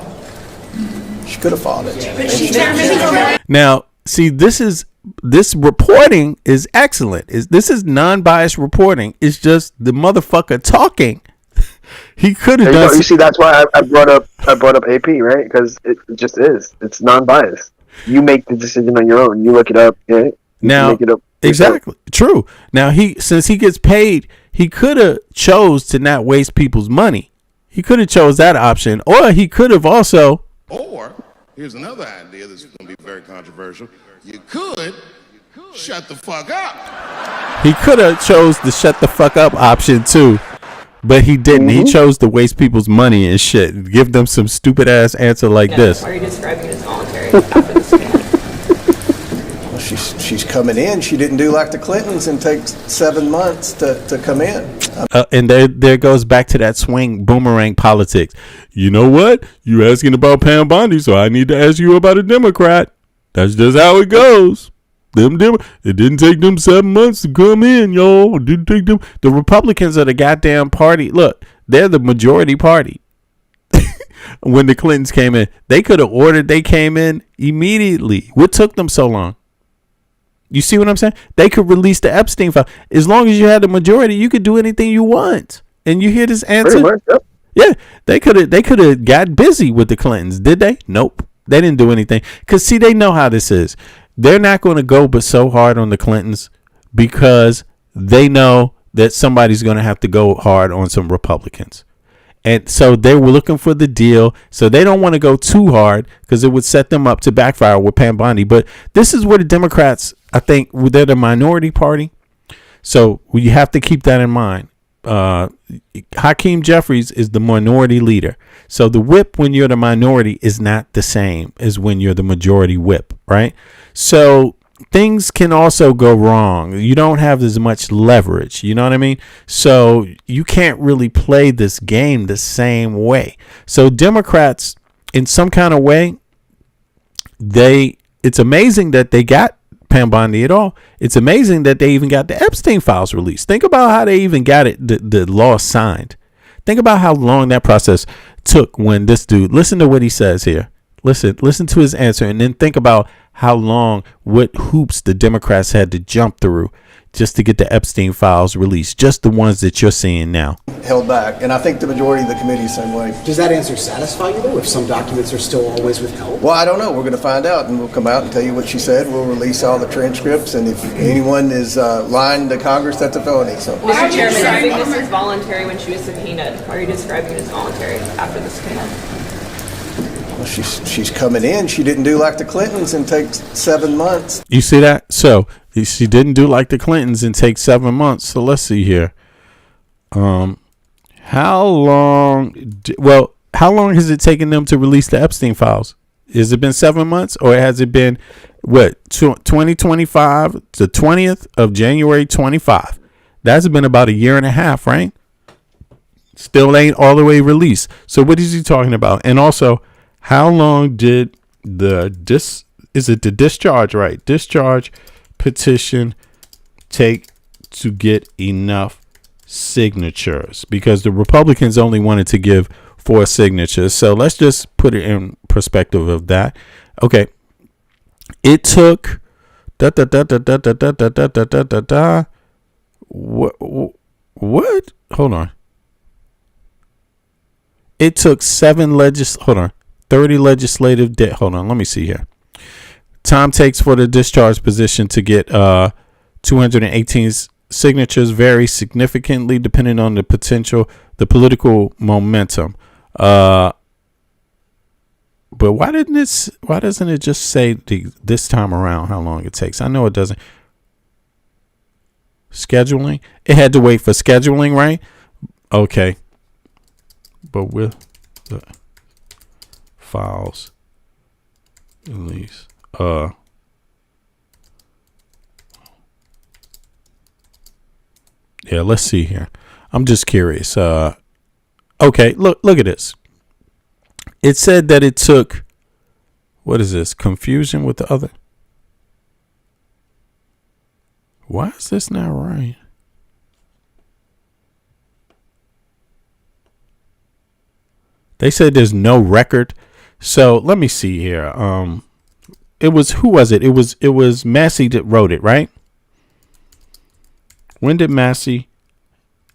She could have fought it. Now, see, this reporting is excellent. This is non-biased reporting. It's just the motherfucker talking. He could have done. You see, that's why I brought up AP, right? Because it just is. It's non-biased. You make the decision on your own. You look it up. Yeah. Now, make it up exactly true. Now since he gets paid, he could have chose to not waste people's money. He could have chose that option, or he could have also. Or here's another idea that's going to be very controversial. You could shut the fuck up. He could have chose the shut the fuck up option too. But he didn't. He chose to waste people's money and shit. Give them some stupid ass answer like this. Are you describing it as voluntary after this case? Well, she's coming in. She didn't do like the Clintons and take 7 months to come in. And there goes back to that swing boomerang politics. You know what? You asking about Pam Bondi, so I need to ask you about a Democrat. That's just how it goes. It didn't take them 7 months to come in, y'all. It didn't take them. The Republicans are the goddamn party. Look, they're the majority party. When the Clintons came in, they could have ordered they came in immediately. What took them so long? You see what I'm saying? They could release the Epstein file. As long as you had the majority, you could do anything you want. And you hear this answer? Pretty much, yep. Yeah, they could have got busy with the Clintons. Did they? Nope. They didn't do anything. Because, see, they know how this is. They're not going to go but so hard on the Clintons because they know that somebody's going to have to go hard on some Republicans. And so they were looking for the deal. So they don't want to go too hard because it would set them up to backfire with Pam Bondi. But this is where the Democrats, I think, they're the minority party. So you have to keep that in mind. Hakeem Jeffries is the minority leader. So the whip when you're the minority is not the same as when you're the majority whip, right? So things can also go wrong. You don't have as much leverage. You know what I mean? So you can't really play this game the same way. So Democrats, in some kind of way, it's amazing that they got Pam Bondi at all. It's amazing that they even got the Epstein files released. Think about how they even got it, the law signed. Think about how long that process took when this dude, listen to what he says here. Listen to his answer, and then think about how long, what hoops the Democrats had to jump through just to get the Epstein files released, just the ones that you're seeing now. Held back, and I think the majority of the committee is the same way. Does that answer satisfy you, though, if some documents are still always withheld? Well, I don't know. We're going to find out, and we'll come out and tell you what she said. We'll release all the transcripts, and if anyone is lying to Congress, that's a felony. So, Mr. Chairman, this is voluntary when she was subpoenaed. Are you describing it as voluntary after the subpoena? she's coming in. She didn't do like the Clintons and take 7 months. You see that? So she didn't do like the Clintons and take 7 months. So let's see here. How long? How long has it taken them to release the Epstein files? Has it been 7 months, or has it been 2025, the 20th of January 25? That's been about a year and a half, right? Still ain't all the way released. So what is he talking about? And also, how long did the discharge, right? Discharge petition take to get enough signatures? Because the Republicans only wanted to give 4 signatures. So let's just put it in perspective of that. Okay. It took what? Hold on. It took 30 legislative hold on, let me see here. Time takes for the discharge position to get 218 signatures vary significantly depending on the political momentum. But why doesn't it just say this time around how long it takes? I know it doesn't. Scheduling. It had to wait for scheduling, right? Okay. But with the files release, yeah, let's see here. I'm just curious. Okay, look at this. It said that it took, what is this? Confusion with the other. Why is this not right? They said there's no record. So let me see here. It was, who was it? It was Massey that wrote it, right? When did Massey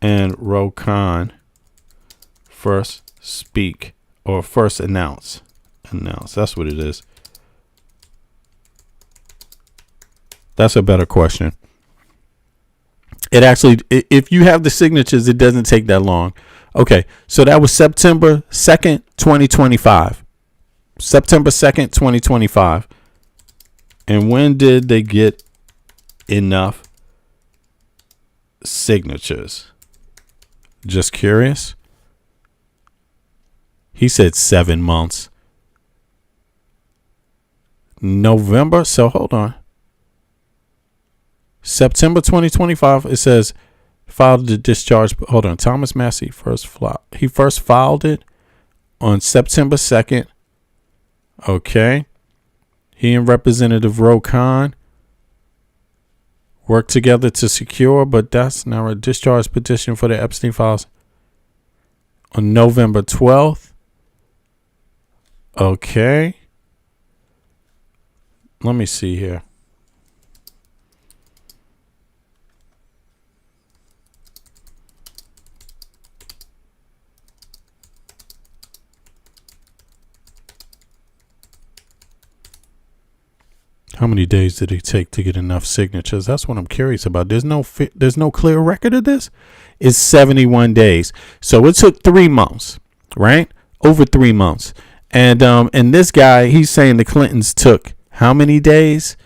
and Ro Khan first speak or first announce? That's what it is. That's a better question. It actually, if you have the signatures, it doesn't take that long. Okay, so that was September 2nd, 2025. September 2nd, 2025. And when did they get enough signatures? Just curious. He said 7 months. November, so hold on. September 2025, it says filed the discharge. Hold on. Thomas Massey first filed it on September 2nd. Okay. He and Representative Ro Khan worked together to secure, but that's now a discharge petition for the Epstein files on November 12th. Okay. Let me see here. How many days did it take to get enough signatures? That's what I'm curious about. There's no clear record of this. It's 71 days. So it took 3 months, right? Over 3 months. And this guy, he's saying the Clintons took how many days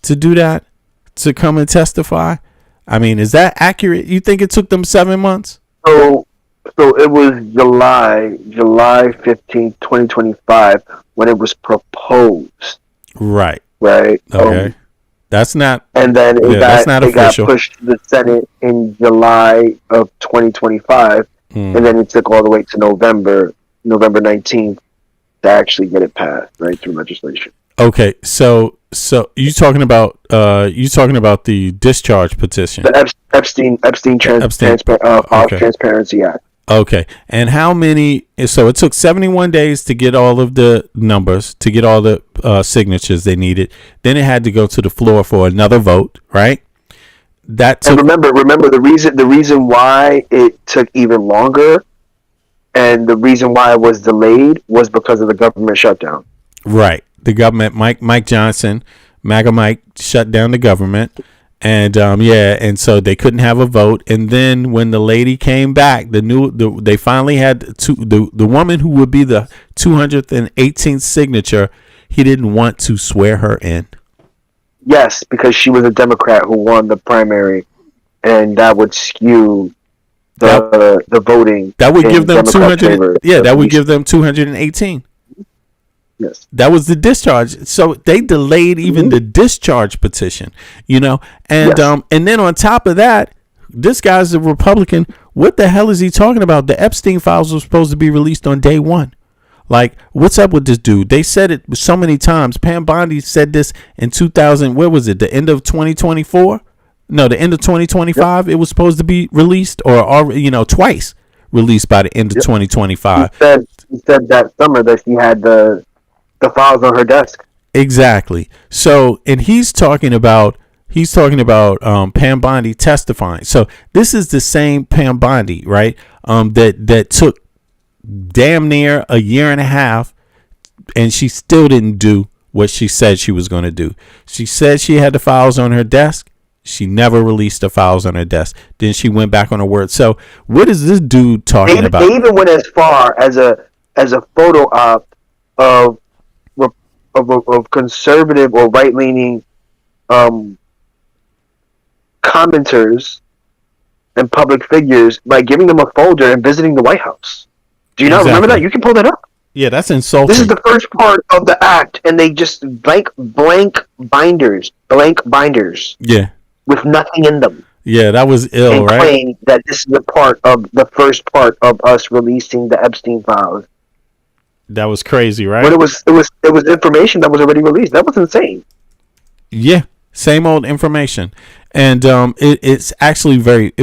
to do that? To come and testify? I mean, is that accurate? You think it took them 7 months? So it was July 15th, 2025 when it was proposed. Right. Right. Okay. That's not. And then it got official. pushed to the Senate in July of 2025, and then it took all the way to November 19th to actually get it passed, right, through legislation. Okay. So you talking about the discharge petition, the Epstein Transparency Act. Okay. And how many? So it took 71 days to get all of the numbers, to get all the signatures they needed. Then it had to go to the floor for another vote, right? And remember the reason why it took even longer, and the reason why it was delayed was because of the government shutdown. Right. The government, Mike Johnson, MAGA Mike, shut down the government, And and so they couldn't have a vote. And then when the lady came back, they finally had the woman who would be the 218th signature. He didn't want to swear her in. Yes, because she was a Democrat who won the primary, and that would skew the voting. That would give them Democrat 200. favor. Yeah, that would give them 218. Yes. That was the discharge. So they delayed even the discharge petition, and and then on top of that, this guy's a Republican. What the hell is he talking about? The Epstein files were supposed to be released on day one. Like, what's up with this dude? They said it so many times. Pam Bondi said this in 2000. Where was it? The end of 2024? No, the end of 2025. Yep. It was supposed to be released, or twice released by the end of 2025. He said that summer that she had the files on her desk. Exactly. So, and he's talking about Pam Bondi testifying. So this is the same Pam Bondi, right? That took damn near a year and a half, and she still didn't do what she said she was going to do. She said she had the files on her desk. She never released the files on her desk. Then she went back on her word. So what is this dude talking about? They even went as far as a photo op of conservative or right-leaning commenters and public figures by giving them a folder and visiting the White House. Do you not remember that? You can pull that up. Yeah, that's insulting. This is the first part of the act, and they just blank binders. Yeah. With nothing in them. Yeah, that was ill, and right? Claim that this is the first part of us releasing the Epstein files. That was crazy, right? But it was information that was already released. That was insane. Yeah, same old information, and it's actually it's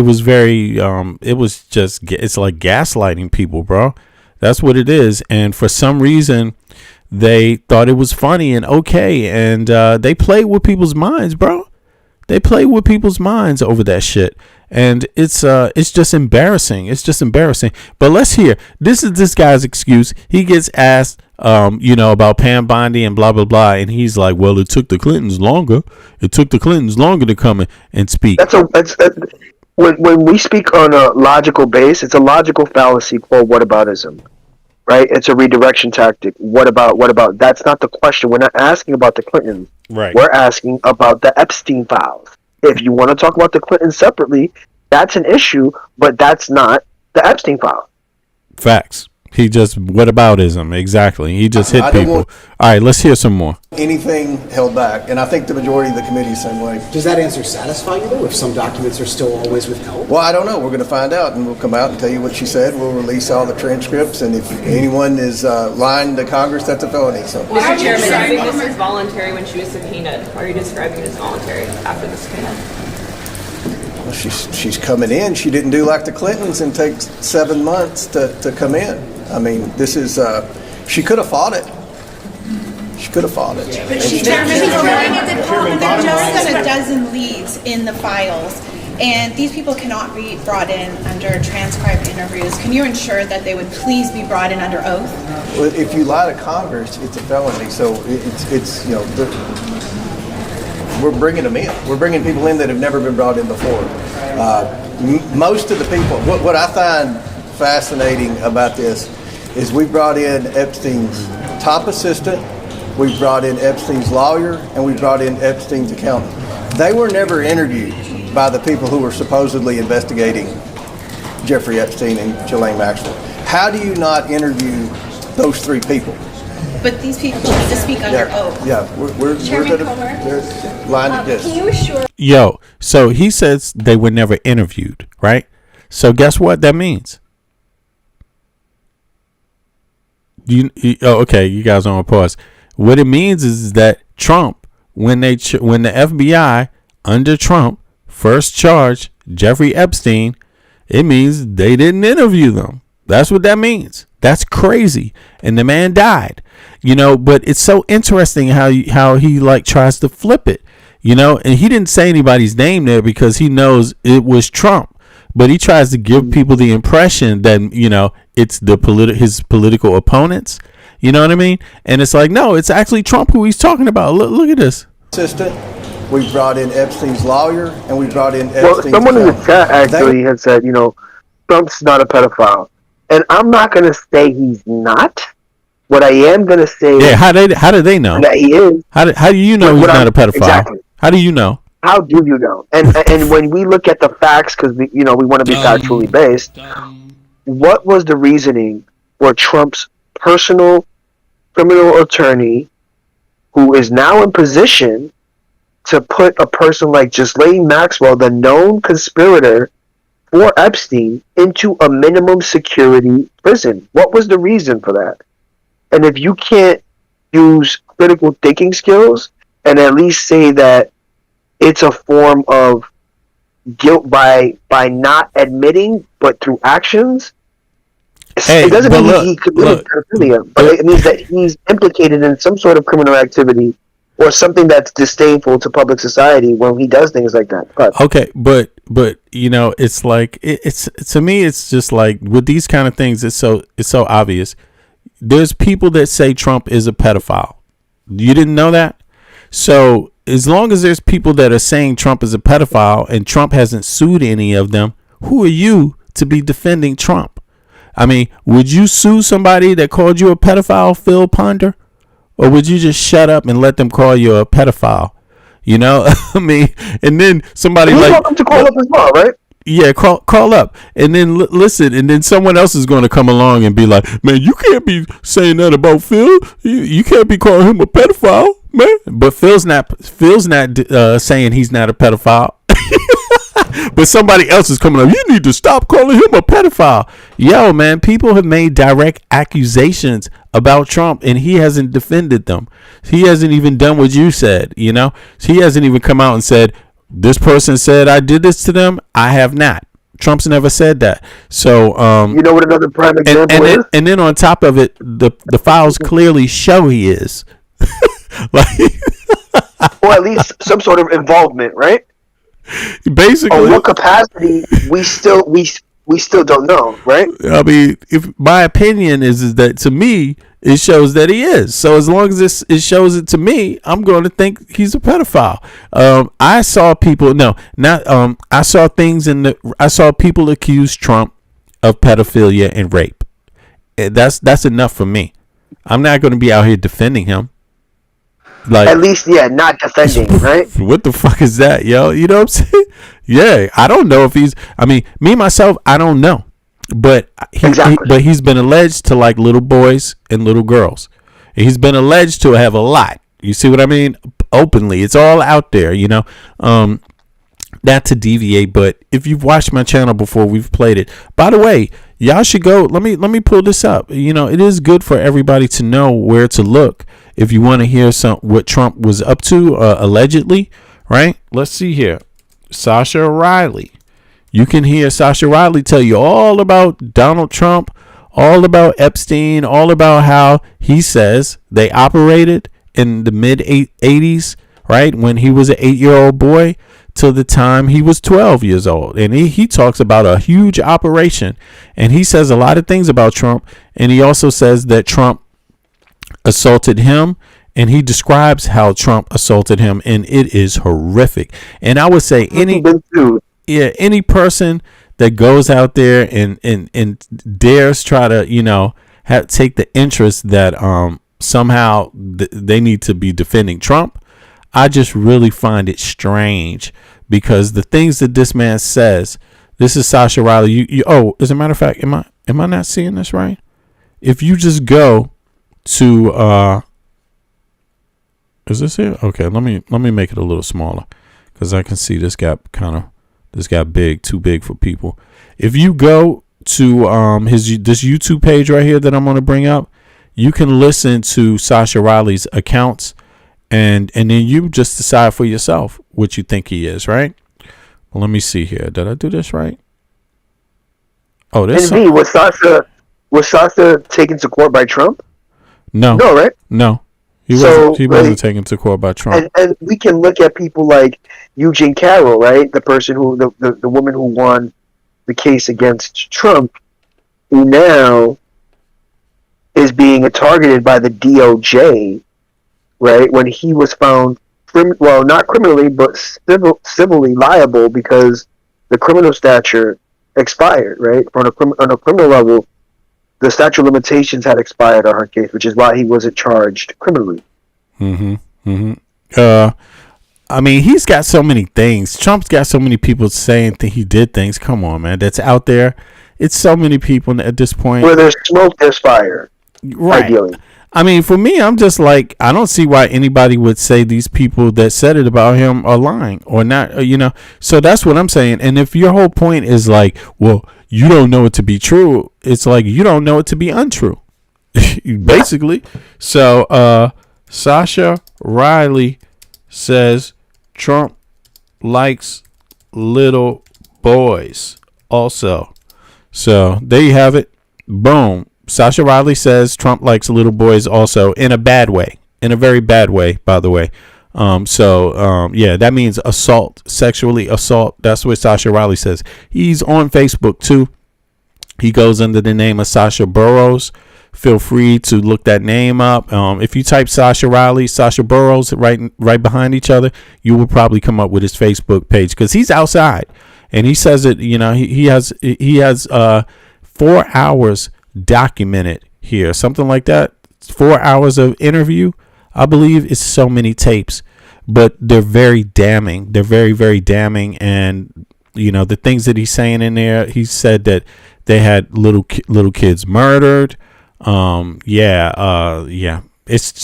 like gaslighting people, bro. That's what it is. And for some reason, they thought it was funny and okay, and they played with people's minds, bro. They play with people's minds over that shit, and it's just embarrassing. It's just embarrassing. But let's hear. This is this guy's excuse. He gets asked, about Pam Bondi and blah blah blah, and he's like, "Well, it took the Clintons longer. It took the Clintons longer to come and speak." When we speak on a logical base, it's a logical fallacy called whataboutism, right? It's a redirection tactic. What about? That's not the question. We're not asking about the Clintons. Right. We're asking about the Epstein files. If you want to talk about the Clintons separately, that's an issue, but that's not the Epstein file. Facts. He just whataboutism. Exactly. He just hit people. All right, let's hear some more. Anything held back, and I think the majority of the committee is the same way. Does that answer satisfy you, though, if some documents are still always withheld? Well, I don't know. We're going to find out, and we'll come out and tell you what she said. We'll release all the transcripts, and if anyone is lying to Congress, that's a felony. So, Mr. Chairman, I think this is voluntary when she was subpoenaed. Why are you describing it as voluntary after the subpoena? Well, she's coming in. She didn't do like the Clintons and take 7 months to come in. I mean, this is, she could have fought it. She could have fought it. But she's running a department that just got a dozen leads in the files, and these people cannot be brought in under transcribed interviews. Can you ensure that they would please be brought in under oath? Well, if you lie to Congress, it's a felony. So it's we're bringing them in. We're bringing people in that have never been brought in before. Most of the people, what I find fascinating about this is we brought in Epstein's top assistant, we brought in Epstein's lawyer, and we brought in Epstein's accountant. They were never interviewed by the people who were supposedly investigating Jeffrey Epstein and Ghislaine Maxwell. How do you not interview those three people? But these people have to speak under oath. Yeah, we're lying to this. Can you assure? Yo, so he says they were never interviewed, right? So guess what that means? Okay, you guys on pause. What it means is that Trump, when the FBI under Trump first charged Jeffrey Epstein, it means they didn't interview them. That's what that means. That's crazy. And the man died, but it's so interesting how he like tries to flip it, and he didn't say anybody's name there because he knows it was Trump, but he tries to give people the impression that, it's his political opponents. You know what I mean? And it's like, no, it's actually Trump who he's talking about. Look at this. Assistant, We brought in Epstein's lawyer, and we brought in Well, Epstein's someone in the accountant. chat actually had said, Trump's not a pedophile, and I'm not going to say he's not. What I am going to say, how do they know that he is? How do you know he's not a pedophile? Exactly. How do you know? How do you know? And when we look at the facts, because we want to be factually based, what was the reasoning for Trump's personal criminal attorney, who is now in position to put a person like Ghislaine Maxwell, the known conspirator for Epstein, into a minimum security prison? What was the reason for that? And if you can't use critical thinking skills and at least say that it's a form of guilt by not admitting, but through actions, it doesn't mean he committed pedophilia, but it means that he's implicated in some sort of criminal activity or something that's disdainful to public society when he does things like that. Okay, but it's like it's to me, it's just like with these kind of things, it's so obvious. There's people that say Trump is a pedophile. You didn't know that? So as long as there's people that are saying Trump is a pedophile and Trump hasn't sued any of them, who are you to be defending Trump? I mean, would you sue somebody that called you a pedophile, Phil Ponder? Or would you just shut up and let them call you a pedophile? I mean, and then somebody He's welcome to call up as well, right? Yeah, call up and then listen, and then someone else is going to come along and be like, man, you can't be saying that about Phil. You can't be calling him a pedophile, man. But Phil's not saying he's not a pedophile. But somebody else is coming up. You need to stop calling him a pedophile. Yo, man, people have made direct accusations about Trump, and he hasn't defended them. He hasn't even done what you said. He hasn't even come out and said, this person said I did this to them. I have not. Trump's never said that. So you know what another prime example is? And then on top of it, the files clearly show he is. Or at least some sort of involvement, right? Basically, on what capacity we still don't know, right? I mean, if my opinion is that to me it shows that he is. So as long as it shows it to me, I'm going to think he's a pedophile. I saw people I saw people accuse Trump of pedophilia and rape. That's enough for me. I'm not going to be out here defending him. Like, at least, not defending, right? What the fuck is that, yo? You know what I'm saying? Yeah, I don't know if he's. I mean, me myself, I don't know, but he's been alleged to like little boys and little girls. He's been alleged to have a lot. You see what I mean? Openly, it's all out there. Not to deviate, but if you've watched my channel before, we've played it. By the way, y'all should go. Let me pull this up. It is good for everybody to know where to look if you want to hear what Trump was up to allegedly, right? Let's see here. Sasha Riley. You can hear Sasha Riley tell you all about Donald Trump, all about Epstein, all about how he says they operated in the mid 80s, right? When he was an 8-year-old boy till the time he was 12 years old. And he talks about a huge operation, and he says a lot of things about Trump. And he also says that Trump assaulted him, and he describes how Trump assaulted him, and it is horrific. And I would say any person that goes out there and dares try to take the interest that somehow they need to be defending Trump, I just really find it strange, because the things that this man says. This is Sasha Riley. As a matter of fact, am I not seeing this right? If you just go to is this it? Okay, let me make it a little smaller, because I can see this got big, too big for people. If you go to this YouTube page right here that I'm going to bring up, you can listen to Sasha Riley's accounts, and then you just decide for yourself what you think he is, right? Well, let me see here. Did I do this right? Oh, this was Sasha taken to court by Trump? No, right? No. He wasn't taken to court by Trump. And we can look at people like Eugene Carroll, right? The person the woman who won the case against Trump, who now is being targeted by the DOJ, right? When he was found not criminally, but civilly liable because the criminal statute expired, right? On a criminal level, the statute of limitations had expired on her case, which is why he wasn't charged criminally. I mean, he's got so many things. Trump's got so many people saying that he did things. Come on, man. That's out there. It's so many people at this point. Where there's smoke, there's fire. Right. Ideally. I mean, for me, I'm just like, I don't see why anybody would say these people that said it about him are lying or not, So that's what I'm saying. And if your whole point is like, well, you don't know it to be true, it's like you don't know it to be untrue, basically. So Sasha Riley says Trump likes little boys also. So there you have it. Boom. Sasha Riley says Trump likes little boys also, in a bad way, in a very bad way, by the way. Yeah, that means assault, sexually assault. That's what Sasha Riley says. He's on Facebook too. He goes under the name of Sasha Burrows. Feel free to look that name up. If you type Sasha Riley, Sasha Burrows right behind each other, you will probably come up with his Facebook page because he's outside and he says it. He has 4 hours documented here, something like that. 4 hours of interview, I believe. It's so many tapes, but they're very damning. They're very, very damning. And the things that he's saying in there, he said that they had little kids murdered. It's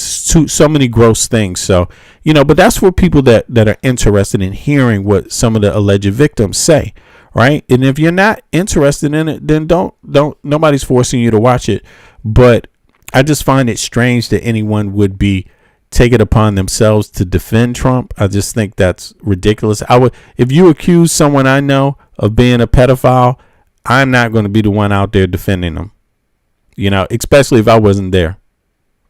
so many gross things. So but that's for people that are interested in hearing what some of the alleged victims say. Right. And if you're not interested in it, then don't nobody's forcing you to watch it. But I just find it strange that anyone would be take it upon themselves to defend Trump. I just think that's ridiculous. If you accuse someone I know of being a pedophile, I'm not going to be the one out there defending them, especially if I wasn't there.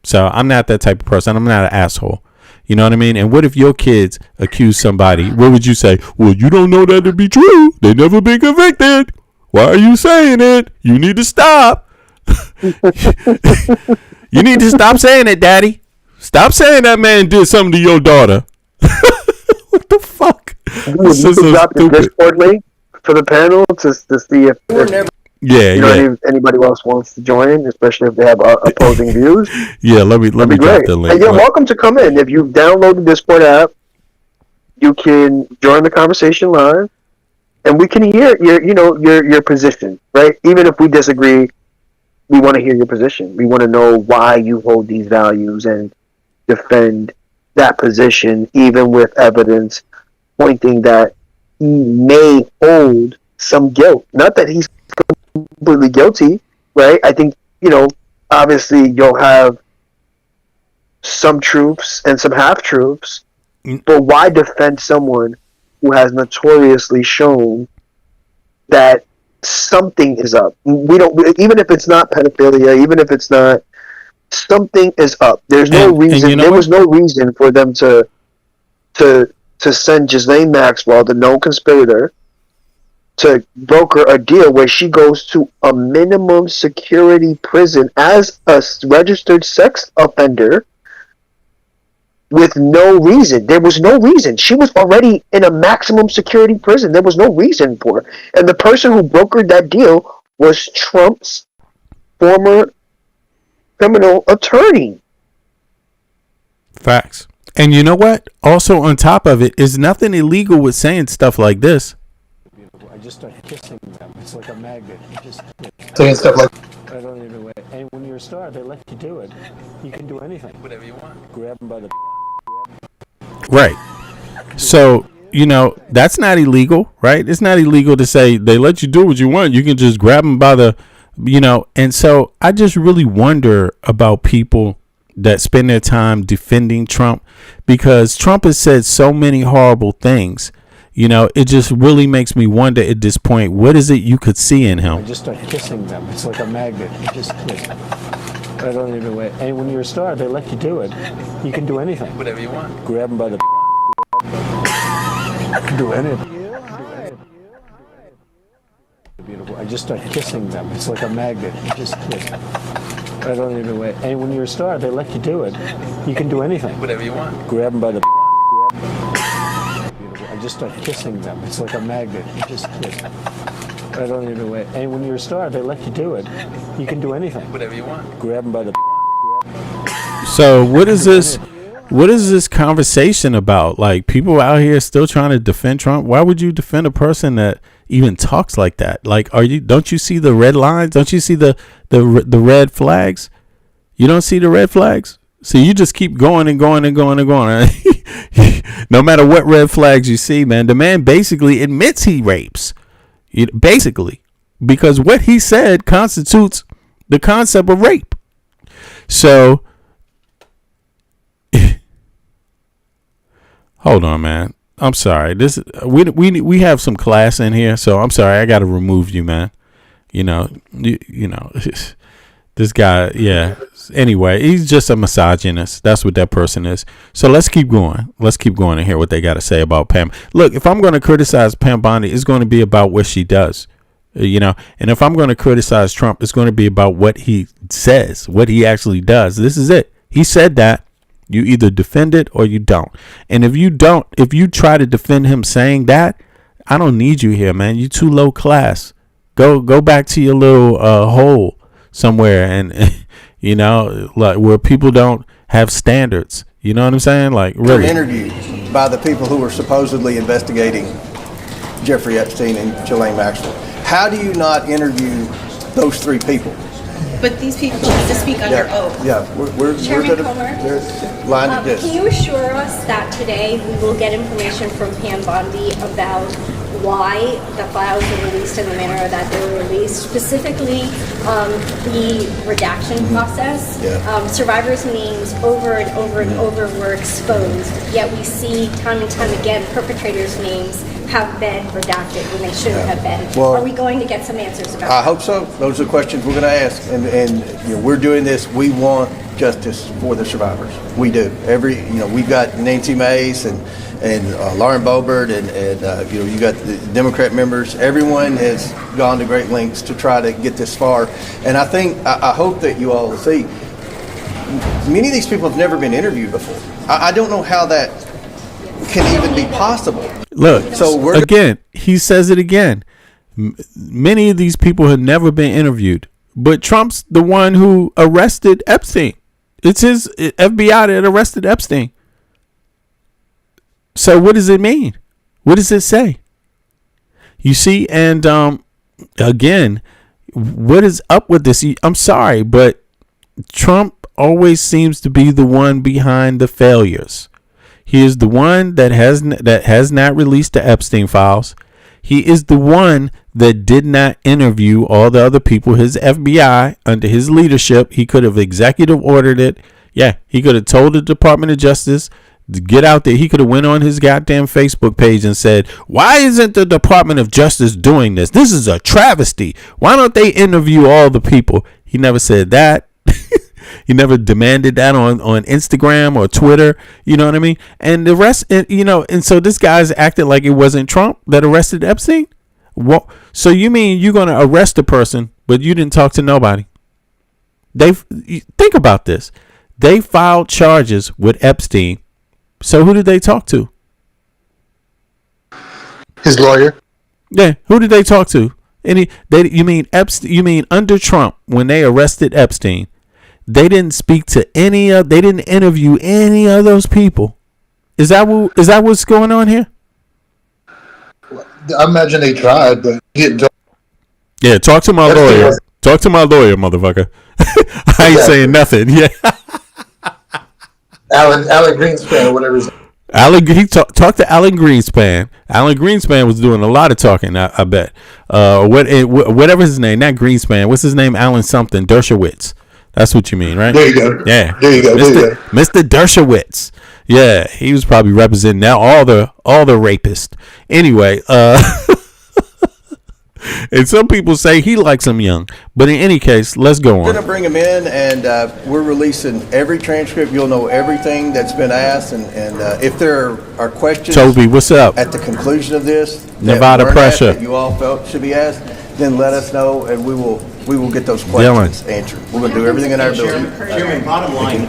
So I'm not that type of person. I'm not an asshole. You know what I mean? And what if your kids accuse somebody? What would you say? Well, you don't know that to be true. They never been convicted. Why are you saying it? You need to stop. You need to stop saying it, Daddy. Stop saying that man did something to your daughter. What the fuck? You can drop the Discord link for the panel to see if anybody else wants to join, especially if they have opposing views. Yeah, let me drop the link. And you're welcome to come in. If you download the Discord app, you can join the conversation live, and we can hear your position, right? Even if we disagree, we want to hear your position. We want to know why you hold these values and defend that position, even with evidence pointing that he may hold some guilt. Not that he's completely guilty, right? I think, obviously you'll have some truths and some half-truths, but why defend someone who has notoriously shown that something is up? Even if it's not pedophilia, even if it's not, something is up. There's no reason. There was no reason for them to send Ghislaine Maxwell, the known conspirator, to broker a deal where she goes to a minimum security prison as a registered sex offender with no reason. There was no reason. She was already in a maximum security prison. There was no reason for her. And the person who brokered that deal was Trump's former criminal attorney. Facts. And you know what? Also on top of it, is nothing illegal with saying stuff like this. I just start kissing them. It's like a magnet. You just saying stuff like, I don't even know. And when you're a star, they let you do it. You can do anything. Whatever you want. Grab them by the. Right. So, that's not illegal, right? It's not illegal to say they let you do what you want. You can just grab them by the, And so I just really wonder about people that spend their time defending Trump, because Trump has said so many horrible things. It just really makes me wonder at this point, what is it you could see in him? I just start kissing them. It's like a magnet. You just I don't even know. And when you're a star, they let you do it. You can do anything. Whatever you want. Grab them by the. Do anything. Beautiful. I just start kissing them. It's like a magnet. You just I don't even know. And when you're a star, they let you do it. You can do anything. Whatever you want. Grab them by the. just start kissing them. It's like a magnet. You just right on your way. And when you're a star, they let you do it. You can do anything. Whatever you want. Grab them by the. So what is this? What is this conversation about? Like, people out here still trying to defend Trump. Why would you defend a person that even talks like that? Like, don't you see the red lines? Don't you see the red flags? You don't see the red flags? So you just keep going and going and going and going. No matter what red flags you see, man, the man basically admits he rapes. Basically, because what he said constitutes the concept of rape. So hold on, man. I'm sorry. We have some class in here, so I'm sorry. I got to remove you, man. You know, this guy. Yeah. Anyway, he's just a misogynist. That's what that person is. So let's keep going. Let's keep going and hear what they got to say about Pam. Look, if I'm going to criticize Pam Bondi, it's going to be about what she does. And if I'm going to criticize Trump, it's going to be about what he says, what he actually does. This is it. He said that. You either defend it or you don't. And if you try to defend him saying that, I don't need you here, man. You too low class. Go back to your little hole somewhere and like where people don't have standards. You know what I'm saying? Like, really. Interviewed by the people who were supposedly investigating Jeffrey Epstein and Ghislaine Maxwell. How do you not interview those three people? But these people have to speak under oath. Yeah, we're Chairman going Comer, to line this. Can you assure us that today we will get information from Pam Bondi about why the files were released in the manner that they were released, specifically the redaction process? Survivors' names over and over and over were exposed, yet we see time and time again perpetrators' names have been redacted when they shouldn't have been. Well, are we going to get some answers about that? I hope so. Those are the questions we're going to ask. And we're doing this. We want justice for the survivors. We do. We've got Nancy Mace and Lauren Boebert and you got the Democrat members. Everyone has gone to great lengths to try to get this far. And I hope that you all see, many of these people have never been interviewed before. I don't know how that can even be possible. Look, so again, he says it again. Many of these people have never been interviewed, but Trump's the one who arrested Epstein. It's his FBI that arrested Epstein. So what does it mean? What does it say? You see, and again, what is up with this? I'm sorry, but Trump always seems to be the one behind the failures. He is the one that has not released the Epstein files. He is the one that did not interview all the other people. His FBI, under his leadership, he could have executive ordered it. Yeah, he could have told the Department of Justice to get out there. He could have went on his goddamn Facebook page and said, why isn't the Department of Justice doing this? This is a travesty. Why don't they interview all the people? He never said that. He never demanded that on Instagram or Twitter. You know what I mean? And the rest, and so this guy's acted like it wasn't Trump that arrested Epstein. What? So you mean you're going to arrest a person, but you didn't talk to nobody? Think about this. They filed charges with Epstein. So who did they talk to? His lawyer. Yeah. Who did they talk to? You mean Epstein? You mean under Trump when they arrested Epstein? They didn't speak to they didn't interview any of those people. Is that what's going on here? I imagine they tried, but yeah, talk to my lawyer. Talk to my lawyer, motherfucker. I ain't saying nothing. Yeah. Alan Greenspan or whatever his name. Talk to Alan Greenspan. Alan Greenspan was doing a lot of talking, I bet. Whatever his name, not Greenspan. What's his name? Alan something. Dershowitz. That's what you mean, right? There you go. Yeah. There you go. Mr. Dershowitz. Yeah, he was probably representing now all the rapists. Anyway, and some people say he likes them young. But in any case, let's go on. We're going to bring him in, and we're releasing every transcript. You'll know everything that's been asked, and if there are questions, Toby, what's up? At the conclusion of this, Nevada pressure that you all felt should be asked, then let us know, and we'll we will get those questions answered. We're going to do everything in our ability. Chairman, bottom line,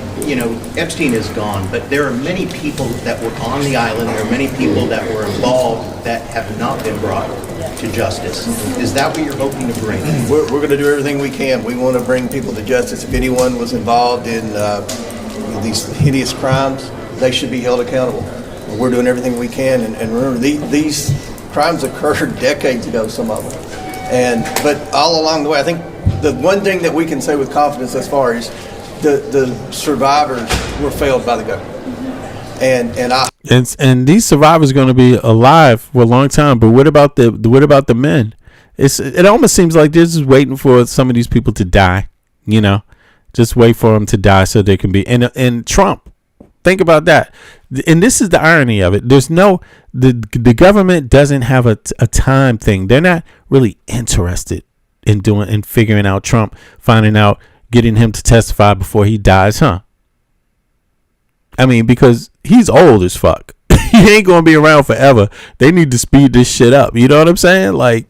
Epstein is gone, but there are many people that were on the island, there are many people that were involved that have not been brought to justice. Is that what you're hoping to bring? We're going to do everything we can. We want to bring people to justice. If anyone was involved in these hideous crimes, they should be held accountable. We're doing everything we can. And remember, these crimes occurred decades ago, some of them. But all along the way, I think the one thing that we can say with confidence thus far is the survivors were failed by the government. And these survivors are going to be alive for a long time. But what about the men? It almost seems like they're just waiting for some of these people to die. Just wait for them to die so they can be. And Trump, think about that. And this is the irony of it. The government doesn't have a time thing. They're not really interested in figuring out Trump, finding out, getting him to testify before he dies, huh? I mean, because he's old as fuck. He ain't gonna be around forever. They need to speed this shit up. You know what I'm saying? Like,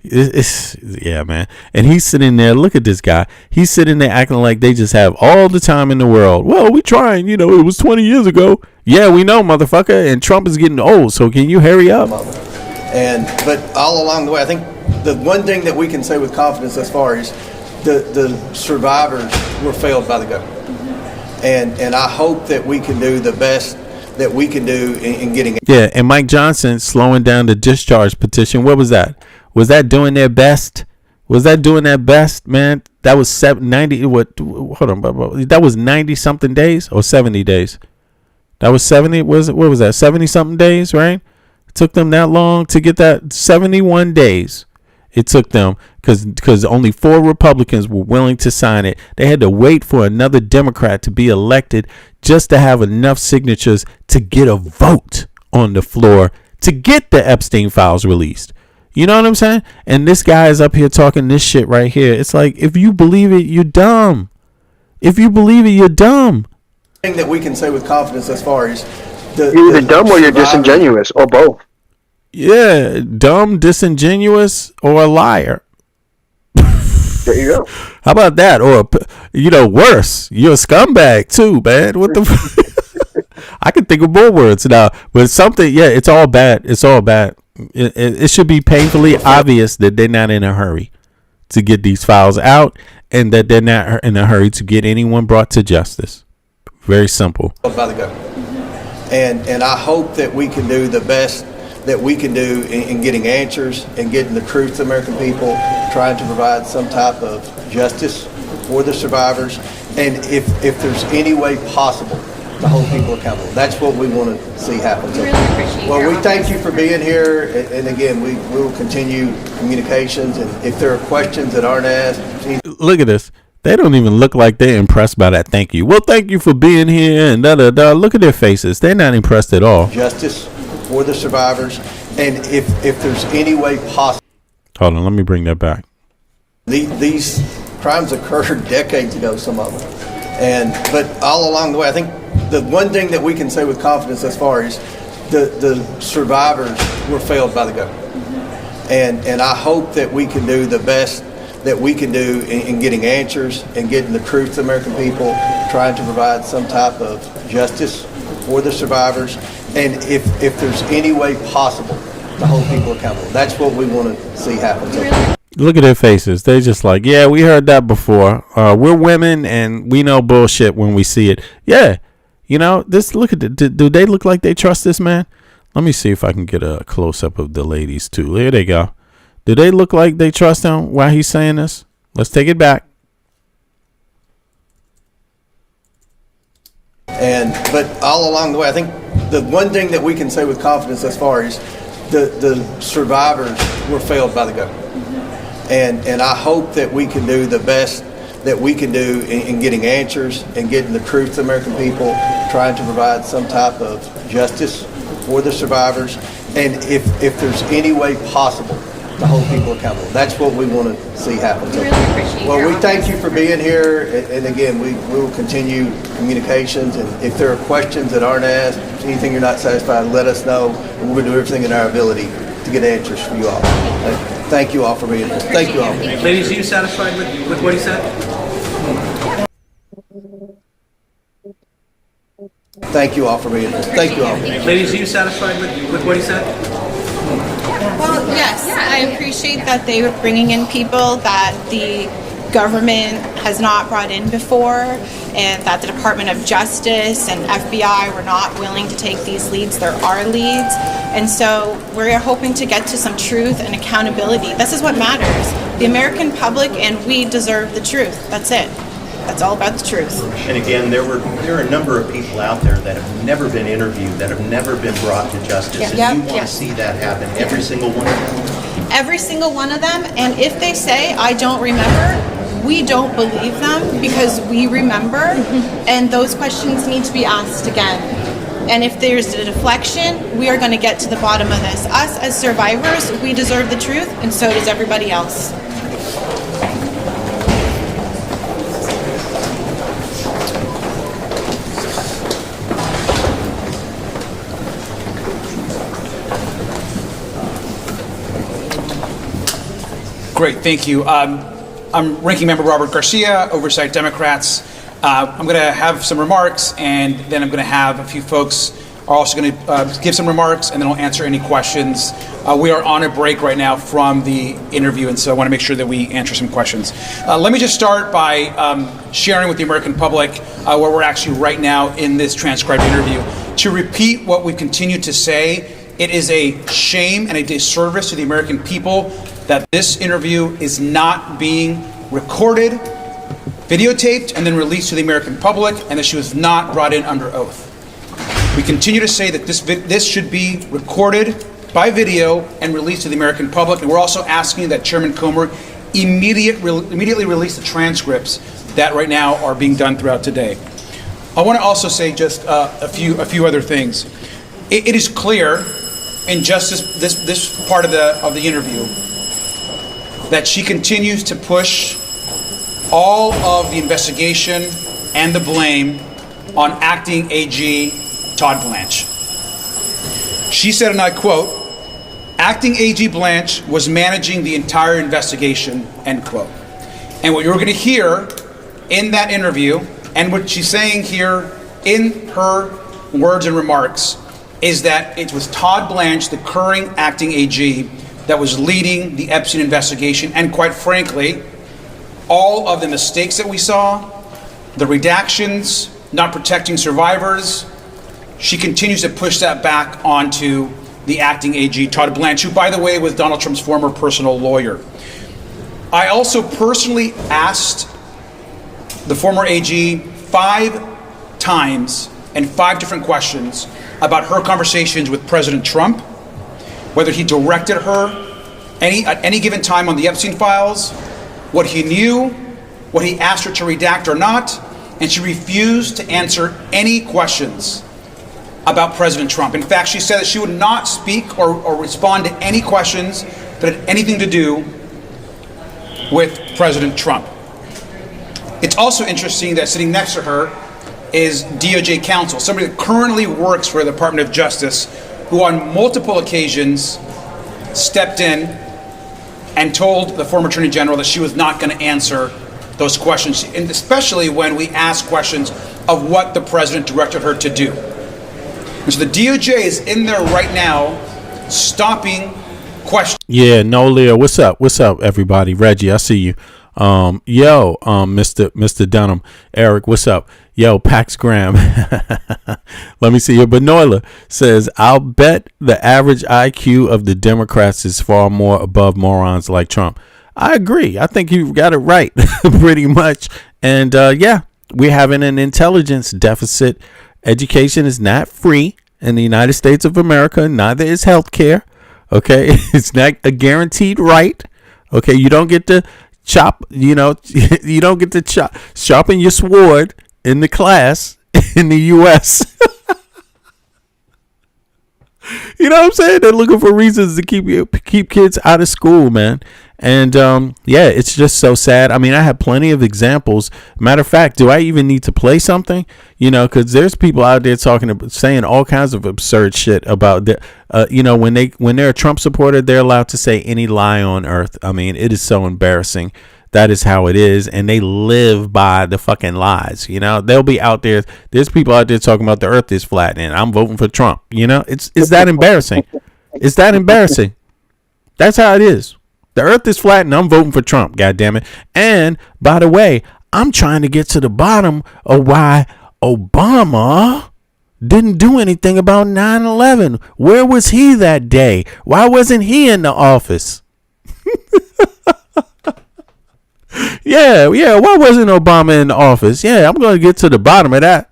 it's yeah, man. And he's sitting there. Look at this guy. He's sitting there acting like they just have all the time in the world. Well, we trying. It was 20 years ago. Yeah, we know, motherfucker. And Trump is getting old. So can you hurry up? But all along the way, I think the one thing that we can say with confidence thus far is the survivors were failed by the government. And I hope that we can do the best that we can do in getting. Yeah, and Mike Johnson slowing down the discharge petition. What was that? Was that doing their best? Was that doing their best, man? That was 90. What? Hold on, that was 90 something days or 70 days. That was 70. What was that? 70 something days, right? It took them that long to get that. 71 days. It took them because only 4 Republicans were willing to sign it. They had to wait for another Democrat to be elected just to have enough signatures to get a vote on the floor to get the Epstein files released. You know what I'm saying? And this guy is up here talking this shit right here. It's like, if you believe it, you're dumb. If you believe it, you're dumb. The thing that we can say with confidence thus far is you're either dumb or you're disingenuous, or both. Yeah, dumb, disingenuous, or a liar. There you go. How about that? Or, worse, you're a scumbag too, man. What the? I can think of more words now, but something. Yeah, it's all bad. It's all bad. It should be painfully obvious that they're not in a hurry to get these files out, and that they're not in a hurry to get anyone brought to justice. Very simple. By the government, and I hope that we can do the best that we can do in getting answers and getting the truth to the American people, trying to provide some type of justice for the survivors, and if there's any way possible to hold people accountable. That's what we want to see happen. So, well, we thank you for being here, and again, we will continue communications, and if there are questions that aren't asked. Look at this. They don't even look like they're impressed by that thank you. Well, thank you for being here, and da-da-da. Look at their faces. They're not impressed at all. Justice for the survivors, and if there's any way possible. Hold on, let me bring that back. These crimes occurred decades ago, some of them. But all along the way, I think the one thing that we can say with confidence thus far is the survivors were failed by the government. And I hope that we can do the best that we can do in getting answers and getting the truth to the American people, trying to provide some type of justice for the survivors, and if there's any way possible to hold people accountable. That's what we want to see happen. So, look at their faces. They're just like, yeah, we heard that before. We're women and we know bullshit when we see it. Yeah. Look at it. Do they look like they trust this man? Let me see if I can get a close up of the ladies too. Here they go. Do they look like they trust him while he's saying this? Let's take it back. But all along the way, I think the one thing that we can say with confidence thus far is the survivors were failed by the government. And I hope that we can do the best that we can do in getting answers and getting the truth to the American people, trying to provide some type of justice for the survivors, and if there's any way possible to hold people accountable. That's what we want to see happen. So, well, we thank you for being here, and again, we will continue communications, and if there are questions that aren't asked, anything you're not satisfied, let us know, and we're going to do everything in our ability to get answers for you all. Thank you all for being here. Thank you all. Ladies, are you satisfied with what he said? Thank you all for being here. Thank you all. Ladies, are you satisfied with what he said? Well, yes, I appreciate that they were bringing in people that the government has not brought in before, and that the Department of Justice and FBI were not willing to take these leads. There are leads, and so we're hoping to get to some truth and accountability. This is what matters. The American public and we deserve the truth. That's it. That's all about the truth. And again, there are a number of people out there that have never been interviewed, that have never been brought to justice, and you want to see that happen, every single one of them. Every single one of them, and if they say, I don't remember, we don't believe them because we remember, and those questions need to be asked again. And if there's a deflection, we are going to get to the bottom of this. Us as survivors, we deserve the truth, and so does everybody else. Great, thank you. I'm Ranking Member Robert Garcia, Oversight Democrats. I'm going to have some remarks, and then I'm going to have a few folks are also going to give some remarks, and then I'll answer any questions. We are on a break right now from the interview, and so I want to make sure that we answer some questions. Let me just start by sharing with the American public where we're actually right now in this transcribed interview. To repeat what we continue to say, it is a shame and a disservice to the American people that this interview is not being recorded, videotaped, and then released to the American public, and that she was not brought in under oath. We continue to say that this should be recorded by video and released to the American public, and we're also asking that Chairman Comer immediately release the transcripts that right now are being done throughout today. I want to also say just a few other things. It is clear in just this part of the interview that she continues to push all of the investigation and the blame on acting AG Todd Blanche. She said, and I quote, "Acting AG Blanche was managing the entire investigation," end quote. And what you're going to hear in that interview, and what she's saying here in her words and remarks, is that it was Todd Blanche, the current acting AG, that was leading the Epstein investigation, and quite frankly, all of the mistakes that we saw, the redactions, not protecting survivors, she continues to push that back onto the acting AG, Todd Blanche, who, by the way, was Donald Trump's former personal lawyer. I also personally asked the former AG 5 times and 5 different questions about her conversations with President Trump, whether he directed her at any given time on the Epstein files, what he knew, what he asked her to redact or not, and she refused to answer any questions about President Trump. In fact, she said that she would not speak or respond to any questions that had anything to do with President Trump. It's also interesting that sitting next to her is DOJ counsel, somebody that currently works for the Department of Justice, who on multiple occasions stepped in and told the former Attorney General that she was not going to answer those questions, and especially when we asked questions of what the president directed her to do. And so the DOJ is in there right now stopping questions. Yeah, no, Leo, what's up? What's up, everybody? Reggie, I see you. Mr. Dunham, Eric, what's up? Yo, Pax Graham. Let me see here. Benoila says, I'll bet the average IQ of the Democrats is far more above morons like Trump. I agree. I think you got it right, pretty much. And yeah, we're having an intelligence deficit. Education is not free in the United States of America. Neither is healthcare. Okay, it's not a guaranteed right. Okay, you don't get to chop, you don't get to sharpen your sword in the class in the U.S. You know what I'm saying? They're looking for reasons to keep kids out of school, man. And yeah, it's just so sad. I mean, I have plenty of examples. Matter of fact, do I even need to play something? You know, because there's people out there saying all kinds of absurd shit about you know, when they're a Trump supporter, they're allowed to say any lie on earth. I mean, it is so embarrassing. That is how it is, and they live by the fucking lies. You know, they'll be out there. There's people out there talking about the earth is flat, and I'm voting for Trump. You know, it's that embarrassing. It's that embarrassing. That's how it is. The earth is flat, and I'm voting for Trump. God damn it! And by the way, I'm trying to get to the bottom of why Obama didn't do anything about 9/11. Where was he that day? Why wasn't he in the office? Yeah. Why wasn't Obama in the office? Yeah, I'm going to get to the bottom of that.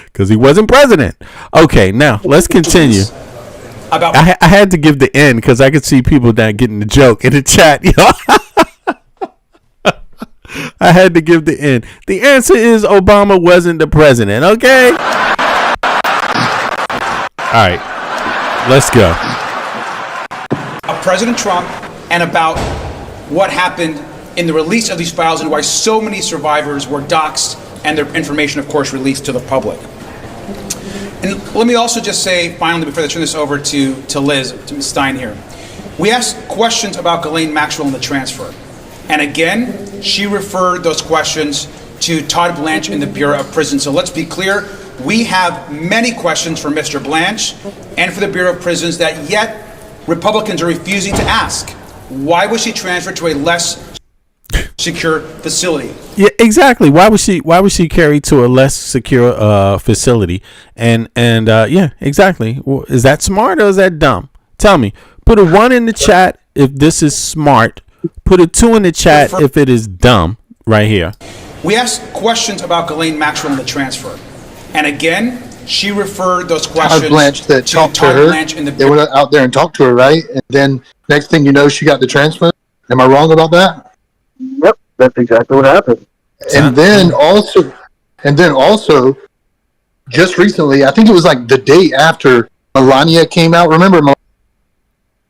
Because he wasn't president. Okay, now let's continue. I had to give the end because I could see people not getting the joke in the chat. You know? I had to give the end. The answer is Obama wasn't the president. Okay. All right, let's go. President Trump and about what happened in the release of these files and why so many survivors were doxxed and their information, of course, released to the public. And let me also just say, finally, before I turn this over to Liz, to Ms. Stein here, we asked questions about Ghislaine Maxwell and the transfer. And again, she referred those questions to Todd Blanche in the Bureau of Prisons. So let's be clear, we have many questions for Mr. Blanche and for the Bureau of Prisons that yet Republicans are refusing to ask. Why was she transferred to a less secure facility? Yeah, exactly. Why was she carried to a less secure facility? And yeah, exactly. Is that smart or is that dumb? Tell me. Put a 1 in the chat if this is smart. Put a 2 in the chat if it is dumb. Right here. We asked questions about Ghislaine Maxwell and the transfer. And again, she referred those questions Todd Blanche that to talked to Todd her. Blanche in the They went out there and talked to her, right? And then next thing you know, she got the transfer. Am I wrong about that? Yep, that's exactly what happened. And then also, just recently, I think it was like the day after Melania came out. Remember, a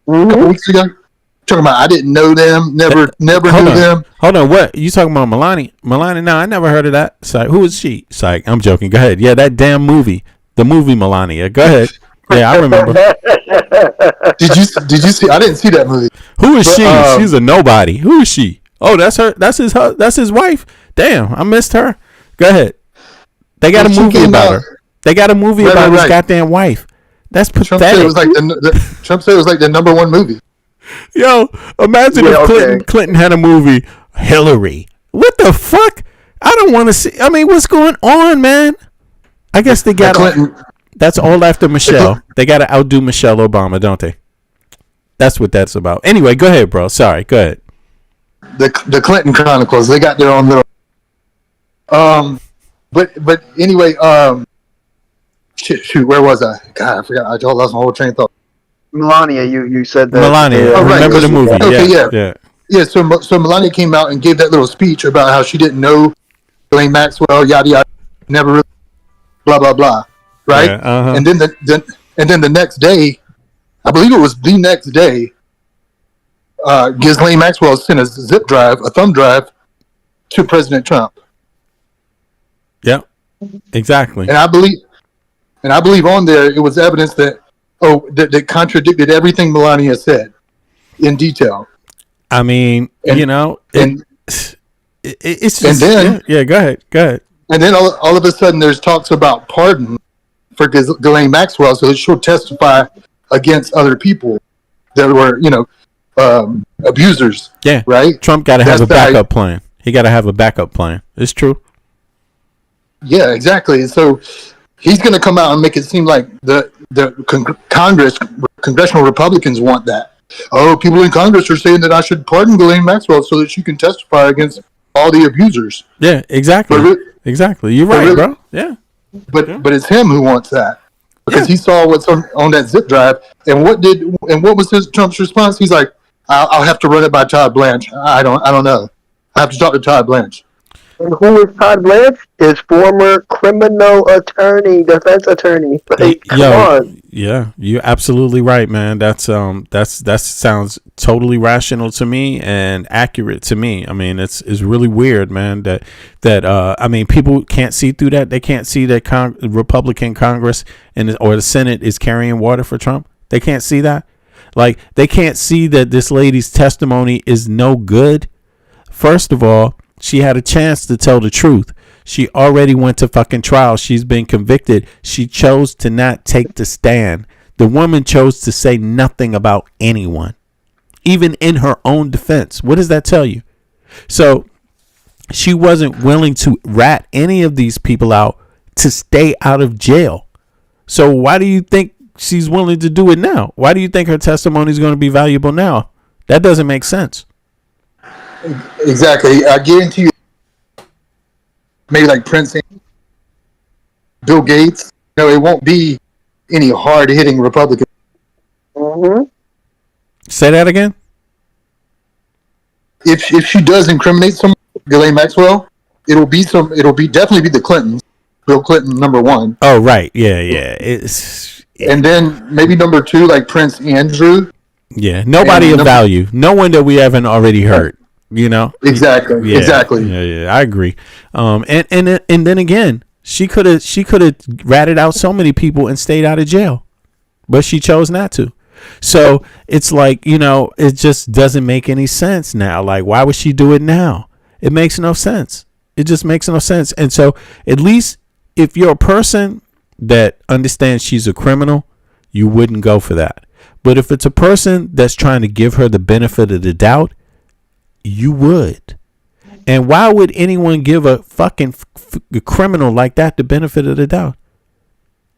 couple weeks ago, talking about I didn't know them, never knew them. Hold on, what you talking about, Melania? Melania? No, I never heard of that. Psych. Who is she? Psych. I'm joking. Go ahead. Yeah, that damn movie, the movie Melania. Go ahead. Yeah, I remember. Did you see? I didn't see that movie. Who is she? She's a nobody. Who is she? Oh, that's her. That's his wife. Damn, I missed her. Go ahead. They got a movie about her. They got a movie about his goddamn wife. That's pathetic. Trump said it was like Trump said it was like the #1 movie. Yo, imagine if Clinton had a movie, Hillary. What the fuck? I don't want to see. I mean, what's going on, man? I guess they got Clinton. That's all after Michelle. They got to outdo Michelle Obama, don't they? That's what that's about. Anyway, go ahead, bro. Sorry, go ahead. The Clinton Chronicles. They got their own little. But anyway, shoot, where was I? God, I forgot. I lost my whole train of thought. Melania, you said that. Melania, remember the movie? Okay, yeah. So Melania came out and gave that little speech about how she didn't know Ghislaine Maxwell, yada yada, never really, blah blah blah, right? Yeah, And then the next day, I believe it was the next day, Ghislaine Maxwell sent a thumb drive, to President Trump. Yep, exactly. And I believe on there it was evidence that contradicted everything Melania said in detail. I mean, it's just, and then go ahead. And then all of a sudden there's talks about pardon for Ghislaine Maxwell, so that she'll testify against other people that were, abusers. Yeah, right. Trump got to have a backup plan. He got to have a backup plan. It's true. Yeah, exactly. So he's going to come out and make it seem like the congressional Republicans want that. Oh, people in Congress are saying that I should pardon Ghislaine Maxwell so that she can testify against all the abusers. Yeah, exactly. Exactly. You're right, bro. Yeah. But it's him who wants that because he saw what's on that zip drive. And what was Trump's response? He's like, I'll have to run it by Todd Blanche. I don't know. I have to talk to Todd Blanche. And who is Todd Blanche? His former criminal attorney, defense attorney. Like, come on. Yeah, you're absolutely right, man. That sounds totally rational to me and accurate to me. I mean, it's really weird, man. That I mean, people can't see through that. They can't see that Republican Congress or the Senate is carrying water for Trump. They can't see that. Like, they can't see that this lady's testimony is no good. First of all, she had a chance to tell the truth. She already went to fucking trial. She's been convicted. She chose to not take the stand. The woman chose to say nothing about anyone, even in her own defense. What does that tell you? So she wasn't willing to rat any of these people out to stay out of jail. So why do you think she's willing to do it now? Why do you think her testimony is going to be valuable now? That doesn't make sense. Exactly. I guarantee you, maybe like Prince, Bill Gates, it won't be any hard-hitting Republicans. Mm-hmm. Say that again? If she does incriminate someone, Ghislaine Maxwell, it'll definitely be the Clintons. Bill Clinton, number one. Oh, right. Yeah. And then maybe number two, like Prince Andrew. Yeah. Nobody of value. No one that we haven't already heard. Exactly. Yeah, Exactly. Yeah. I agree. And then again, she could have ratted out so many people and stayed out of jail, but she chose not to. So it's like, it just doesn't make any sense now. Like, why would she do it now? It makes no sense. It just makes no sense. And so at least if you're a person that understands she's a criminal, you wouldn't go for that. But if it's a person that's trying to give her the benefit of the doubt, you would. And why would anyone give a fucking criminal like that the benefit of the doubt?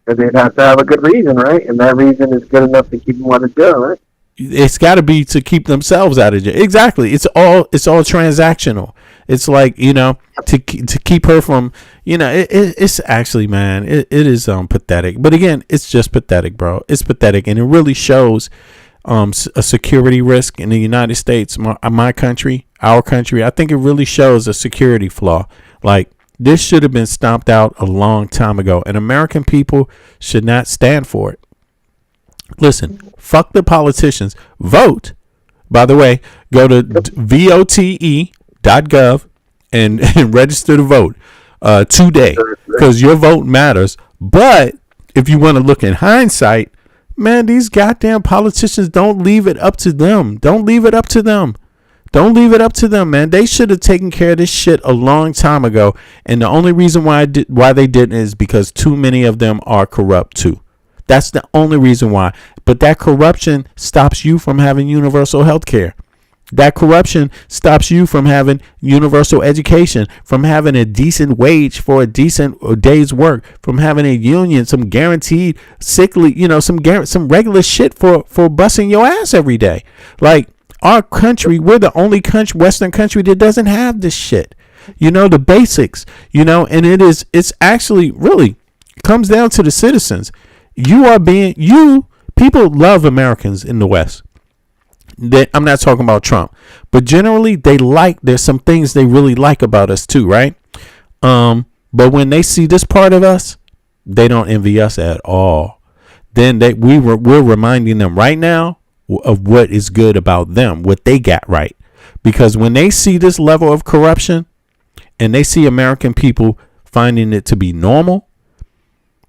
Because they'd have to have a good reason, right? And that reason is good enough to keep them out of jail, right? It's got to be to keep themselves out of jail. Exactly. It's all transactional. It's like, to keep her from, it's actually, man, it is pathetic. But again, it's just pathetic, bro. It's pathetic, and it really shows a security risk in the United States, my country, our country. I think it really shows a security flaw. Like, this should have been stomped out a long time ago, and American people should not stand for it. Listen, fuck the politicians. Vote. By the way, go to vote.gov and register to vote today, because your vote matters. But if you want to look in hindsight, man, these goddamn politicians, don't leave it up to them. Don't leave it up to them. Don't leave it up to them, man. They should have taken care of this shit a long time ago. And the only reason why they didn't is because too many of them are corrupt too. That's the only reason why. But that corruption stops you from having universal health care. That corruption stops you from having universal education, from having a decent wage for a decent day's work, from having a union, some guaranteed sick leave, some regular shit for busting your ass every day. Like, our country, we're the only Western country that doesn't have this shit. The basics, and it's actually really comes down to the citizens. People love Americans in the West. I'm not talking about Trump, but generally there's some things they really like about us too, right? But when they see this part of us, they don't envy us at all. Then we're reminding them right now of what is good about them, what they got right. Because when they see this level of corruption and they see American people finding it to be normal,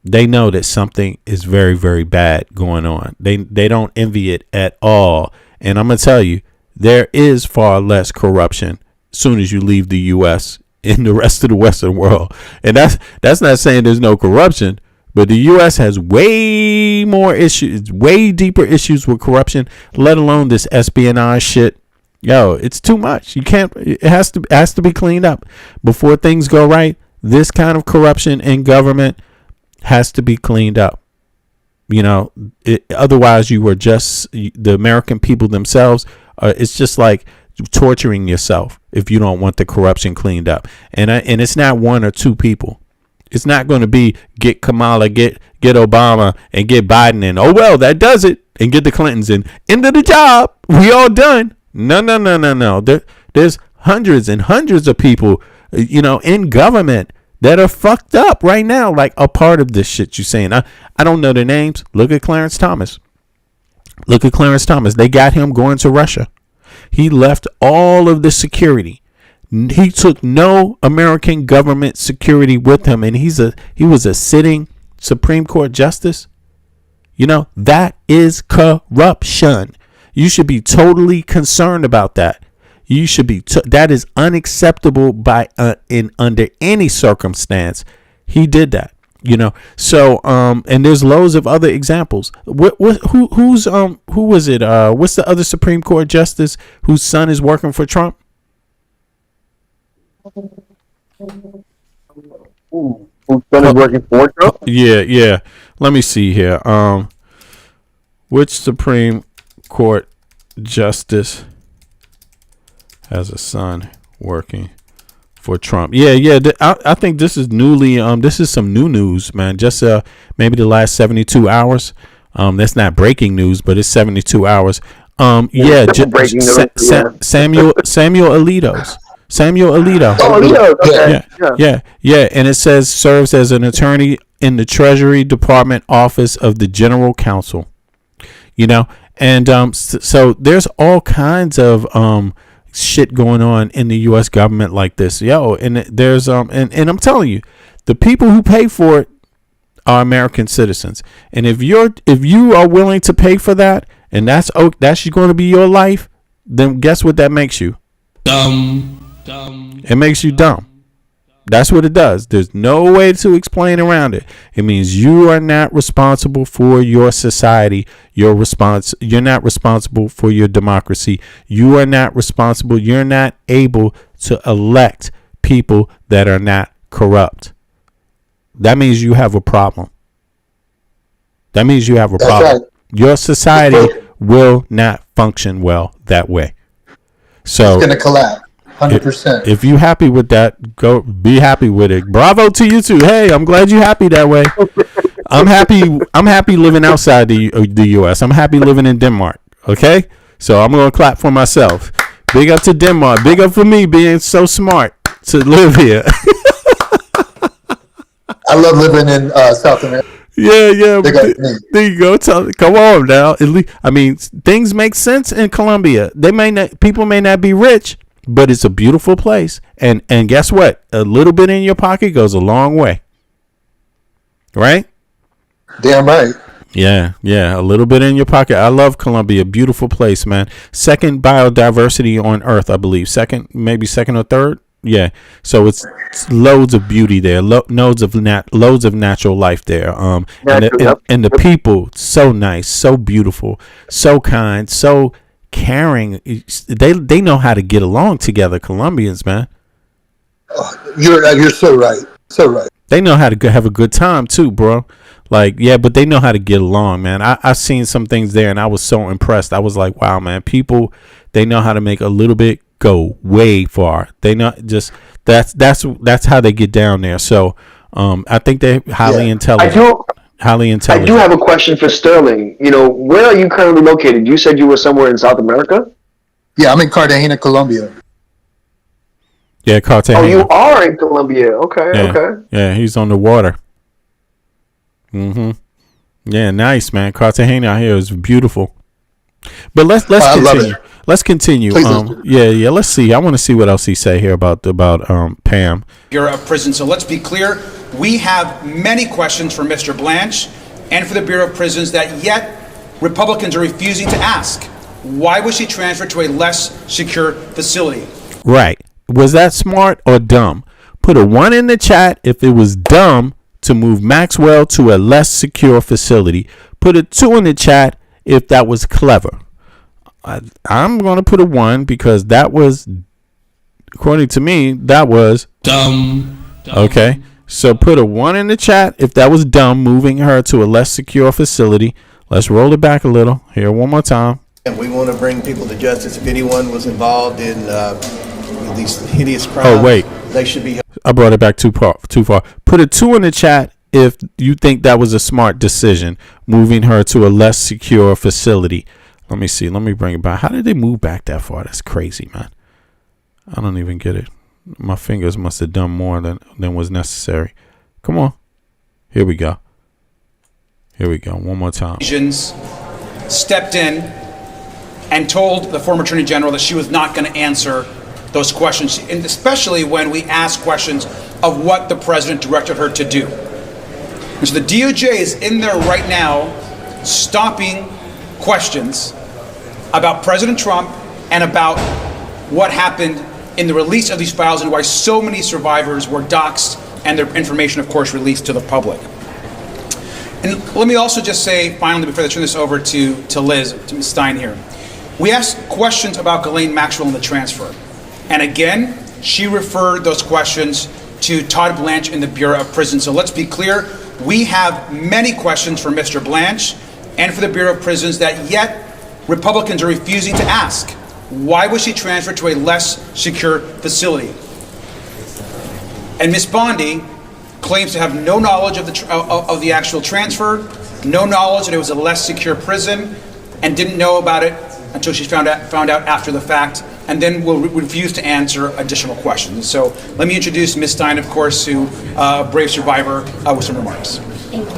they know that something is very, very bad going on. They don't envy it at all. And I'm going to tell you, there is far less corruption as soon as you leave the U.S. in the rest of the Western world. And that's not saying there's no corruption, but the U.S. has way more issues, way deeper issues with corruption, let alone this espionage shit. Yo, it's too much. It has to be cleaned up before things go right. This kind of corruption in government has to be cleaned up. Otherwise you are just the American people themselves. It's just like torturing yourself if you don't want the corruption cleaned up. And it's not one or two people. It's not going to be get Kamala, get Obama, and get Biden, and that does it, and get the Clintons, and end of the job. We all done. No. There's hundreds and hundreds of people in government that are fucked up right now, like a part of this shit you saying. I don't know their names. Look at Clarence Thomas. They got him going to Russia. He left all of the security. He took no American government security with him, and he was a sitting Supreme Court justice. That is corruption. You should be totally concerned about that. You should be. That is unacceptable under any circumstance. He did that. So and there's loads of other examples. Who was it? What's the other Supreme Court justice whose son is working for Trump? Whose son is working for Trump? Yeah. Let me see here. Which Supreme Court justice has a son working for Trump? Yeah. I think this is newly. This is some new news, man. Just maybe the last 72 hours. That's not breaking news, but it's 72 hours. Samuel Alito. Oh, Alito. Okay. Yeah. And it says serves as an attorney in the Treasury Department Office of the General Counsel. And so there's all kinds of shit going on in the U.S. government like this, and there's and I'm telling you, the people who pay for it are American citizens, and if you are willing to pay for that, and that's going to be your life, then guess what that makes you? Dumb. It makes you dumb. That's what it does. There's no way to explain around it. It means you are not responsible for your society. You're not responsible for your democracy. You are not responsible. You're not able to elect people that are not corrupt. That means you have a problem. Right. Your society will not function well that way. So it's going to collapse. 100%. If you happy with that, go be happy with it. Bravo to you too. Hey, I'm glad you're happy that way. I'm happy living outside the U.S. I'm happy living in Denmark. Okay, so I'm gonna clap for myself. Big up to Denmark. Big up for me being so smart to live here. I love living in South America. Yeah. There you go. Come on now. At least, things make sense in Colombia. People may not be rich, but it's a beautiful place. And guess what? A little bit in your pocket goes a long way. Right? Damn right. Yeah. A little bit in your pocket. I love Colombia. Beautiful place, man. Second biodiversity on Earth, I believe. Second or third. Yeah. So it's loads of beauty there. Loads of natural life there. And the people, so nice, so beautiful, so kind, so caring. They know how to get along together, Colombians, man. You're so right. They know how to have a good time too, bro. But they know how to get along, man. I've seen some things there, and I was so impressed. I was like, wow, man. People, they know how to make a little bit go way far. They not just that's how they get down there. So I think they're highly intelligent. I do have a question for Sterling. Where are you currently located? You said you were somewhere in South America? Yeah, I'm in Cartagena, Colombia. Yeah, Cartagena. Oh, you are in Colombia. Okay, yeah. Okay. Yeah, he's on the water. Yeah, nice, man. Cartagena out here is beautiful. But let's continue. Let's continue. Yeah. Let's see. I want to see what else he say here about Pam. Bureau of Prisons. So let's be clear. We have many questions for Mr. Blanche and for the Bureau of Prisons that yet Republicans are refusing to ask. Why was she transferred to a less secure facility? Right. Was that smart or dumb? Put a 1 in the chat if it was dumb to move Maxwell to a less secure facility. Put a 2 in the chat if that was clever. I'm going to put a 1 because that was, according to me, that was dumb. Okay. So put a 1 in the chat if that was dumb, moving her to a less secure facility. Let's roll it back a little. Here, one more time. And we want to bring people to justice. If anyone was involved in these hideous crimes, oh, wait. They should be. I brought it back too far. Put a 2 in the chat if you think that was a smart decision, moving her to a less secure facility. Let me see. Let me bring it back. How did they move back that far? That's crazy, man. I don't even get it. My fingers must have done more than was necessary. Come on. Here we go. One more time. Stepped in and told the former Attorney General that she was not going to answer those questions, and especially when we asked questions of what the president directed her to do. And so the DOJ is in there right now stopping questions about President Trump and about what happened in the release of these files and why so many survivors were doxxed and their information, of course, released to the public. And let me also just say, finally, before I turn this over to Liz, to Ms. Stein here, we asked questions about Ghislaine Maxwell and the transfer. And again, she referred those questions to Todd Blanche in the Bureau of Prisons. So let's be clear, we have many questions for Mr. Blanche and for the Bureau of Prisons that yet Republicans are refusing to ask. Why was she transferred to a less secure facility? And Ms. Bondi claims to have no knowledge of the actual transfer, no knowledge that it was a less secure prison, and didn't know about it until she found out after the fact, and then will refuse to answer additional questions. So let me introduce Ms. Stein, of course, who brave survivor, with some remarks. Thank you.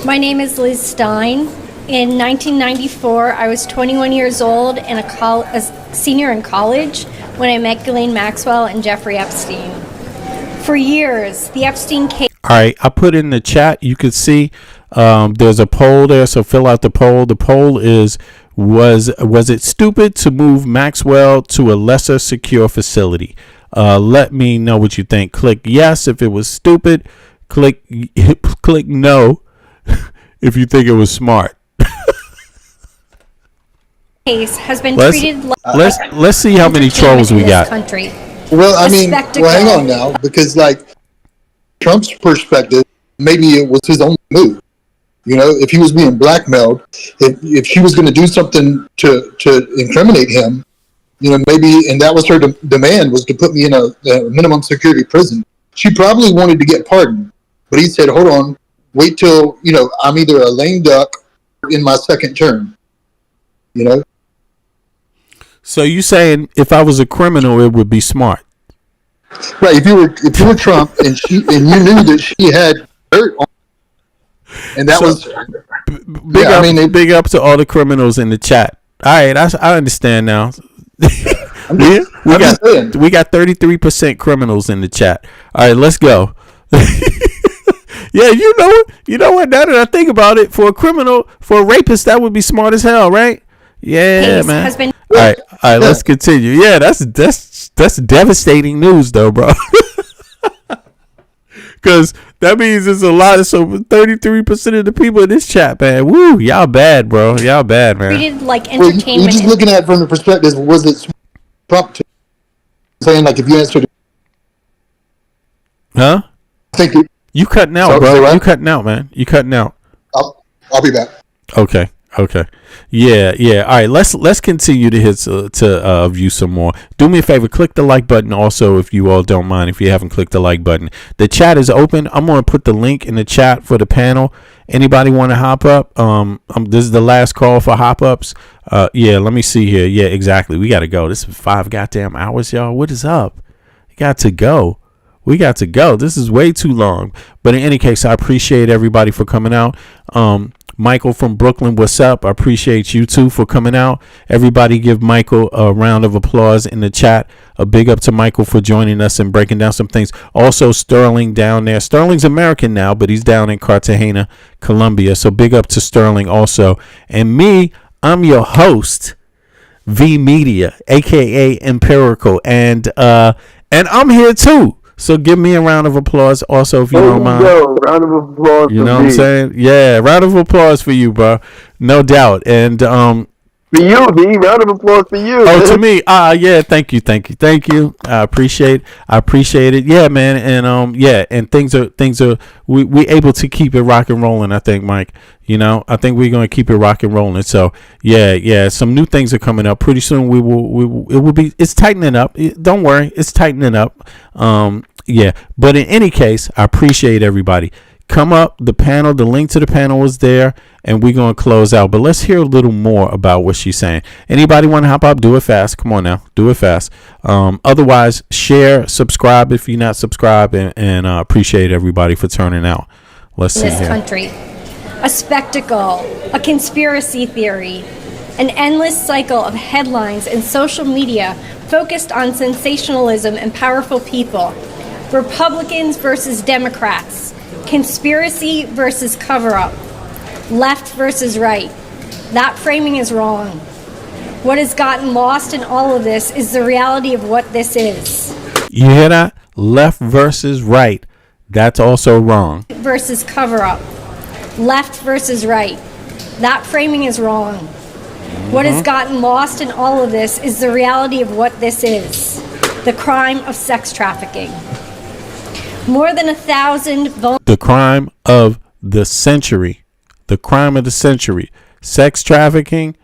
My name is Liz Stein. In 1994, I was 21 years old and a senior in college when I met Ghislaine Maxwell and Jeffrey Epstein. For years, the Epstein case... All right, I put in the chat. You could see there's a poll there, so fill out the poll. The poll is, was it stupid to move Maxwell to a lesser secure facility? Let me know what you think. Click yes if it was stupid. Click no if you think it was smart. Case has been treated like let's see how many trolls we got. Country. Well, I mean, hang on now, because like Trump's perspective, maybe it was his own move. You know, if he was being blackmailed, if she was going to do something to incriminate him, you know, maybe, and that was her demand, was to put me in a minimum security prison. She probably wanted to get pardoned, but he said, hold on, wait till, you know, I'm either a lame duck or in my second term, you know? So you saying if I was a criminal, it would be smart? Right. If you were Trump and you knew that she had dirt on, and that was big up to all the criminals in the chat. All right, I understand now. we got 33% criminals in the chat. All right, let's go. Yeah, you know what? Now that I think about it, for a criminal, for a rapist, that would be smart as hell, right? Yeah, man. All right, let's continue. Yeah, that's devastating news, though, bro. Because that means there's a lot of 33% of the people in this chat, man. Woo, y'all bad, bro. Y'all bad, man. Treated like entertainment. You're just looking at it from the perspective, was it Trump saying like if you answered? Huh? I think you cutting out, bro. Right? You cutting out, man. You cutting out. I'll be back. Okay. Yeah. All right, let's continue to view some more. Do me a favor, click the like button also if you all don't mind, if you haven't clicked the like button. The chat is open. I'm going to put the link in the chat for the panel. Anybody want to hop up? This is the last call for hop ups. Yeah, let me see here. Yeah, exactly. We got to go. This is 5 goddamn hours, y'all. What is up? We got to go. This is way too long. But in any case, I appreciate everybody for coming out. Michael from Brooklyn, what's up? I appreciate you too for coming out. Everybody give Michael a round of applause in the chat. A big up to Michael for joining us and breaking down some things. Also, Sterling down there. Sterling's American now, but he's down in Cartagena, Colombia. So big up to Sterling also. And me, I'm your host, V Media, aka Empirical, and I'm here too. So give me a round of applause also if you don't mind. Round of applause. You know what I'm saying? Yeah, round of applause for you, bro. No doubt. And for you, B. Round of applause for you. Oh, to me. Yeah. Thank you. I appreciate it. Yeah, man. And yeah. And things are we able to keep it rock and rolling. I think, Mike. You know, I think we're gonna keep it rock and rolling. So yeah. Some new things are coming up pretty soon. It's tightening up. Don't worry, it's tightening up. Yeah. But in any case, I appreciate everybody. come up, the panel, the link to the panel is there, and we're going to close out. But let's hear a little more about what she's saying. Anybody want to hop up? Do it fast. Come on now. Do it fast. Otherwise, share, subscribe if you're not subscribed, and appreciate everybody for turning out. Let's see This here. country. A spectacle, a conspiracy theory, an endless cycle of headlines and social media focused on sensationalism and powerful people. Republicans versus Democrats. Conspiracy versus cover-up. Left versus right. That framing is wrong. What has gotten lost in all of this is the reality of what this is. You hear that? Left versus right. That's also wrong. Versus cover-up. Left versus right. That framing is wrong. What has gotten lost in all of this is the reality of what this is. The crime of sex trafficking. More than 1,000 The crime of the century. The crime of the century. Sex trafficking,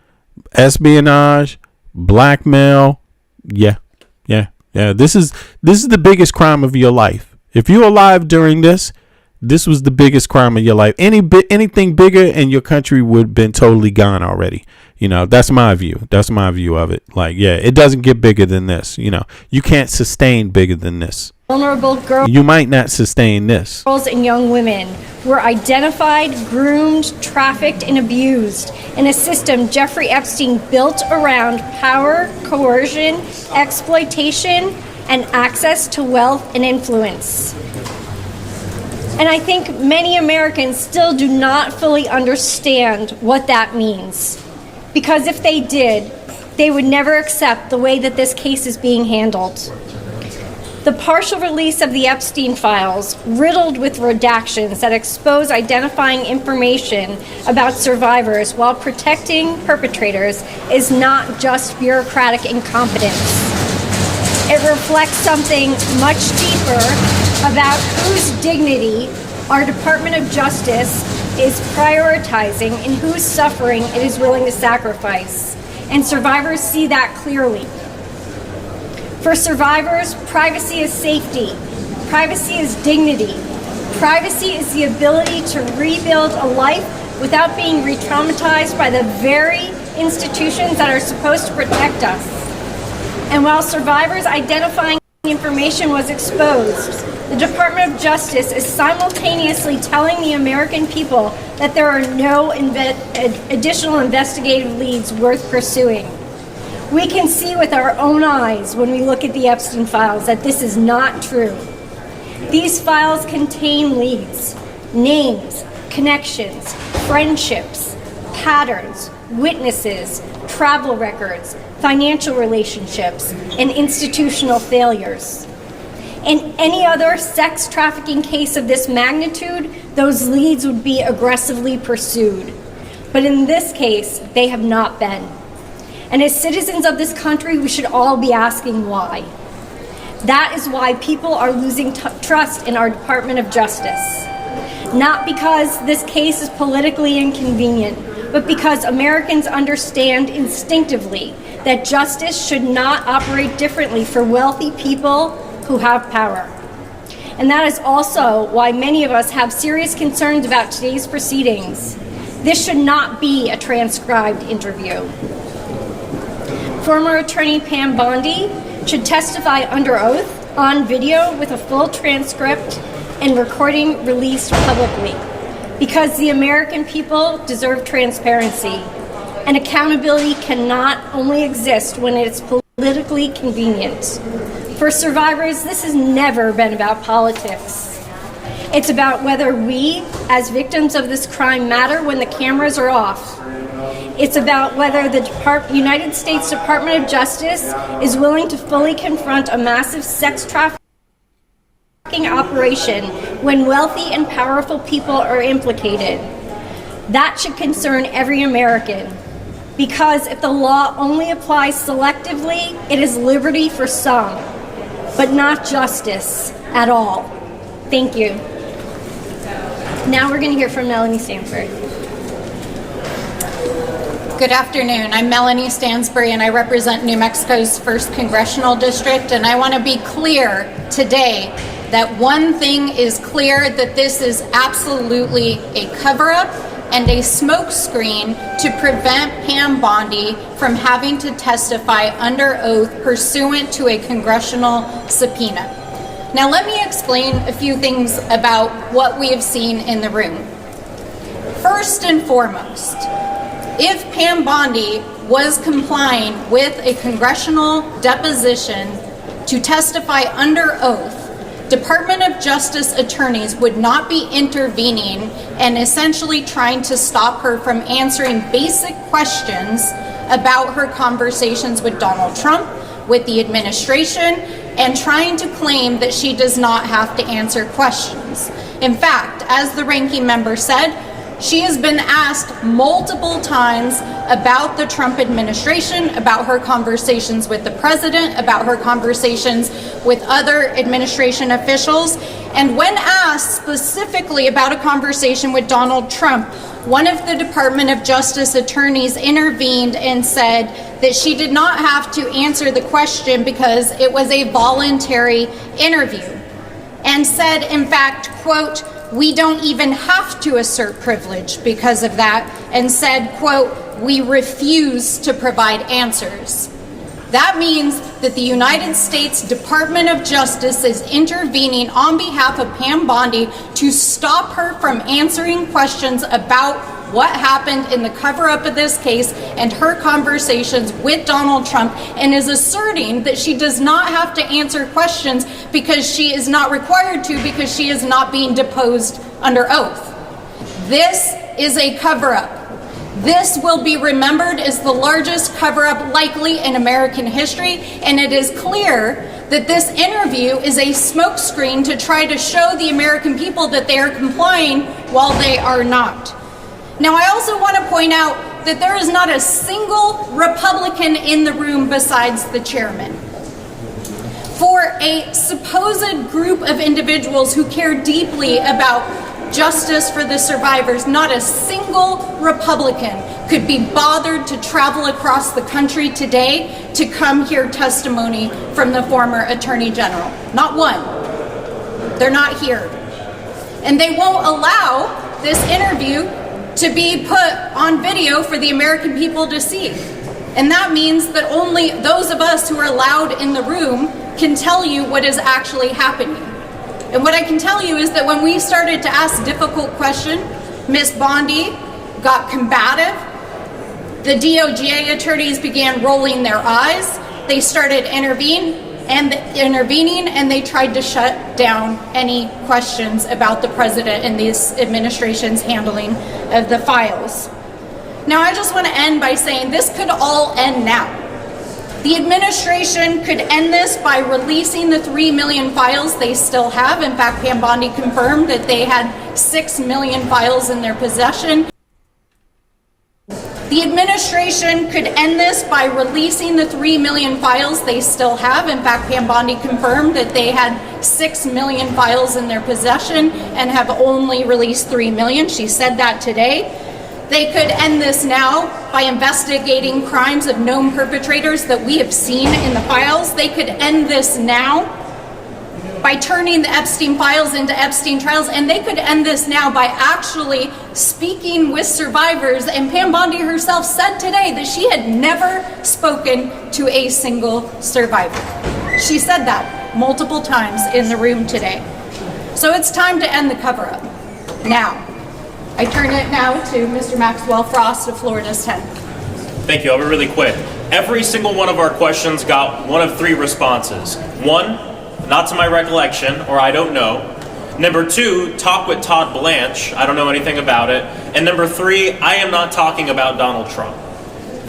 espionage, blackmail. Yeah. This is the biggest crime of your life. If you're alive during this was the biggest crime of your life. Anything bigger and your country would have been totally gone already. You know, that's my view. That's my view of it. Like, yeah, it doesn't get bigger than this. You know, you can't sustain bigger than this. vulnerable girls. You might not sustain this. Girls and young women were identified, groomed, trafficked, and abused in a system Jeffrey Epstein built around power, coercion, exploitation, and access to wealth and influence. And I think many Americans still do not fully understand what that means. Because if they did, they would never accept the way that this case is being handled. The partial release of the Epstein files, riddled with redactions that expose identifying information about survivors while protecting perpetrators, is not just bureaucratic incompetence. It reflects something much deeper about whose dignity our Department of Justice is prioritizing and whose suffering it is willing to sacrifice. And survivors see that clearly. For survivors, privacy is safety. Privacy is dignity. Privacy is the ability to rebuild a life without being re-traumatized by the very institutions that are supposed to protect us. And while survivors' identifying information was exposed, the Department of Justice is simultaneously telling the American people that there are no additional investigative leads worth pursuing. We can see with our own eyes when we look at the Epstein files that this is not true. These files contain leads, names, connections, friendships, patterns, witnesses, travel records, financial relationships, and institutional failures. In any other sex trafficking case of this magnitude, those leads would be aggressively pursued. But in this case, they have not been. And as citizens of this country, we should all be asking why. That is why people are losing trust in our Department of Justice. Not because this case is politically inconvenient, but because Americans understand instinctively that justice should not operate differently for wealthy people who have power. And that is also why many of us have serious concerns about today's proceedings. This should not be a transcribed interview. Former attorney Pam Bondi should testify under oath on video with a full transcript and recording released publicly, because the American people deserve transparency, and accountability cannot only exist when it's politically convenient. For survivors, this has never been about politics. It's about whether we, as victims of this crime, matter when the cameras are off. It's about whether the United States Department of Justice is willing to fully confront a massive sex trafficking operation when wealthy and powerful people are implicated. That should concern every American, because if the law only applies selectively, it is liberty for some, but not justice at all. Thank you. Now we're going to hear from Melanie Stanford. Good afternoon. I'm Melanie Stansbury, and I represent New Mexico's 1st Congressional District, and I want to be clear today that one thing is clear, that this is absolutely a cover-up and a smokescreen to prevent Pam Bondi from having to testify under oath pursuant to a congressional subpoena. Now let me explain a few things about what we have seen in the room. First and foremost, if Pam Bondi was complying with a congressional deposition to testify under oath, Department of Justice attorneys would not be intervening and essentially trying to stop her from answering basic questions about her conversations with Donald Trump, with the administration, and trying to claim that she does not have to answer questions. In fact, as the ranking member said, she has been asked multiple times about the Trump administration, about her conversations with the president, about her conversations with other administration officials. And when asked specifically about a conversation with Donald Trump, one of the Department of Justice attorneys intervened and said that she did not have to answer the question because it was a voluntary interview, and said, in fact, quote, "We don't even have to assert privilege because of that," and said, quote, "We refuse to provide answers." That means that the United States Department of Justice is intervening on behalf of Pam Bondi to stop her from answering questions about what happened in the cover-up of this case and her conversations with Donald Trump, and is asserting that she does not have to answer questions because she is not required to, because she is not being deposed under oath. This is a cover-up. This will be remembered as the largest cover-up likely in American history, and it is clear that this interview is a smokescreen to try to show the American people that they are complying while they are not. Now, I also want to point out that there is not a single Republican in the room besides the chairman. For a supposed group of individuals who care deeply about justice for the survivors, not a single Republican could be bothered to travel across the country today to come hear testimony from the former Attorney General. Not one. They're not here. And they won't allow this interview to be put on video for the American people to see. And that means that only those of us who are allowed in the room can tell you what is actually happening. And what I can tell you is that when we started to ask difficult questions, Ms. Bondi got combative. The DOJ attorneys began rolling their eyes. They started intervening, and they tried to shut down any questions about the president and this administration's handling of the files. Now, I just want to end by saying this could all end now. The administration could end this by releasing the 3 million files they still have. In fact, Pam Bondi confirmed that they had 6 million files in their possession. The administration could end this by releasing the 3 million files they still have. In fact, Pam Bondi confirmed that they had 6 million files in their possession and have only released 3 million. She said that today. They could end this now by investigating crimes of known perpetrators that we have seen in the files. They could end this now by turning the Epstein files into Epstein trials, and they could end this now by actually speaking with survivors. And Pam Bondi herself said today that she had never spoken to a single survivor. She said that multiple times in the room today. So it's time to end the cover-up now. I turn it now to Mr. Maxwell Frost of Florida's 10. Thank you. I'll be really quick. Every single one of our questions got one of 3 responses. 1, not to my recollection, or I don't know. Number 2, talk with Todd Blanche. I don't know anything about it. And number 3, I am not talking about Donald Trump.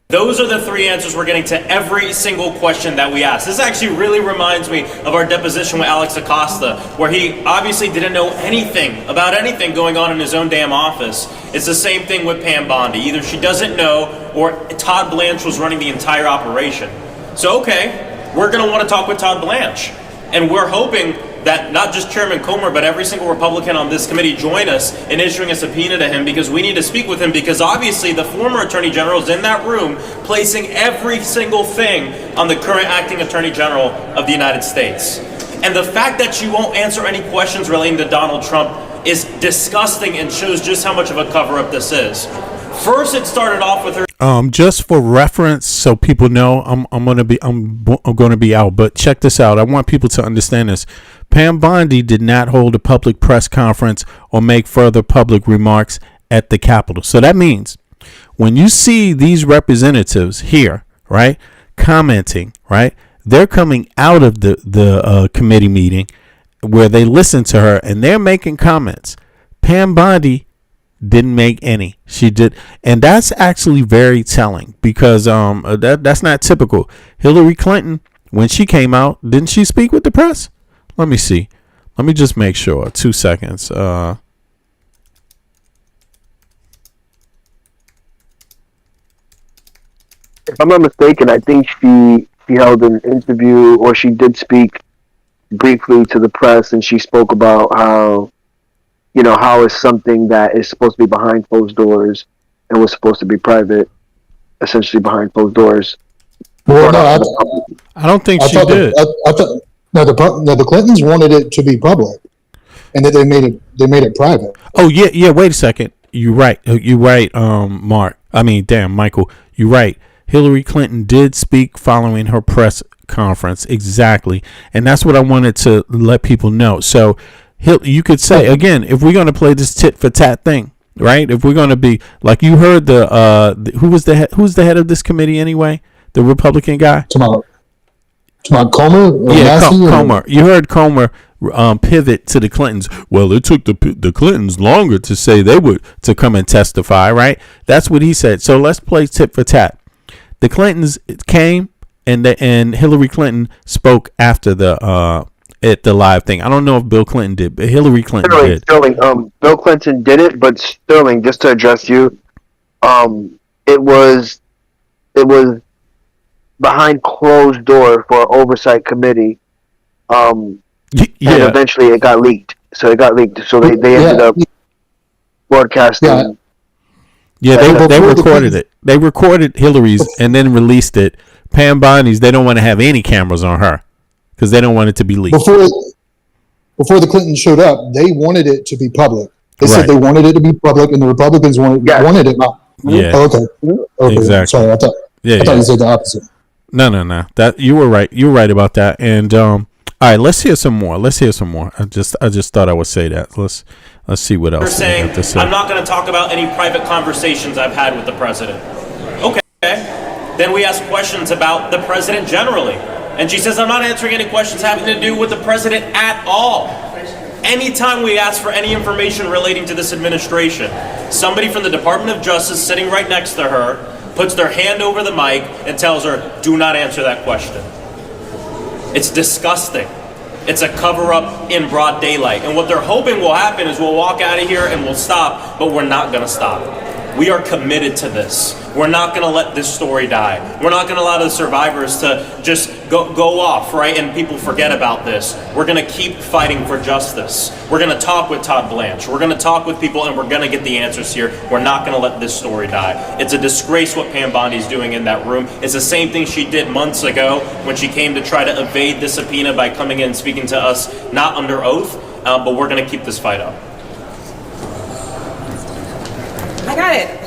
Those are the 3 answers we're getting to every single question that we asked. This actually really reminds me of our deposition with Alex Acosta, where he obviously didn't know anything about anything going on in his own damn office. It's the same thing with Pam Bondi. Either she doesn't know, or Todd Blanche was running the entire operation. So, okay, we're going to want to talk with Todd Blanche. And we're hoping that not just Chairman Comer, but every single Republican on this committee join us in issuing a subpoena to him, because we need to speak with him, because obviously the former Attorney General is in that room placing every single thing on the current Acting Attorney General of the United States. And the fact that you won't answer any questions relating to Donald Trump is disgusting and shows just how much of a cover-up this is. First, it started off with her. Just for reference, so people know, I'm gonna be out. But check this out. I want people to understand this. Pam Bondi did not hold a public press conference or make further public remarks at the Capitol. So that means when you see these representatives here, right, commenting, right, they're coming out of the committee meeting where they listened to her and they're making comments. Pam Bondi didn't make any. She did, and that's actually very telling because that's not typical. Hillary Clinton, when she came out, didn't she speak with the press? Let me see. Let me just make sure. 2 seconds. If I'm not mistaken, I think she held an interview, or she did speak briefly to the press, and she spoke about how, how it's something that is supposed to be behind closed doors and was supposed to be private, essentially behind closed doors. Well, no, I don't think she did. I thought the Clintons wanted it to be public, and that they made it private. Oh yeah. Wait a second. You're right. Mark. Michael. You're right. Hillary Clinton did speak following her press conference, exactly, and that's what I wanted to let people know. So, you could say again, if we're going to play this tit for tat thing, right? If we're going to be like you heard who's the head of this committee anyway? The Republican guy. Tomorrow Comer? Yeah, Comer. You heard Comer pivot to the Clintons. Well, it took the Clintons longer to say they would to come and testify, right? That's what he said. So let's play tit for tat. The Clintons came and Hillary Clinton spoke after the live thing. I don't know if Bill Clinton did, but Hillary Clinton did. Sterling, Bill Clinton did it, but Sterling, just to address you, it was behind closed door for an oversight committee, and eventually it got leaked. So they ended up broadcasting. Yeah, they recorded it. They recorded Hillary's and then released it. Pam Bondi's, they don't want to have any cameras on her because they don't want it to be leaked. Before the Clintons showed up, they wanted it to be public. They said they wanted it to be public, and the Republicans wanted it not. Yeah. Oh, okay. Exactly. Sorry, I thought you said the opposite. No. That you were right. You were right about that. And all right, let's hear some more. I just thought I would say that. Let's see what else. They're saying, I'm not going to talk about any private conversations I've had with the president. Okay. Then we ask questions about the president generally. And she says, I'm not answering any questions having to do with the president at all. Anytime we ask for any information relating to this administration, somebody from the Department of Justice sitting right next to her puts their hand over the mic and tells her, do not answer that question. It's disgusting. It's a cover-up in broad daylight. And what they're hoping will happen is we'll walk out of here and we'll stop, but we're not going to stop. We are committed to this. We're not going to let this story die. We're not going to allow the survivors to just go off, right? And people forget about this. We're going to keep fighting for justice. We're going to talk with Todd Blanche. We're going to talk with people, and we're going to get the answers here. We're not going to let this story die. It's a disgrace what Pam Bondi's doing in that room. It's the same thing she did months ago when she came to try to evade the subpoena by coming in and speaking to us, not under oath, but we're going to keep this fight up. I got it.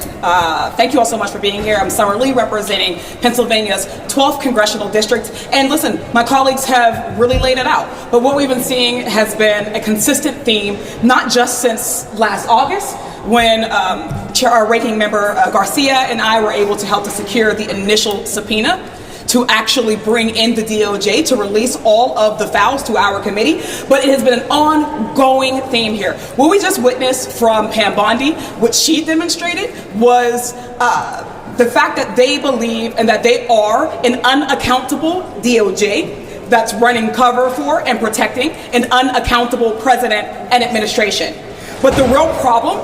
Thank you all so much for being here. I'm Summer Lee, representing Pennsylvania's 12th Congressional District. And listen, my colleagues have really laid it out. But what we've been seeing has been a consistent theme, not just since last August, when our ranking member Garcia and I were able to help to secure the initial subpoena to actually bring in the DOJ to release all of the files to our committee, but it has been an ongoing theme here. What we just witnessed from Pam Bondi, what she demonstrated was the fact that they believe and that they are an unaccountable DOJ that's running cover for and protecting an unaccountable president and administration. But the real problem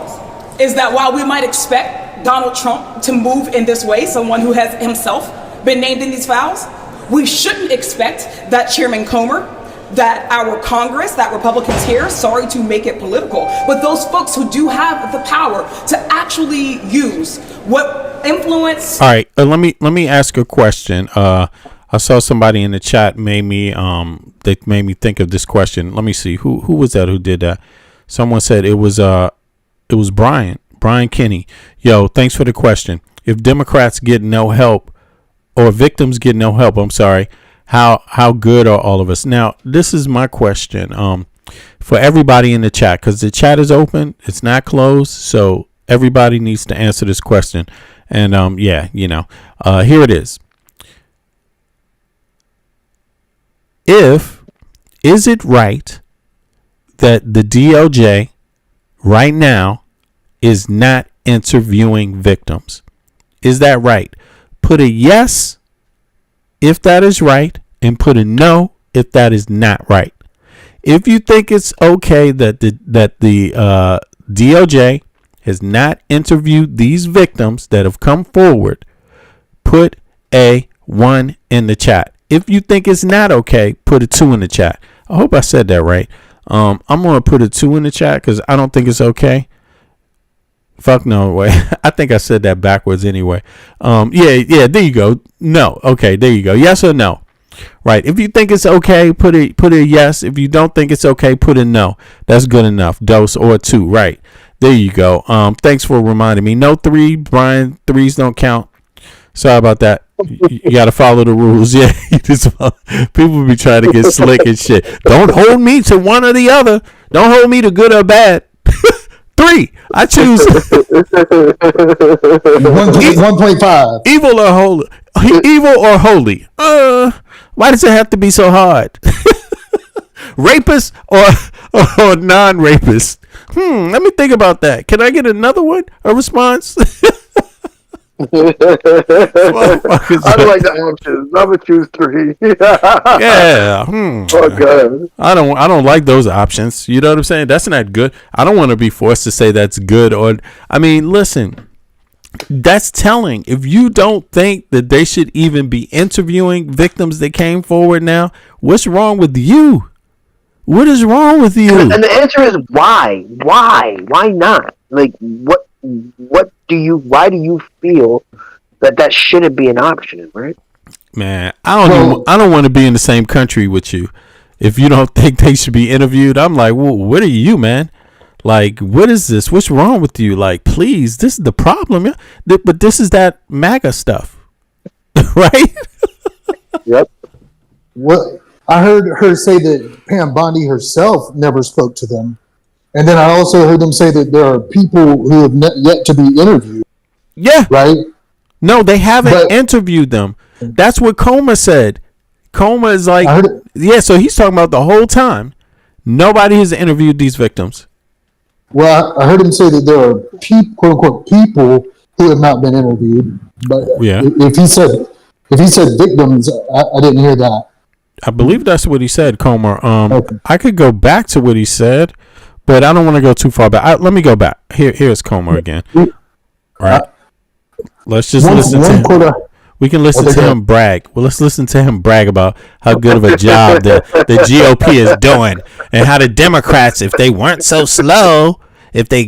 is that while we might expect Donald Trump to move in this way, someone who has himself been named in these files, we shouldn't expect that Chairman Comer, that our Congress, that Republicans here, sorry to make it political, but those folks who do have the power to actually use what influence. All right, let me ask a question. I saw somebody in the chat made me think of this question. Let me see. Who was that who did that? Someone said it was Brian Kinney. Yo, thanks for the question. If Democrats get no help, or victims get no help, I'm sorry, how good are all of us? Now, this is my question for everybody in the chat, because the chat is open. It's not closed, so everybody needs to answer this question. And here it is. Is it right that the DOJ right now is not interviewing victims? Is that right? Put a yes if that is right, and put a no if that is not right. If you think it's okay that the DOJ has not interviewed these victims that have come forward, put a 1 in the chat. If you think it's not okay, put a 2 in the chat. I hope I said that right. I'm going to put a 2 in the chat because I don't think it's okay. Fuck no way. I think I said that backwards anyway. Yeah, there you go. No. Okay, there you go. Yes or no. Right. If you think it's okay, put a yes. If you don't think it's okay, put a no. That's good enough. Dose or 2. Right. There you go. Thanks for reminding me. No 3, Brian. 3s don't count. Sorry about that. You got to follow the rules. Yeah. People be trying to get slick and shit. Don't hold me to one or the other. Don't hold me to good or bad. 3. I choose 1.5. Evil or holy. Evil or holy. Why does it have to be so hard? Rapist or non-rapist? Let me think about that. Can I get another one? A response? I don't like the options. I'm gonna choose 3. Yeah. Oh god. I don't like those options. You know what I'm saying? That's not good. I don't want to be forced to say that's good. Or I mean, listen. That's telling. If you don't think that they should even be interviewing victims that came forward now, what's wrong with you? What is wrong with you? And the answer is why? Why not? Like why do you feel that shouldn't be an option, right? Man, I don't want to be in the same country with you. If you don't think they should be interviewed, I'm like, well, what are you, man? Like, what is this? What's wrong with you? Like, please, this is the problem. Yeah? But this is that MAGA stuff, right? Yep. Well, I heard her say that Pam Bondi herself never spoke to them. And then I also heard them say that there are people who have yet to be interviewed. Yeah. Right? No, they haven't interviewed them. That's what Comer said. Comer is like, yeah, so he's talking about the whole time. Nobody has interviewed these victims. Well, I heard him say that there are quote unquote people who have not been interviewed. But if he said victims, I didn't hear that. I believe that's what he said, Comer. Okay. I could go back to what he said, but I don't want to go too far back. Let me go back. Here's Comer again. Right. Let's just listen to him. We can listen to him brag. Well, let's listen to him brag about how good of a job the GOP is doing, and how the Democrats, if they weren't so slow, if they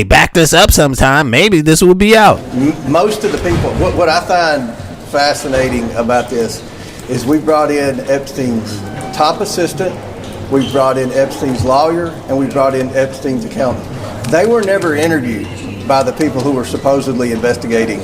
backed us up sometime, maybe this would be out. Most of the people, what I find fascinating about this is we brought in Epstein's top assistant, we brought in Epstein's lawyer, and we brought in Epstein's accountant. They were never interviewed by the people who were supposedly investigating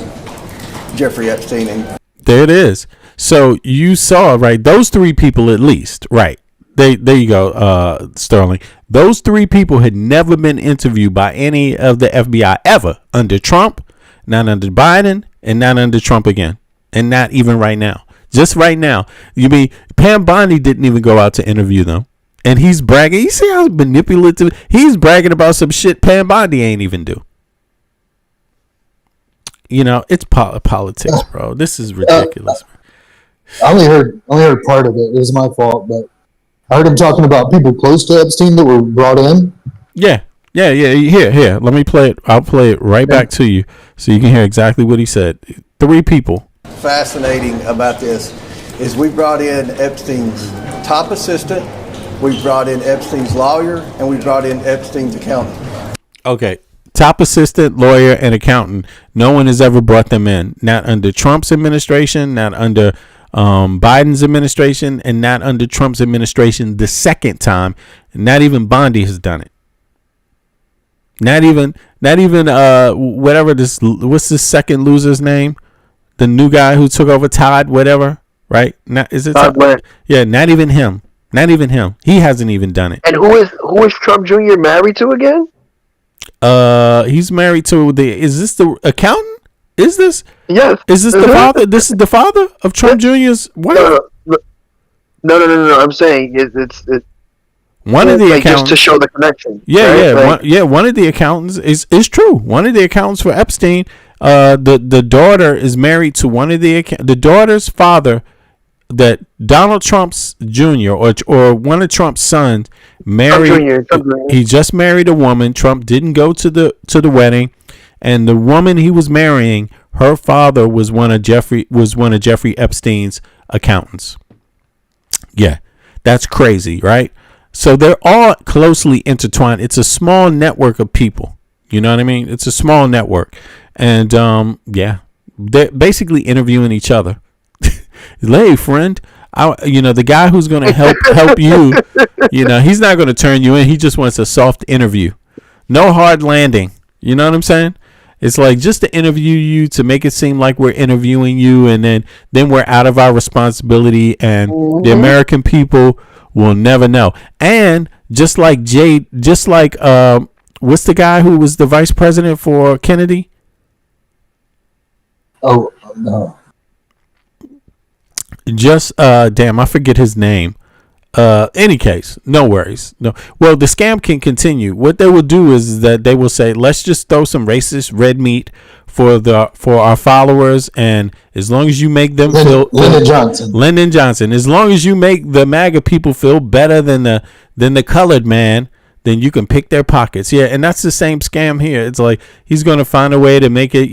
Jeffrey Epstein. And there it is. So you saw, right, those 3 people at least, right? There you go, Sterling. Those 3 people had never been interviewed by any of the FBI ever, under Trump, not under Biden, and not under Trump again, and not even right now. Just right now. You mean Pam Bondi didn't even go out to interview them, and he's bragging. You see how manipulative? He's bragging about some shit Pam Bondi ain't even do. You know, it's politics, bro. This is ridiculous. I only heard part of it. It was my fault, but I heard him talking about people close to Epstein that were brought in. Yeah. Here. Let me play it. I'll play it right back to you so you can hear exactly what he said. 3 people. Fascinating about this is we brought in Epstein's top assistant, we brought in Epstein's lawyer, and we brought in Epstein's accountant. Okay. Top assistant, lawyer, and accountant. No one has ever brought them in. Not under Trump's administration, not under Biden's administration and not under Trump's administration the second time. Not even Bondi has done it. Not even whatever this, what's the second loser's name? The new guy who took over, Todd, whatever, right? Not, is it Todd? Yeah, not even him. Not even him. He hasn't even done it. And who is Trump Jr. married to again? He's married to is this the accountant? Is this? Yes. Is this the father? This is the father of Trump Jr.'s wife? No. I'm saying it's one of the like accountants, just to show the connection. Yeah, right? One of the accountants is true. One of the accountants for Epstein. The daughter is married to one of the daughter's father. That Donald Trump's Jr. or one of Trump's sons married. Trump Jr. He just married a woman. Trump didn't go to the wedding, and the woman he was marrying, her father was one of Jeffrey Epstein's accountants. Yeah, that's crazy, right? So they're all closely intertwined. It's a small network of people. You know what I mean? It's a small network, and yeah, they're basically interviewing each other. Hey, friend, the guy who's going to help you, he's not going to turn you in. He just wants a soft interview. No hard landing. You know what I'm saying? It's like just to interview you, to make it seem like we're interviewing you, and then we're out of our responsibility, and the American people will never know. And just like what's the guy who was the vice president for Kennedy? Oh, no. Just I forget his name. Any case, no worries. No. Well, the scam can continue. What they will do is that they will say, let's just throw some racist red meat for our followers, and as long as you make them feel Lyndon Johnson, as long as you make the MAGA people feel better than the colored man, then you can pick their pockets. Yeah, and that's the same scam here. It's like he's going to find a way to make it,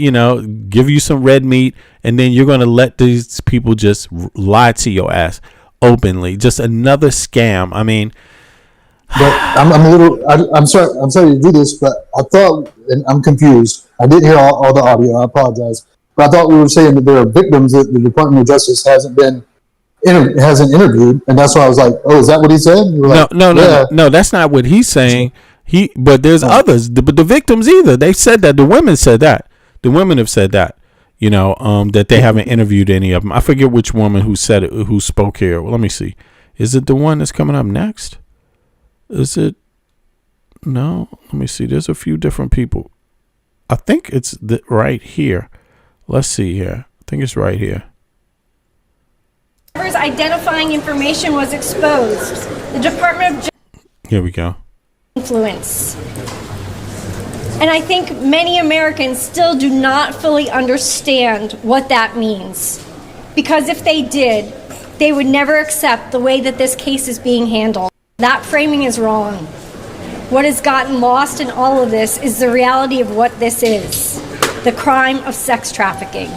give you some red meat, and then you're going to let these people just lie to your ass openly. Just another scam. I mean, but I'm sorry to do this, but I thought, and I'm confused. I didn't hear all the audio. I apologize, but I thought we were saying that there are victims that the Department of Justice hasn't interviewed, and that's why I was like, "Oh, is that what he said?" No, that's not what he's saying. But there's others, but the victims either. They said that the women said that. The women have said that, that they haven't interviewed any of them. I forget which woman who said it, who spoke here. Well, let me see. Is it the one that's coming up next? Is it? No, let me see. There's a few different people. I think it's right here. Let's see here. I think it's right here. Identifying information was exposed. The Department of Here we go. Influence. And I think many Americans still do not fully understand what that means. Because if they did, they would never accept the way that this case is being handled. That framing is wrong. What has gotten lost in all of this is the reality of what this is: the crime of sex trafficking.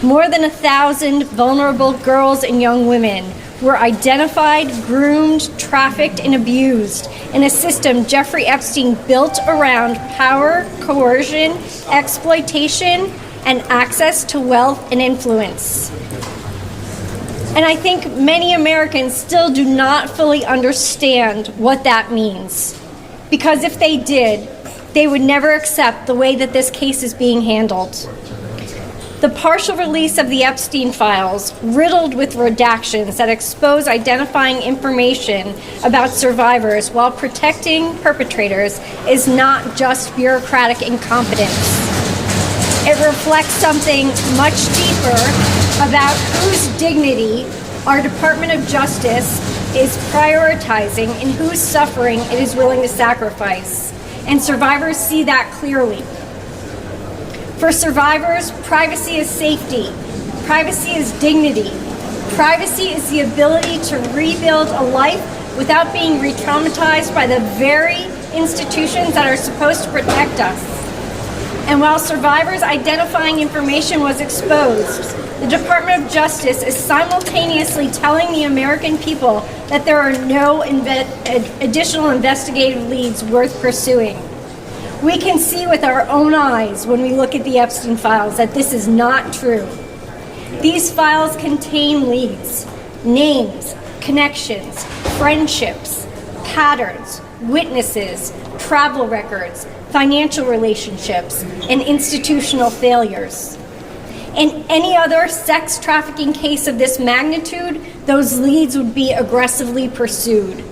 More than 1,000 vulnerable girls and young women were identified, groomed, trafficked, and abused in a system Jeffrey Epstein built around power, coercion, exploitation, and access to wealth and influence. And I think many Americans still do not fully understand what that means. Because if they did, they would never accept the way that this case is being handled. The partial release of the Epstein files, riddled with redactions that expose identifying information about survivors while protecting perpetrators, is not just bureaucratic incompetence. It reflects something much deeper about whose dignity our Department of Justice is prioritizing and whose suffering it is willing to sacrifice. And survivors see that clearly. For survivors, privacy is safety. Privacy is dignity. Privacy is the ability to rebuild a life without being re-traumatized by the very institutions that are supposed to protect us. And while survivors' identifying information was exposed, the Department of Justice is simultaneously telling the American people that there are no additional investigative leads worth pursuing. We can see with our own eyes when we look at the Epstein files that this is not true. These files contain leads, names, connections, friendships, patterns, witnesses, travel records, financial relationships, and institutional failures. In any other sex trafficking case of this magnitude, those leads would be aggressively pursued.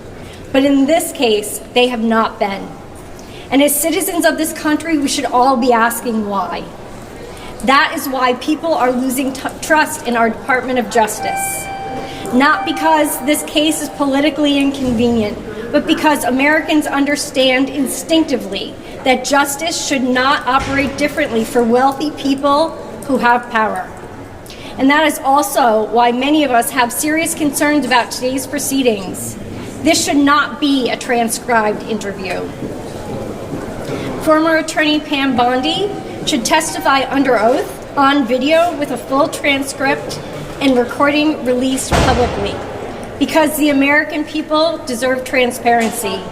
But in this case, they have not been. And as citizens of this country, we should all be asking why. That is why people are losing trust in our Department of Justice. Not because this case is politically inconvenient, but because Americans understand instinctively that justice should not operate differently for wealthy people who have power. And that is also why many of us have serious concerns about today's proceedings. This should not be a transcribed interview. Former attorney Pam Bondi should testify under oath on video with a full transcript and recording released publicly, because the American people deserve transparency,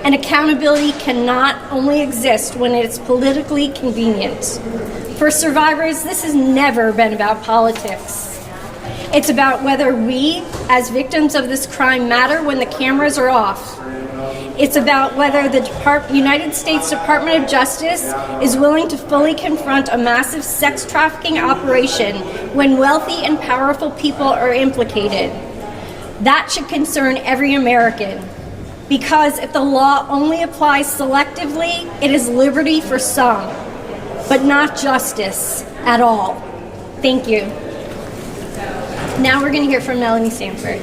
and accountability cannot only exist when it's politically convenient. For survivors, this has never been about politics. It's about whether we, as victims of this crime, matter when the cameras are off. It's about whether the United States Department of Justice is willing to fully confront a massive sex trafficking operation when wealthy and powerful people are implicated. That should concern every American, because if the law only applies selectively, it is liberty for some, but not justice at all. Thank you. Now we're going to hear from Melanie Sanford.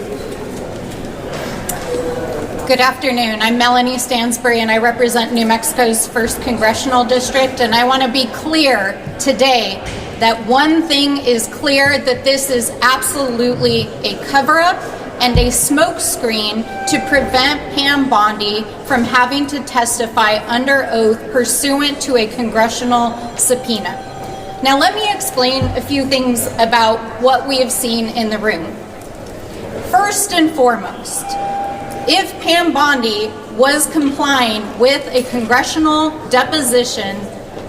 Good afternoon. I'm Melanie Stansbury, and I represent New Mexico's 1st Congressional District, and I want to be clear today that one thing is clear, that this is absolutely a cover-up and a smokescreen to prevent Pam Bondi from having to testify under oath pursuant to a congressional subpoena. Now let me explain a few things about what we have seen in the room. First and foremost, if Pam Bondi was complying with a congressional deposition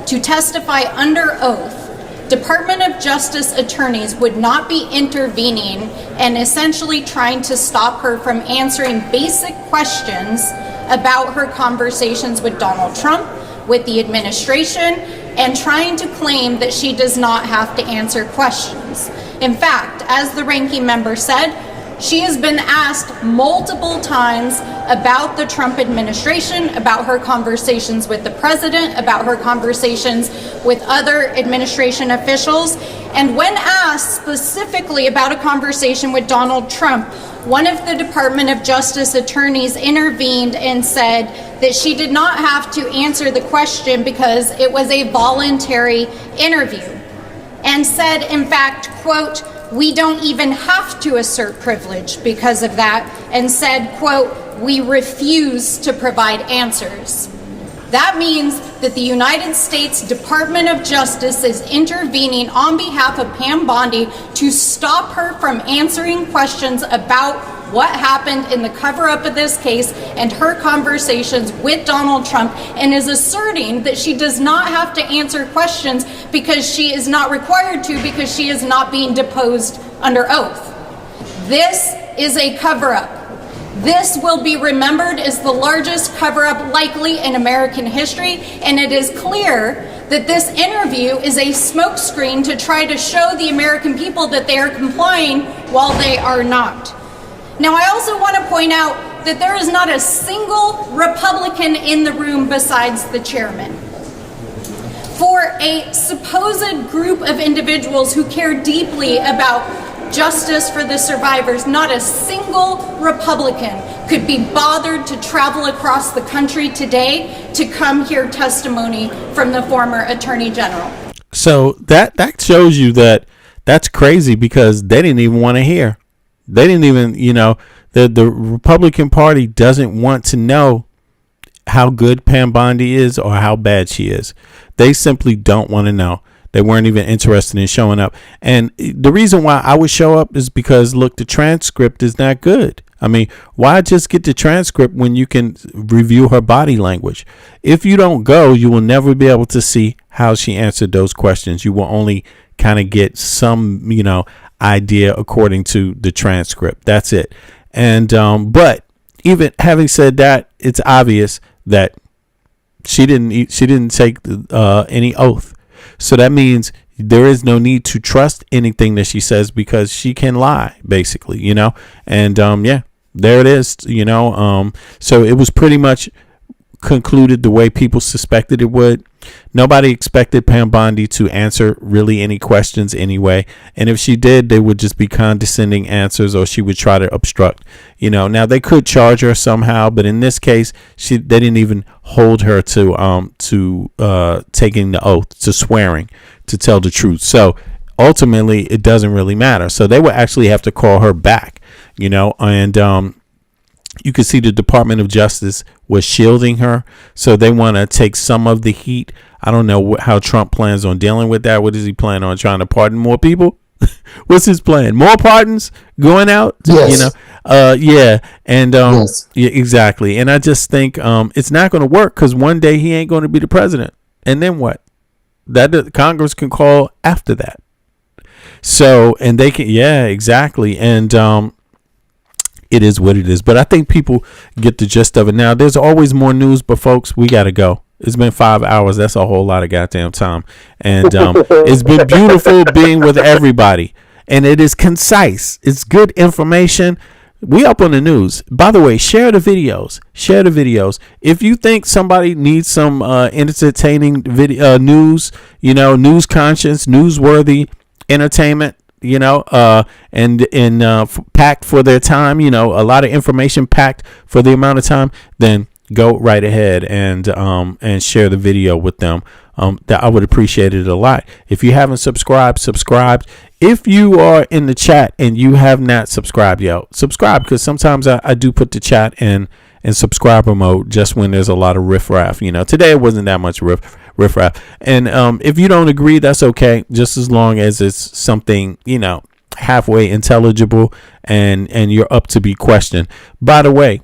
to testify under oath, Department of Justice attorneys would not be intervening and essentially trying to stop her from answering basic questions about her conversations with Donald Trump, with the administration, and trying to claim that she does not have to answer questions. In fact, as the ranking member said, she has been asked multiple times about the Trump administration, about her conversations with the president, about her conversations with other administration officials. And when asked specifically about a conversation with Donald Trump, one of the Department of Justice attorneys intervened and said that she did not have to answer the question because it was a voluntary interview, and said, in fact, quote, "We don't even have to assert privilege because of that," and said, quote, "We refuse to provide answers." That means that the United States Department of Justice is intervening on behalf of Pam Bondi to stop her from answering questions about what happened in the cover-up of this case and her conversations with Donald Trump, and is asserting that she does not have to answer questions because she is not required to, because she is not being deposed under oath. This is a cover-up. This will be remembered as the largest cover-up likely in American history, and it is clear that this interview is a smokescreen to try to show the American people that they are complying while they are not. Now, I also want to point out that there is not a single Republican in the room besides the chairman. For a supposed group of individuals who care deeply about justice for the survivors, not a single Republican could be bothered to travel across the country today to come hear testimony from the former Attorney General. So that shows you that that's crazy, because they didn't even want to hear. They didn't even, the Republican Party doesn't want to know how good Pam Bondi is or how bad she is. They simply don't want to know. They weren't even interested in showing up. And the reason why I would show up is because, look, the transcript is not good. I mean, why just get the transcript when you can review her body language? If you don't go, you will never be able to see how she answered those questions. You will only kind of get some, idea according to the transcript. That's it. And but even having said that, it's obvious that she didn't take any oath. So that means there is no need to trust anything that she says because she can lie, basically, And there it is, So it was pretty much concluded the way people suspected it would. Nobody expected Pam Bondi to answer really any questions anyway. And if she did, they would just be condescending answers, or she would try to obstruct, Now they could charge her somehow, but in this case, they didn't even hold her to taking the oath, to swearing to tell the truth. So ultimately, it doesn't really matter. So they would actually have to call her back, and you can see the Department of Justice was shielding her. So they want to take some of the heat. I don't know how Trump plans on dealing with that. What does he plan on, trying to pardon more people? What's his plan? More pardons going out? Yes. Yeah. And Yes. yeah, exactly. And I just think it's not going to work because one day he ain't going to be the president. And then what? That Congress can call after that. So, and they can, yeah, exactly. And it is what it is. But I think people get the gist of it. Now, there's always more news, but folks, we got to go. It's been 5 hours. That's a whole lot of goddamn time. And it's been beautiful being with everybody. And it is concise. It's good information. We up on the news. By the way, share the videos. Share the videos. If you think somebody needs some entertaining video news, news conscious, newsworthy entertainment, and packed for their time, a lot of information packed for the amount of time, then go right ahead and share the video with them. That I would appreciate it a lot. If you haven't subscribed. If you are in the chat and you have not subscribed yet, subscribe, because sometimes I do put the chat in subscriber mode just when there's a lot of riffraff. Today it wasn't that much riffraff. And if you don't agree, that's okay, just as long as it's something, halfway intelligible and you're up to be questioned. By the way,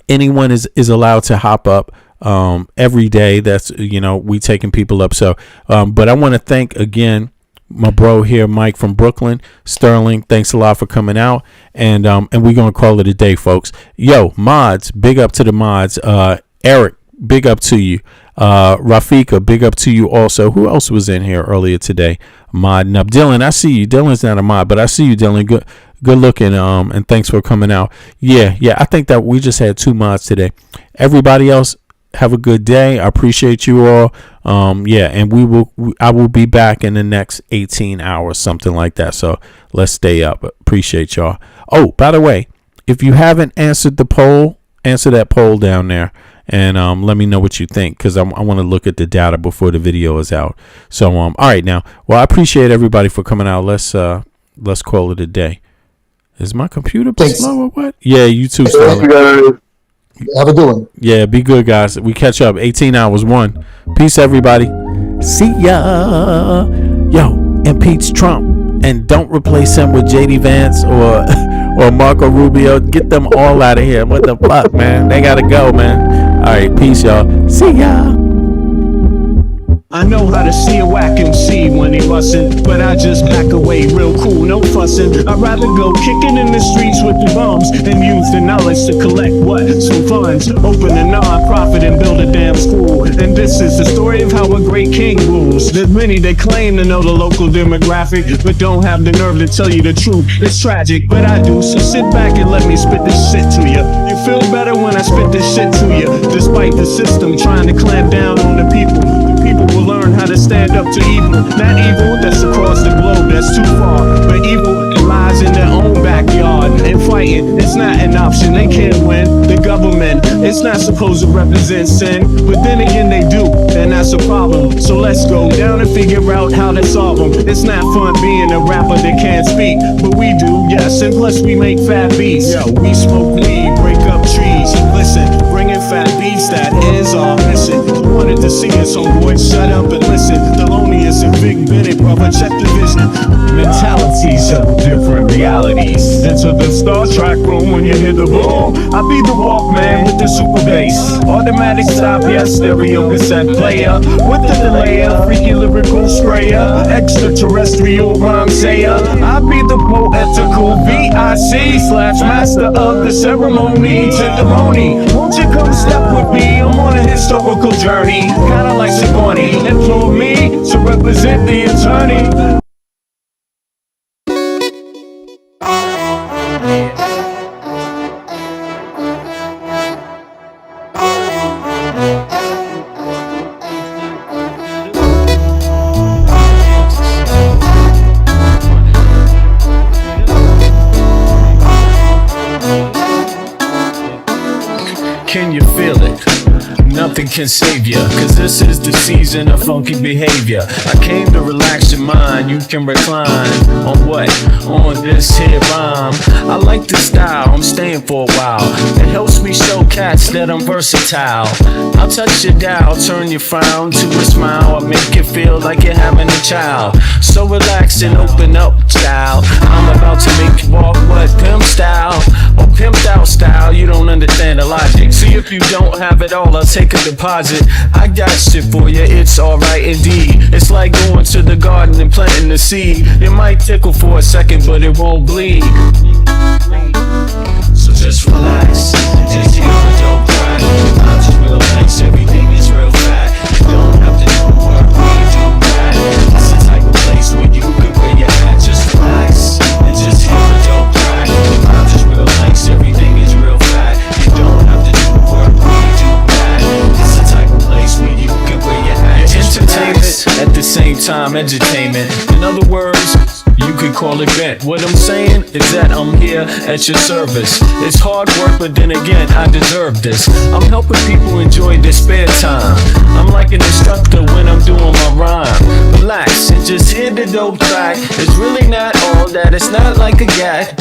anyone is allowed to hop up every day. That's, we taking people up. So but I want to thank again my bro here, Mike from Brooklyn. Sterling, thanks a lot for coming out. And we're gonna call it a day, folks. Yo, mods, big up to the mods. Eric, big up to you. Rafika, big up to you also. Who else was in here earlier today modding up? Dylan, I see you. Dylan's not a mod, but I see you, Dylan. Good looking, and thanks for coming out. Yeah, I think that we just had 2 mods today. Everybody else, have a good day. I appreciate you all. And I will be back in the next 18 hours, something like that. So let's stay up. Appreciate y'all. Oh, by the way, if you haven't answered the poll, answer that poll down there. And let me know what you think, because I want to look at the data before the video is out. So all right now. Well, I appreciate everybody for coming out. Let's call it a day. Is my computer slow or what? Yeah, you too, Sterling. Have a good one. Yeah, be good, guys. We catch up. 18 hours, 1. Peace, everybody. See ya. Yo, impeach Trump. And don't replace him with JD Vance or Marco Rubio. Get them all out of here. What the fuck, man? They gotta go, man. All right, peace, y'all. See ya. I know how to see a whack MC when he bustin', but I just back away real cool, no fussin'. I'd rather go kicking in the streets with the bums than use the knowledge to collect what? Some funds. Open a non-profit and build a damn school. And this is the story of how a great king rules. There's many that claim to know the local demographic, but don't have the nerve to tell you the truth. It's tragic, but I do, so sit back and let me spit this shit to you. You feel better when I spit this shit to you, despite the system trying to clamp down on the people. People will learn how to stand up to evil. Not evil that's across the globe, that's too far, but evil that lies in their own backyard. And fighting, it's not an option, they can't win. The government, it's not supposed to represent sin, but then again they do, and that's a problem. So let's go down and figure out how to solve them. It's not fun being a rapper that can't speak, but we do, yes, and plus we make fat beats. Yo, we smoke weed, break up trees, listen, bringing fat beats, that is our mission. You wanted to see us, so boy, shut up and listen. Thelonious and Big Bennett, brother, check the vision. Mentalities of different realities. Enter the Star Trek room when you hear the boom. I be the Walkman with the super bass. Automatic stop, yes, stereo cassette player. With the delayer, freaky lyrical sprayer. extraterrestrial rhyme sayer. I be the poetical VIC/master of the ceremony. Tenderoni, won't you come step with me? I'm on a historical journey, kinda like Sigourney. Implore me to represent the attorney. Can you feel it? Nothing can save ya, cause this is the season of funky behavior. I came to relax your mind, you can recline. On what? On this here rhyme. I like the style, I'm staying for a while. It helps me show cats that I'm versatile. I'll touch your dial, turn your frown to a smile. I'll make you feel like you're having a child. So relax and open up, style. I'm about to make you walk what? Pimp style. Or pimped out style, you don't understand the logic. See if you don't have it all, I'll take a deposit. I got shit for you, it's alright indeed. It's like going to the garden and planting the seed. It might tickle for a second, but it won't bleed. So just relax, just hear the dope cry. I'm just real nice, everything is real fat. You don't have to do work, we do that. It's the type of place where you can wear your hat. Just relax, and just hear the dope cry. I'm just real nice, everything is real fat. You don't have to do work, we do that. It's the type of place where you can wear your hat. Entertainment, at the same time, edutainment. In other words, you could call it bent. What I'm saying is that I'm here at your service. It's hard work, but then again, I deserve this. I'm helping people enjoy their spare time. I'm like an instructor when I'm doing my rhyme. Relax and just hear the dope track. It's really not all that, it's not like a gag.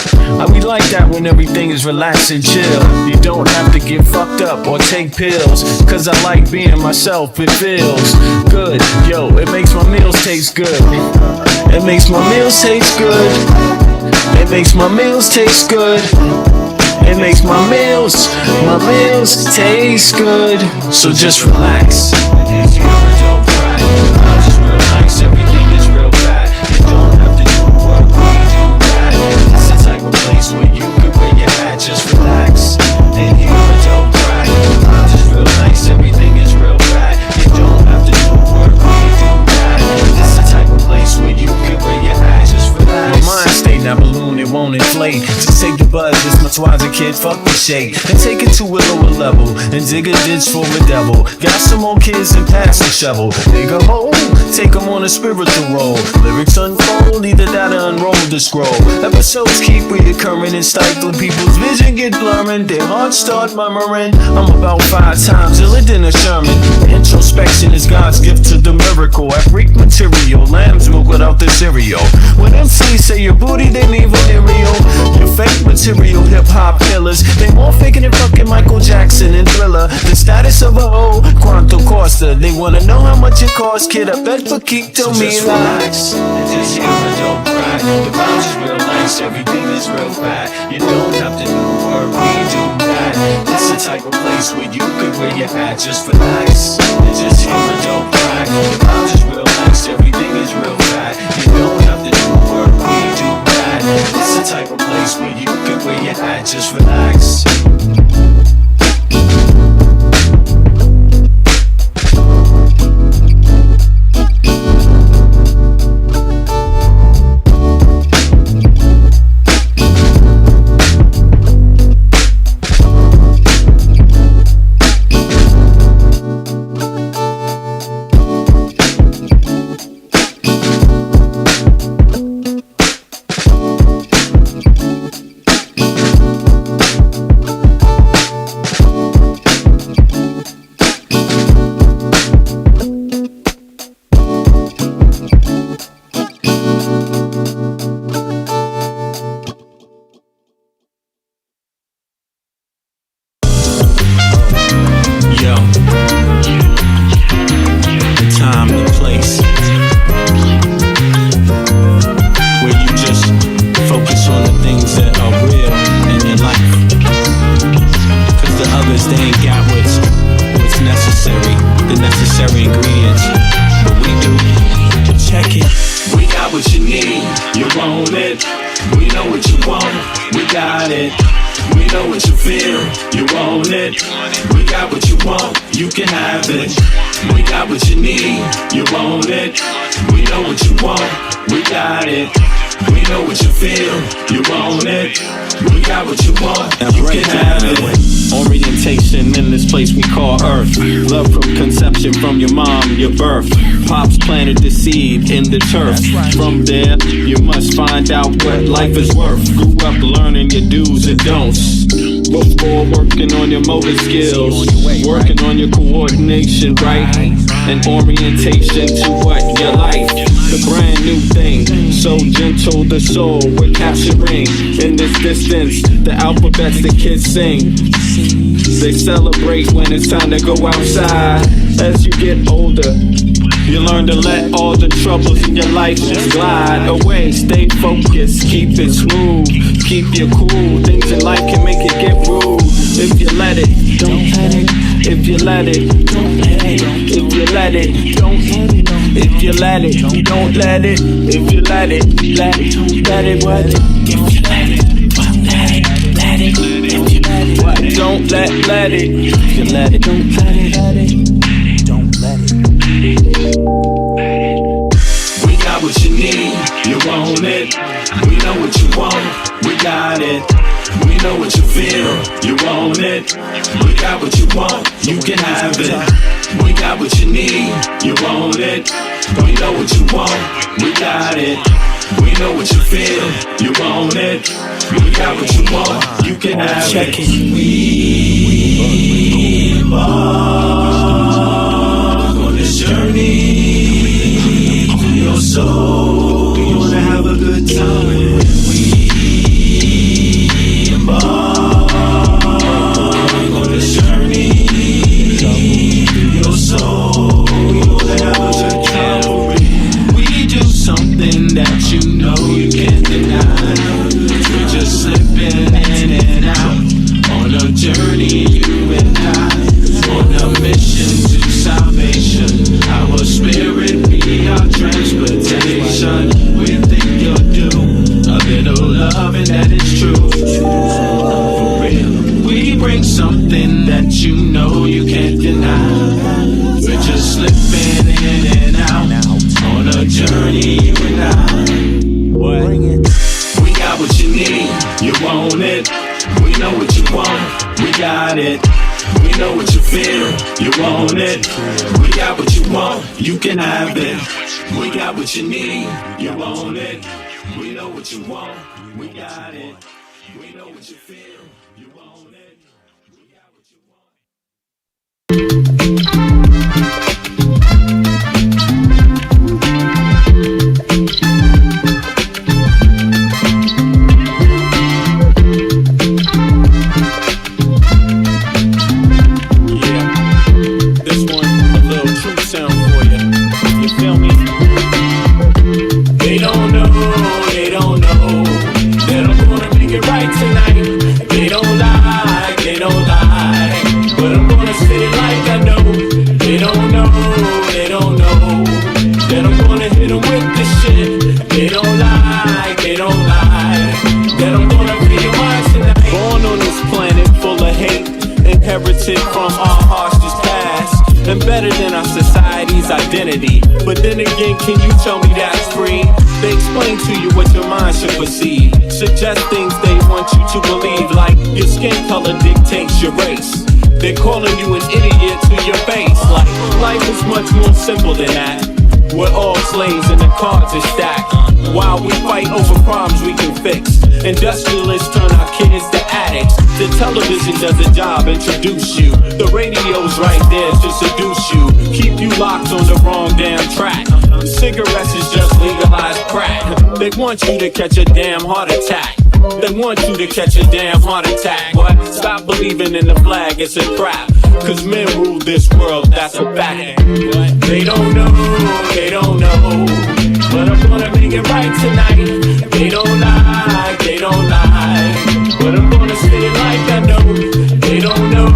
We like that when everything is relaxed and chill. You don't have to get fucked up or take pills, cause I like being myself, it feels good. Yo, it makes my meals taste good. It makes my meals taste good. It makes my meals taste good. It makes my meals taste good. So just relax. If you ever don't cry, I'm just real nice, everything is real bad. You don't have to do work, we do that. It's the type of place where you can wear your hat. Just relax. And you ever don't cry, I'm just real nice, everything is real bad. You don't have to do work, we do that. It's the type of place where you can wear your hat. Just relax. My mind state, now balloon, it won't inflate. Just take the buzz, this much wiser kid, fuck the shade. And take it to a lower level, and dig a ditch for a devil. Got some more kids and pass the shovel. Dig a hole, take them on a spiritual roll. Lyrics unfold, either that or unroll the scroll. Episodes keep reoccurring and stifling. People's vision get blurring, their hearts start murmuring. I'm about 5 times iller than a Sherman. Introspection is God's gift to the miracle. I freak material, lamb's milk without the cereal. When MCs say your booty, they leave venereal. Your fake material hip-hop killers, they more faking than fucking Michael Jackson and Thriller. The status of a hoe, Quanto Costa. They wanna know how much it costs, kid, I bet for keep to me just relax, and just hear and don't cry. The vibes is real nice, everything is real fat. You don't have to do work, we do that. It's the type of place where you can wear your hat. Just relax, and just hear and don't cry. The vibes is real nice, everything is real fat. You don't have to do work, we do that. It's the type of place where you can wear your hat. Just relax. want, we got it. We know what you feel, you want it. We got what you want, you can have it. We got what you need, you want it. We know what you want, we got it. We know what you feel, you want it. We got what you want, you can have it. Orientation in this place we call Earth. Love from conception, from your mom, your birth. Pops planted the seed in the turf. From there, you must find out what life is worth. Grew up learning your do's and don'ts before working on your motor skills, working on your coordination, right? And orientation to what you like. The brand new thing, so gentle the soul we're capturing. In this distance, the alphabets the kids sing. They celebrate when it's time to go outside. As you get older, you learn to let all the troubles in your life just glide away. Stay focused, keep it smooth, keep you cool. Things in life can make it get rude. If you let it, don't let it. If you let it, don't let it. If you let it, don't let it. If you let it, don't let it. If you let it, let it, let it, what? If you let it, don't let it, let it. If you let it, what? Don't let it. If you let it, don't let it, let it. Don't let it. We got what you need, you want it. We know what you want, we got it. We know what you feel, you want it. We got what you want, you can have it. We got what you need, you want it. We know what you want, we got it. We know what you feel, you want it. We got what you want, you can have it. We embark on this journey through your soul. We wanna have a good time. We embark on this journey through your soul. We wanna have a good time. We do something that you know you can't deny. We're just slipping in and out on a journey, you and I, on a mission to salvation. Our spirit be our transportation. Within your do a little love, and that is true. For real, we bring something that you know you can't deny. We're just slipping in and out on a journey, you and I. What? We got what you need, you want it. We know what you want, we got it. We know what you feel, you want it. We got what you want, you can have it. We got what you need, you want it. We know what you want, we got it. We know what you feel, you want it. We got what you want. Inherited from our hearts just past, embedded in our society's identity. But then again, can you tell me that's free? They explain to you what your mind should perceive, suggest things they want you to believe, like your skin color dictates your race. They're calling you an idiot to your face, like life is much more simple than that. We're all slaves and the cards are stacked, while we fight over problems we can fix. Industrialists turn our kids to addicts. The television does a job, introduce you. The radio's right there to seduce you, keep you locked on the wrong damn track. Cigarettes is just legalized crack. They want you to catch a damn heart attack. They want you to catch a damn heart attack. What? Stop believing in the flag, it's a trap. Cause men rule this world, that's a fact. They don't know, but I'm gonna make it right tonight. They don't like, but I'm gonna say it like I know. They don't know,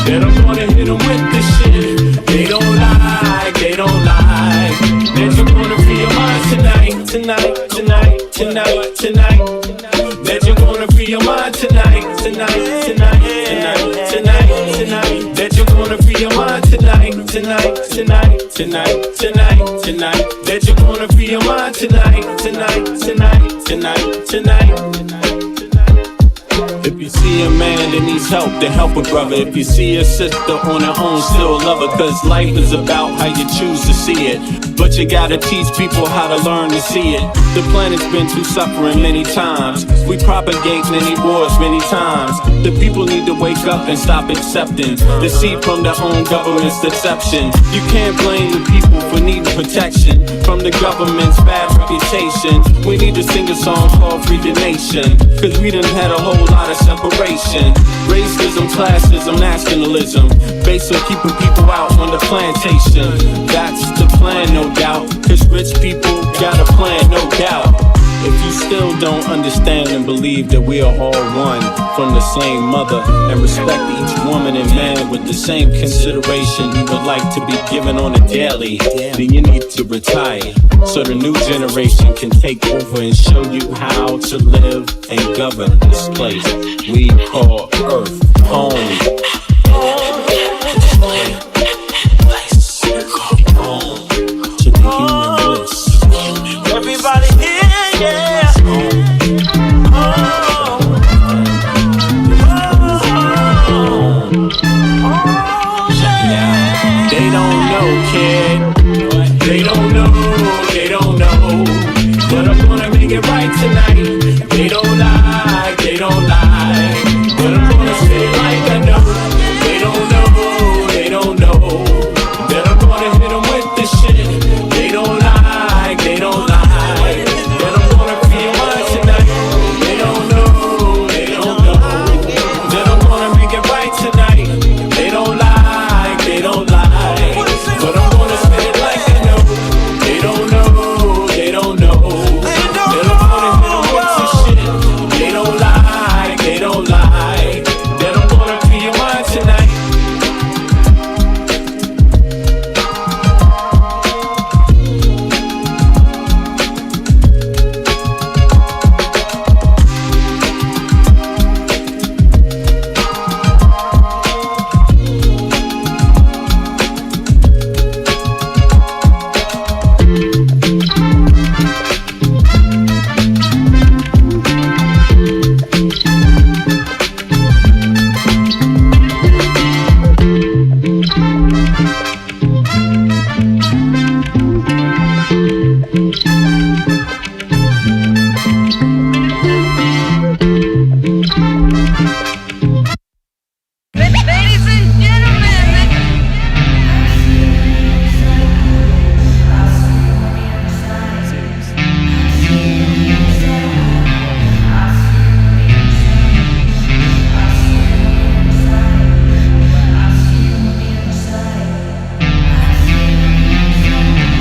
that I'm gonna hit them with this shit. They don't like, that you're gonna free your mind tonight. tonight, tonight, tonight. That you're gonna free your mind tonight, tonight, tonight, tonight, tonight. If you see a man that needs help, then help a brother. If you see a sister on her own, still love her. Cause life is about how you choose to see it. But you gotta teach people how to learn to see it. The planet's been through suffering many times. We propagate many wars many times. The people need to wake up and stop accepting deceit from their own government's deception. You can't blame the people for needing protection from the government's bad reputation. We need to sing a song called Free the Nation. Cause we done had a whole lot of separation. Racism, classism, nationalism, based on keeping people out on the plantation. That's the plan, no doubt. Cause rich people got a plan, no doubt. If you still don't understand and believe that we are all one from the same mother, and respect each woman and man with the same consideration you would like to be given on a daily, then you need to retire so the new generation can take over and show you how to live and govern this place we call Earth home. Everybody here, yeah. They don't know, kid. They don't know, they don't know. But I'm gonna make it right tonight. They don't lie, they don't lie. But I'm gonna say it like I know. They don't know, they don't know. That I'm gonna hit them with this shit. They don't lie, they don't lie. That I'm gonna feel mine tonight. They don't know, they don't know. That I'm gonna make it right tonight. They don't lie, they don't lie. But I'm gonna say it like I know. They don't know, they don't know. That I'm gonna hit them with this shit. They don't lie, they don't lie. That I'm gonna feel mine tonight. Ladies and gentlemen.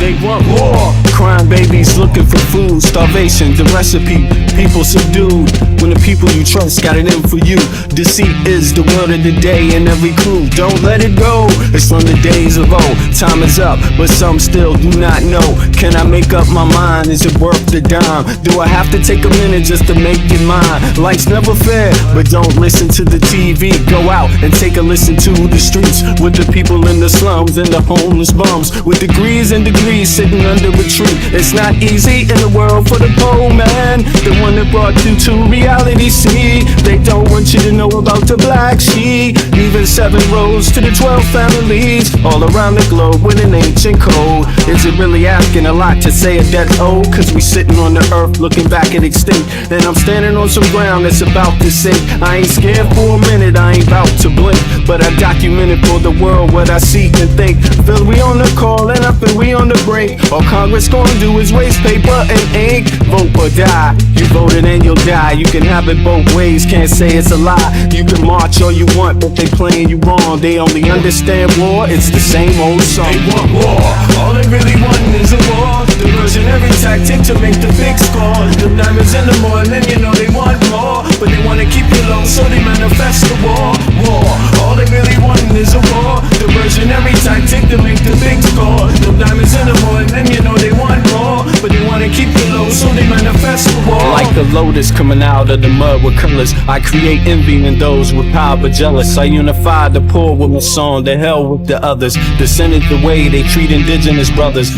They want war. Crime babies looking for food. Starvation, the recipe. People subdued. When the people you trust got it in for you. Deceit is the word of the day in every crew. Don't let it go. It's from the days of old. Time is up, but some still do not know. Can I make up my mind? Is it worth the dime? Do I have to take a minute just to make it mine? Life's never fair, but don't listen to the TV. Go out and take a listen to the streets with the people in the slums and the homeless bums with degrees and degrees sitting under a tree. It's not easy in the world for the poor man, the one that brought you to reality. See, they don't want you to know about the black sheep. Leaving 7 roads to the 12 families all around the globe with an ancient code. Is it really asking a lot to say a death old? Cause we sitting on the earth looking back at extinct, and I'm standing on some ground that's about to sink. I ain't scared for a minute, I ain't about to blink, but I documented for the world what I see and think. Feel we on the call and I feel we on the break. All Congress gonna do is waste paper and ink. Vote or die. You voted and you'll die. You can have it both ways, can't say it's a lie. You can march all you want, but they playing you wrong. They only understand war, it's the same old song. They want war, all they really want is a war. Diversionary tactic to make the big score. The diamonds in the morning, you know they want more, but they wanna keep you low, so they manifest the war. War, all they really want is a war. Diversionary tactic to make the big score. The diamonds in the morning, you know they want more, but they wanna keep you low, so they manifest the war. Like the lotus coming out of the mud with colors. I create envy in those with power but jealous. I unify the poor with my song, the hell with the others. Descended the way they treat indigenous brothers.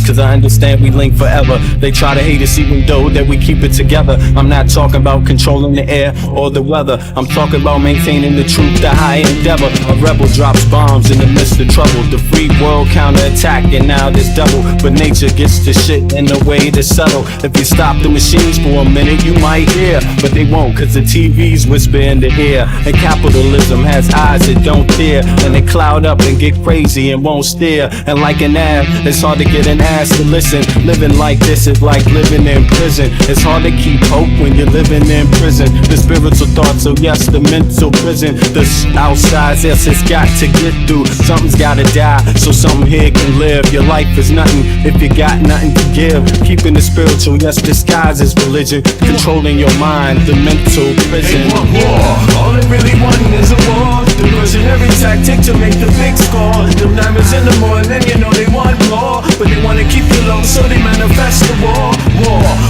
Cause I understand we link forever. They try to hate us even though that we keep it together. I'm not talking about controlling the air or the weather. I'm talking about maintaining the truth, the high endeavor. A rebel drops bombs in the midst of trouble. The free world counterattack and now there's double. But nature gets the shit in a way to settle. If you stop the machines for a minute you might hear, but they won't cause the TVs whisper in the ear. And capitalism has eyes that don't tear, and they cloud up and get crazy and won't steer. And like an ab, it's hard to get an ass to listen. Living like this is like living in prison. It's hard to keep hope when you're living in prison. The spiritual thoughts, so yes, the mental prison. The outside, yes, it's got to get through. Something's gotta die, so something here can live. Your life is nothing if you got nothing to give. Keeping the spiritual, yes, disguised as religion. Controlling your mind, the mental prison. They want war, all they really want is a war. Diversionary tactic to make the big score. Them diamonds in the morning, then you know they want more. But they wanna keep you low, so they manifest the war.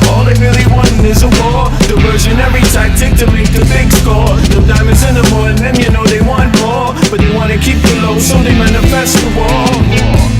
All they really want is a war. Diversionary tactic to make the big score. Them diamonds in the morning, then you know they want more. But they wanna keep you low, so they manifest the war.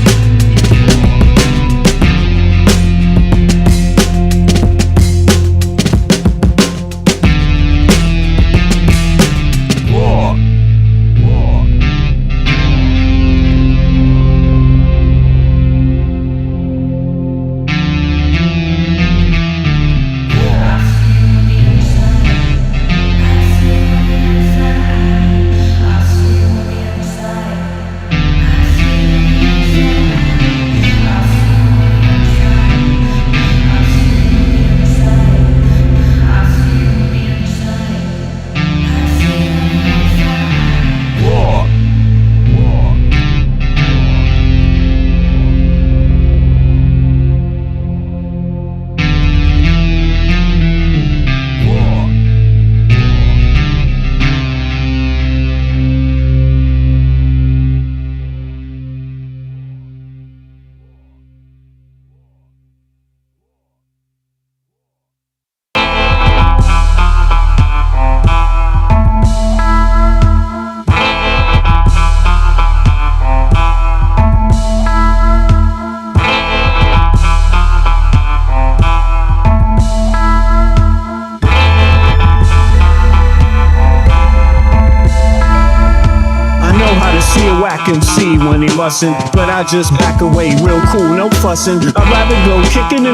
MC when he bustin', but I just back away real cool, no fussin'. I'd rather go kicking in